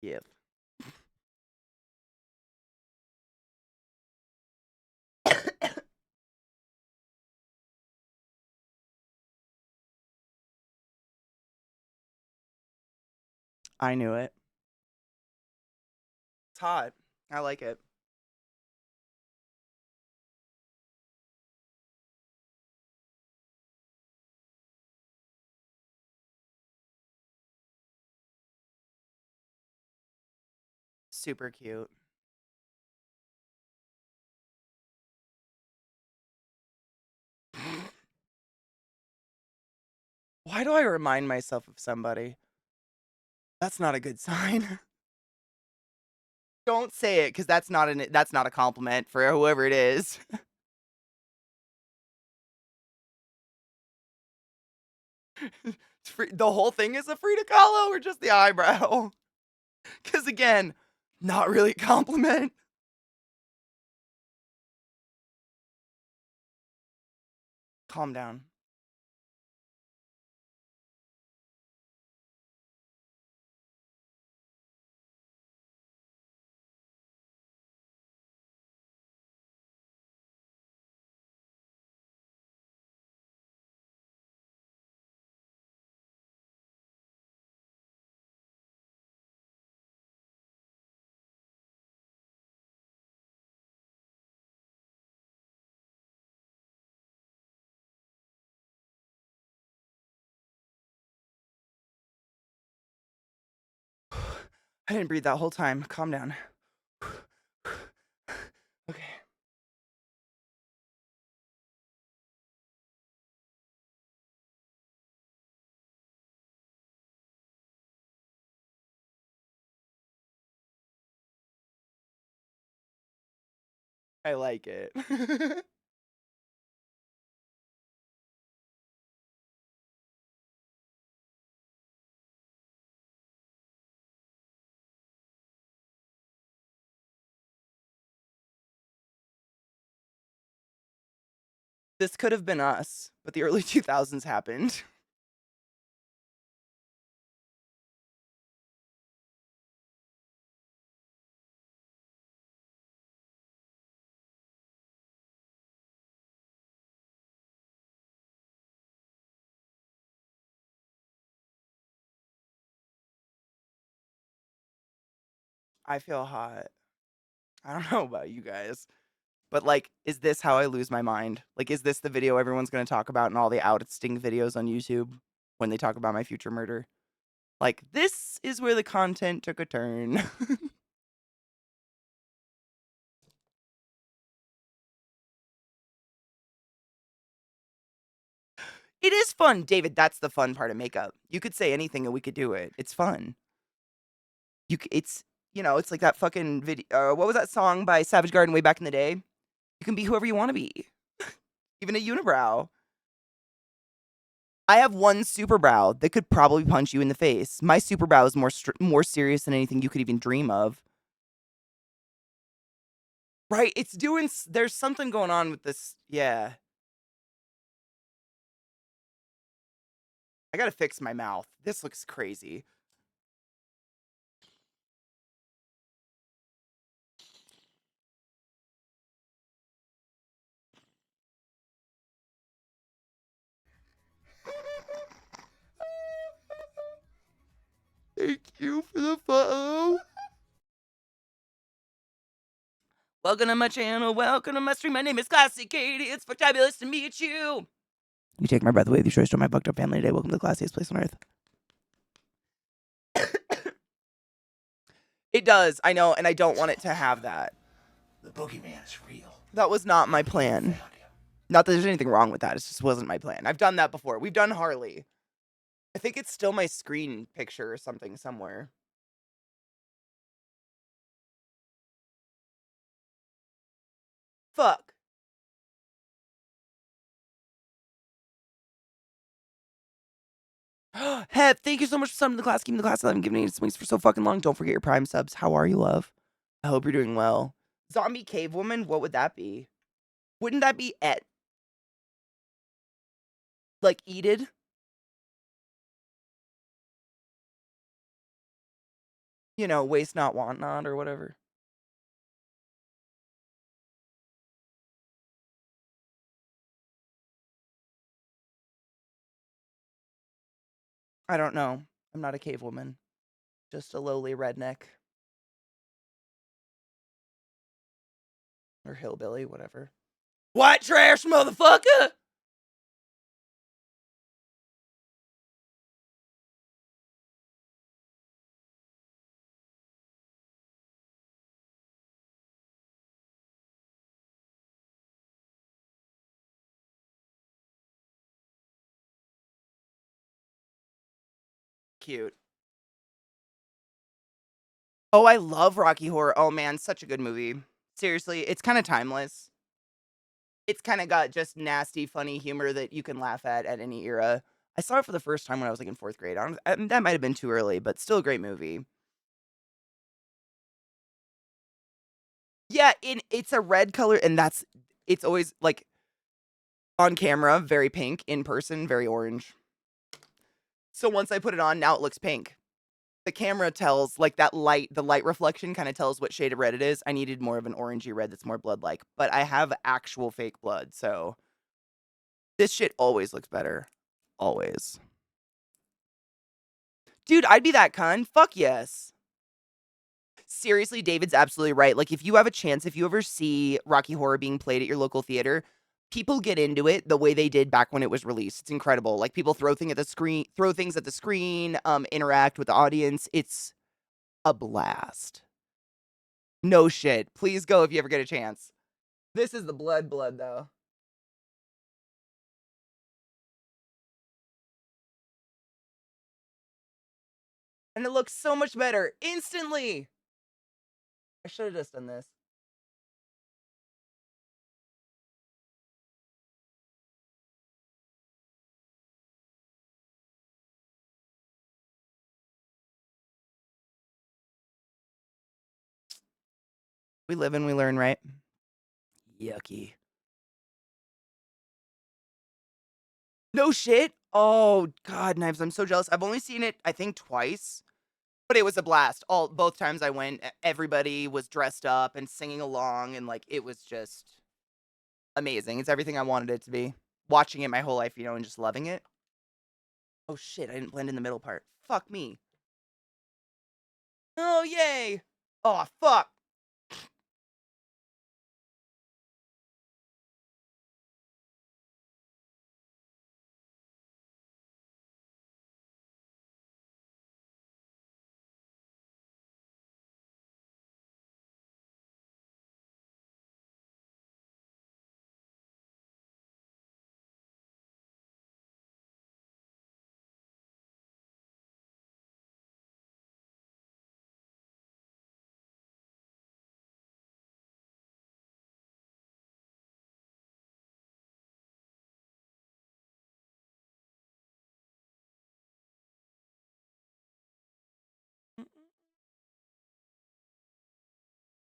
Yep. I knew it. It's hot. I like it. Super cute. Why do I remind myself of somebody? That's not a good sign. Don't say it, because that's not a compliment for whoever it is. The whole thing is a Frida Kahlo or just the eyebrow? Because again, not really a compliment. Calm down. I didn't breathe that whole time. Calm down. Okay. I like it. This could have been us, but the early 2000s happened. I feel hot. I don't know about you guys, but like, is this how I lose my mind? Like, is this the video everyone's going to talk about in all the ousting videos on YouTube when they talk about my future murder? Like, this is where the content took a turn. It is fun, David. That's the fun part of makeup. You could say anything and we could do it. It's fun. It's it's like that fucking video. What was that song by Savage Garden way back in the day? You can be whoever you want to be, even a unibrow. I have one superbrow that could probably punch you in the face. My superbrow is more serious than anything you could even dream of. Right? It's doing. There's something going on with this. Yeah. I gotta fix my mouth. This looks crazy. Thank you for the follow. Welcome to my channel. Welcome to my stream. My name is ClassyKatie. It's fabulous to meet you. You take my breath away with your choice to my fucked up family today. Welcome to the classiest place on earth. It does. I know, and I don't want it to have that. The boogeyman is real. That was not my And you plan. found him. Not that there's anything wrong with that. It just wasn't my plan. I've done that before. We've done Harley. I think it's still my screen picture or something somewhere. Fuck. Hep, thank you so much for subbing to the class. Keeping the class alive and giving me swings for so fucking long. Don't forget your Prime subs. How are you, love? I hope you're doing well. Zombie cave woman? What would that be? Wouldn't that be like Edid? You know, waste not, want not, or whatever. I don't know. I'm not a cave woman. Just a lowly redneck. Or hillbilly, whatever. White trash, motherfucker! Cute. Oh, I love Rocky Horror. Oh man, such a good movie. Seriously, it's kind of timeless. It's kind of got just nasty, funny humor that you can laugh at any era. I saw it for the first time when I was like in 4th grade. That might have been too early, but still a great movie. Yeah, it's a red color, and it's always like on camera, very pink, in person, very orange. So once I put it on, now it looks pink. The camera tells like the light reflection kind of tells what shade of red it is. I needed more of an orangey red that's more blood-like, but I have actual fake blood, so this shit always looks better. Always. Dude, I'd be that cunt. Fuck yes. Seriously, David's absolutely right. Like, if you have a chance, if you ever see Rocky Horror being played at your local theater, people get into it the way they did back when it was released. It's incredible. Like, people throw things at the screen, interact with the audience. It's a blast. No shit. Please go if you ever get a chance. This is the blood, though. And it looks so much better instantly. I should have just done this. We live and we learn, right? Yucky. No shit. Oh god, Knives, I'm so jealous. I've only seen it, I think, twice, but it was a blast. Both times I went, everybody was dressed up and singing along, and like it was just amazing. It's everything I wanted it to be. Watching it my whole life, and just loving it. Oh shit, I didn't blend in the middle part. Fuck me. Oh yay. Oh fuck.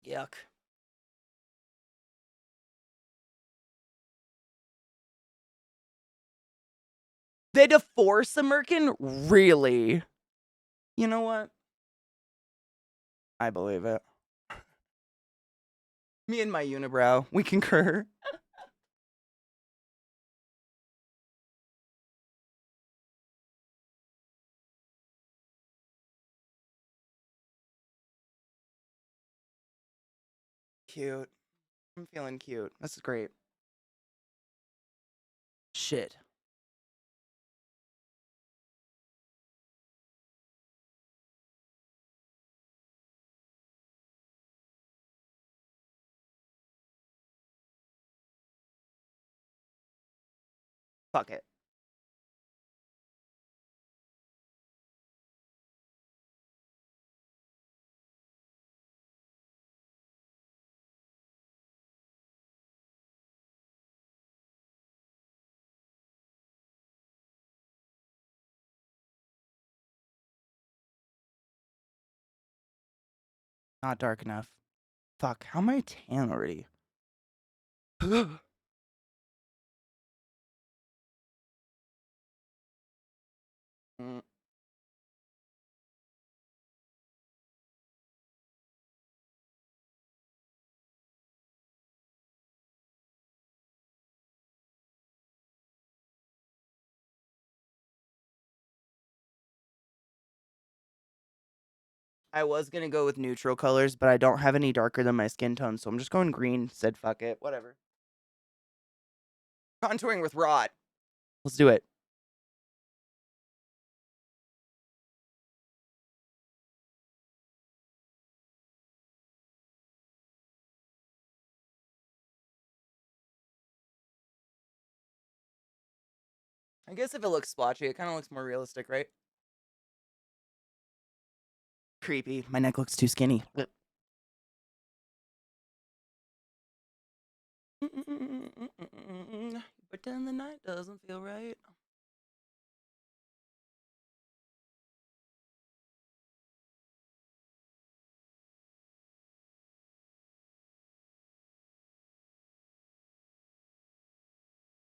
Yuck. They had to force a merkin? Really? You know what? I believe it. Me and my unibrow, we concur. Cute. I'm feeling cute. This is great. Shit. Fuck it. Not dark enough. Fuck, how am I tan already? Mm. I was gonna go with neutral colors, but I don't have any darker than my skin tone, so I'm just going green. Said fuck it, whatever. Contouring with rot. Let's do it. I guess if it looks splotchy, it kind of looks more realistic, right? Creepy. My neck looks too skinny. But then the night doesn't feel right.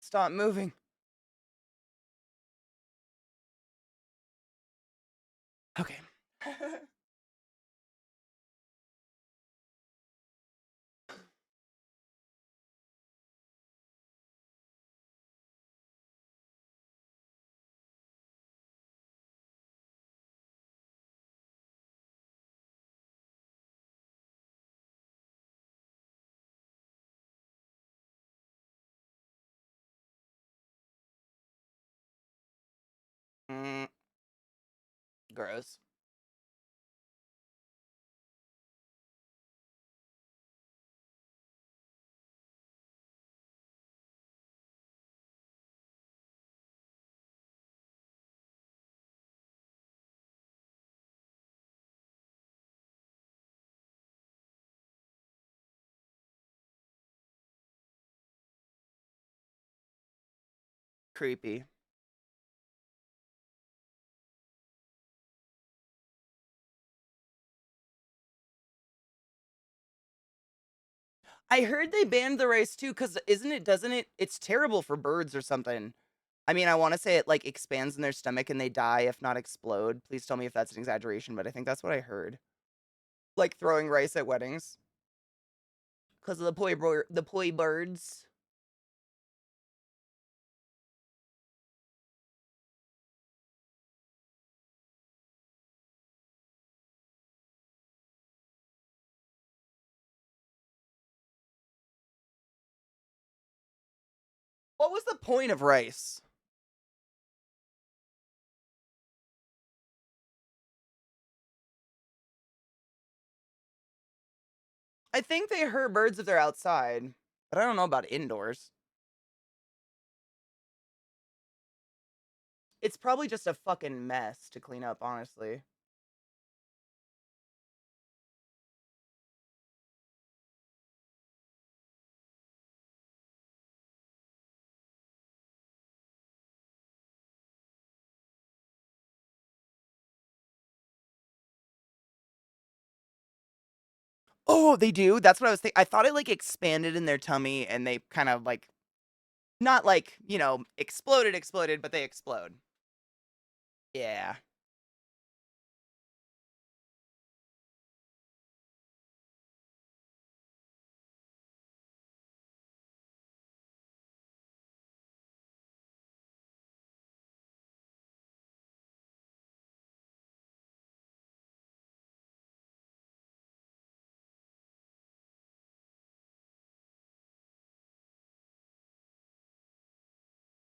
Stop moving. Okay. Mm, gross. Creepy. I heard they banned the rice too, because doesn't it, it's terrible for birds or something. I mean, I want to say it like expands in their stomach and they die, if not explode. Please tell me if that's an exaggeration, but I think that's what I heard. Like throwing rice at weddings. Because of the poi birds. What was the point of rice? I think they hurt birds if they're outside, but I don't know about indoors. It's probably just a fucking mess to clean up, honestly. Oh, they do? That's what I was thinking. I thought it like expanded in their tummy and they kind of like, not like, exploded, but they explode. Yeah.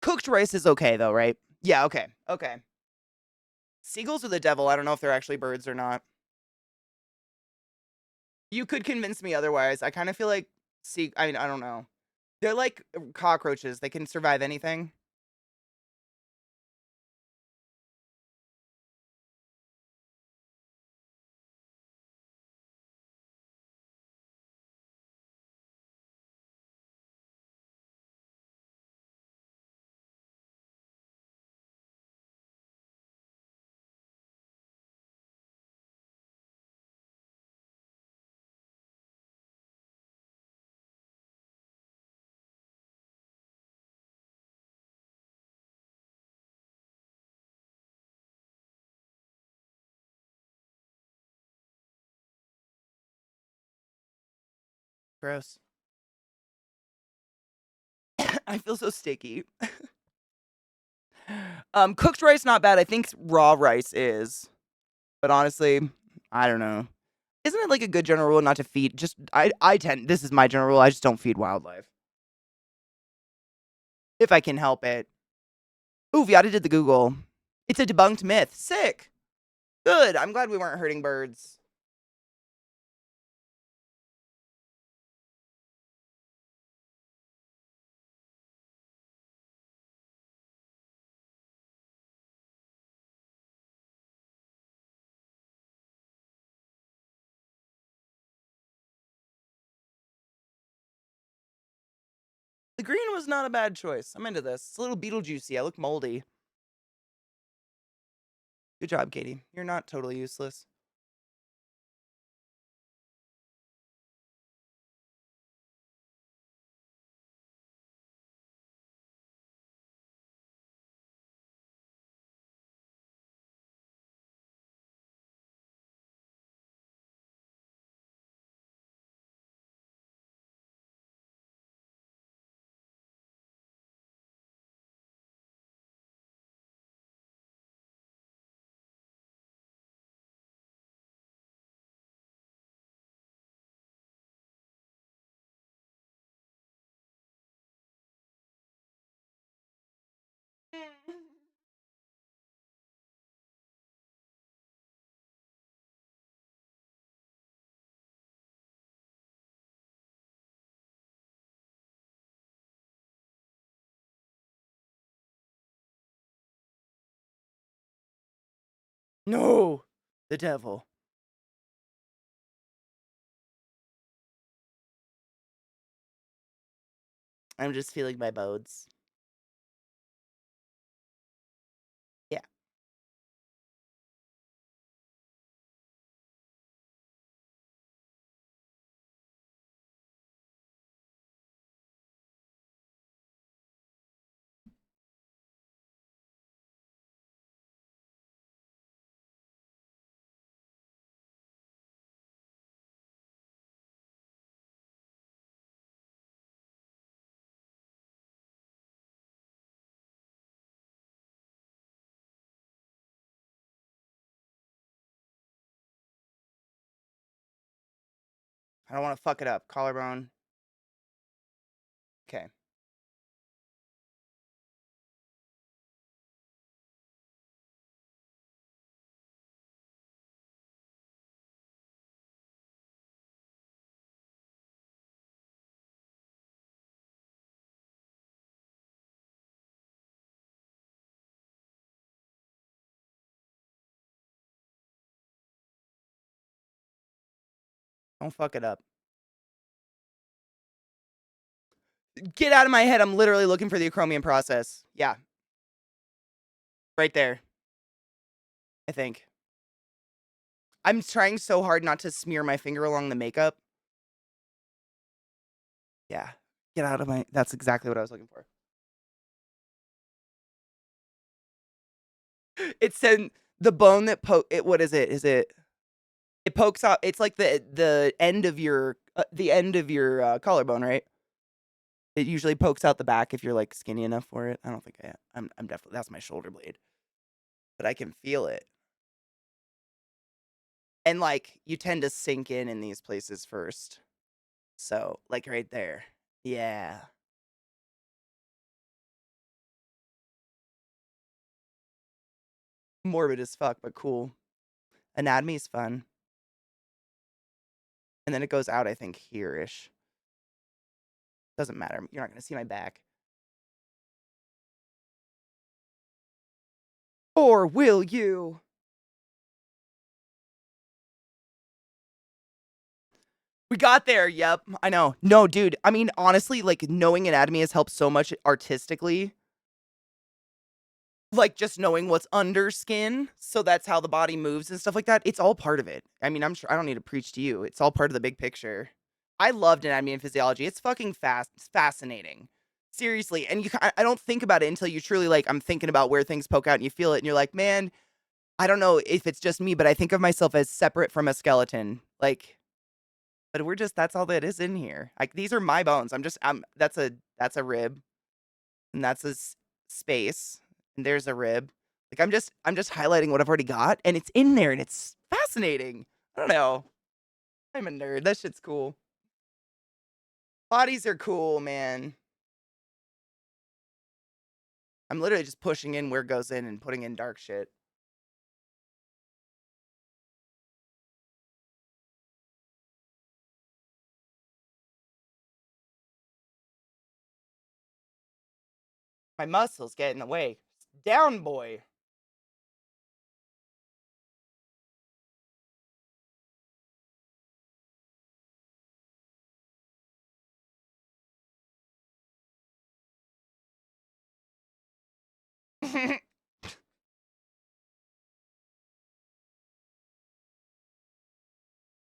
Cooked rice is okay though, right? Yeah, okay. Okay. Seagulls are the devil. I don't know if they're actually birds or not. You could convince me otherwise. I kind of feel like I mean, I don't know. They're like cockroaches. They can survive anything. Gross. I feel so sticky. Cooked rice not bad. I think raw rice is. But honestly, I don't know. Isn't it like a good general rule not to feed? Just I tend. This is my general rule. I just don't feed wildlife if I can help it. Ooh, Viata did the Google. It's a debunked myth. Sick. Good. I'm glad we weren't hurting birds. The green was not a bad choice. I'm into this. It's a little Beetlejuicy. I look moldy. Good job, Katie. You're not totally useless. No, the devil. I'm just feeling my bones. Yeah. I don't want to fuck it up. Collarbone. Okay. Don't fuck it up. Get out of my head. I'm literally looking for the acromion process. Yeah. Right there. I think. I'm trying so hard not to smear my finger along the makeup. Yeah. Get out of my. That's exactly what I was looking for. It said the bone that what is it? Is it? It pokes out. It's like the end of your collarbone, right? It usually pokes out the back if you're like skinny enough for it. I don't think I'm definitely that's my shoulder blade, but I can feel it. And like you tend to sink in these places first. So like right there. Yeah. Morbid as fuck, but cool. Anatomy is fun. And then it goes out, I think, here-ish. Doesn't matter. You're not going to see my back. Or will you? We got there. Yep. I know. No, dude. I mean, honestly, like knowing anatomy has helped so much artistically. Like just knowing what's under skin. So that's how the body moves and stuff like that. It's all part of it. I mean, I'm sure I don't need to preach to you. It's all part of the big picture. I loved anatomy and physiology. It's fucking It's fascinating. Seriously. And I don't think about it until you truly like, I'm thinking about where things poke out and you feel it and you're like, man, I don't know if it's just me, but I think of myself as separate from a skeleton. Like, But we're just that's all that is in here. Like these are my bones. That's a rib and that's space and there's a rib. Like I'm just highlighting what I've already got and it's in there and it's fascinating. I don't know. I'm a nerd. That shit's cool. Bodies are cool, man. I'm literally just pushing in where it goes in and putting in dark shit. My muscles get in the way. Down, boy.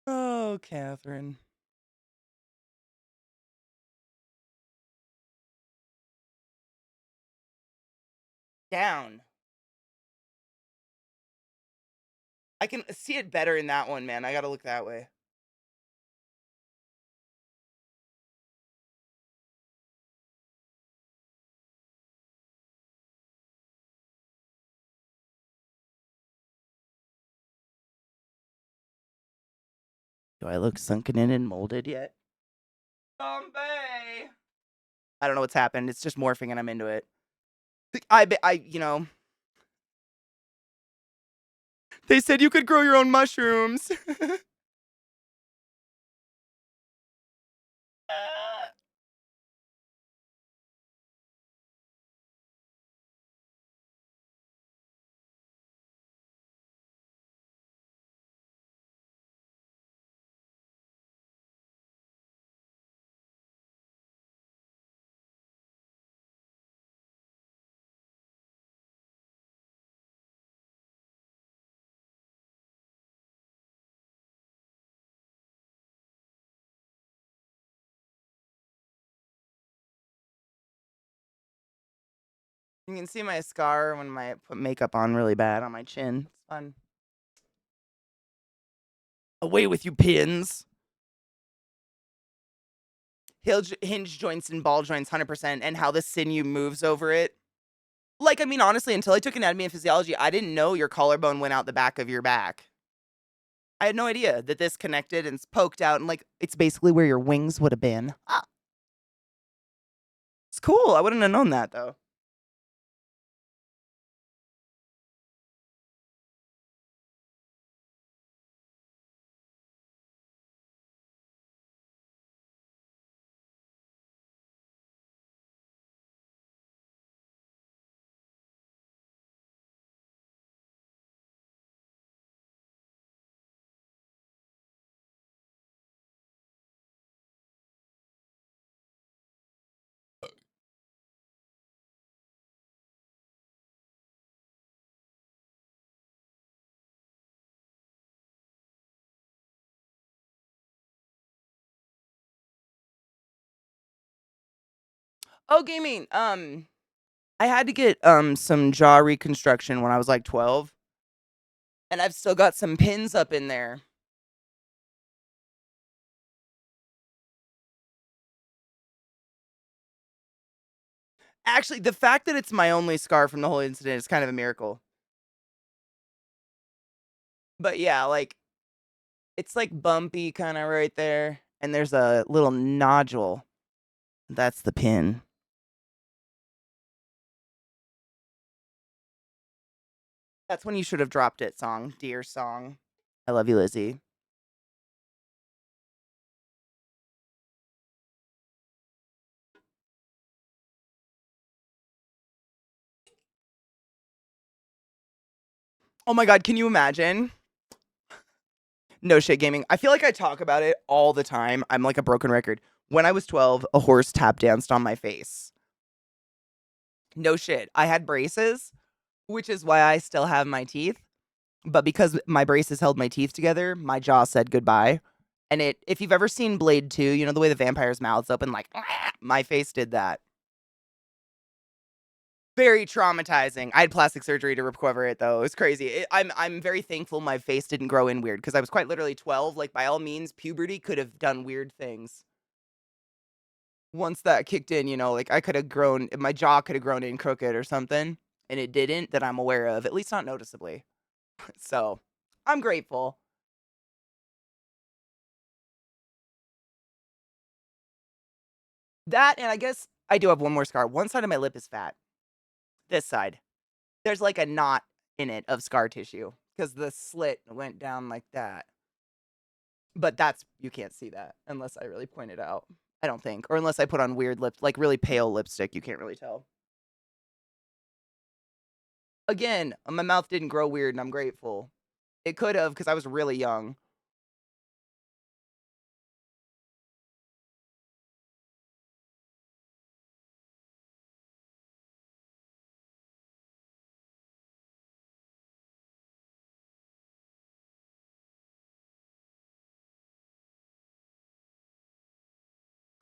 Oh, Catherine. Down. I can see it better in that one, man. I gotta look that way. Do I look sunken in and molded yet? Bombay. I don't know what's happened. It's just morphing and I'm into it. You know, they said you could grow your own mushrooms. You can see my scar when I put makeup on really bad on my chin. It's fun. Away with you, pins. Hinge joints and ball joints, 100%, and how the sinew moves over it. Like, I mean, honestly, until I took anatomy and physiology, I didn't know your collarbone went out the back of your back. I had no idea that this connected and it's poked out, and like, it's basically where your wings would have been. Ah, it's cool. I wouldn't have known that though. Oh, gaming. I had to get some jaw reconstruction when I was like 12, and I've still got some pins up in there. Actually, the fact that it's my only scar from the whole incident is kind of a miracle. But yeah, like it's like bumpy kind of right there, and there's a little nodule. That's the pin. That's when you should have dropped it, song. Dear song. I love you, Lizzie. Oh my god, can you imagine? No shit gaming. I feel like I talk about it all the time. I'm like a broken record. When I was 12, a horse tap danced on my face. No shit. I had braces, which is why I still have my teeth. But because my braces held my teeth together, my jaw said goodbye. And if you've ever seen Blade 2, you know the way the vampire's mouth's open, like, my face did that. Very traumatizing. I had plastic surgery to recover it though. It was crazy. I'm very thankful my face didn't grow in weird because I was quite literally 12. Like by all means, puberty could have done weird things. Once that kicked in, like I could have grown, my jaw could have grown in crooked or something, and it didn't that I'm aware of, at least not noticeably. So I'm grateful. That, and I guess I do have one more scar. One side of my lip is fat. This side. There's like a knot in it of scar tissue because the slit went down like that. But you can't see that unless I really point it out. I don't think. Or unless I put on weird like really pale lipstick, you can't really tell. Again, my mouth didn't grow weird and I'm grateful. It could have because I was really young.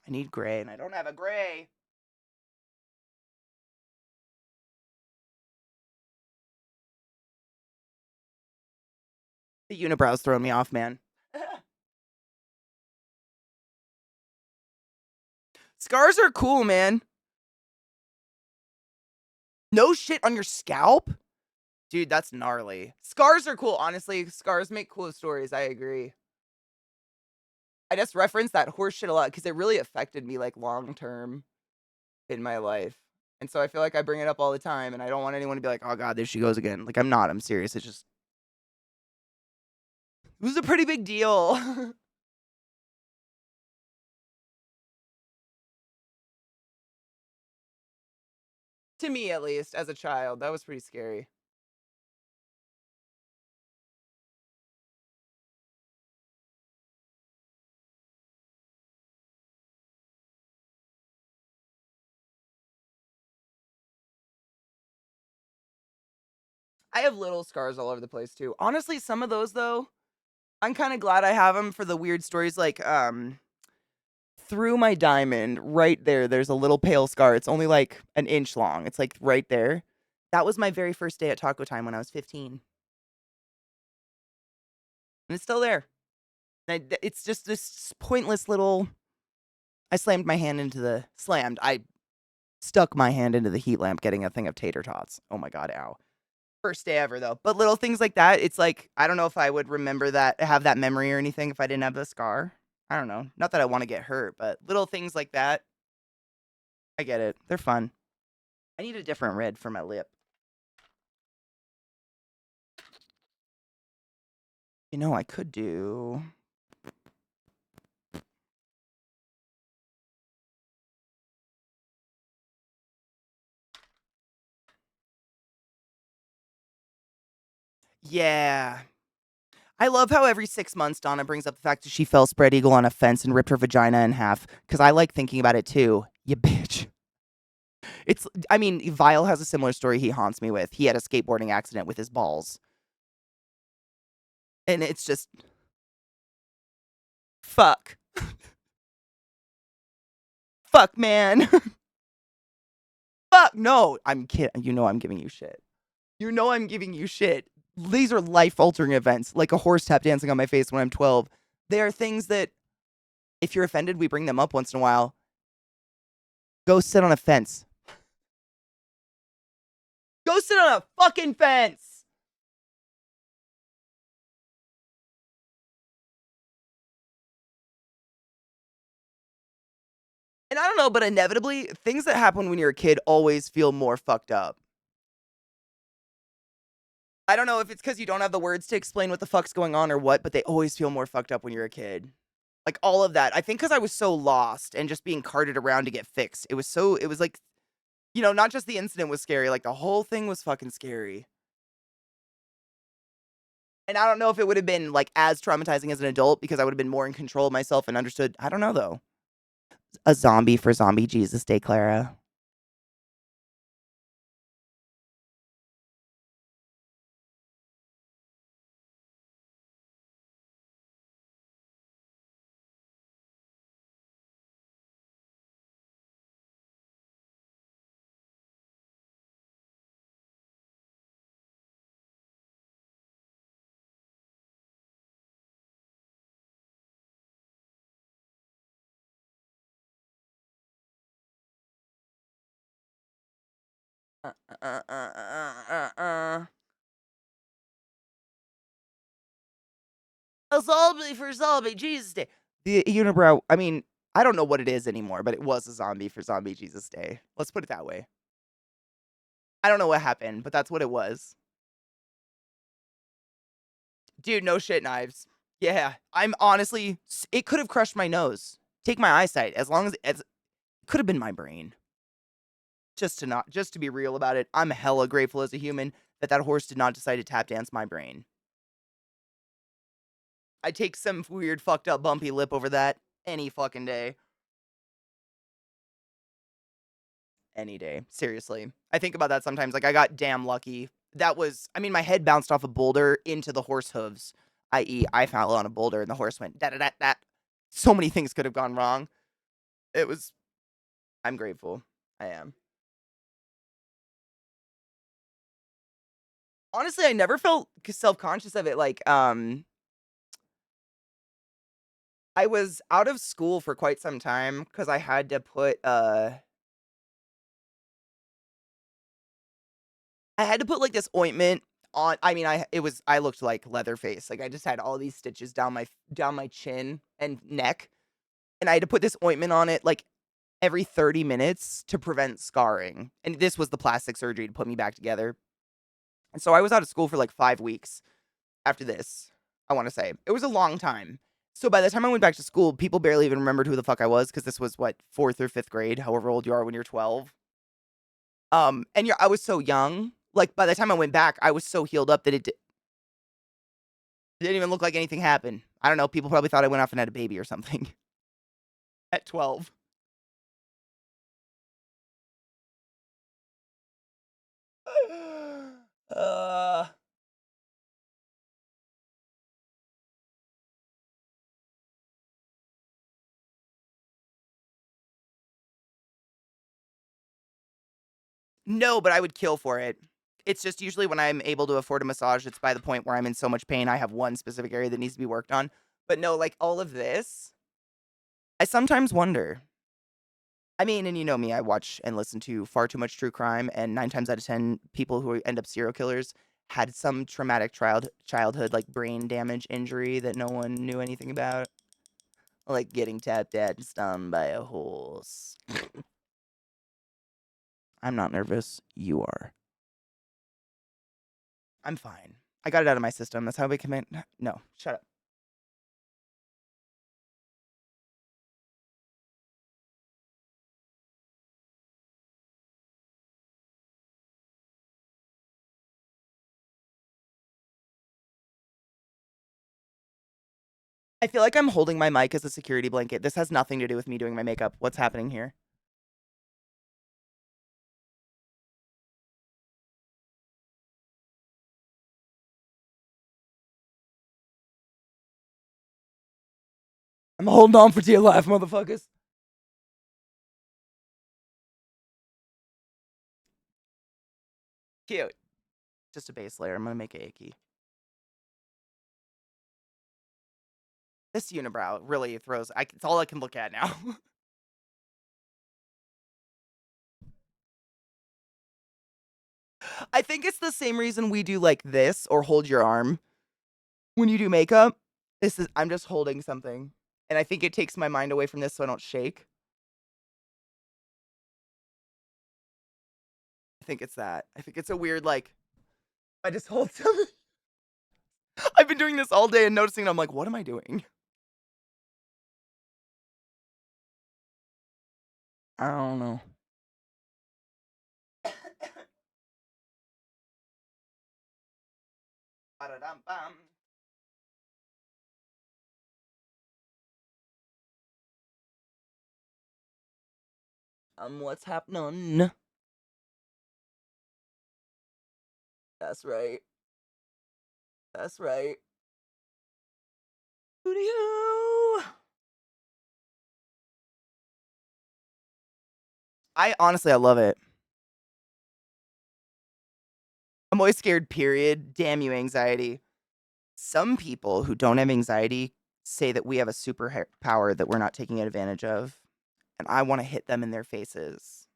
I need gray and I don't have a gray. The unibrow's throwing me off, man. Scars are cool, man. No shit on your scalp? Dude, that's gnarly. Scars are cool, honestly. Scars make cool stories. I agree. I just reference that horse shit a lot because it really affected me like long term in my life. And so I feel like I bring it up all the time and I don't want anyone to be like, oh God, there she goes again. Like I'm not, I'm serious. It was a pretty big deal. To me at least, as a child. That was pretty scary. I have little scars all over the place too. Honestly, some of those though, I'm kind of glad I have them for the weird stories like through my diamond right there's a little pale scar. It's only like an inch long. It's like right there. That was my very first day at Taco Time when I was 15. And it's still there. It's just this pointless little I slammed my hand into the slammed. I stuck my hand into the heat lamp getting a thing of tater tots. Oh my god, ow. First day ever though. But little things like that, it's like I don't know if I would remember that, have that memory or anything if I didn't have the scar. I don't know. Not that I want to get hurt, but little things like that, I get it. They're fun. I need a different red for my lip. I could do. Yeah. I love how every 6 months Donna brings up the fact that she fell spread eagle on a fence and ripped her vagina in half. Because I like thinking about it too. You bitch. I mean, Vile has a similar story he haunts me with. He had a skateboarding accident with his balls. And it's just. Fuck. Fuck, man. Fuck. No, I'm kidding. I'm giving you shit. I'm giving you shit. These are life altering events, like a horse tap dancing on my face when I'm 12. They are things that, if you're offended, we bring them up once in a while. Go sit on a fence. Go sit on a fucking fence. And I don't know, but inevitably, things that happen when you're a kid always feel more fucked up. I don't know if it's because you don't have the words to explain what the fuck's going on or what, but they always feel more fucked up when you're a kid. Like all of that. I think because I was so lost and just being carted around to get fixed. It was like, not just the incident was scary, like the whole thing was fucking scary. And I don't know if it would have been like as traumatizing as an adult because I would have been more in control of myself and understood. I don't know though. A zombie for Zombie Jesus Day, Clara. Uh, uh, uh, uh. A zombie for Zombie Jesus Day. The unibrow, I mean, I don't know what it is anymore, but it was a zombie for Zombie Jesus Day. Let's put it that way. I don't know what happened, but that's what it was. Dude, no shit knives. Yeah, I'm honestly, it could have crushed my nose. Take my eyesight, as long as it could have been my brain. Just to be real about it, I'm hella grateful as a human that that horse did not decide to tap dance my brain. I take some weird fucked up bumpy lip over that any fucking day. Any day. Seriously. I think about that sometimes. Like, I got damn lucky. That was, I mean, my head bounced off a boulder into the horse hooves, i.e., I fell on a boulder and the horse went da da da da. So many things could have gone wrong. It was, I'm grateful. I am. Honestly, I never felt self conscious of it. Like, I was out of school for quite some time because I had to put like this ointment on. I mean, I looked like Leatherface. Like I just had all these stitches down my chin and neck, and I had to put this ointment on it like every 30 minutes to prevent scarring. And this was the plastic surgery to put me back together. And so I was out of school for like 5 weeks after this. I want to say it was a long time. So by the time I went back to school, people barely even remembered who the fuck I was because this was what, fourth or fifth grade, however old you are when you're 12. And I was so young. Like by the time I went back, I was so healed up that didn't even look like anything happened. I don't know. People probably thought I went off and had a baby or something at 12. uh, no, but I would kill for it. It's just usually when I'm able to afford a massage, it's by the point where I'm in so much pain. I have one specific area that needs to be worked on. But no, like all of this, I sometimes wonder. I mean, and you know me, I watch and listen to far too much true crime, and 9 times out of 10, people who end up serial killers had some traumatic childhood, like brain damage injury that no one knew anything about, like getting tapped at and stung by a horse. I'm not nervous. You are. I'm fine. I got it out of my system. That's how we commit. No, shut up. I feel like I'm holding my mic as a security blanket. This has nothing to do with me doing my makeup. What's happening here? I'm holding on for dear life, motherfuckers. Cute. Just a base layer. I'm gonna make it icky. This unibrow really throws. It's all I can look at now. I think it's the same reason we do like this or hold your arm when you do makeup. I'm just holding something, and I think it takes my mind away from this so I don't shake. I think it's that. I think it's a weird like. I just hold something. I've been doing this all day and noticing. I'm like, what am I doing? I don't know. Ba-da-dum-bum. What's happening? That's right. That's right. Hoo-dee-hoo. I love it. I'm always scared, period. Damn you, anxiety. Some people who don't have anxiety say that we have a superpower that we're not taking advantage of. And I want to hit them in their faces.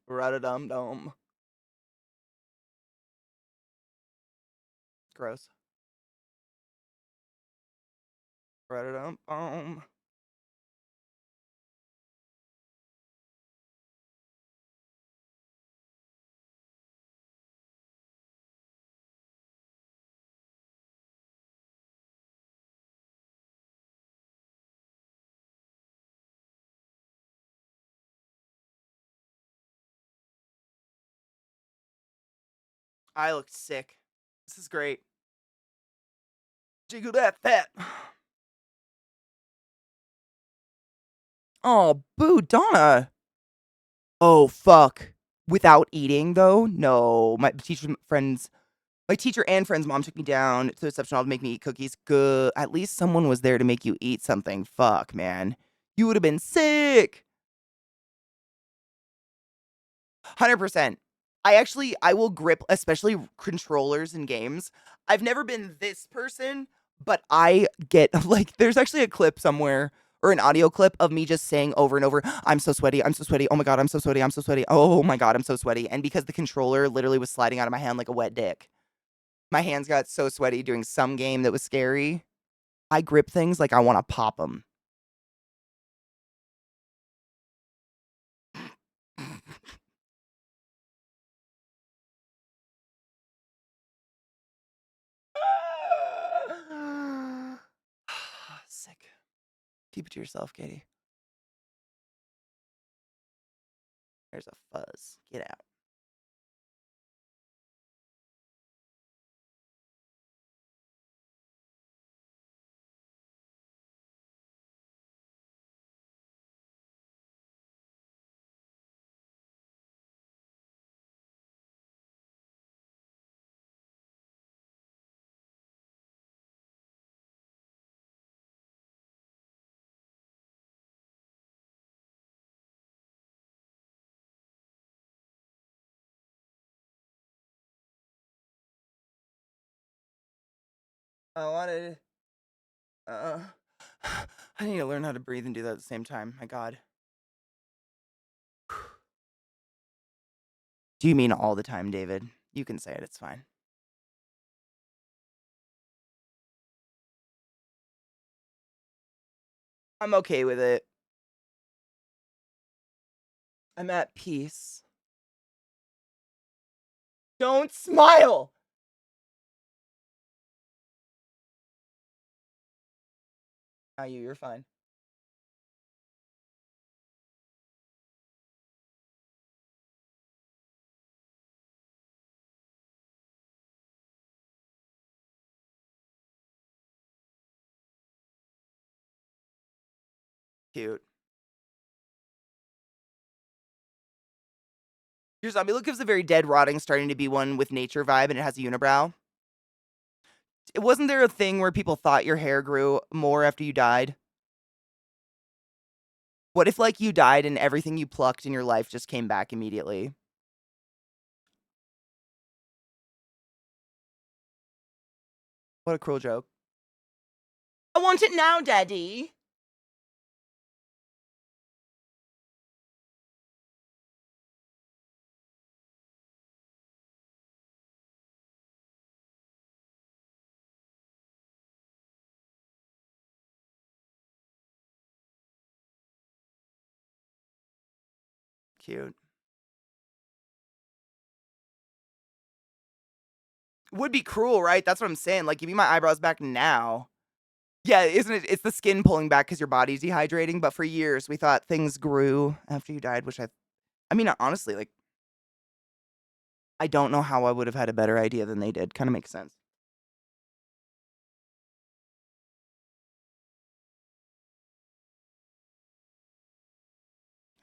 Ra-da-dum-dum. Gross. Ra-da-dum-dum. I look sick. This is great. Jiggle that fat. Oh, boo, Donna. Oh, fuck. Without eating, though? No. My teacher and friend's mom took me down to the reception hall to make me eat cookies. Good. At least someone was there to make you eat something. Fuck, man. You would have been sick. 100%. I will grip, especially controllers in games. I've never been this person, but I get, like, there's actually a clip somewhere or an audio clip of me just saying over and over, I'm so sweaty. I'm so sweaty. Oh my God, I'm so sweaty. I'm so sweaty. Oh my God, I'm so sweaty. And because the controller literally was sliding out of my hand like a wet dick, my hands got so sweaty doing some game that was scary. I grip things like I want to pop them. Sick. Keep it to yourself, Katie. There's a fuzz. Get out. I wanted. Uh, I need to learn how to breathe and do that at the same time. My God. Do you mean all the time, David? You can say it. It's fine. I'm okay with it. I'm at peace. Don't smile. You're fine. Cute. Your zombie look gives a very dead, rotting, starting to be one with nature vibe, and it has a unibrow. Wasn't there a thing where people thought your hair grew more after you died? What if, like, you died and everything you plucked in your life just came back immediately? What a cruel joke. I want it now, Daddy. Cute. Would be cruel, right? That's what I'm saying. Like, give me my eyebrows back now. Yeah, isn't it? It's the skin pulling back because your body's dehydrating. But for years, we thought things grew after you died, which I mean, honestly, like, I don't know how I would have had a better idea than they did. Kind of makes sense.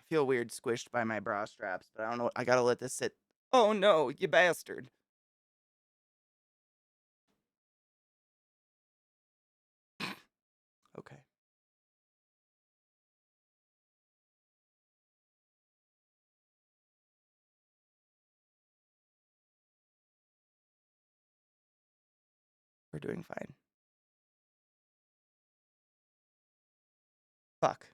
I feel weird squished by my bra straps, but I don't know. I gotta let this sit. Oh no, you bastard. Okay. We're doing fine. Fuck.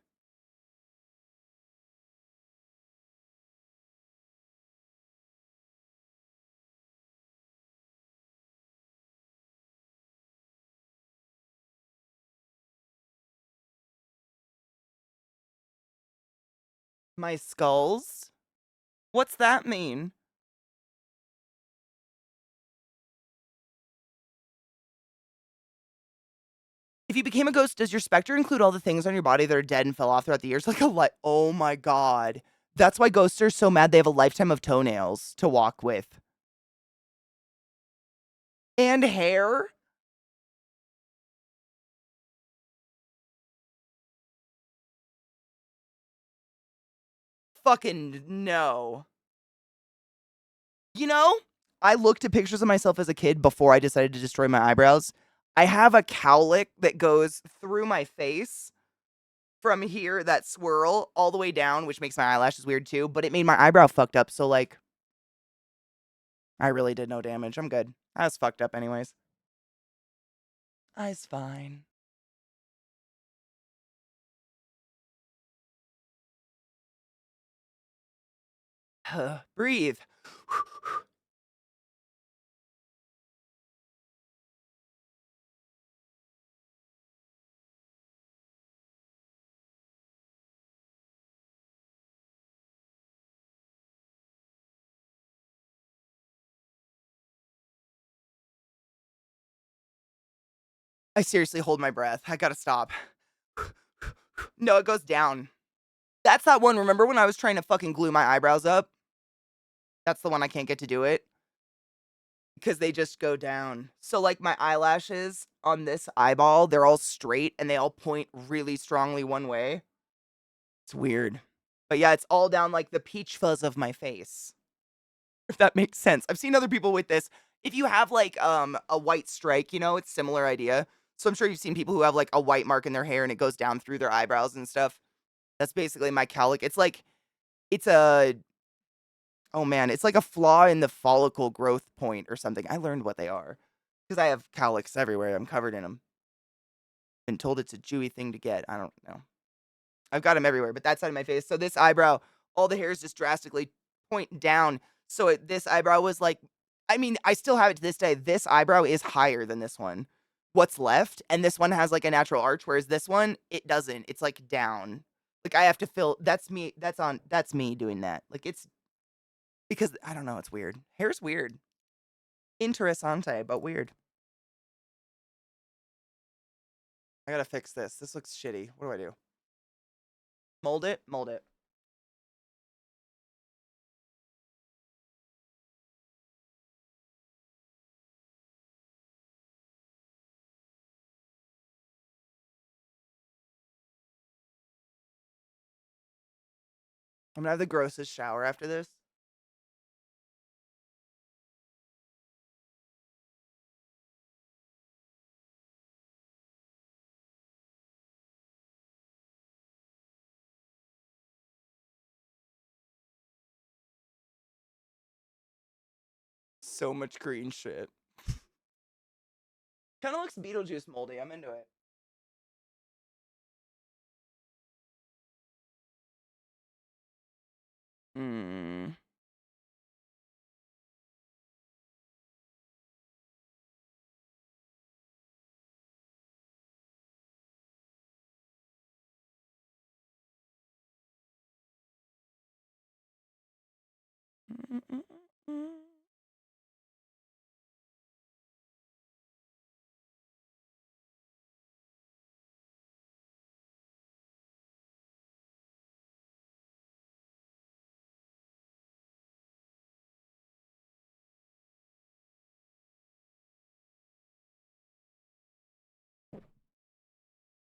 My skulls? What's that mean? If you became a ghost, does your specter include all the things on your body that are dead and fell off throughout the years? Like a oh my god. That's why ghosts are so mad they have a lifetime of toenails to walk with. And hair? Fucking no. You know, I looked at pictures of myself as a kid before I decided to destroy my eyebrows. I have a cowlick that goes through my face from here, that swirl, all the way down, which makes my eyelashes weird too, but it made my eyebrow fucked up, so, like, I really did no damage. I'm good. I was fucked up anyways. I was fine. Breathe. I seriously hold my breath. I gotta stop. No, it goes down. That's that one. Remember when I was trying to fucking glue my eyebrows up? That's the one I can't get to do it because they just go down. So, like, my eyelashes on this eyeball, they're all straight and they all point really strongly one way. It's weird. But yeah, it's all down like the peach fuzz of my face. If that makes sense. I've seen other people with this. If you have like a white strike, it's similar idea. So I'm sure you've seen people who have like a white mark in their hair and it goes down through their eyebrows and stuff. That's basically my cowlick. It's like it's a oh man, it's like a flaw in the follicle growth point or something. I learned what they are because I have cowlicks everywhere. I'm covered in them. Been told it's a Jewy thing to get. I don't know. I've got them everywhere, but that side of my face. So this eyebrow, all the hairs just drastically point down. So this eyebrow was like, I mean, I still have it to this day. This eyebrow is higher than this one. What's left, and this one has like a natural arch, whereas this one it doesn't. It's like down. Like I have to fill. That's me. That's me doing that. Like it's because I don't know. It's weird. Hair's weird. Interessante, but weird. I gotta fix this. This looks shitty. What do I do? Mold it. Mold it. I'm gonna have the grossest shower after this. So much green shit. Kind of looks Beetlejuice moldy. I'm into it. Hmm.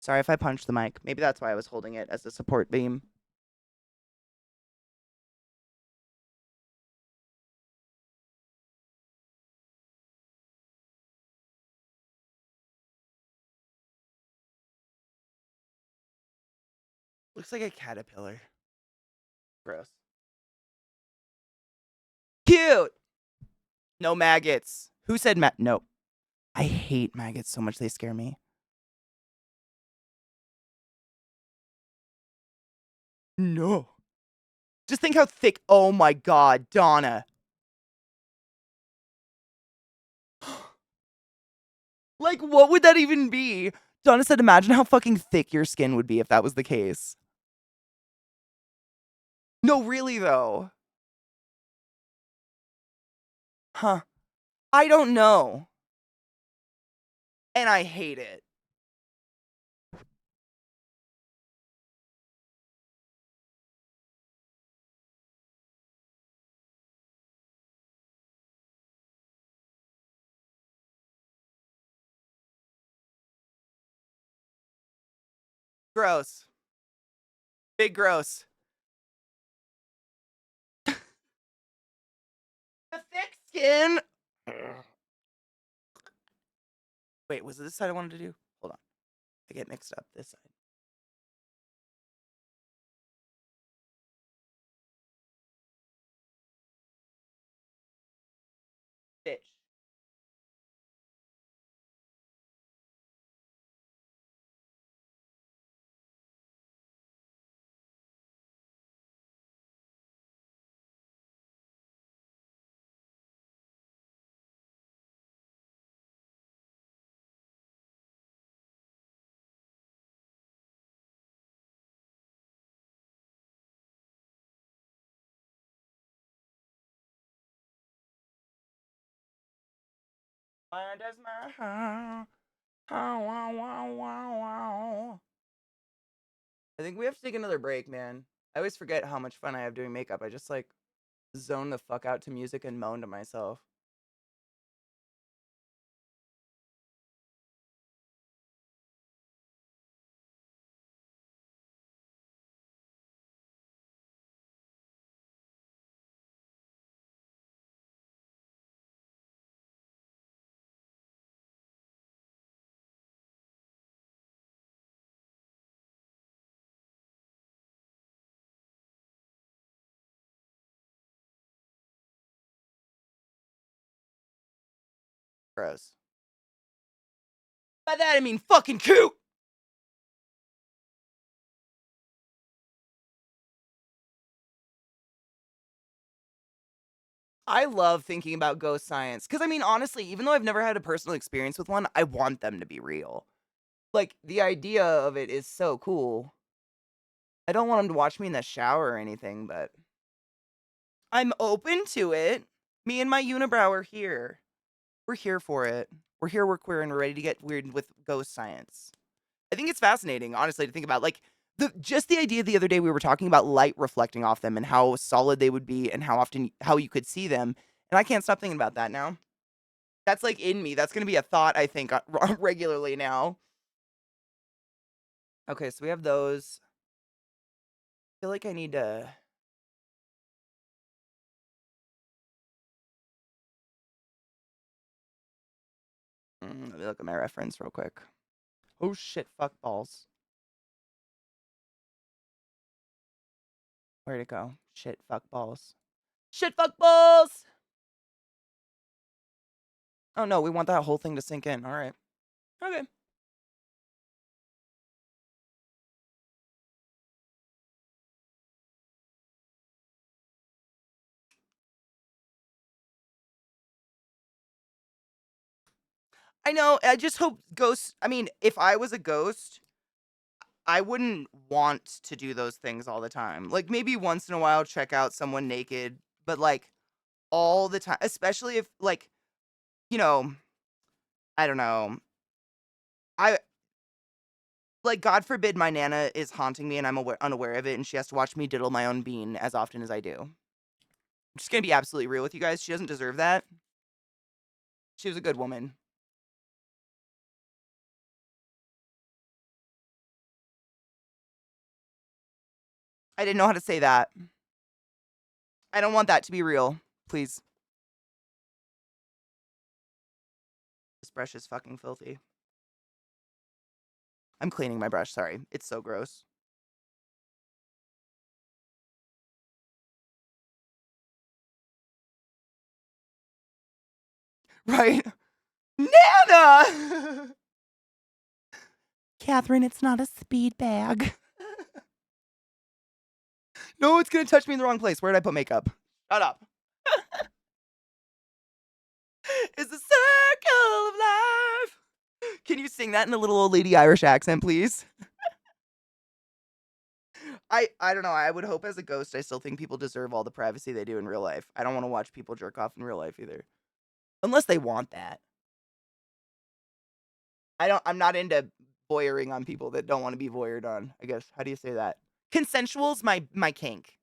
Sorry if I punched the mic. Maybe that's why I was holding it as a support beam. Looks like a caterpillar. Gross. Cute. No maggots. Who said Nope. I hate maggots so much they scare me. No. Just think how thick. Oh my god, Donna. Like, what would that even be? Donna said, imagine how fucking thick your skin would be if that was the case. No, really though. Huh. I don't know. And I hate it. Gross. Big gross. The thick skin. Wait, was it this side I wanted to do? Hold on. I get mixed up. This side. Bitch. Where does my heart? Oh, wow, wow, wow, wow. I think we have to take another break, man. I always forget how much fun I have doing makeup. I just like zone the fuck out to music and moan to myself. Gross. By that I mean fucking cute. I love thinking about ghost science because I mean, honestly, even though I've never had a personal experience with one, I want them to be real. Like the idea of it is so cool. I don't want them to watch me in the shower or anything, but I'm open to it. Me and my unibrow are here. We're here for it. We're here, we're queer, and we're ready to get weird with ghost science. I think it's fascinating, honestly, to think about. Like, just the idea the other day we were talking about light reflecting off them and how solid they would be and how you could see them. And I can't stop thinking about that now. That's like in me. That's gonna be a thought, I think, regularly now. Okay, so we have those. I feel like I need to. Let me look at my reference real quick. Oh shit, fuck balls. Where'd it go? Shit, fuck balls. Shit, fuck balls! Oh no, we want that whole thing to sink in. All right. Okay. I know. I just hope ghosts. I mean, if I was a ghost, I wouldn't want to do those things all the time. Like maybe once in a while, check out someone naked, but like all the time, especially if like, you know, I don't know. I like God forbid my nana is haunting me and I'm unaware of it, and she has to watch me diddle my own bean as often as I do. I'm just gonna be absolutely real with you guys. She doesn't deserve that. She was a good woman. I didn't know how to say that. I don't want that to be real. Please. This brush is fucking filthy. I'm cleaning my brush, sorry. It's so gross. Right? Nana! Catherine, it's not a speed bag. No, it's gonna touch me in the wrong place. Where did I put makeup? Shut up. It's a circle of life. Can you sing that in a little old lady Irish accent, please? I don't know, I would hope as a ghost, I still think people deserve all the privacy they do in real life. I don't wanna watch people jerk off in real life either. Unless they want that. I'm not into voyeuring on people that don't wanna be voyeured on, I guess. How do you say that? Consensual's my kink.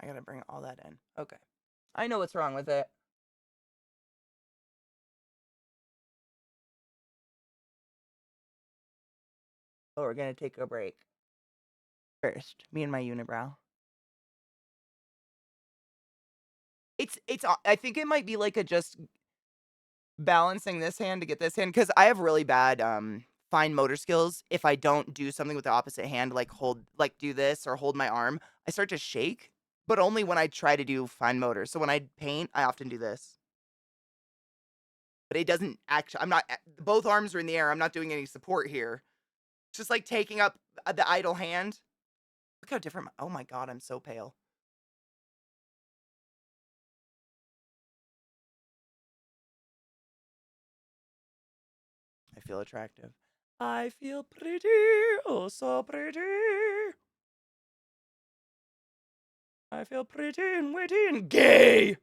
I gotta bring all that in. Okay. I know what's wrong with it. Oh, we're gonna take a break. First, me and my unibrow. I think it might be like a just balancing this hand to get this hand because I have really bad fine motor skills. If I don't do something with the opposite hand, like do this or hold my arm, I start to shake. But only when I try to do fine motor. So when I paint, I often do this. But it doesn't actually. I'm not. Both arms are in the air. I'm not doing any support here. It's just like taking up the idle hand. Look how different. Oh my god, I'm so pale. I feel attractive. I feel pretty. Oh, so pretty. I feel pretty and witty and gay.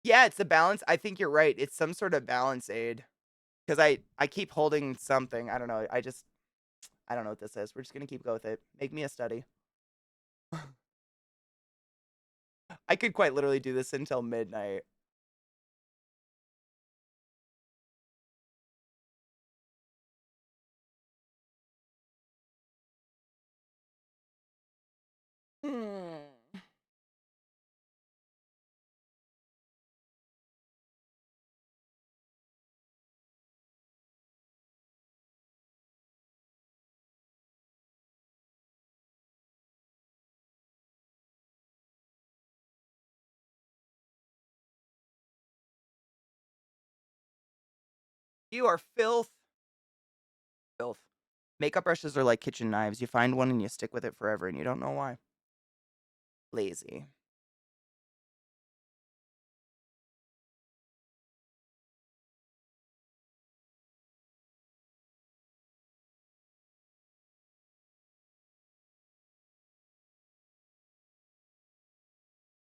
Yeah, it's a balance. I think you're right. It's some sort of balance aid. Because I keep holding something. I don't know. I don't know what this is. We're just gonna keep going with it. Make me a study. I could quite literally do this until midnight. Hmm. You are filth. Filth. Makeup brushes are like kitchen knives. You find one and you stick with it forever and you don't know why. Lazy.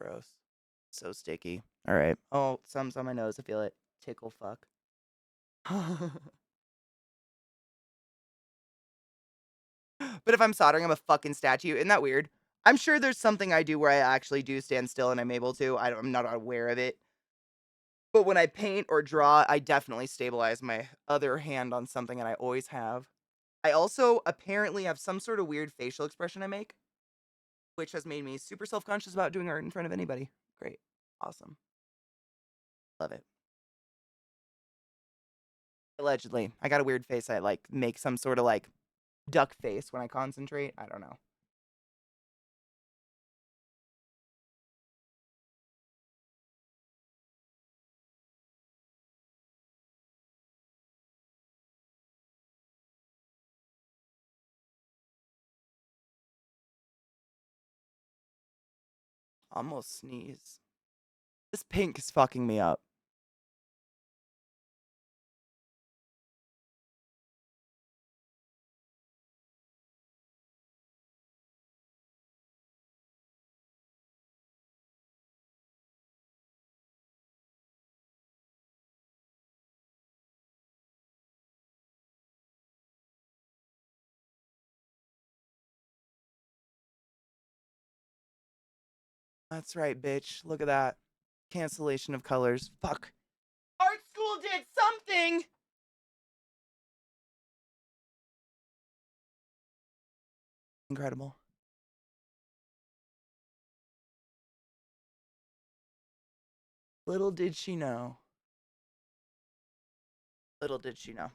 Gross. So sticky. All right. Oh, some's on my nose. I feel it. Tickle fuck. But if I'm soldering, I'm a fucking statue. Isn't that weird? I'm sure there's something I do where I actually do stand still and I'm able to. I'm not aware of it. But when I paint or draw, I definitely stabilize my other hand on something, and I always have. I also apparently have some sort of weird facial expression I make, which has made me super self conscious about doing art in front of anybody. Great. Awesome. Love it. Allegedly. I got a weird face. I like make some sort of like duck face when I concentrate. I don't know. Almost sneeze. This pink is fucking me up. That's right, bitch. Look at that. Cancellation of colors. Fuck. Art school did something! Incredible. Little did she know. Little did she know.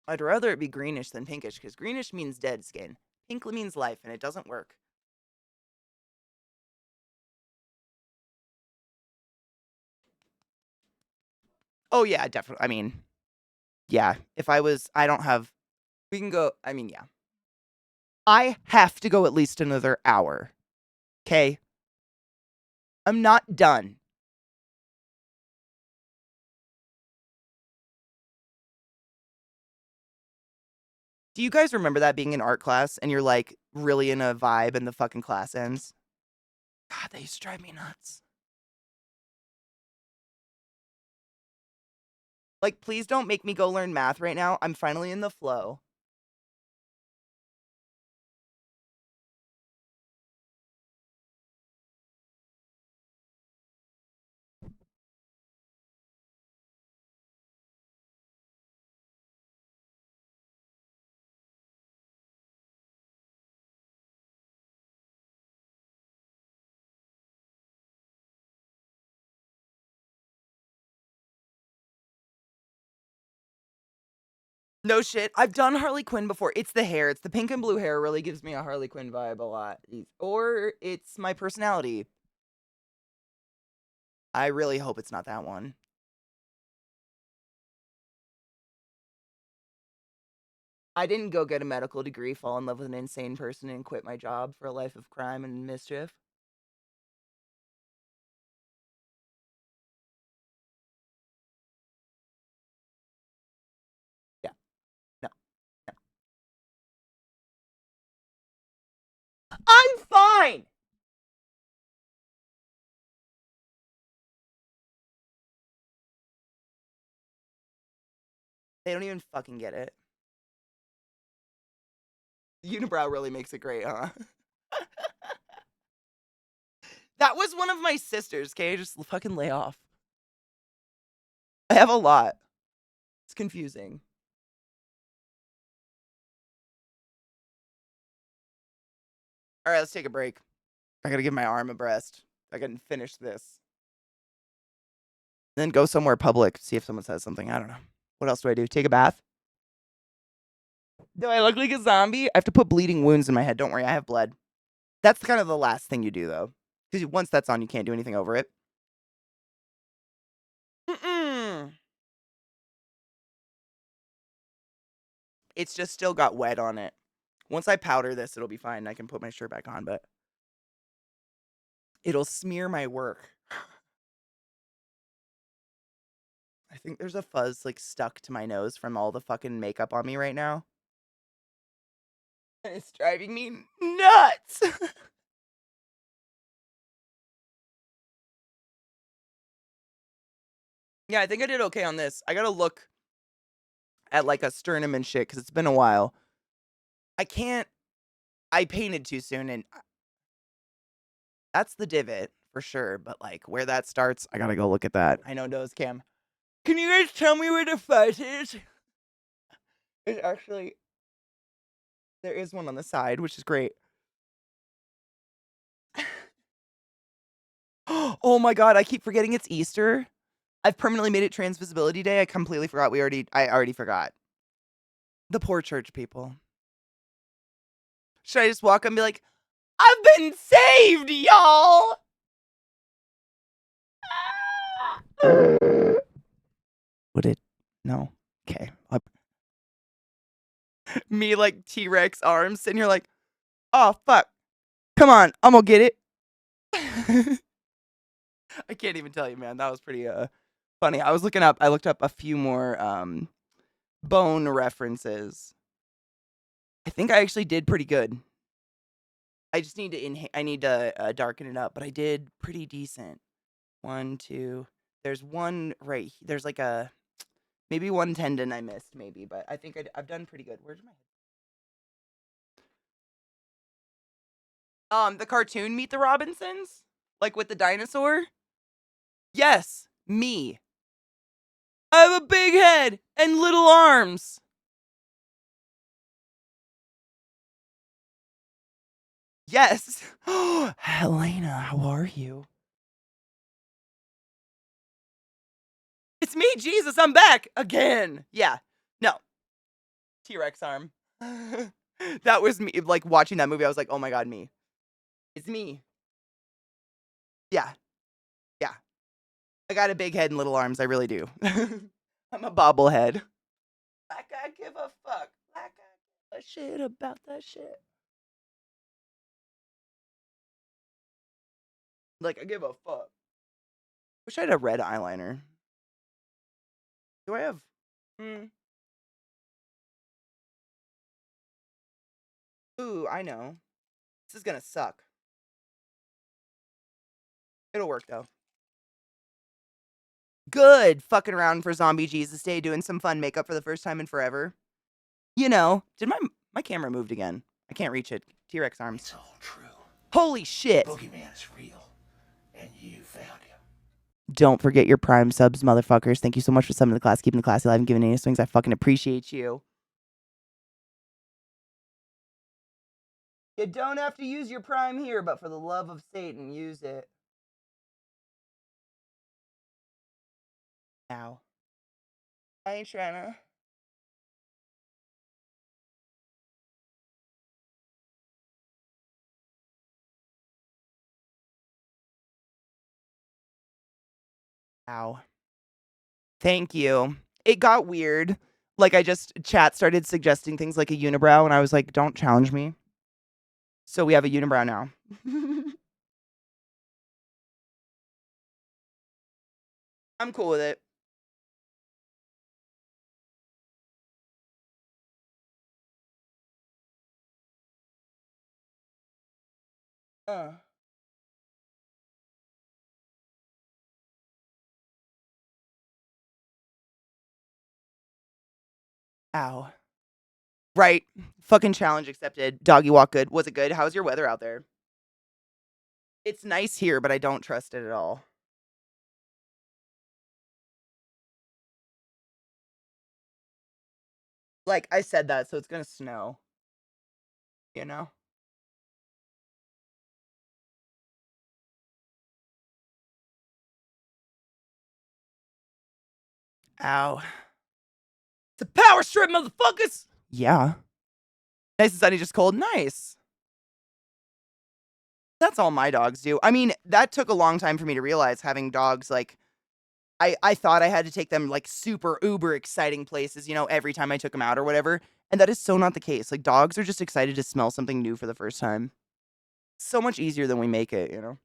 I'd rather it be greenish than pinkish, because greenish means dead skin. Pink means life, and it doesn't work. Oh, yeah, definitely. I mean, yeah. If I don't have, we can go, I mean, yeah. I have to go at least another hour. Okay? I'm not done. Do you guys remember that being in art class and you're like really in a vibe and the fucking class ends? God, they used to drive me nuts. Like, please don't make me go learn math right now. I'm finally in the flow. No shit. I've done Harley Quinn before. It's the hair. It's the pink and blue hair really gives me a Harley Quinn vibe a lot. Or it's my personality. I really hope it's not that one. I didn't go get a medical degree, fall in love with an insane person, and quit my job for a life of crime and mischief. Yeah. No. No. I'm fine! They don't even fucking get it. Unibrow really makes it great, huh? That was one of my sisters, okay? Just fucking lay off. I have a lot. It's confusing. All right, let's take a break. I gotta give my arm a rest. I can finish this. Then go somewhere public, see if someone says something. I don't know. What else do I do? Take a bath? Do I look like a zombie? I have to put bleeding wounds in my head. Don't worry, I have blood. That's kind of the last thing you do, though. Because once that's on, you can't do anything over it. Mm-mm. It's just still got wet on it. Once I powder this, it'll be fine. I can put my shirt back on, but it'll smear my work. I think there's a fuzz like stuck to my nose from all the fucking makeup on me right now. And it's driving me nuts. Yeah, I think I did okay on this. I gotta look at like a sternum and shit because it's been a while. I can't. I painted too soon, and that's the divot for sure. But like where that starts, I gotta go look at that. I know nose cam. Can you guys tell me where the fuzz is? It's actually there is one on the side, which is great. Oh my god, I keep forgetting it's Easter. I've permanently made it Transvisibility Day. I completely forgot. I already forgot. The poor church people. Should I just walk up and be like, I've been saved, y'all? Would it? No. Okay. Me like T-Rex arms, and you're like, oh fuck. Come on, I'm gonna get it. I can't even tell you, man. That was pretty funny. I looked up a few more bone references. I think I actually did pretty good. I just need to I need to darken it up, but I did pretty decent. One, two. There's one right. There's like a Maybe one tendon I missed, maybe, but I think I've done pretty good. Where's my the cartoon Meet the Robinsons? Like with the dinosaur? Yes, me. I have a big head and little arms. Yes. Helena, how are you? It's me, Jesus, I'm back again. Yeah. No. T-Rex arm. That was me. Like watching that movie, I was like, oh my God, me. It's me. Yeah. Yeah. I got a big head and little arms. I really do. I'm a bobblehead. Like I give a fuck. Like I give a shit about that shit. Like I give a fuck. Wish I had a red eyeliner. Do I have? Hmm. Ooh, I know. This is gonna suck. It'll work though. Good. Fucking around for Zombie Jesus Day, doing some fun makeup for the first time in forever. You know, did my camera moved again? I can't reach it. T-Rex arms. It's all true. Holy shit! The boogeyman is real, and you found him. Don't forget your Prime subs, motherfuckers. Thank you so much for subbing to the class, keeping the class alive, and giving any swings. I fucking appreciate you. You don't have to use your Prime here, but for the love of Satan, use it. Ow. I ain't tryna. Ow. Thank you. It got weird. Like, chat started suggesting things like a unibrow, and I was like, don't challenge me. So we have a unibrow now. I'm cool with it. Uh. Ow. Right. Fucking challenge accepted. Doggy walk good. Was it good? How's your weather out there? It's nice here, but I don't trust it at all. Like, I said that, so it's gonna snow. You know? Ow. It's a power strip, motherfuckers! Yeah. Nice and sunny, just cold. Nice. That's all my dogs do. I mean, that took a long time for me to realize having dogs. Like, I thought I had to take them like super uber exciting places, you know, every time I took them out or whatever. And that is so not the case. Like, dogs are just excited to smell something new for the first time. So much easier than we make it, you know?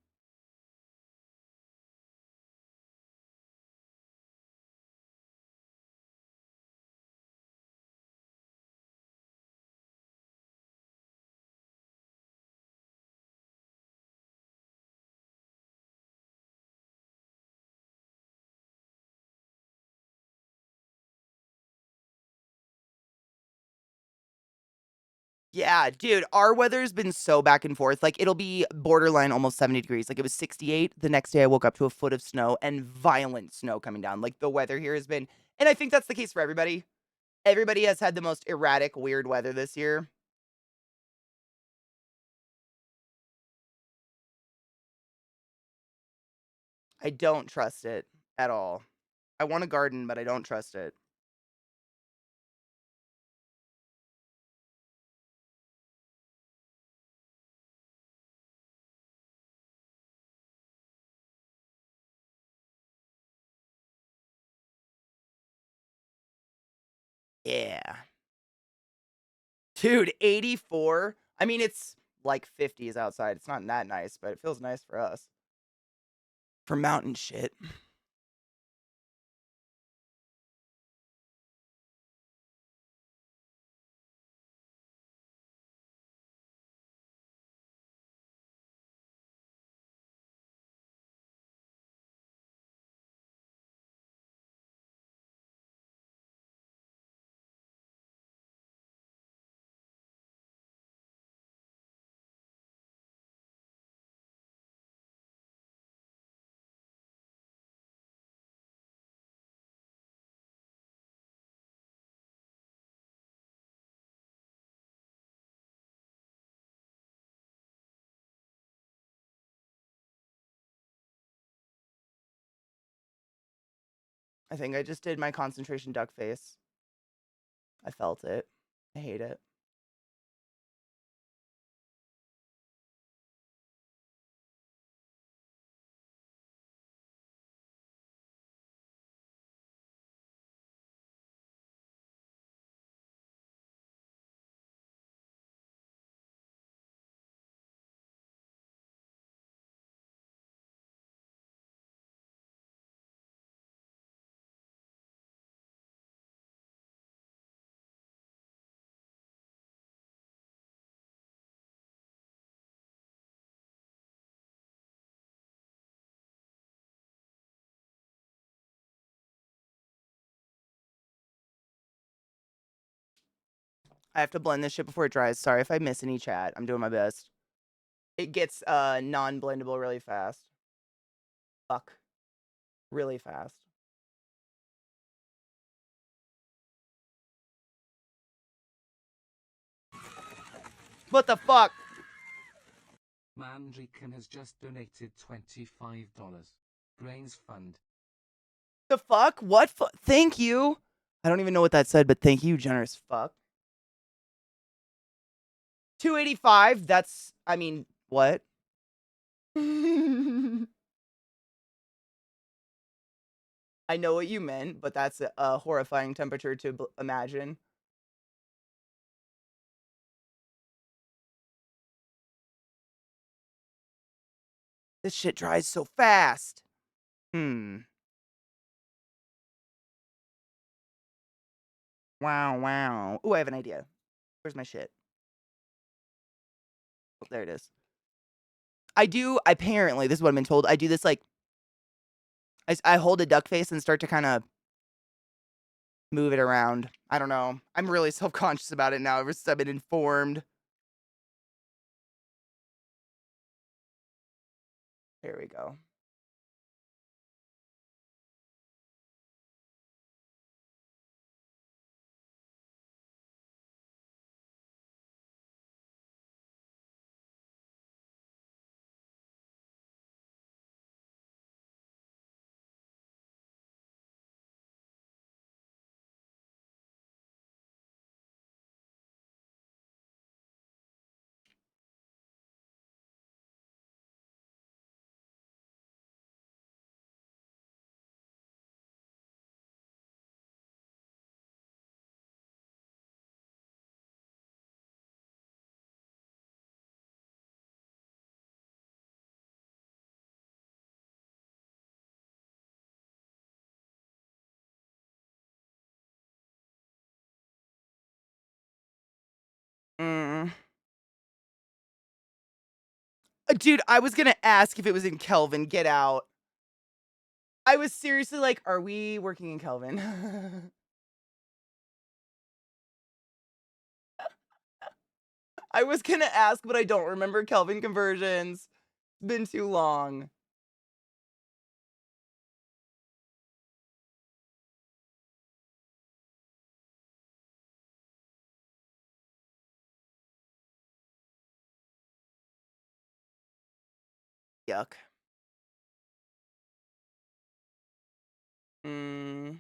Yeah, dude, our weather's been so back and forth. Like, it'll be borderline almost 70 degrees. Like, it was 68. The next day, I woke up to a foot of snow and violent snow coming down. Like, the weather here has been, and I think that's the case for everybody. Everybody has had the most erratic, weird weather this year. I don't trust it at all. I want a garden, but I don't trust it. Yeah. Dude, 84. I mean, it's like 50s outside. It's not that nice, but it feels nice for us. For mountain shit. I think I just did my concentration duck face. I felt it. I hate it. I have to blend this shit before it dries. Sorry if I miss any chat. I'm doing my best. It gets non-blendable really fast. Fuck. Really fast. What the fuck? Mandrikan has just donated $25. Brains Fund. The fuck? What? Thank you. I don't even know what that said, but thank you, generous fuck. 285. That's. I mean, what? I know what you meant, but that's a horrifying temperature to imagine. This shit dries so fast. Wow, wow. Ooh, I have an idea. Where's my shit? Oh, there it is. Apparently, this is what I've been told. I do this like, I hold a duck face and start to kind of move it around. I don't know. I'm really self-conscious about it now ever since I've been informed. There we go. Dude, I was gonna ask if it was in Kelvin. Get out. I was seriously like, are we working in Kelvin? I was gonna ask, but I don't remember Kelvin conversions. It's been too long. Yuck. Mm.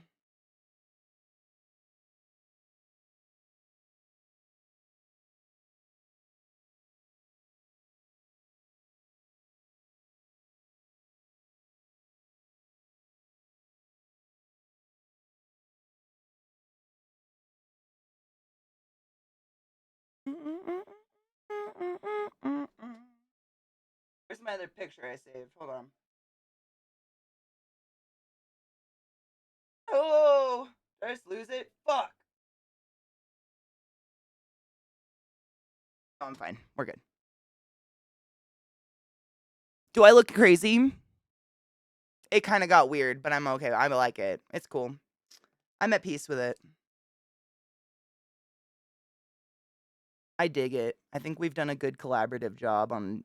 Where's my other picture I saved? Hold on. Oh, did I just lose it? Fuck. Oh, I'm fine. We're good. Do I look crazy? It kind of got weird, but I'm okay. I like it. It's cool. I'm at peace with it. I dig it. I think we've done a good collaborative job on,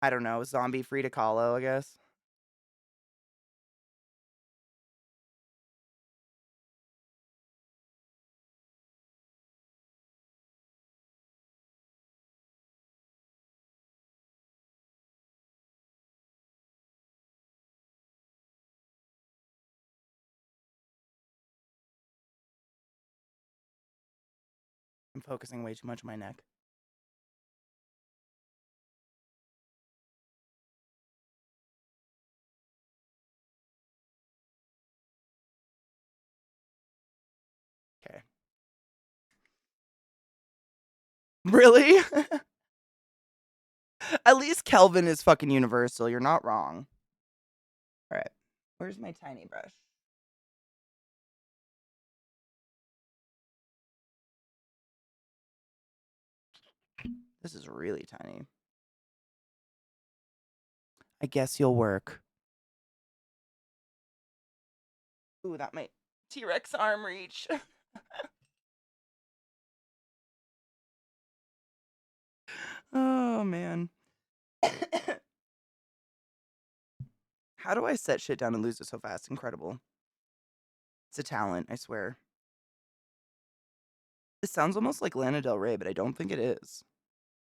I don't know, zombie Frida Kahlo, I guess. I'm focusing way too much on my neck. Okay. Really? At least Kelvin is fucking universal. You're not wrong. All right. Where's my tiny brush? This is really tiny. I guess you'll work. Ooh, that might T-Rex arm reach. Oh, man. How do I set shit down and lose it so fast? Incredible. It's a talent, I swear. This sounds almost like Lana Del Rey, but I don't think it is.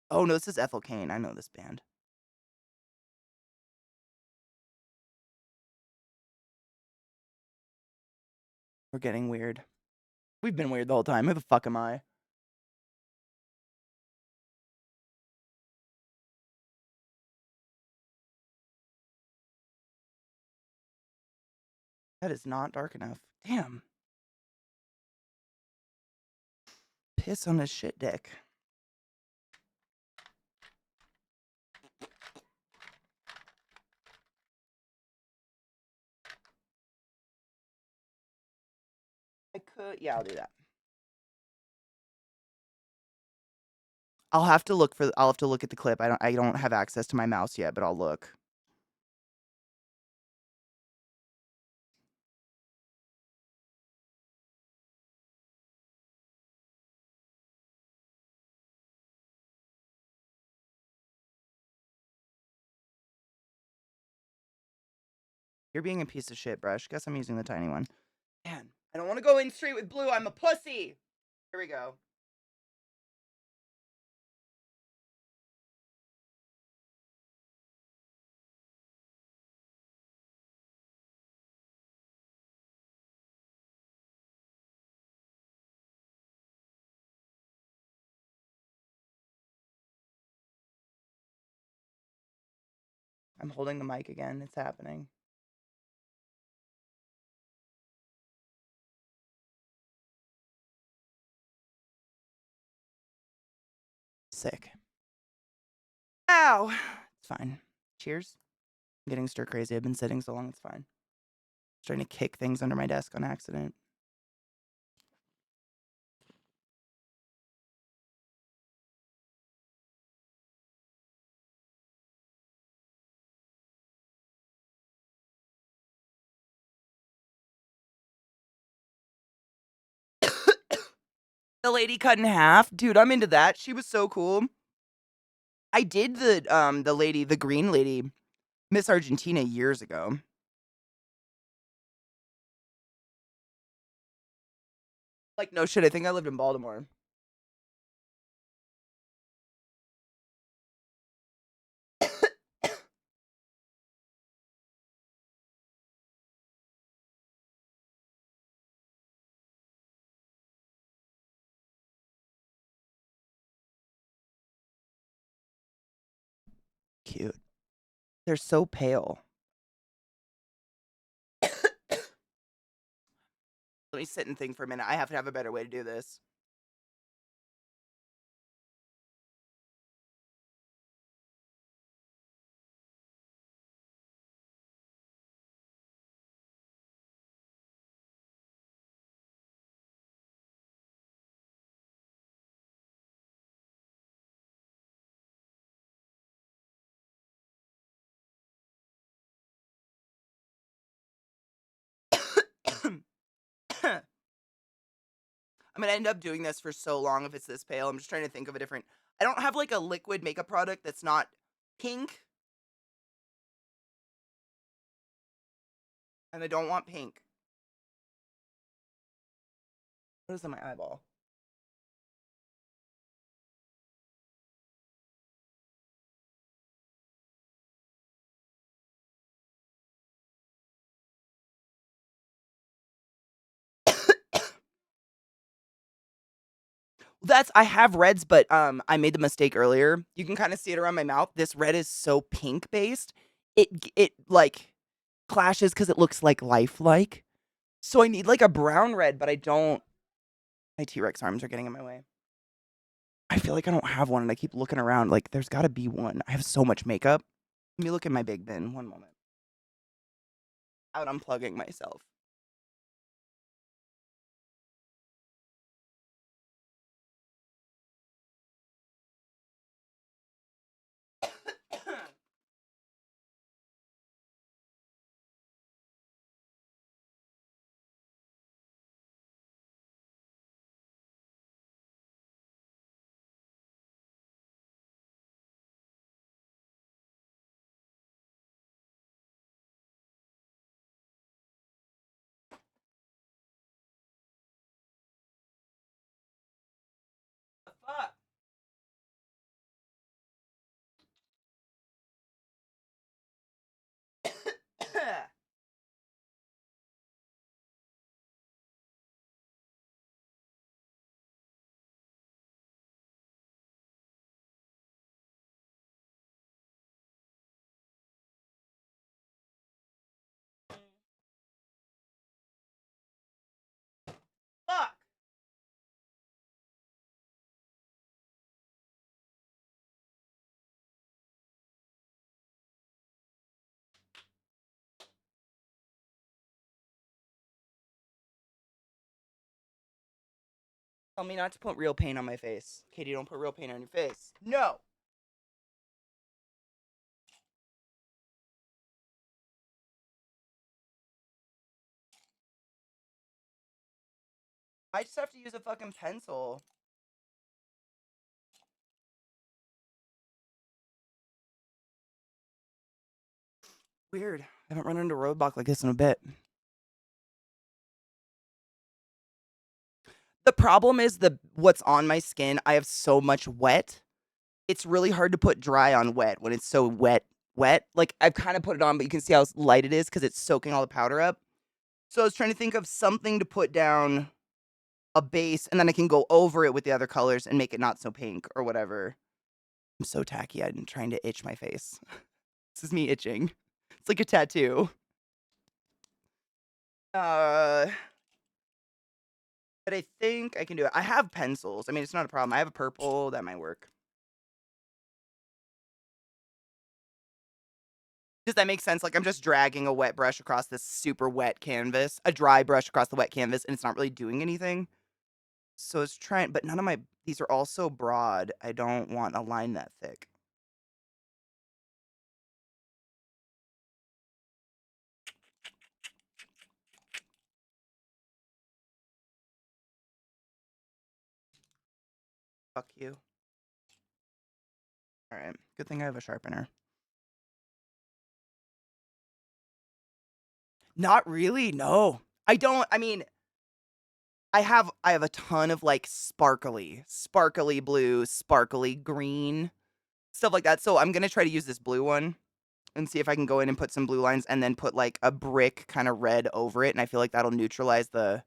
Oh, no, this is Ethel Cain. I know this band. We're getting weird. We've been weird the whole time. Who the fuck am I? That is not dark enough. Damn. Piss on his shit dick. I could, yeah, I'll do that. I'll have to look at the clip. I don't have access to my mouse yet, but I'll look. You're being a piece of shit, Brush. Guess I'm using the tiny one. Man, I don't want to go in straight with blue. I'm a pussy. Here we go. I'm holding the mic again. It's happening. Sick. Ow. It's fine. Cheers. I'm getting stir crazy. I've been sitting so long. It's fine. Trying to kick things under my desk on accident. The lady cut in half. Dude, I'm into that. She was so cool. I did the green lady, Miss Argentina years ago. Like, no shit, I think I lived in Baltimore. Cute. They're so pale. Let me sit and think for a minute. I have to have a better way to do this. I'm gonna end up doing this for so long if it's this pale. I'm just trying to think of a different. I don't have like a liquid makeup product that's not pink. And I don't want pink. What is on my eyeball? I have reds, but, I made the mistake earlier. You can kinda see it around my mouth. This red is so pink based, like, clashes because it looks, like, lifelike. So I need, like, a brown red, but I don't. My T-Rex arms are getting in my way. I feel like I don't have one, and I keep looking around, like, there's gotta be one. I have so much makeup. Let me look in my big bin, one moment. Out unplugging myself. The fuck? Fuck! Tell me not to put real paint on my face. Katie, don't put real paint on your face. No! I just have to use a fucking pencil. Weird. I haven't run into a roadblock like this in a bit. The problem is what's on my skin. I have so much wet. It's really hard to put dry on wet when it's so wet. Like, I've kind of put it on, but you can see how light it is because it's soaking all the powder up. So I was trying to think of something to put down a base, and then I can go over it with the other colors and make it not so pink or whatever. I'm so tacky. I'm trying to itch my face. This is me itching. It's like a tattoo. Uh, but I think I can do it. I have pencils. I mean, it's not a problem. I have a purple. That might work. Does that make sense? Like, I'm just dragging a wet brush across this super wet canvas, a dry brush across the wet canvas, and it's not really doing anything. So it's trying, but none of these are all so broad. I don't want a line that thick. Fuck you. All right. Good thing I have a sharpener. Not really. No. I don't. I mean, I have a ton of like sparkly blue, sparkly green, stuff like that. So I'm going to try to use this blue one and see if I can go in and put some blue lines and then put like a brick kind of red over it, and I feel like that'll neutralize the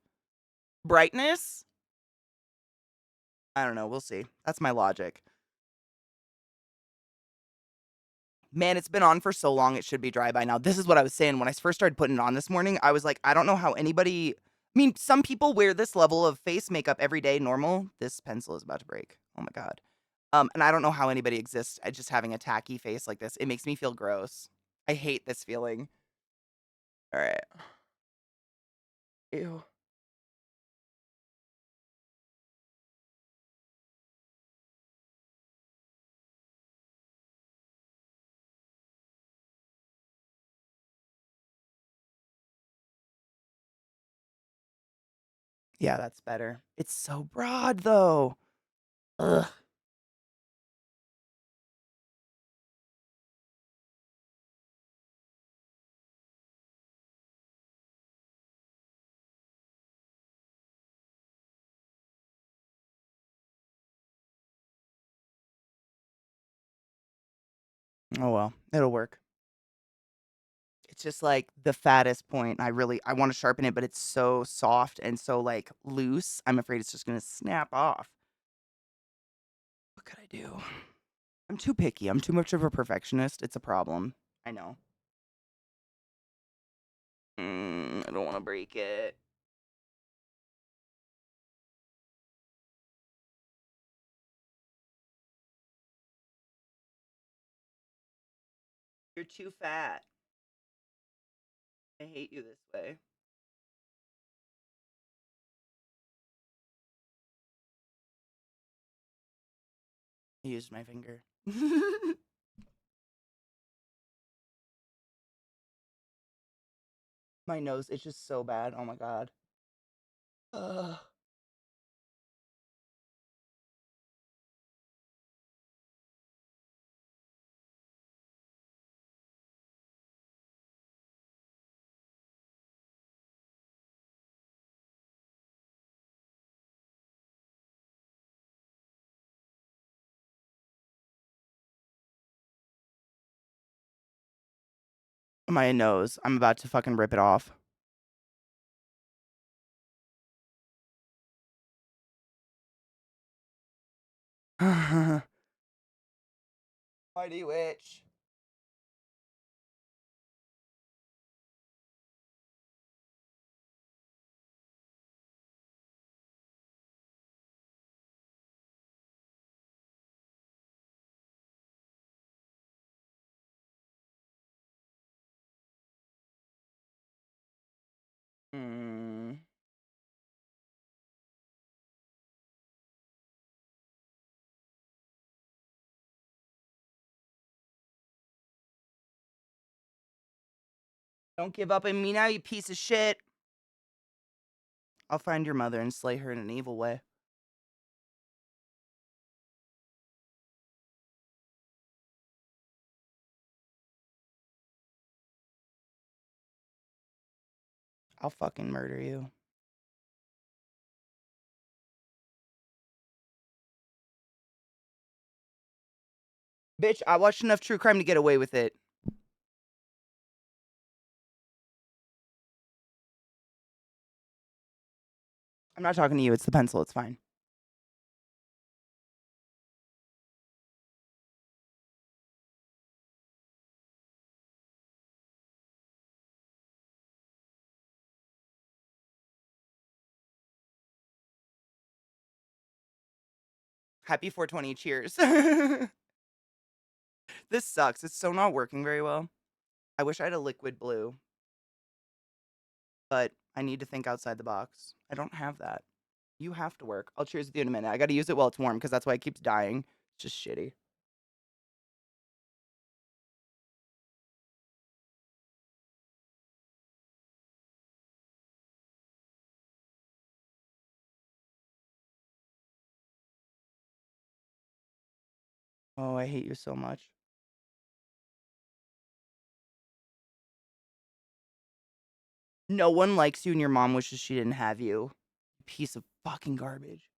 brightness. I don't know, we'll see. That's my logic. Man, it's been on for so long, it should be dry by now. This is what I was saying when I first started putting it on this morning. I was like, I don't know how anybody. I mean, some people wear this level of face makeup every day normal. This pencil is about to break. Oh my god. And I don't know how anybody exists at just having a tacky face like this. It makes me feel gross. I hate this feeling. All right. Ew. Yeah, that's better. It's so broad though. Ugh. Oh well, it'll work. It's just like the fattest point. I want to sharpen it, but it's so soft and so like loose. I'm afraid it's just gonna snap off. could I do? I'm too picky. I'm too much of a perfectionist. It's a problem. I know. I don't want to break it. You're too fat. I hate you this way. I used my finger. My nose is just so bad. Oh my god. Ugh. My nose. I'm about to fucking rip it off. Why do you itch? Mm. Don't give up on me now, you piece of shit. I'll find your mother and slay her in an evil way. I'll fucking murder you. Bitch, I watched enough true crime to get away with it. I'm not talking to you. It's the pencil. It's fine. Happy 420. Cheers. This sucks. It's so not working very well. I wish I had a liquid blue, but I need to think outside the box. I don't have that. You have to work. I'll cheers with you in a minute. I gotta use it while it's warm because that's why it keeps dying. It's just shitty. Oh, I hate you so much. No one likes you and your mom wishes she didn't have you. Piece of fucking garbage.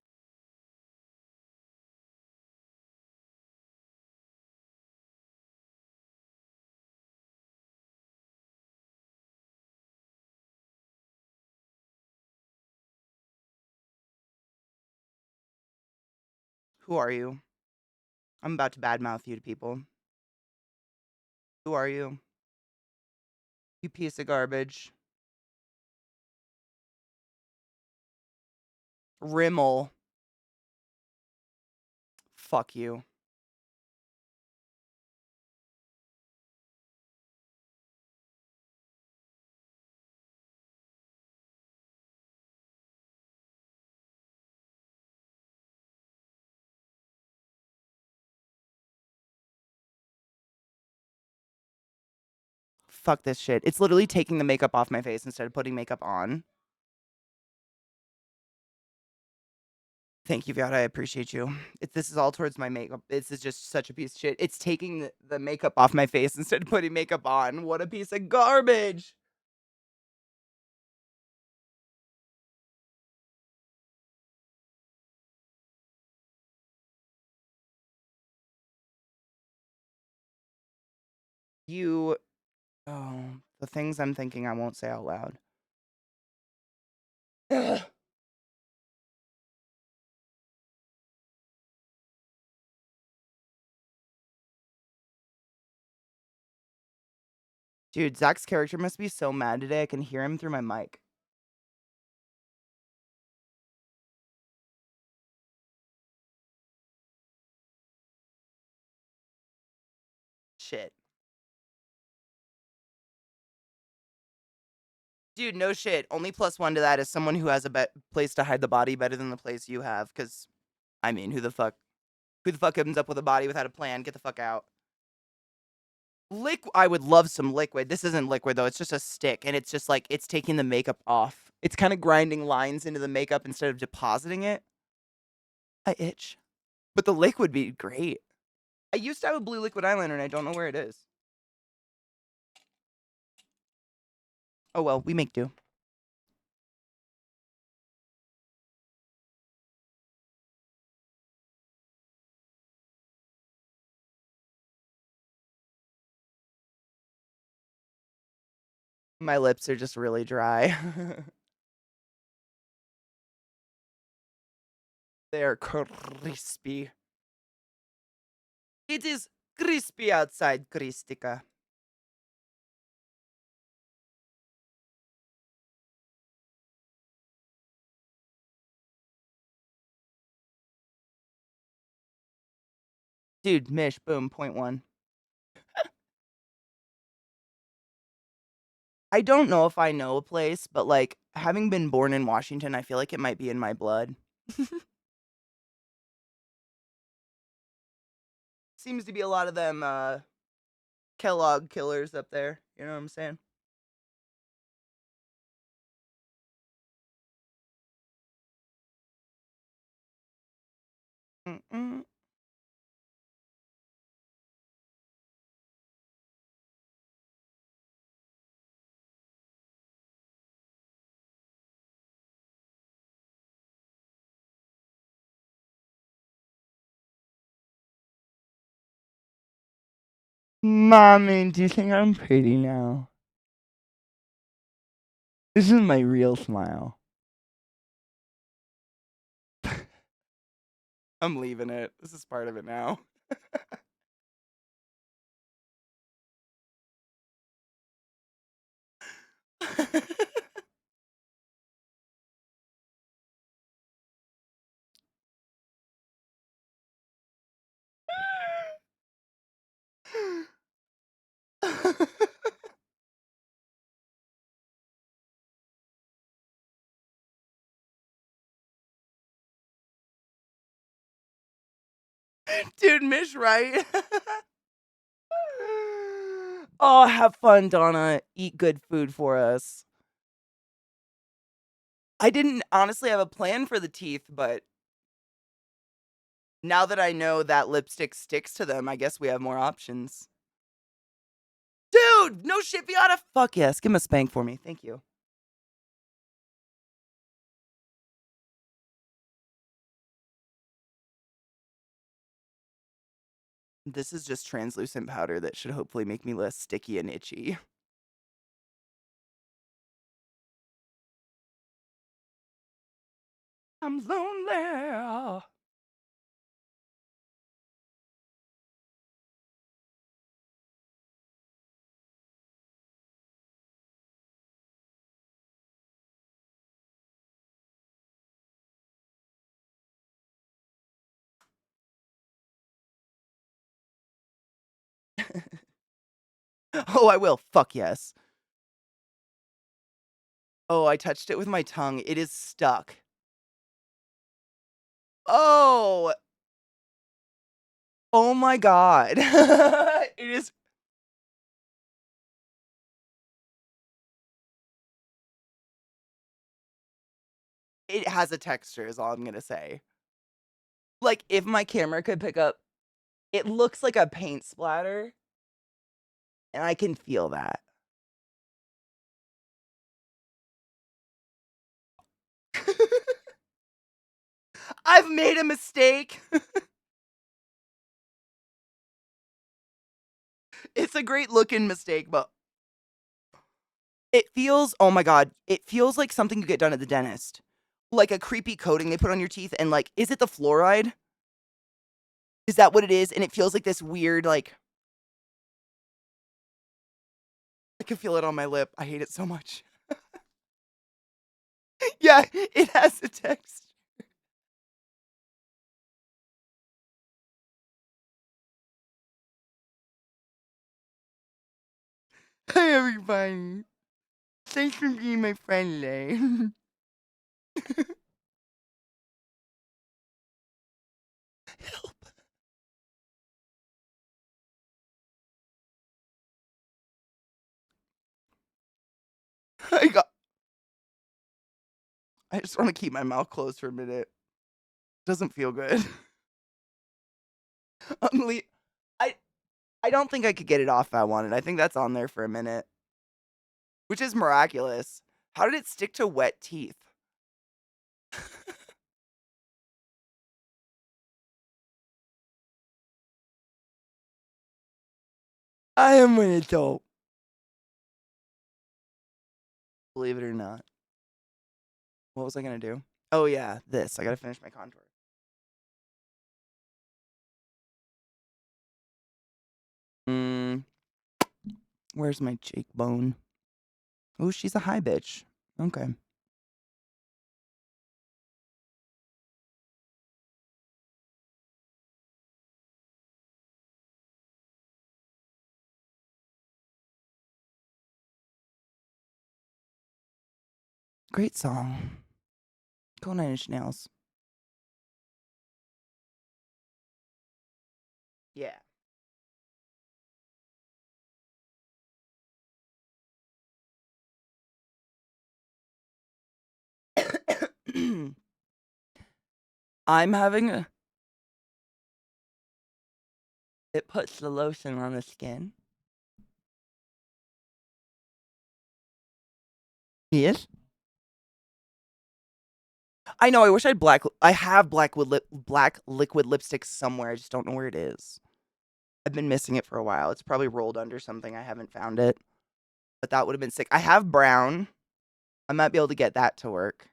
Who are you? I'm about to badmouth you to people. Who are you? You piece of garbage. Rimmel. Fuck you. Fuck this shit. It's literally taking the makeup off my face instead of putting makeup on. Thank you, Viata. I appreciate you. This is all towards my makeup. This is just such a piece of shit. It's taking the makeup off my face instead of putting makeup on. What a piece of garbage. You. Oh, the things I'm thinking I won't say out loud. Ugh. Dude, Zach's character must be so mad today. I can hear him through my mic. Shit. Dude, no shit. Only +1 to that is someone who has a place to hide the body better than the place you have. Because, I mean, who the fuck comes up with a body without a plan? Get the fuck out. I would love some liquid. This isn't liquid though. It's just a stick, and it's just like it's taking the makeup off. It's kind of grinding lines into the makeup instead of depositing it. I itch, but the liquid would be great. I used to have a blue liquid eyeliner, and I don't know where it is. Oh well, we make do. My lips are just really dry. They are crispy. It is crispy outside, Christika. Dude, Mish, boom, .1. I don't know if I know a place, but like having been born in Washington, I feel like it might be in my blood. Seems to be a lot of them Kellogg killers up there. You know what I'm saying? Mm-mm. Mommy, do you think I'm pretty now? This is my real smile. I'm leaving it. This is part of it now. Dude, Mish, right? Oh, have fun, Donna. Eat good food for us. I didn't honestly have a plan for the teeth, but now that I know that lipstick sticks to them, I guess we have more options. Dude, no shit, Viata. Fuck yes. Give him a spank for me. Thank you. This is just translucent powder that should hopefully make me less sticky and itchy. I'm lonely. Oh, I will. Fuck yes. Oh, I touched it with my tongue. It is stuck. Oh. Oh my god. It is. It has a texture, is all I'm gonna say. Like, if my camera could pick up, it looks like a paint splatter, and I can feel that. I've made a mistake. It's a great looking mistake, but it feels, oh my god, it feels like something you get done at the dentist. Like a creepy coating they put on your teeth, and like, is it the fluoride? Is that what it is? And it feels like this weird, like I can feel it on my lip. I hate it so much. Yeah, it has a text. Hi, everybody. Thanks for being my friend today. Help. I got. I just want to keep my mouth closed for a minute. Doesn't feel good. Le- I I don't think I could get it off if I wanted. I think that's on there for a minute, which is miraculous. How did it stick to wet teeth? I am an adult. Believe it or not. What was I gonna do? Oh yeah, this. I gotta finish my contour. Mm, where's my cheekbone? Oh, she's a high bitch. Okay. Great song. Go Nine Inch Nails. Yeah. I'm having a. It puts the lotion on the skin. Yes. I know. I wish I had black. I have black liquid lipstick somewhere. I just don't know where it is. I've been missing it for a while. It's probably rolled under something. I haven't found it. But that would have been sick. I have brown. I might be able to get that to work.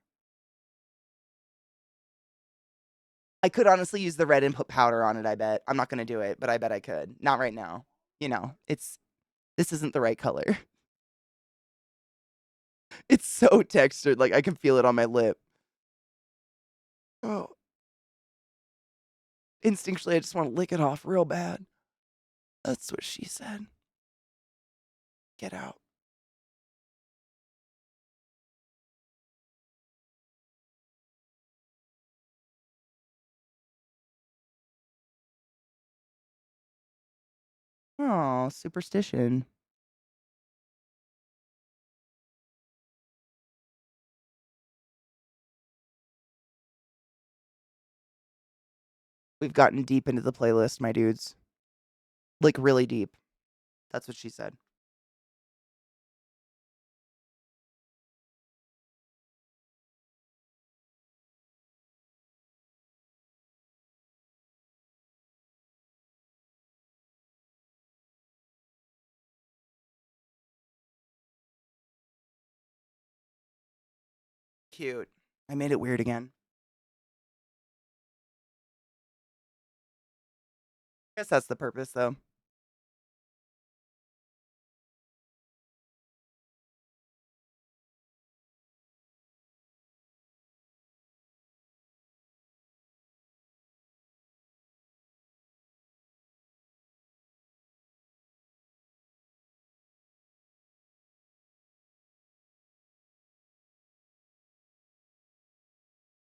I could honestly use the red and put powder on it, I bet. I'm not gonna do it, but I bet I could. Not right now. This isn't the right color. It's so textured, like I can feel it on my lip. Oh. Instinctually, I just want to lick it off real bad. That's what she said. Get out. Oh, superstition. We've gotten deep into the playlist, my dudes. Like really deep. That's what she said. Cute. I made it weird again. I guess that's the purpose, though.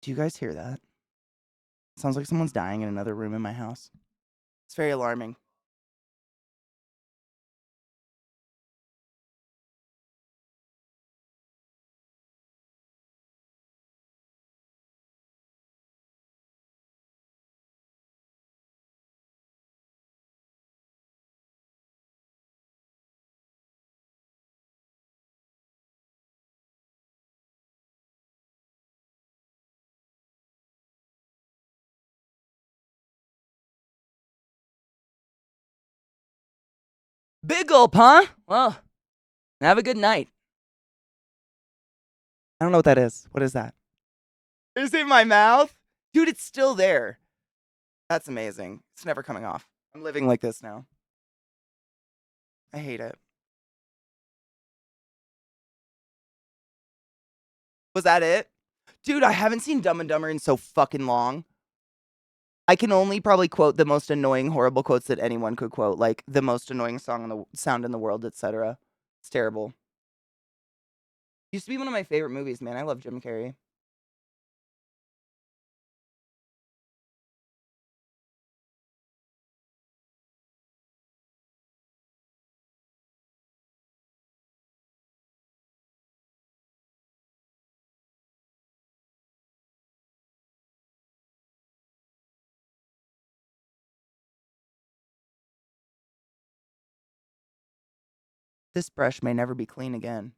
Do you guys hear that? Sounds like someone's dying in another room in my house. It's very alarming. Big gulp, huh? Well, have a good night. I don't know what that is. What is that? Is it in my mouth? Dude, it's still there. That's amazing. It's never coming off. I'm living like this now. I hate it. Was that it? Dude, I haven't seen Dumb and Dumber in so fucking long. I can only probably quote the most annoying, horrible quotes that anyone could quote, like the most annoying song in the sound in the world, etc. It's terrible. Used to be one of my favorite movies, man. I love Jim Carrey. This brush may never be clean again.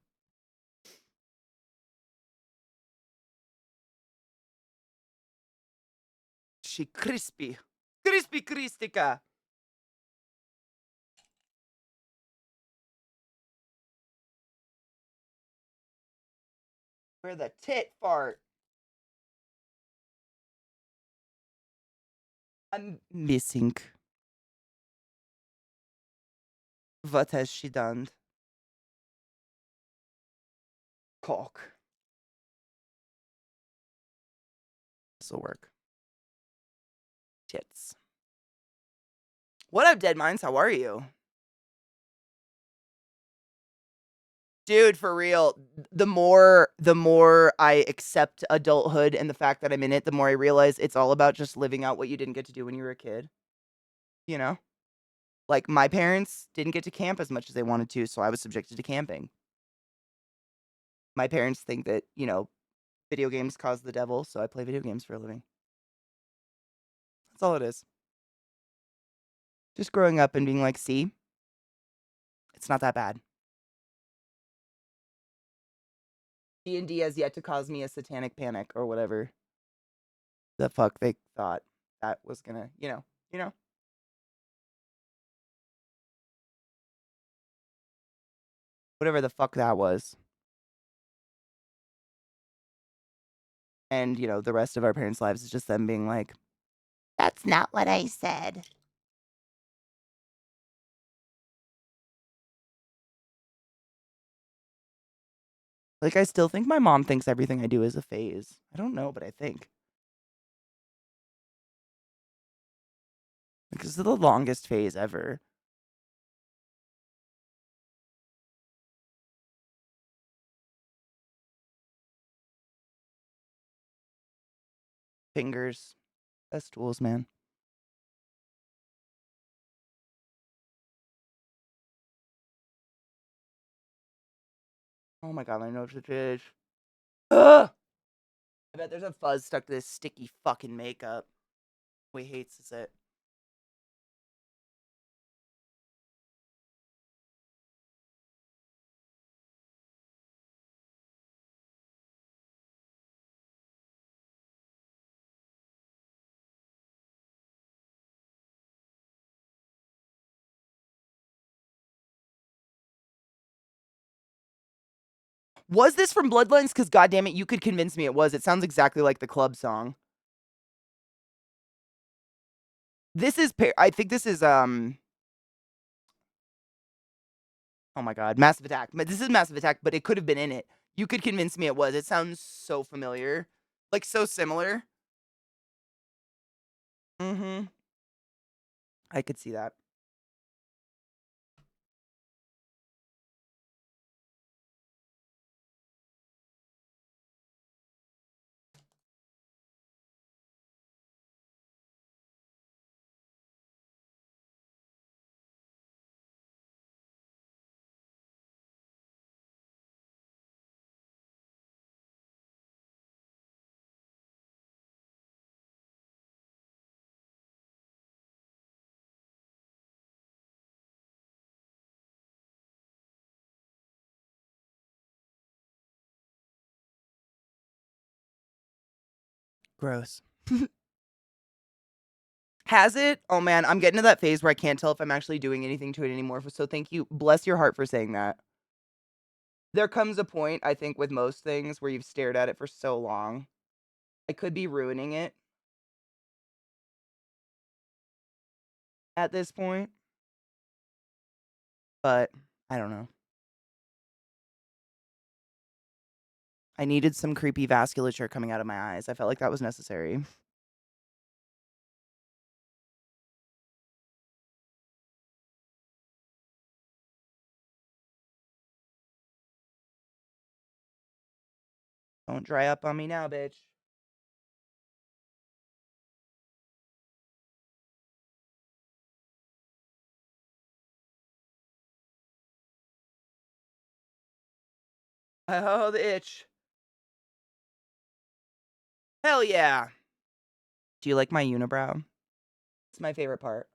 She crispy. Crispy Christica. Where the tit fart. I'm missing. What has she done? Cock. This'll work. Tits. What up, Dead Minds? How are you? Dude, for real. The more I accept adulthood and the fact that I'm in it, the more I realize it's all about just living out what you didn't get to do when you were a kid. You know? Like my parents didn't get to camp as much as they wanted to, so I was subjected to camping. My parents think that, video games cause the devil, so I play video games for a living. That's all it is. Just growing up and being like, see, it's not that bad. D&D has yet to cause me a satanic panic or whatever the fuck they thought that was gonna, whatever the fuck that was. And, the rest of our parents' lives is just them being like, that's not what I said. Like, I still think my mom thinks everything I do is a phase. I don't know, but I think. Like, this is the longest phase ever. Fingers. Best tools, man. Oh my god, my nose is. Ugh! I bet there's a fuzz stuck to this sticky fucking makeup. We hates it. Was this from Bloodlines? Because goddamn it, you could convince me it was. It sounds exactly like the club song. This is I think this is oh my god, Massive Attack. This is Massive Attack, but it could have been in it. You could convince me it was. It sounds so familiar. Like so similar. Mm-hmm. I could see that. Gross. Has it? Oh man, I'm getting to that phase where I can't tell if I'm actually doing anything to it anymore. So thank you. Bless your heart for saying that. There comes a point, I think, with most things where you've stared at it for so long. I could be ruining it at this point, but I don't know. I needed some creepy vasculature coming out of my eyes. I felt like that was necessary. Don't dry up on me now, bitch. Oh, the itch. Hell yeah. Do you like my unibrow? It's my favorite part.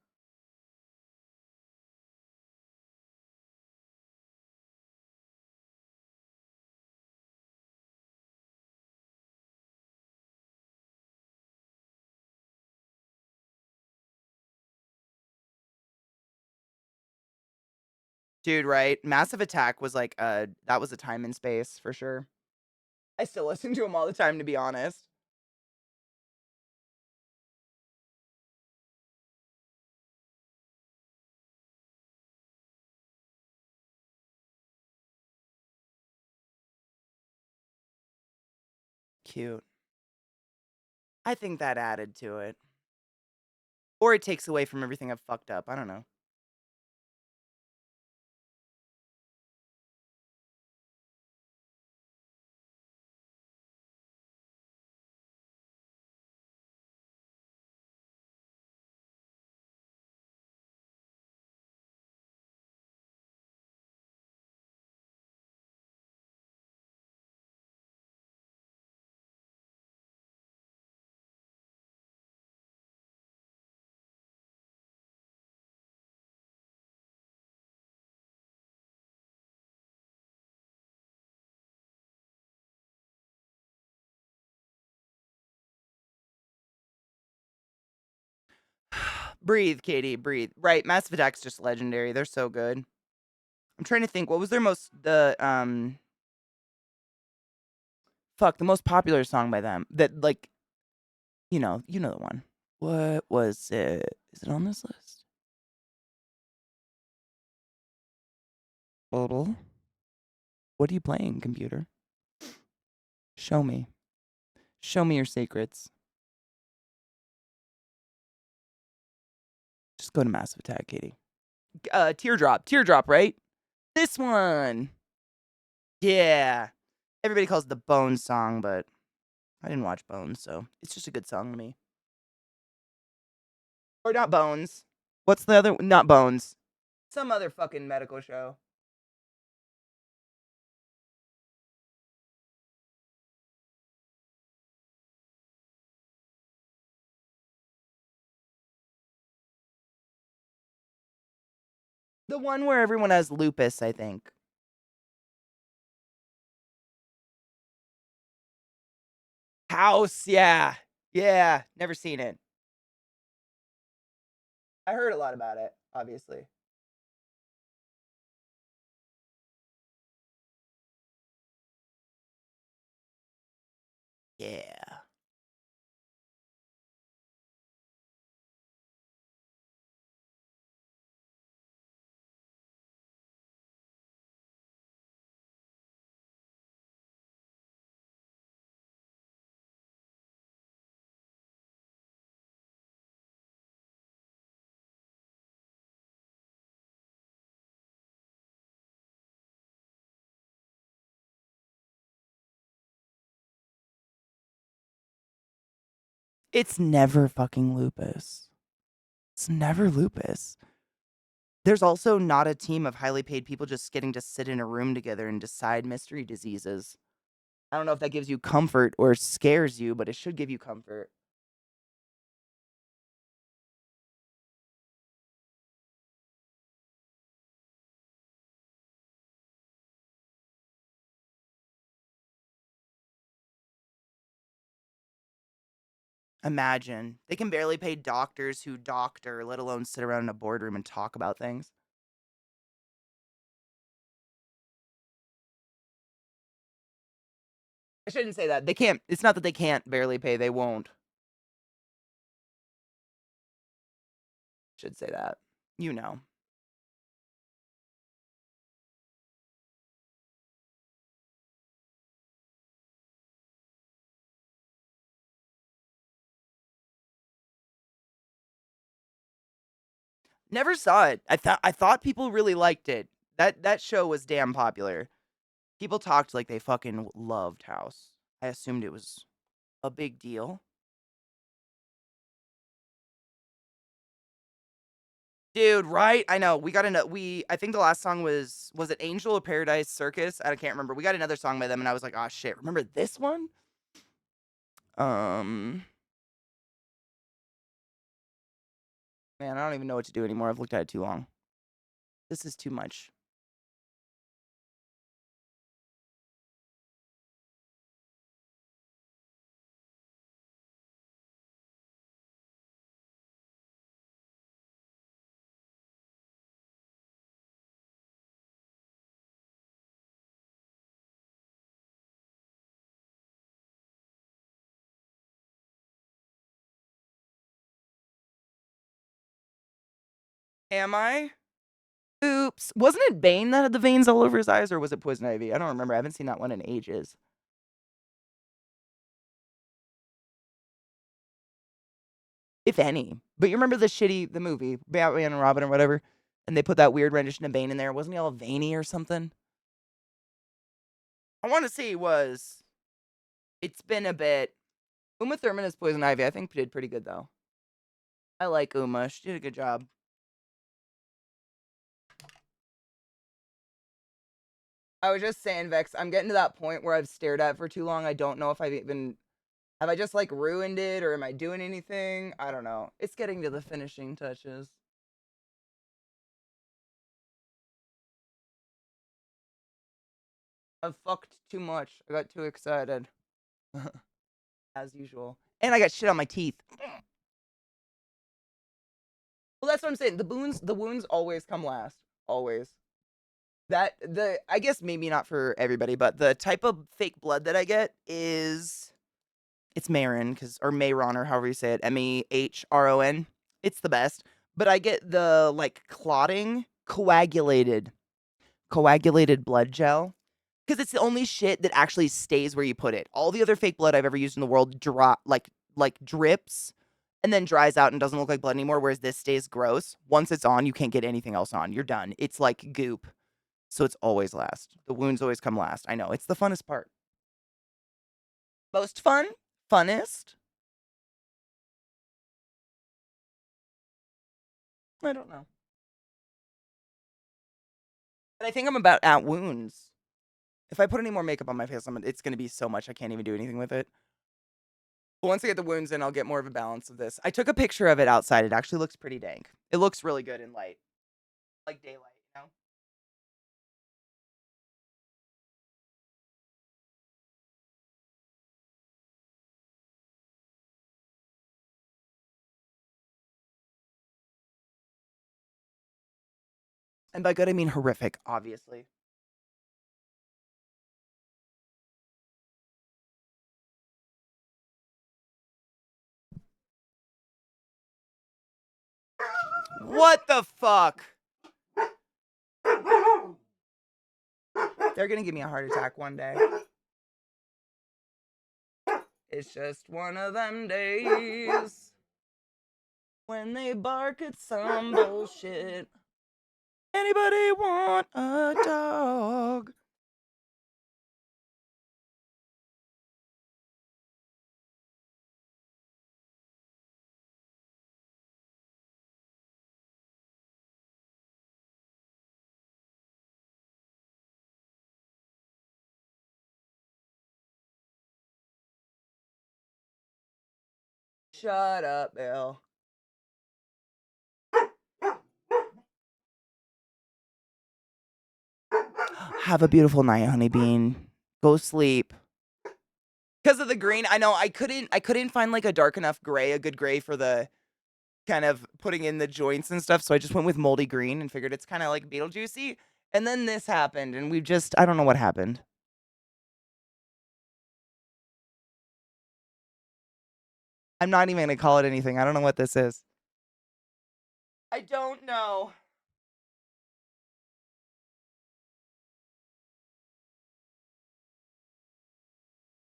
Dude, right? Massive Attack was like that was a time and space for sure. I still listen to them all the time, to be honest. Cute. I think that added to it. Or it takes away from everything I've fucked up. I don't know. Breathe, Katie, breathe. Right, Massive Attack's just legendary. They're so good. I'm trying to think, what was their most the most popular song by them that like you know the one. What was it? Is it on this list? Total. What are you playing, computer? Show me. Show me your secrets. Just go to Massive Attack, Katie. Teardrop. Teardrop, right? This one. Yeah. Everybody calls it the Bones song, but I didn't watch Bones, so it's just a good song to me. Or not Bones. What's the other? Not Bones. Some other fucking medical show. The one where everyone has lupus, I think. House, yeah. Yeah, never seen it. I heard a lot about it, obviously. Yeah. It's never fucking lupus. It's never lupus. There's also not a team of highly paid people just getting to sit in a room together and decide mystery diseases. I don't know if that gives you comfort or scares you, but it should give you comfort. Imagine. They can barely pay doctors who doctor, let alone sit around in a boardroom and talk about things. I shouldn't say that. They can't. It's not that they can't barely pay, they won't. Should say that. You know. Never saw it. I thought people really liked it. That show was damn popular. People talked like they fucking loved House. I assumed it was a big deal. Dude, right? I know. We got into I think the last song was it Angel of Paradise Circus? I can't remember. We got another song by them and I was like, "Oh shit, remember this one?" Um Man, I don't even know what to do anymore. I've looked at it too long. This is too much. Am I? Oops. Wasn't it Bane that had the veins all over his eyes, or was it Poison Ivy? I don't remember. I haven't seen that one in ages. If any. But you remember the movie, Batman and Robin or whatever, and they put that weird rendition of Bane in there. Wasn't he all veiny or something? I want to say he was. It's been a bit. Uma Thurman as Poison Ivy, I think did pretty good though. I like Uma. She did a good job. I was just saying, Vex, I'm getting to that point where I've stared at it for too long. I don't know if I've even have I just like ruined it or am I doing anything? I don't know. It's getting to the finishing touches. I've fucked too much. I got too excited. As usual. And I got shit on my teeth. Well, that's what I'm saying. The wounds always come last. Always. I guess maybe not for everybody, but the type of fake blood that I get is it's Marin, or Mayron, or however you say it, Mehron. It's the best. But I get the like clotting, coagulated blood gel. Because it's the only shit that actually stays where you put it. All the other fake blood I've ever used in the world like drips and then dries out and doesn't look like blood anymore, whereas this stays gross. Once it's on, you can't get anything else on. You're done. It's like goop. So it's always last. The wounds always come last. I know. It's the funnest part. Most fun? Funnest? I don't know. But I think I'm about at wounds. If I put any more makeup on my face, it's going to be so much I can't even do anything with it. But once I get the wounds in, I'll get more of a balance of this. I took a picture of it outside. It actually looks pretty dank. It looks really good in light. Like daylight, you know? And by good, I mean horrific, obviously. What the fuck? They're gonna give me a heart attack one day. It's just one of them days when they bark at some bullshit. Anybody want a dog? Shut up, Bill. Have a beautiful night, honeybean. Go sleep. Because of the green, I know I couldn't find like a dark enough gray, a good gray for the kind of putting in the joints and stuff. So I just went with moldy green and figured it's kind of like Beetlejuicy. And then this happened, and I don't know what happened. I'm not even gonna call it anything. I don't know what this is. I don't know.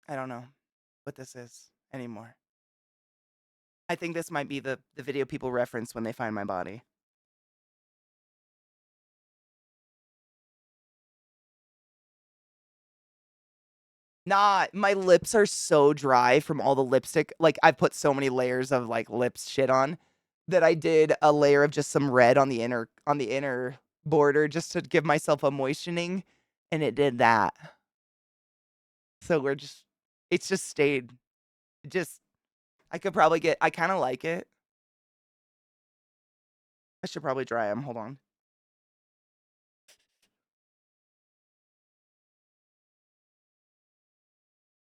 I don't know what this is anymore. I think this might be the video people reference when they find my body. Nah, my lips are so dry from all the lipstick. Like, I've put so many layers of, like, lips shit on that I did a layer of just some red on the inner border just to give myself a moistening, and it did that. So it's just stayed. Just I kinda like it. I should probably dry them. Hold on.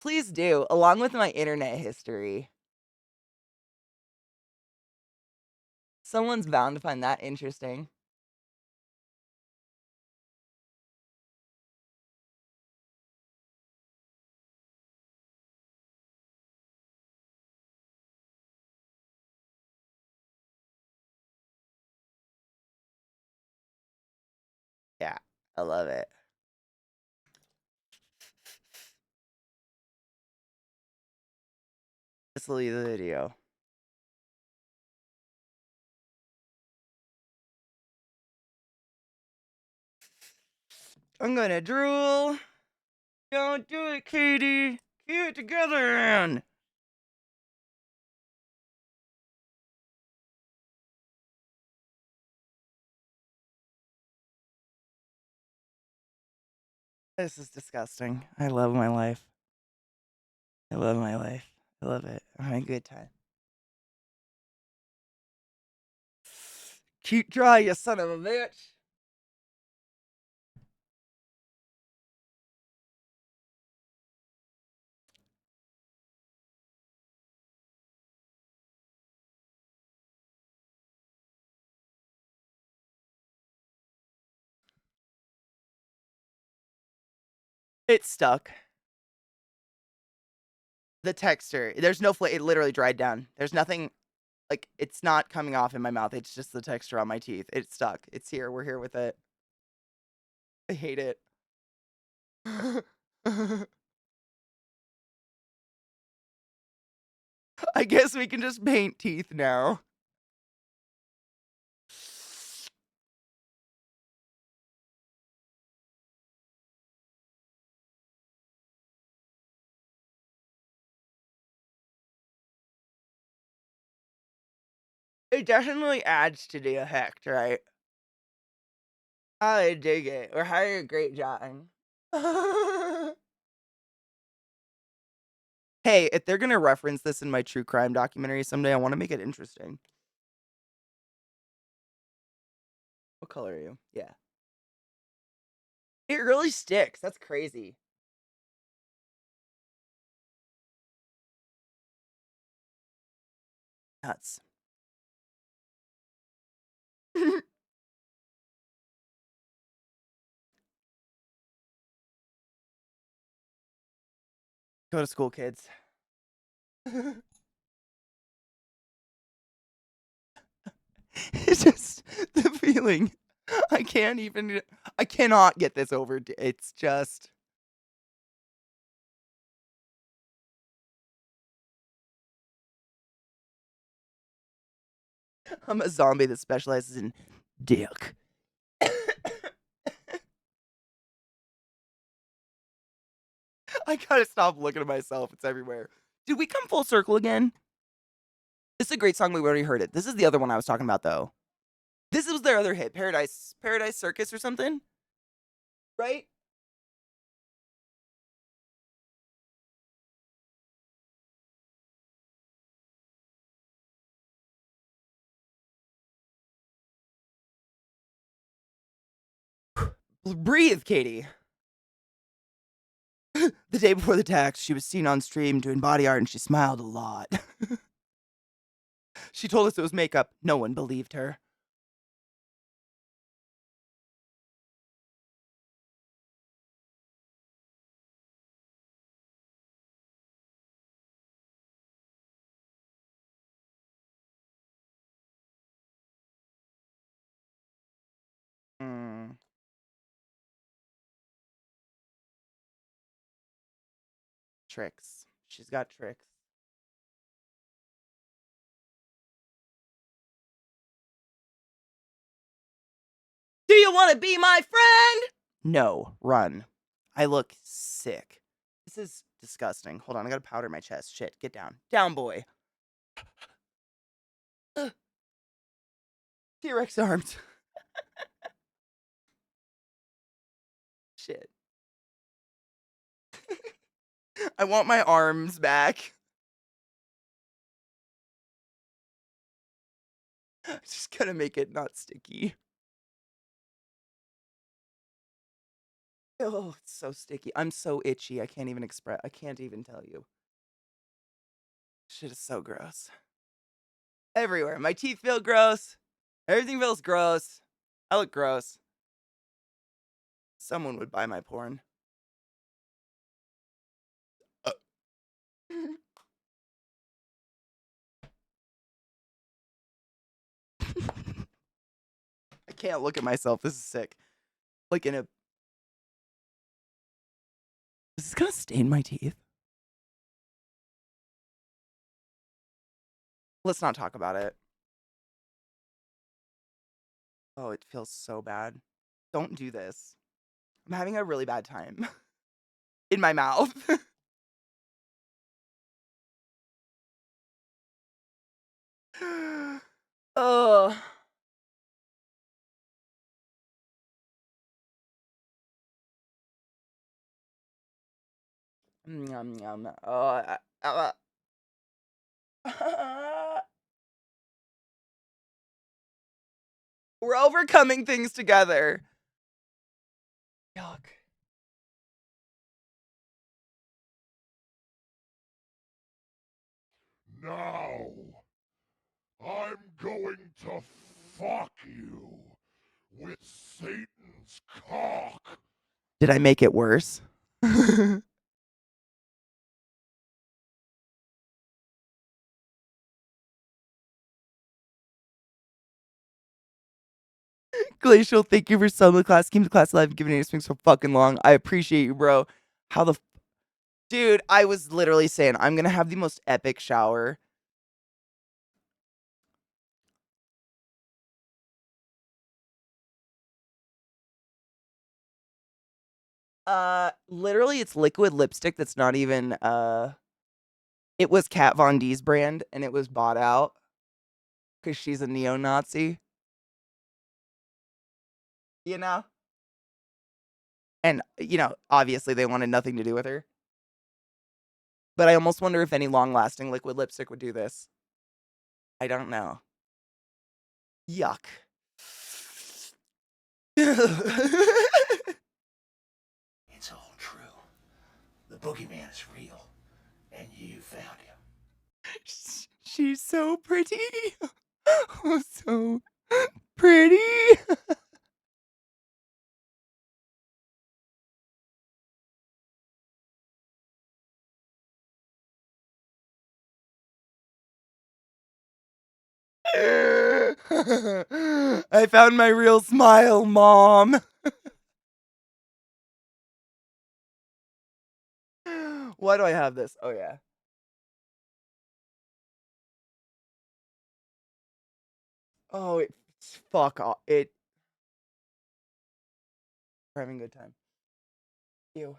Please do, along with my internet history. Someone's bound to find that interesting. Yeah, I love it. Let's leave the video. I'm gonna drool. Don't do it, Katie. Keep it together, man. This is disgusting. I love my life. I love my life. I love it. I'm having a good time. Keep dry, you son of a bitch. It's stuck. The texture. There's no it literally dried down. There's nothing like it's not coming off in my mouth. It's just the texture on my teeth. It's stuck. It's here. We're here with it. I hate it. I guess we can just paint teeth now. It definitely adds to the effect, right? I dig it. We're having a great time. Hey, if they're gonna reference this in my true crime documentary someday, I want to make it interesting. What color are you? Yeah. It really sticks. That's crazy. Nuts. Go to school, kids. It's just the feeling. I cannot get this over. It's just. I'm a zombie that specializes in dick. I gotta stop looking at myself. It's everywhere. Did we come full circle again? This is a great song. We already heard it. This is the other one I was talking about, though. This was their other hit, Paradise Circus or something, right? Breathe, Katie. The day before the tax, she was seen on stream doing body art and she smiled a lot. She told us it was makeup. No one believed her. Mm, tricks. She's got tricks. Do you want to be my friend? No, run. I look sick. This is Disgusting. Hold on, I gotta powder my chest. Shit, get down. Down, boy. T-Rex arms. Shit. I want my arms back. Just gotta make it not sticky. Oh, it's so sticky. I'm so itchy. I can't even tell you. Shit is so gross. Everywhere. My teeth feel gross. Everything feels gross. I look gross. Someone would buy my porn. I can't look at myself. This is sick. Like in a. Is this gonna stain my teeth? Let's not talk about it. Oh, it feels so bad. Don't do this. I'm having a really bad time. In my mouth. Oh. Yum, yum. Oh, we're overcoming things together. Yuck. Now, I'm going to fuck you with Satan's cock. Did I make it worse? Glacial, thank you for subbing the class. Keep the class alive and giving it so fucking long. I appreciate you, bro. How the dude, I was literally saying I'm gonna have the most epic shower. Literally it's liquid lipstick that's not even it was Kat Von D's brand and it was bought out because she's a neo-Nazi. You know? And obviously they wanted nothing to do with her. But I almost wonder if any long-lasting liquid lipstick would do this. I don't know. Yuck. It's all true. The boogeyman is real, and you found him. She's so pretty. Oh, so pretty. I found my real smile, Mom. Why do I have this? Oh, yeah. Oh, fuck off. We're having a good time. Ew.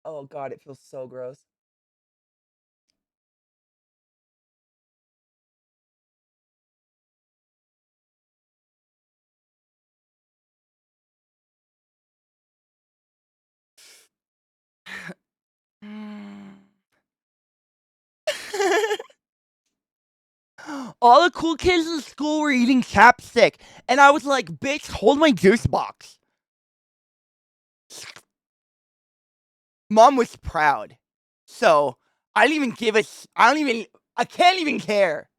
Oh, God, it feels so gross. All the cool kids in school were eating chapstick, and I was like, bitch, hold my juice box. Mom was proud. So, I don't even give a I can't even care.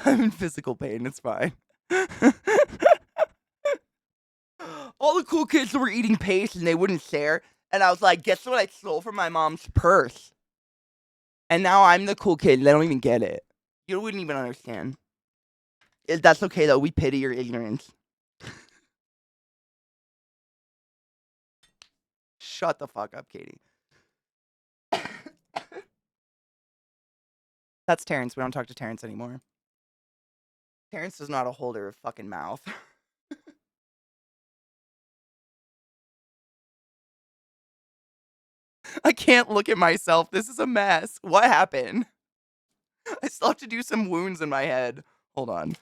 I'm in physical pain, it's fine. All the cool kids were eating paste and they wouldn't share. And I was like, guess what I stole from my mom's purse? And now I'm the cool kid and they don't even get it. You wouldn't even understand. That's okay though, we pity your ignorance. Shut the fuck up, Katie. That's Terrence. We don't talk to Terrence anymore. Terrence is not a holder of fucking mouth. I can't look at myself. This is a mess. What happened? I still have to do some wounds in my head. Hold on.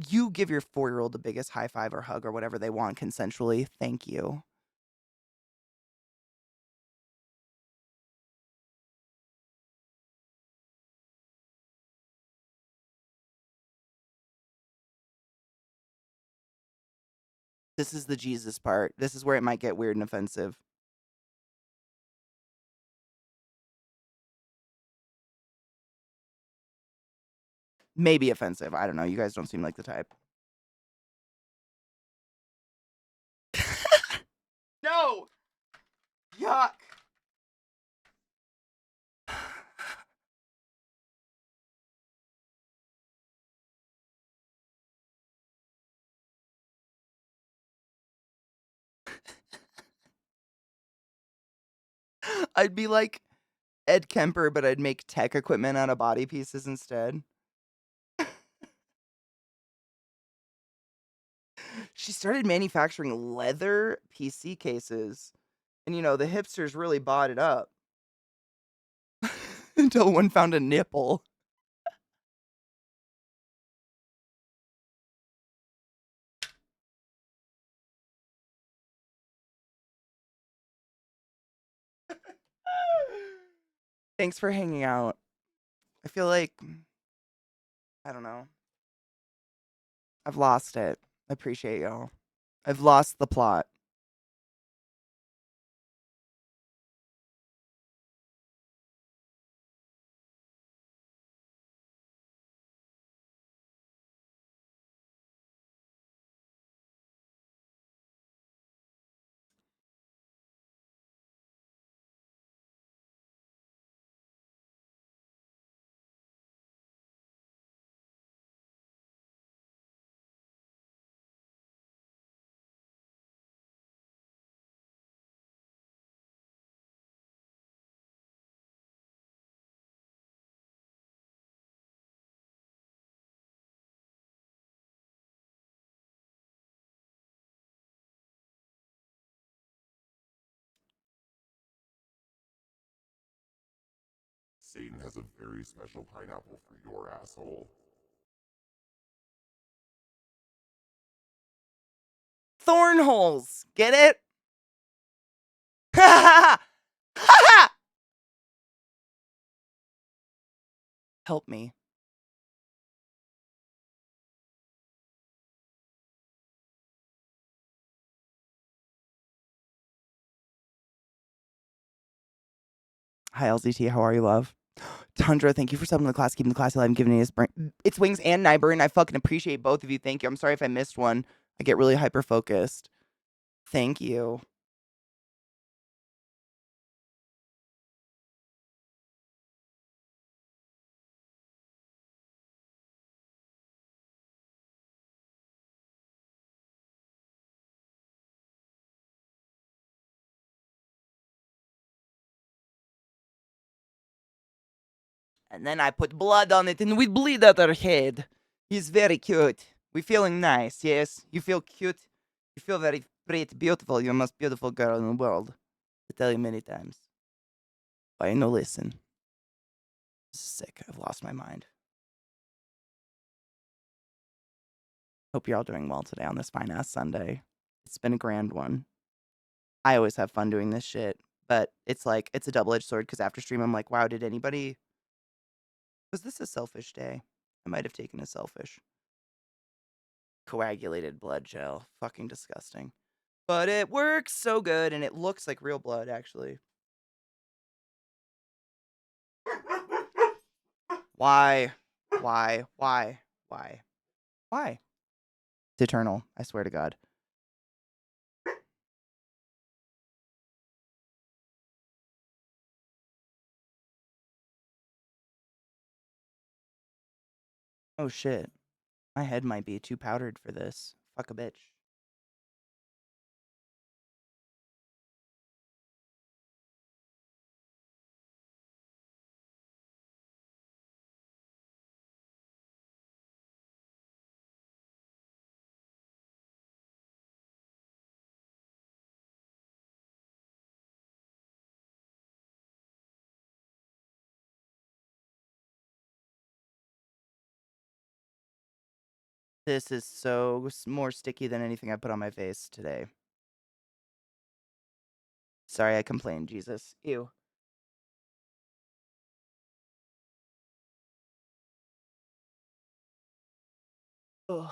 You give your 4-year-old the biggest high five or hug or whatever they want consensually. Thank you. This is the Jesus part. This is where it might get weird and offensive. Maybe offensive. I don't know. You guys don't seem like the type. No! Yuck! I'd be like Ed Kemper, but I'd make tech equipment out of body pieces instead. She started manufacturing leather PC cases. And, the hipsters really bought it up. Until one found a nipple. Thanks for hanging out. I feel like, I don't know. I've lost it. I appreciate y'all. I've lost the plot. Satan has a very special pineapple for your asshole. Thornholes. Get it? Ha ha ha! Ha! Help me. Hi, LZT. How are you, love? Tundra, thank you for subbing the class, keeping the class alive, and giving us It's Wings and Nyburn. I fucking appreciate both of you. Thank you. I'm sorry if I missed one. I get really hyper focused. Thank you. And then I put blood on it and we bleed out our head. He's very cute. We feeling nice, yes? You feel cute? You feel very pretty, beautiful. You're the most beautiful girl in the world. I tell you many times. Why no listen? This is sick. I've lost my mind. Hope you're all doing well today on this fine ass Sunday. It's been a grand one. I always have fun doing this shit, but it's like, it's a double edged sword because after stream, I'm like, wow, did anybody. Was this a selfish day? I might have taken a selfish. Coagulated blood gel. Fucking disgusting. But it works so good and it looks like real blood, actually. Why? Why? Why? Why? Why? It's eternal. I swear to God. Oh shit. My head might be too powdered for this. Fuck a bitch. This is so more sticky than anything I put on my face today. Sorry, I complained, Jesus. Ew. Ugh.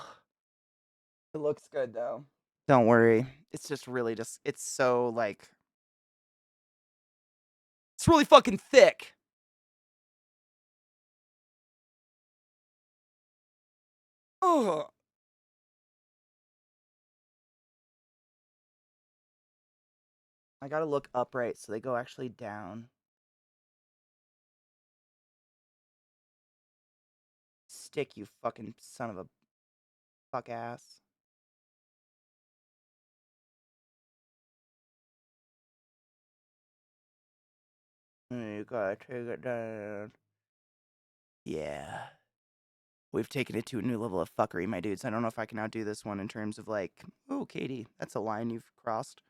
It looks good though. Don't worry. It's just really it's so like it's really fucking thick. Ugh. I gotta look upright so they go actually down. Stick, you fucking son of a fuck ass. You gotta take it down. Yeah. We've taken it to a new level of fuckery, my dudes. I don't know if I can outdo this one in terms of like, oh, Katie, that's a line you've crossed.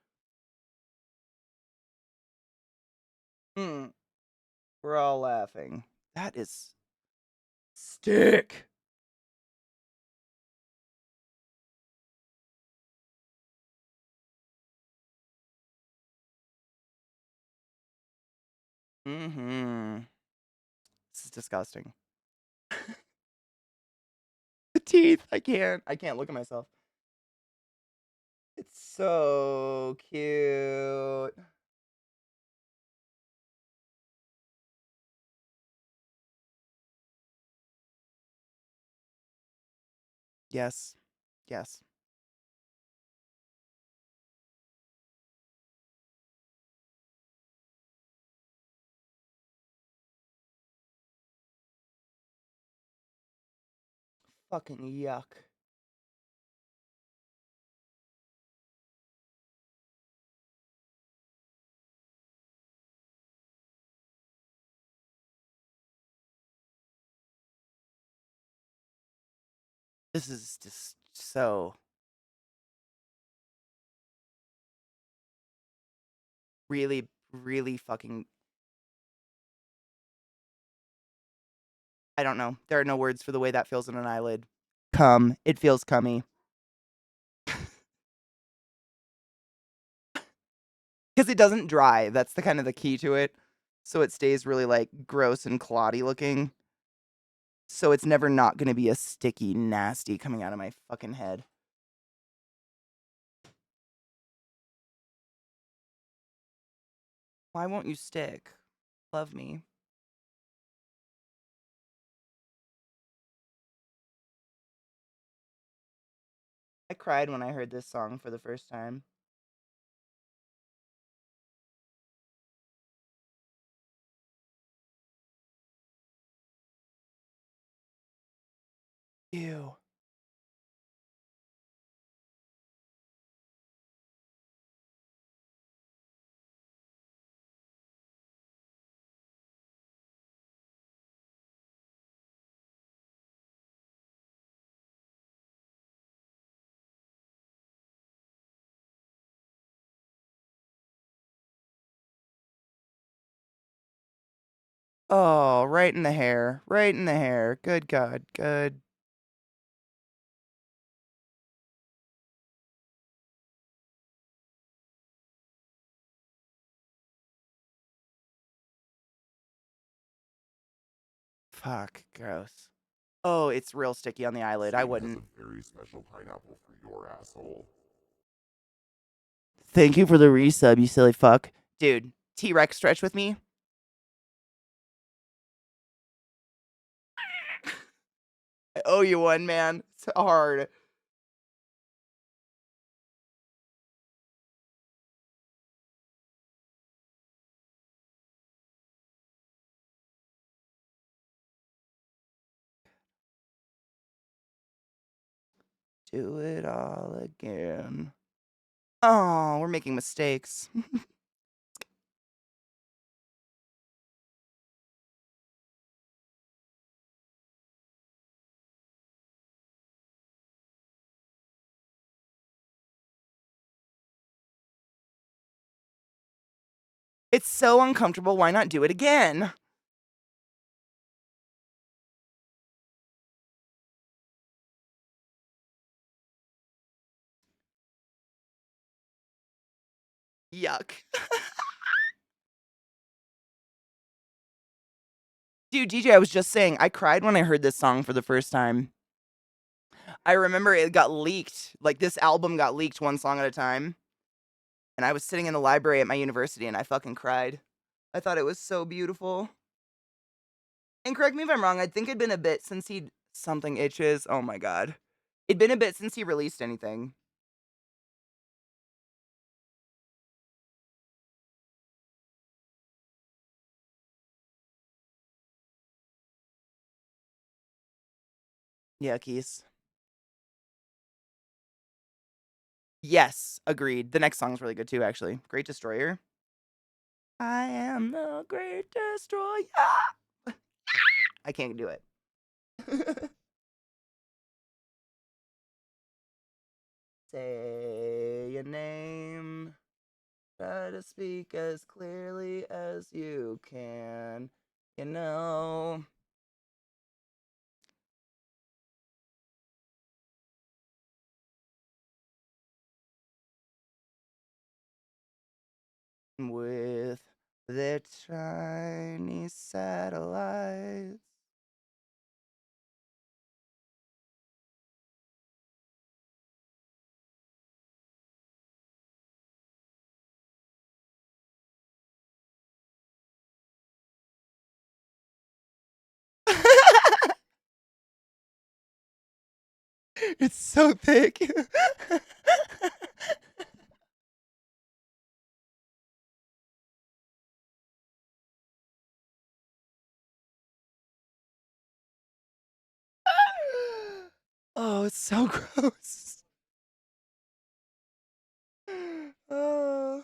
Hmm. We're all laughing. That is stick. Mm-hmm. This is disgusting. The teeth. I can't look at myself. It's so cute. Yes. Yes. Fucking yuck. This is just so really, really fucking. I don't know. There are no words for the way that feels in an eyelid. Cum. It feels cummy. Because it doesn't dry. That's the kind of the key to it. So it stays really like gross and cloddy looking. So it's never not gonna be a sticky, nasty coming out of my fucking head. Why won't you stick? Love me. I cried when I heard this song for the first time. Ew. Oh, right in the hair. Right in the hair. Good God. Good. Fuck. Gross. Oh, it's real sticky on the eyelid. I Satan has wouldn't. a very special pineapple for your asshole. Thank you for the resub, you silly fuck. Dude, T-Rex stretch with me? I owe you one, man. It's hard. Do it all again. Oh, we're making mistakes. It's so uncomfortable. Why not do it again? Yuck. Dude, DJ, I was just saying, I cried when I heard this song for the first time. I remember it got leaked. Like, this album got leaked one song at a time. And I was sitting in the library at my university and I fucking cried. I thought it was so beautiful. And correct me if I'm wrong, I think it'd been a bit since he'd something itches. Oh my god. It'd been a bit since he released anything. Yuckies. Yes, agreed. The next song's really good too, actually. Great Destroyer. I am the great destroyer. I can't do it. Say your name. Try to speak as clearly as you can. You know. With their tiny satellites. It's so thick. Oh, it's so gross. Oh.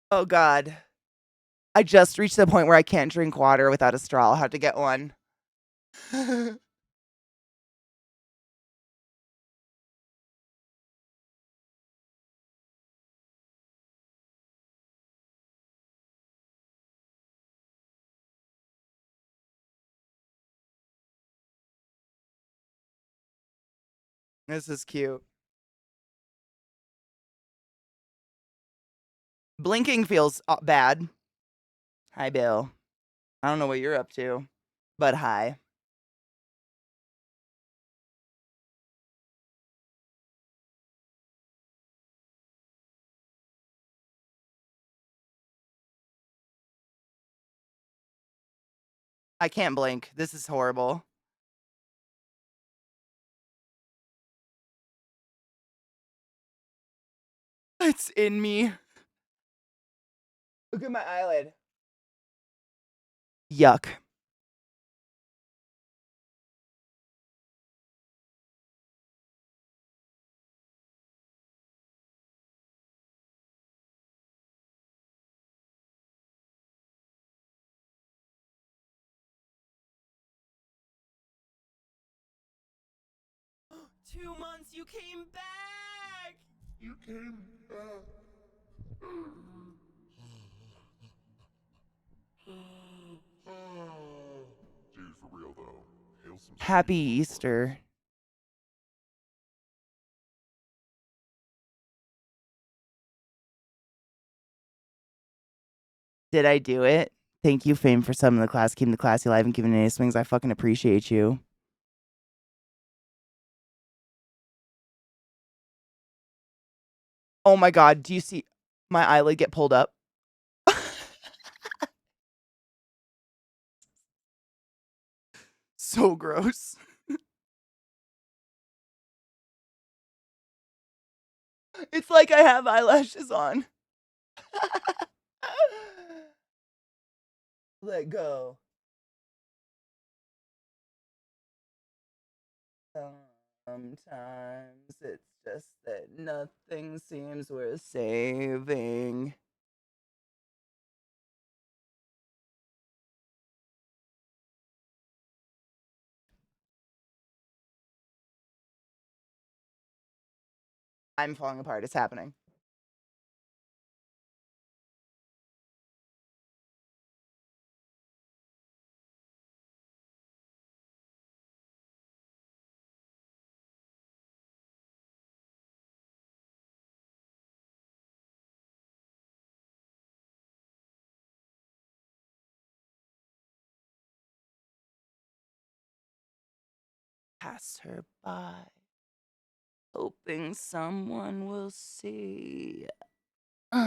Oh god. I just reached the point where I can't drink water without a straw. I'll have to get one. This is cute. Blinking feels bad. Hi, Bill. I don't know what you're up to, but hi. I can't blink. This is horrible. It's in me. Look at my eyelid. Yuck. Two months, you came back! You came back. Dude, for real though. Hail some Happy sweet motherfuckers. Easter. Did I do it? Thank you, Fame, for summing the class, keeping the classy alive, and giving it a swings. I fucking appreciate you. Oh my god, do you see my eyelid get pulled up? So gross. It's like I have eyelashes on. Let go. Sometimes it's just that nothing seems worth saving. I'm falling apart. It's happening. Pass her by, hoping someone will see. If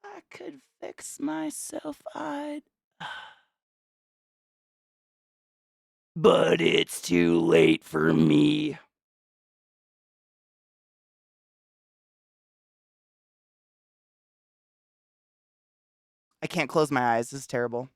I could fix myself, I'd. But it's too late for me. I can't close my eyes. This is terrible.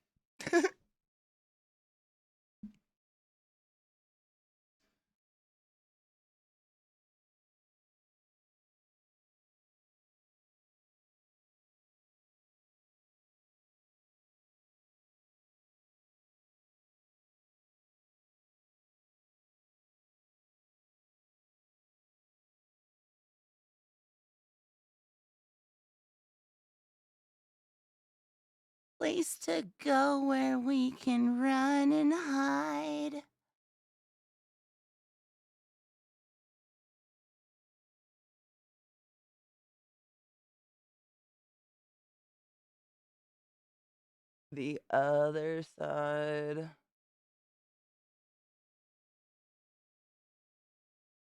Place to go where we can run and hide. The other side.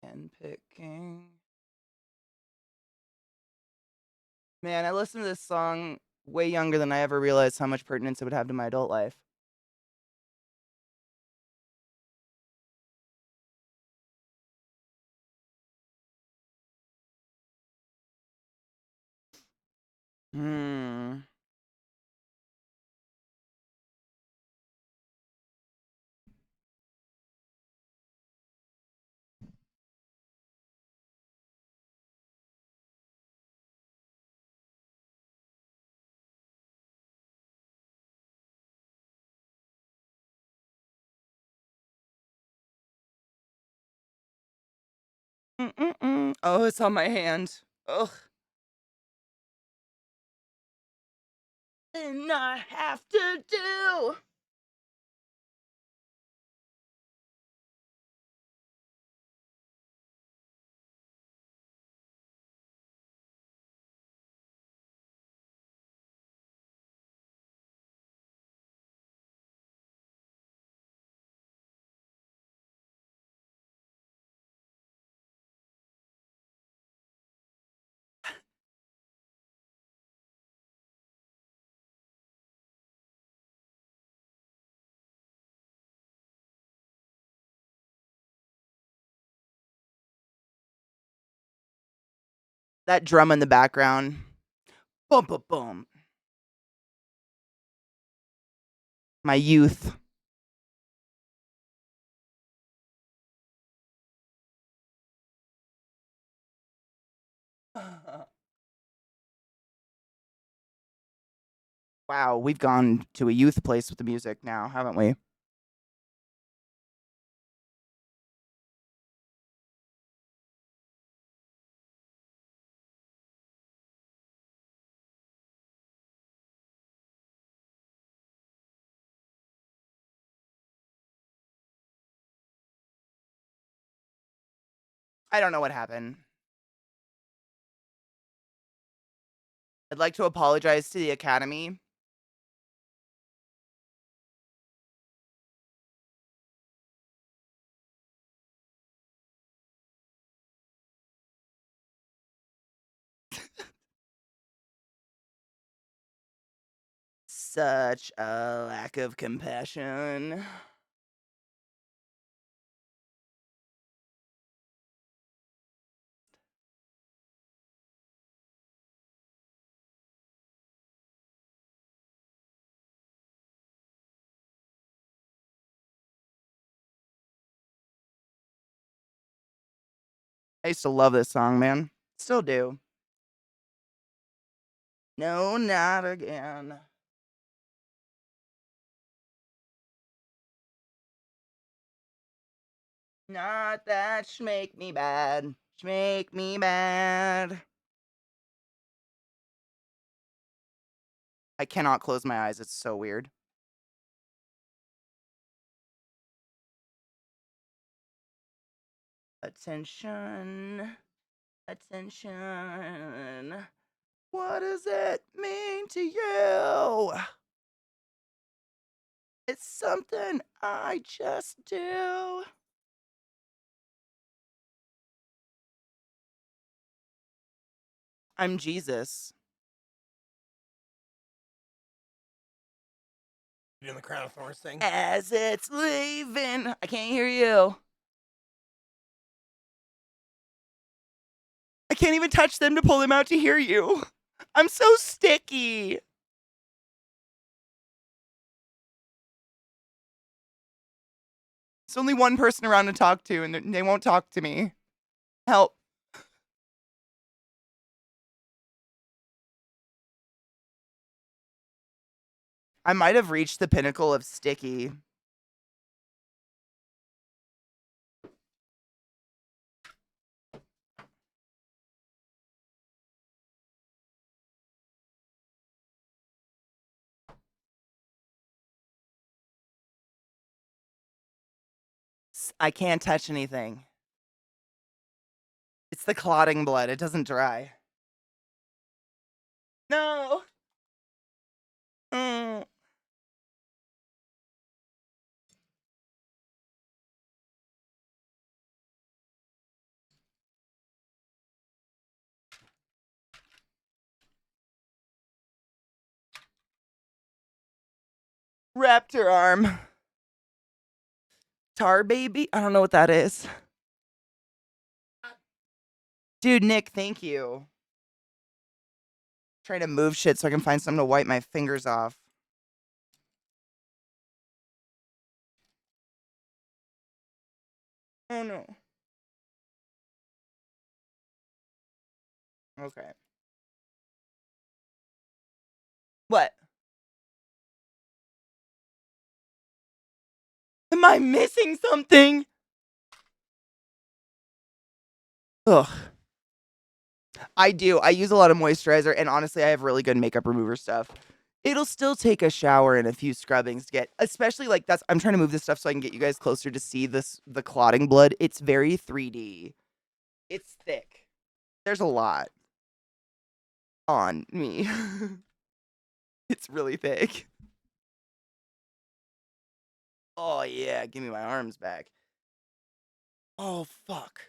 And picking. Man, I listened to this song way younger than I ever realized how much pertinence it would have to my adult life. Hmm. Mm-mm-mm. Oh, it's on my hand. Ugh. And I have to do. That drum in the background. Boom, boom, boom. My youth. Wow, we've gone to a youth place with the music now, haven't we? I don't know what happened. I'd like to apologize to the Academy. Such a lack of compassion. I used to love this song, man. Still do. No, not again. Not that shmake me bad. Shmake me bad. I cannot close my eyes. It's so weird. Attention. Attention. What does it mean to you? It's something I just do. I'm Jesus. You doing the Crown of Thorns thing? As it's leaving. I can't hear you. I can't even touch them to pull them out to hear you. I'm so sticky. There's only one person around to talk to, and they won't talk to me. Help. I might have reached the pinnacle of sticky. I can't touch anything. It's the clotting blood. It doesn't dry. No. Mm. Raptor arm. Tar baby? I don't know what that is. Dude, Nick, thank you. Trying to move shit so I can find something to wipe my fingers off. Oh no. Okay. What? Am I missing something? Ugh. I do. I use a lot of moisturizer, and honestly, I have really good makeup remover stuff. It'll still take a shower and a few scrubbings to get, especially like that's, I'm trying to move this stuff so I can get you guys closer to see the clotting blood. It's very 3D. It's thick. There's a lot on me. It's really thick. Oh yeah, give me my arms back. Oh fuck.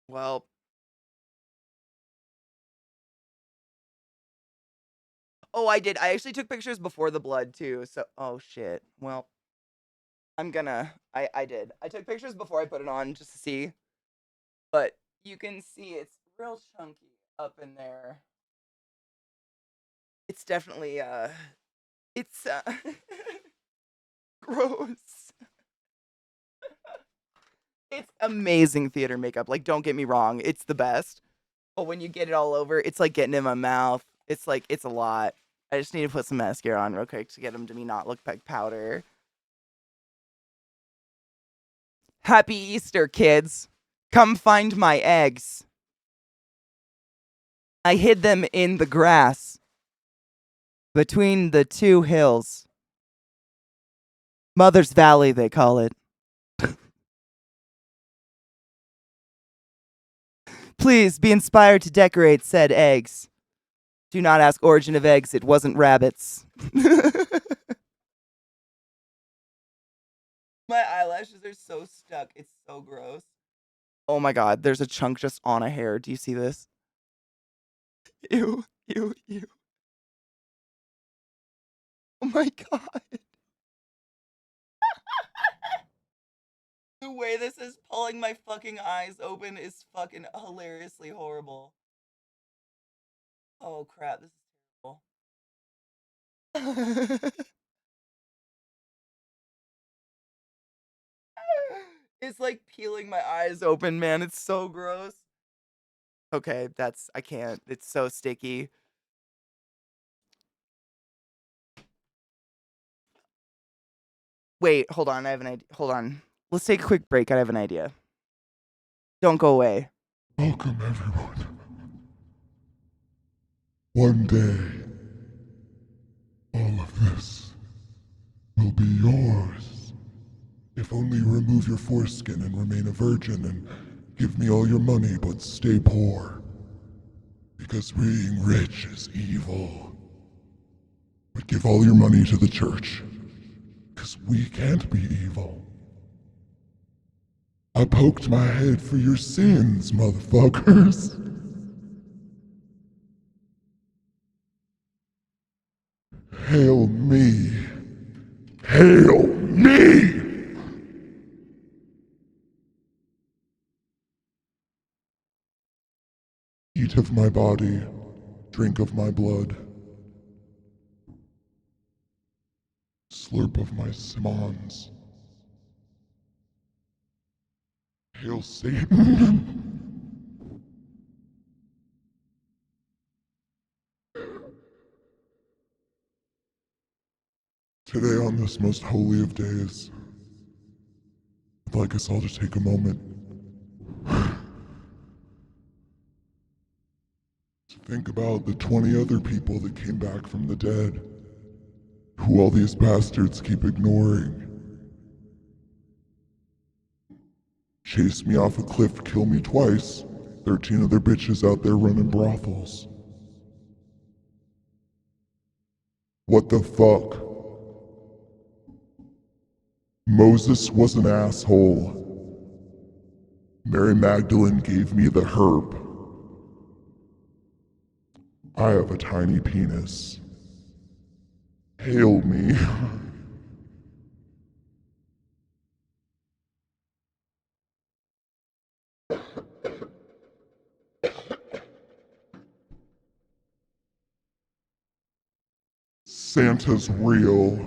Well, oh, I did. I actually took pictures before the blood too. So, oh shit. Well, I did. I took pictures before I put it on just to see. But you can see it's real chunky up in there. It's definitely it's gross. It's amazing theater makeup. Like, don't get me wrong, it's the best. But when you get it all over, it's like getting in my mouth. It's like, it's a lot. I just need to put some mascara on real quick to get them to me not look like powder. Happy Easter, kids. Come find my eggs. I hid them in the grass between the two hills. Mother's Valley, they call it. Please be inspired to decorate said eggs. Do not ask origin of eggs. It wasn't rabbits. My eyelashes are so stuck. It's so gross. Oh my god, there's a chunk just on a hair. Do you see this? Ew, ew, ew. Oh my god. The way this is pulling my fucking eyes open is fucking hilariously horrible. Oh crap, this is terrible. It's like peeling my eyes open, man. It's so gross. Okay, I can't. It's so sticky. Wait, hold on. I have an idea. Hold on. Let's take a quick break. I have an idea. Don't go away. Welcome, everyone. One day, all of this will be yours. If only you remove your foreskin and remain a virgin and give me all your money but stay poor. Because being rich is evil. But give all your money to the church. Because we can't be evil. I poked my head for your sins, motherfuckers. Hail me. Hail me! Eat of my body, drink of my blood, slurp of my simons. Hail Satan! Today, on this most holy of days, I'd like us all to take a moment to think about the 20 other people that came back from the dead, who all these bastards keep ignoring. Chase me off a cliff, kill me twice. 13 other bitches out there running brothels. What the fuck? Moses was an asshole. Mary Magdalene gave me the herb. I have a tiny penis. Hail me. Santa's real.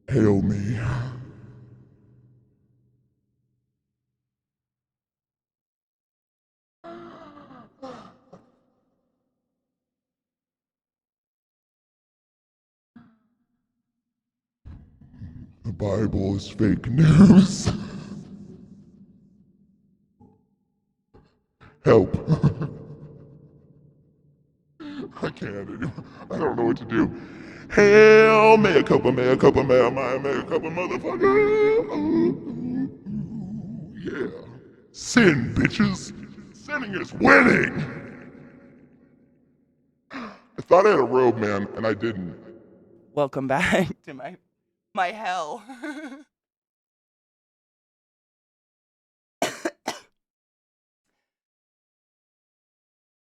Hail me. The Bible is fake news. Help. I can't anymore. I don't know what to do. Hail, mea culpa, mea culpa, mea culpa, motherfucker. Yeah. Sin, bitches. Sinning is winning. I thought I had a robe, man, and I didn't. Welcome back to my hell.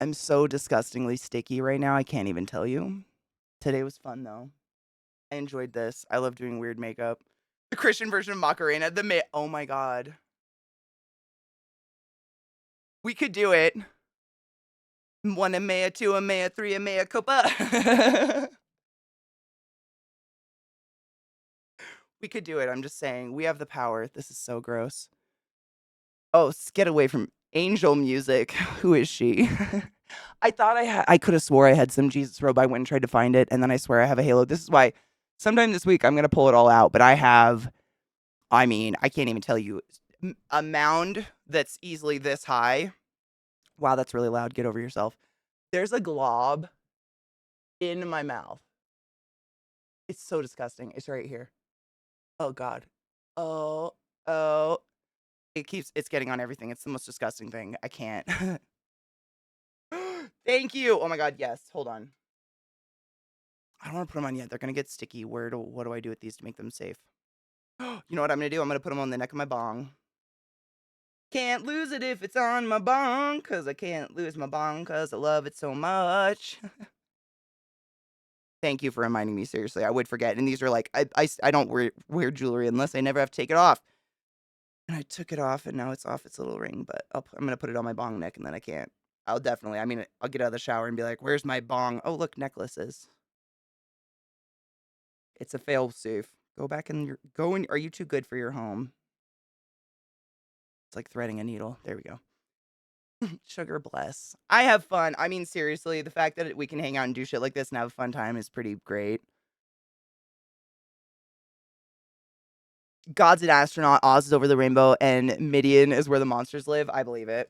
I'm so disgustingly sticky right now. I can't even tell you. Today was fun though. I enjoyed this. I love doing weird makeup. The Christian version of Macarena. Oh my god. We could do it. One a mea, two a mea, three a mea copa. We could do it. I'm just saying. We have the power. This is so gross. Oh, get away from angel music. Who is she? I thought I could have swore I had some Jesus robe. I went and tried to find it, and then I swear I have a halo. This is why sometime this week I'm going to pull it all out, but I can't even tell you, a mound that's easily this high. Wow, that's really loud. Get over yourself. There's a glob in my mouth. It's so disgusting. It's right here. Oh, God. Oh. It's getting on everything. It's the most disgusting thing. I can't. Thank you. Oh my God. Yes. Hold on. I don't want to put them on yet. They're going to get sticky. What do I do with these to make them safe? You know what I'm going to do? I'm going to put them on the neck of my bong. Can't lose it if it's on my bong, because I can't lose my bong because I love it so much. Thank you for reminding me. Seriously, I would forget. And these are like, I don't wear jewelry unless I never have to take it off. And I took it off, and now it's off its little ring, but I'm going to put it on my bong neck, and then I can't. I'll get out of the shower and be like, where's my bong? Oh, look, necklaces. It's a fail safe. Go back in are you too good for your home? It's like threading a needle. There we go. Sugar bless. I have fun. I mean, seriously, the fact that we can hang out and do shit like this and have a fun time is pretty great. God's an astronaut, Oz is over the rainbow, and Midian is where the monsters live. I believe it.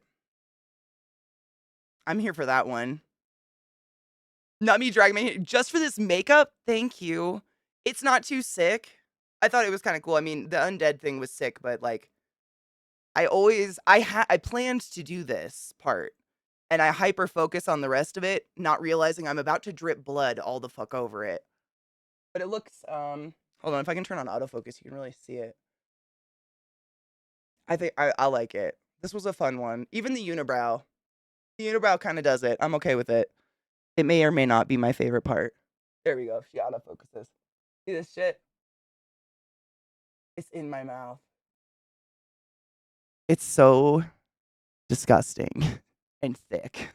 I'm here for that one. Not me dragging my hair. Just for this makeup? Thank you. It's not too sick. I thought it was kind of cool. I mean, the undead thing was sick, but like, I planned to do this part, and I hyper focus on the rest of it, not realizing I'm about to drip blood all the fuck over it. But it looks, hold on, if I can turn on autofocus, you can really see it. I think I like it. This was a fun one. Even the unibrow. The unibrow kind of does it. I'm okay with it. It may or may not be my favorite part. There we go. She autofocuses. See this shit? It's in my mouth. It's so disgusting and thick.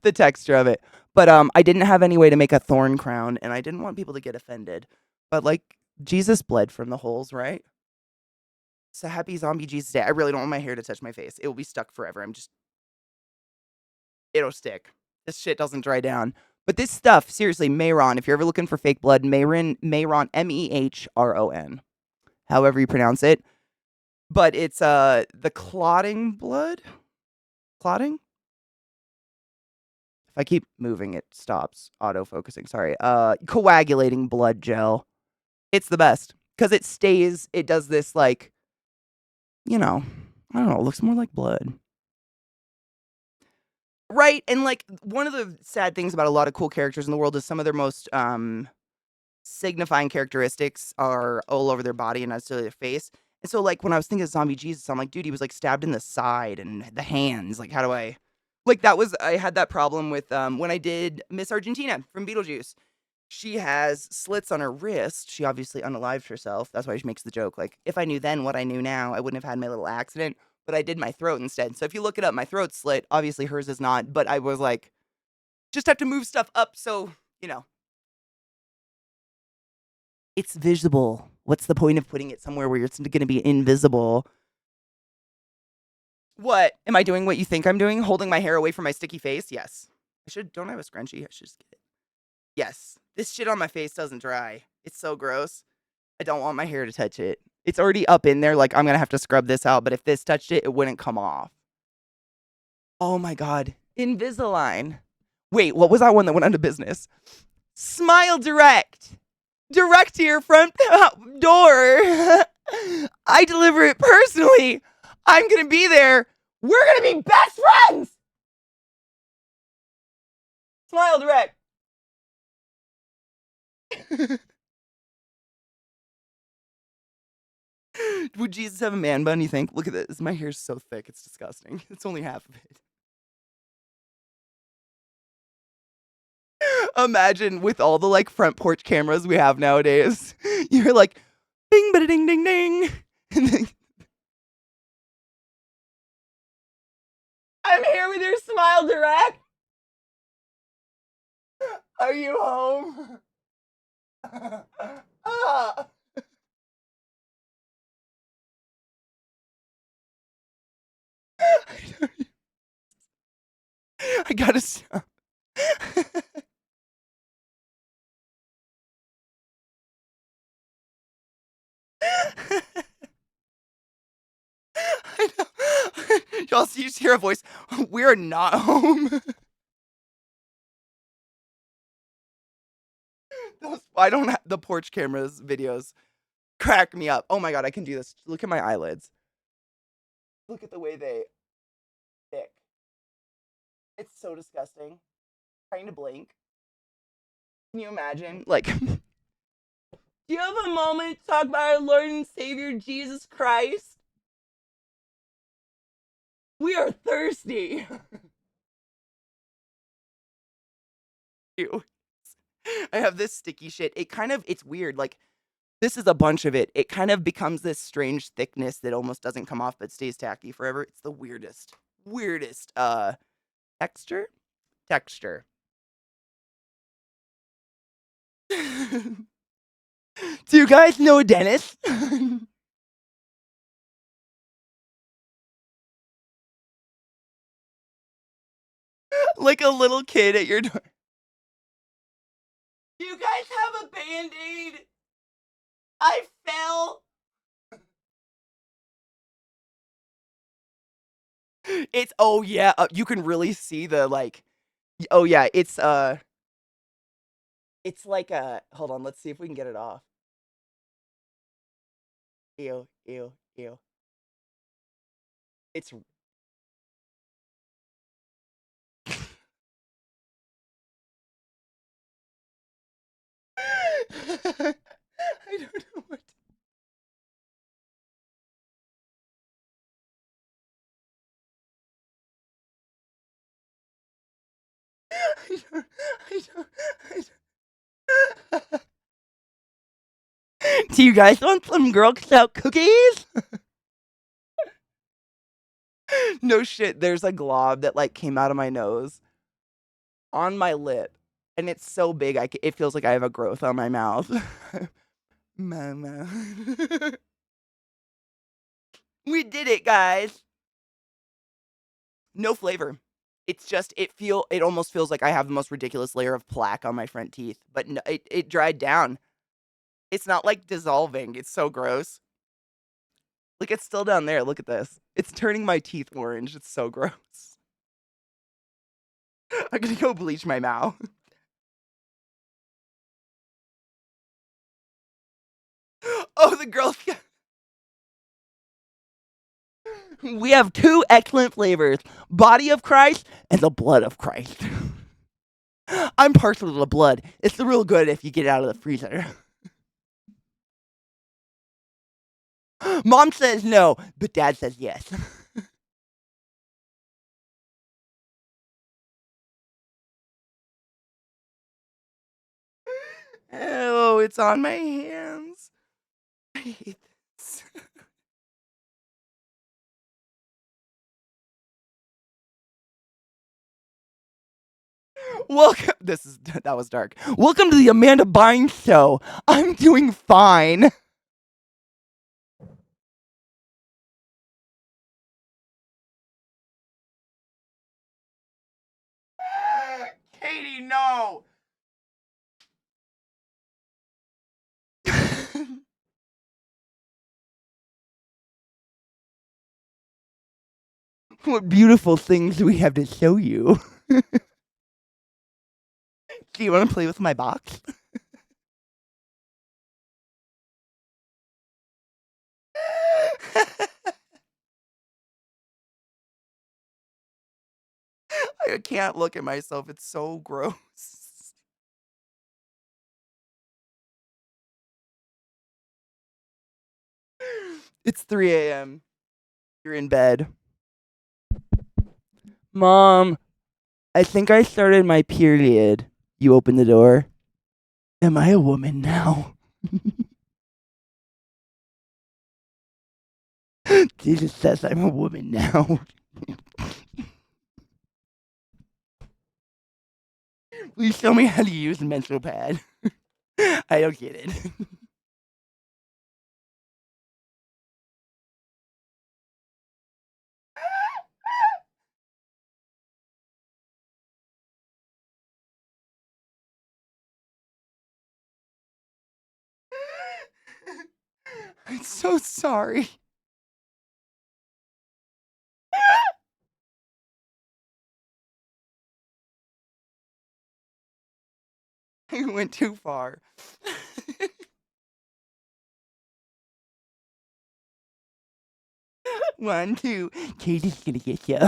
The texture of it. But I didn't have any way to make a thorn crown, and I didn't want people to get offended. But like, Jesus bled from the holes, right? So happy zombie Jesus day. I really don't want my hair to touch my face. It will be stuck forever. It'll stick. This shit doesn't dry down. But this stuff, seriously, Mayron, if you're ever looking for fake blood, Mayron, Mehron, however you pronounce it. But it's the clotting blood? Clotting? If I keep moving, it stops auto-focusing. Sorry. Coagulating blood gel. It's the best. Because it stays, it does this, like, you know, I don't know, it looks more like blood. Right, and, like, one of the sad things about a lot of cool characters in the world is some of their most, signifying characteristics are all over their body and not necessarily their face. And so, like, when I was thinking of Zombie Jesus, I'm like, dude, he was, like, stabbed in the side and the hands. Like, how do I... Like, I had that problem with, when I did Miss Argentina from Beetlejuice. She has slits on her wrist. She obviously unalived herself. That's why she makes the joke. Like, if I knew then what I knew now, I wouldn't have had my little accident. But I did my throat instead. So if you look it up, my throat's slit. Obviously, hers is not. But I was like, just have to move stuff up so, you know. It's visible. What's the point of putting it somewhere where it's going to be invisible? What? Am I doing what you think I'm doing? Holding my hair away from my sticky face? Yes. Don't I have a scrunchie? I should just get it. Yes. This shit on my face doesn't dry. It's so gross. I don't want my hair to touch it. It's already up in there. Like, I'm going to have to scrub this out. But if this touched it, it wouldn't come off. Oh my God. Invisalign. Wait, what was that one that went out of business? Smile Direct. Direct to your front door. I deliver it personally. I'm going to be there. We're going to be best friends. Smile Direct. Would Jesus have a man bun, you think? Look at this. My hair's so thick. It's disgusting. It's only half of it. Imagine with all the, like, front porch cameras we have nowadays. You're like, bing, bada, ding, ding, ding. And then, I'm here with your Smile Direct. Are you home? Ah. I gotta stop. I know. Y'all see, you just hear a voice. We're not home. I don't have the porch cameras videos. Crack me up. Oh my God, I can do this. Look at my eyelids. Look at the way they thick. It's so disgusting. Trying to blink. Can you imagine? Like, do you have a moment to talk about our Lord and Savior Jesus Christ? We are thirsty. Ew. I have this sticky shit. It's weird. Like, this is a bunch of it. It kind of becomes this strange thickness that almost doesn't come off but stays tacky forever. It's the weirdest texture. Do you guys know Dennis? Like a little kid at your door. Do you guys have a Band-Aid? I fell. It's oh yeah, you can really see the like. Oh yeah, it's like a. Hold on, let's see if we can get it off. Ew, ew, ew. It's. I don't know what. I don't. I don't. I don't. Do you guys want some Girl Scout cookies? No shit. There's a glob that like came out of my nose on my lip, and it's so big. It feels like I have a growth on my mouth. Mama. We did it, guys. No flavor. It's just it almost feels like I have the most ridiculous layer of plaque on my front teeth, but no, it dried down. It's not like dissolving. It's so gross. Like it's still down there. Look at this. It's turning my teeth orange. It's so gross. I'm gonna go bleach my mouth. Oh, the Girl Scout. We have two excellent flavors: Body of Christ and the Blood of Christ. I'm partial to the blood. It's real good if you get it out of the freezer. Mom says no, but Dad says yes. Oh, it's on my hands. I hate this. Welcome. That was dark. Welcome to the Amanda Bynes Show. I'm doing fine. Katie, no. What beautiful things we have to show you. Do you want to play with my box? I can't look at myself. It's so gross. It's 3 a.m. You're in bed. Mom, I think I started my period. You open the door. Am I a woman now? Jesus says I'm a woman now. Please show me how to use a menstrual pad. I don't get it. I'm so sorry. I went too far. One, two. Katie's gonna get you.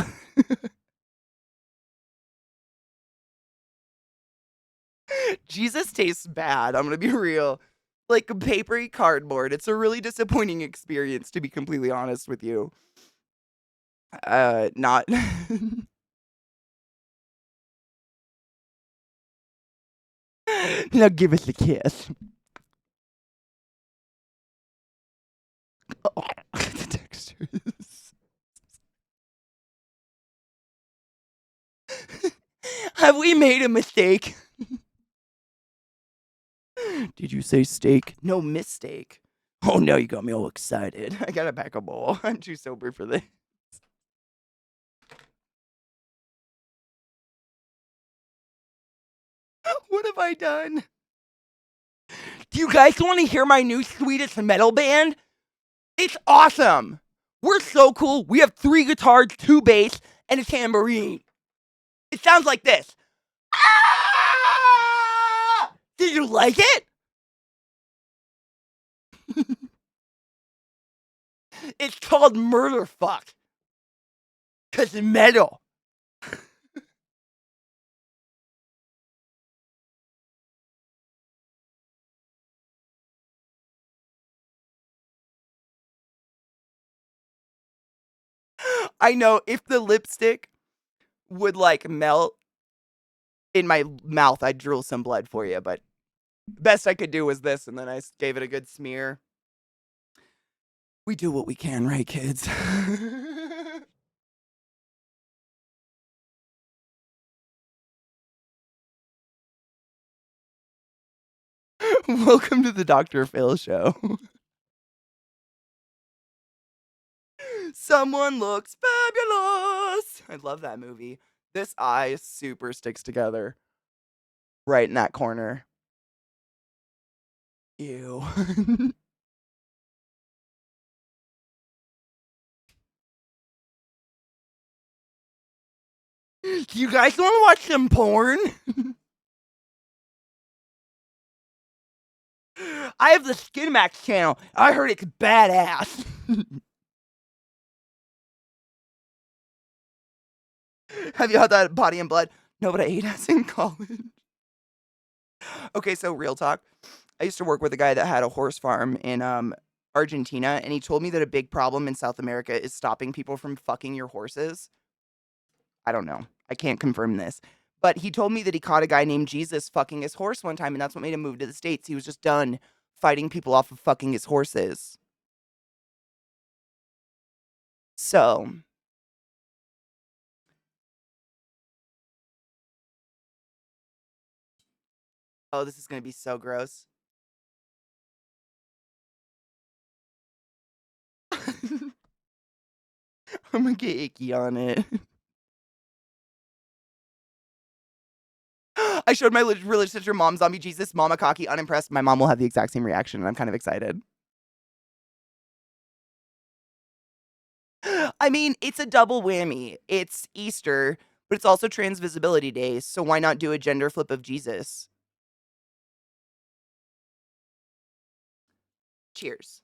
Jesus tastes bad. I'm gonna be real. Like papery cardboard. It's a really disappointing experience, to be completely honest with you. Not. Now give us a kiss. Oh, the textures. Have we made a mistake? Did you say steak? No mistake. Oh no, you got me all excited. I gotta pack a bowl. I'm too sober for this. What have I done? Do you guys want to hear my new Swedish metal band? It's awesome. We're so cool. We have 3 guitars, 2 bass, and a tambourine. It sounds like this. Ah! Did you like it? It's called Murder Fuck. 'Cause it's metal. I know if the lipstick would like melt in my mouth, I'd drool some blood for you, but best I could do was this, and then I gave it a good smear. We do what we can, right, kids? Welcome to the Dr. Phil show. Someone looks fabulous. I love that movie. This eye super sticks together. Right in that corner. Ew. You guys want to watch some porn? I have the Skin Max channel. I heard it's badass. Have you had that Body and Blood? No, but I ate ass in college. Okay, so real talk. I used to work with a guy that had a horse farm in Argentina, and he told me that a big problem in South America is stopping people from fucking your horses. I don't know. I can't confirm this. But he told me that he caught a guy named Jesus fucking his horse one time, and that's what made him move to the States. He was just done fighting people off of fucking his horses. So, oh, this is going to be so gross. I'm going to get icky on it. I showed my religious sister mom zombie Jesus, mama cocky, unimpressed. My mom will have the exact same reaction, and I'm kind of excited. I mean, it's a double whammy. It's Easter, but it's also Trans Visibility Day, so why not do a gender flip of Jesus? Cheers.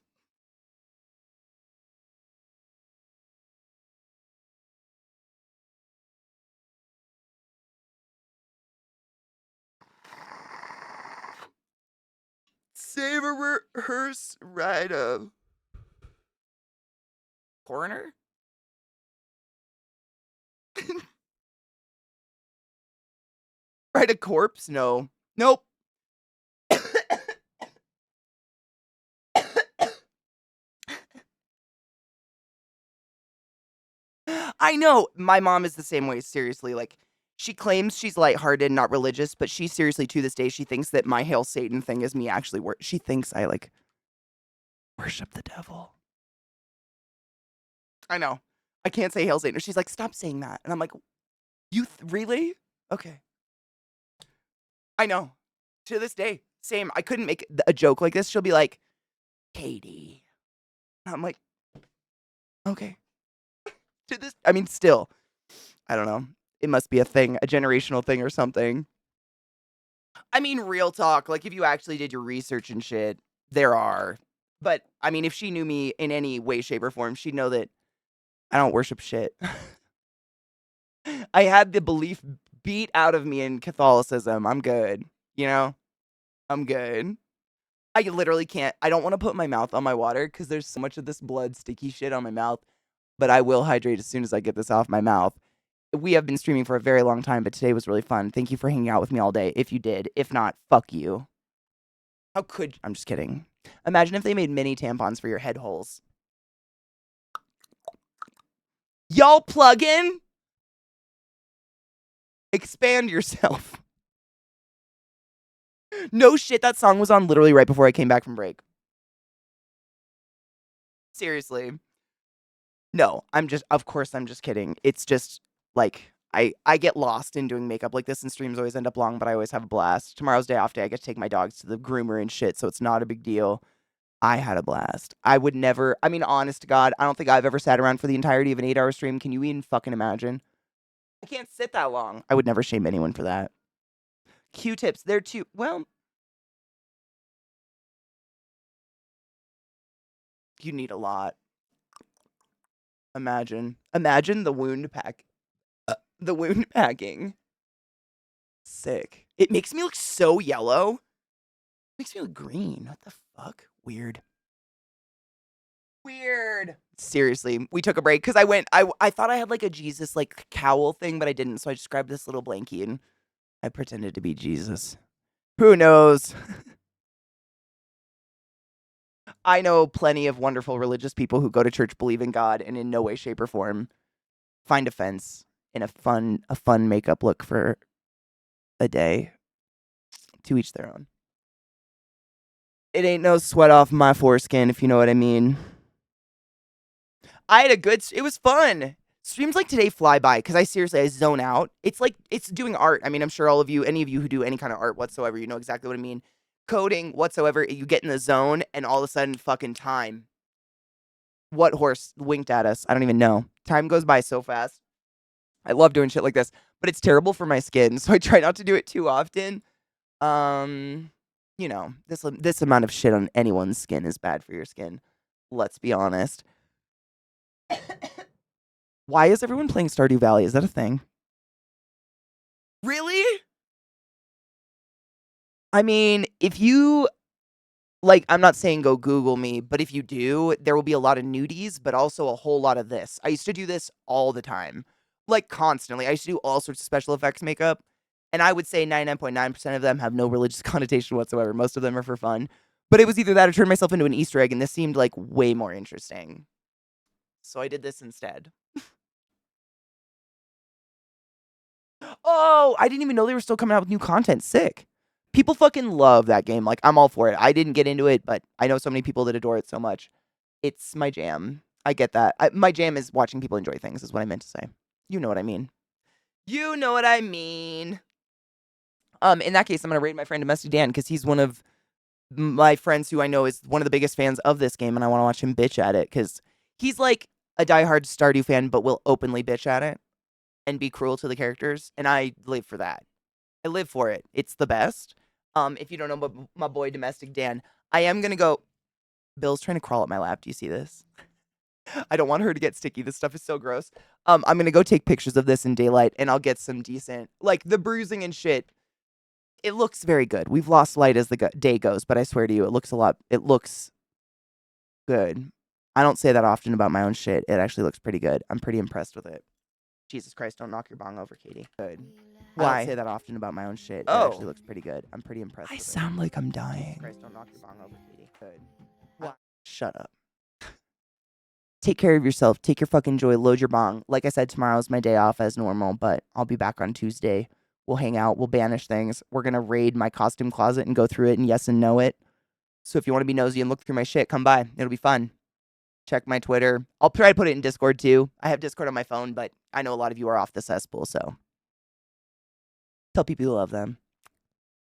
Save a rehearse ride of coroner? Ride a corpse? No. Nope. I know. My mom is the same way, seriously. Like, she claims she's lighthearted, not religious, but she seriously, to this day, she thinks that my Hail Satan thing is me actually she thinks I, like, worship the devil. I know. I can't say Hail Satan. She's like, stop saying that. And I'm like, you really? Okay. I know. To this day, same. I couldn't make a joke like this. She'll be like, Katie. And I'm like, okay. To this, I mean, still, I don't know. It must be a thing, a generational thing or something. I mean, real talk. Like, if you actually did your research and shit, there are. But, I mean, if she knew me in any way, shape, or form, she'd know that I don't worship shit. I had the belief beat out of me in Catholicism. I'm good. You know? I'm good. I literally can't. I don't want to put my mouth on my water because there's so much of this blood sticky shit on my mouth. But I will hydrate as soon as I get this off my mouth. We have been streaming for a very long time, but today was really fun. Thank you for hanging out with me all day. If you did. If not, fuck you. How could... I'm just kidding. Imagine if they made mini tampons for your head holes. Y'all plug in? Expand yourself. No shit, that song was on literally right before I came back from break. Seriously. No, of course I'm just kidding. It's just, like, I get lost in doing makeup like this, and streams always end up long, but I always have a blast. Tomorrow's day off day. I get to take my dogs to the groomer and shit, so it's not a big deal. I had a blast. I would never, I mean, honest to God, I don't think I've ever sat around for the entirety of an 8-hour stream. Can you even fucking imagine? I can't sit that long. I would never shame anyone for that. Q-tips, they're too, well, you need a lot. Imagine the wound pack, the wound packing. Sick. It makes me look so yellow. Makes me look green. What the fuck? Weird. Weird. Seriously, we took a break because I thought I had like a Jesus like cowl thing, but I didn't. So I just grabbed this little blankie and I pretended to be Jesus. Who knows? I know plenty of wonderful religious people who go to church, believe in God, and in no way, shape, or form find offense in a fun makeup look for a day. To each their own. It ain't no sweat off my foreskin, if you know what I mean. I had it was fun. Streams like today fly by because I zone out. It's like, it's doing art. I mean, I'm sure any of you who do any kind of art whatsoever, you know exactly what I mean. Coding whatsoever, you get in the zone and all of a sudden fucking time. What horse winked at us? I don't even know. Time goes by so fast. I love doing shit like this, but it's terrible for my skin, so I try not to do it too often. You know, this amount of shit on anyone's skin is bad for your skin. Let's be honest. Why is everyone playing Stardew Valley? Is that a thing? Really? I mean, if you, like, I'm not saying go Google me, but if you do, there will be a lot of nudies, but also a whole lot of this. I used to do this all the time. Like, constantly. I used to do all sorts of special effects makeup, and I would say 99.9% of them have no religious connotation whatsoever. Most of them are for fun. But it was either that or turn myself into an Easter egg, and this seemed, like, way more interesting. So I did this instead. Oh, I didn't even know they were still coming out with new content. Sick. People fucking love that game. Like, I'm all for it. I didn't get into it, but I know so many people that adore it so much. It's my jam. I get that. My jam is watching people enjoy things, is what I meant to say. You know what I mean. You know what I mean. In that case, I'm going to raid my friend Domestic Dan because he's one of my friends who I know is one of the biggest fans of this game, and I want to watch him bitch at it because he's like a diehard Stardew fan, but will openly bitch at it and be cruel to the characters, and I live for that. I live for it. It's the best. If you don't know my boy Domestic Dan, I am gonna go. Bill's trying to crawl up my lap. Do you see this? I don't want her to get sticky. This stuff is so gross. I'm gonna go take pictures of this in daylight, and I'll get some decent, like the bruising and shit. It looks very good. We've lost light as the day goes, but I swear to you, it looks good. I don't say that often about my own shit. It actually looks pretty good. I'm pretty impressed with it. Jesus Christ, don't knock your bong over, Katie. Good. Why? I don't say that often about my own shit. Oh. It actually looks pretty good. I'm pretty impressed with it. I sound like I'm dying. Jesus Christ, don't knock your bong over, Katie. Good. Why? Shut up. Take care of yourself. Take your fucking joy. Load your bong. Like I said, tomorrow's my day off as normal, but I'll be back on Tuesday. We'll hang out. We'll banish things. We're going to raid my costume closet and go through it and yes and no it. So if you want to be nosy and look through my shit, come by. It'll be fun. Check my Twitter. I'll try to put it in Discord too. I have Discord on my phone, but I know a lot of you are off the cesspool, so tell people you love them.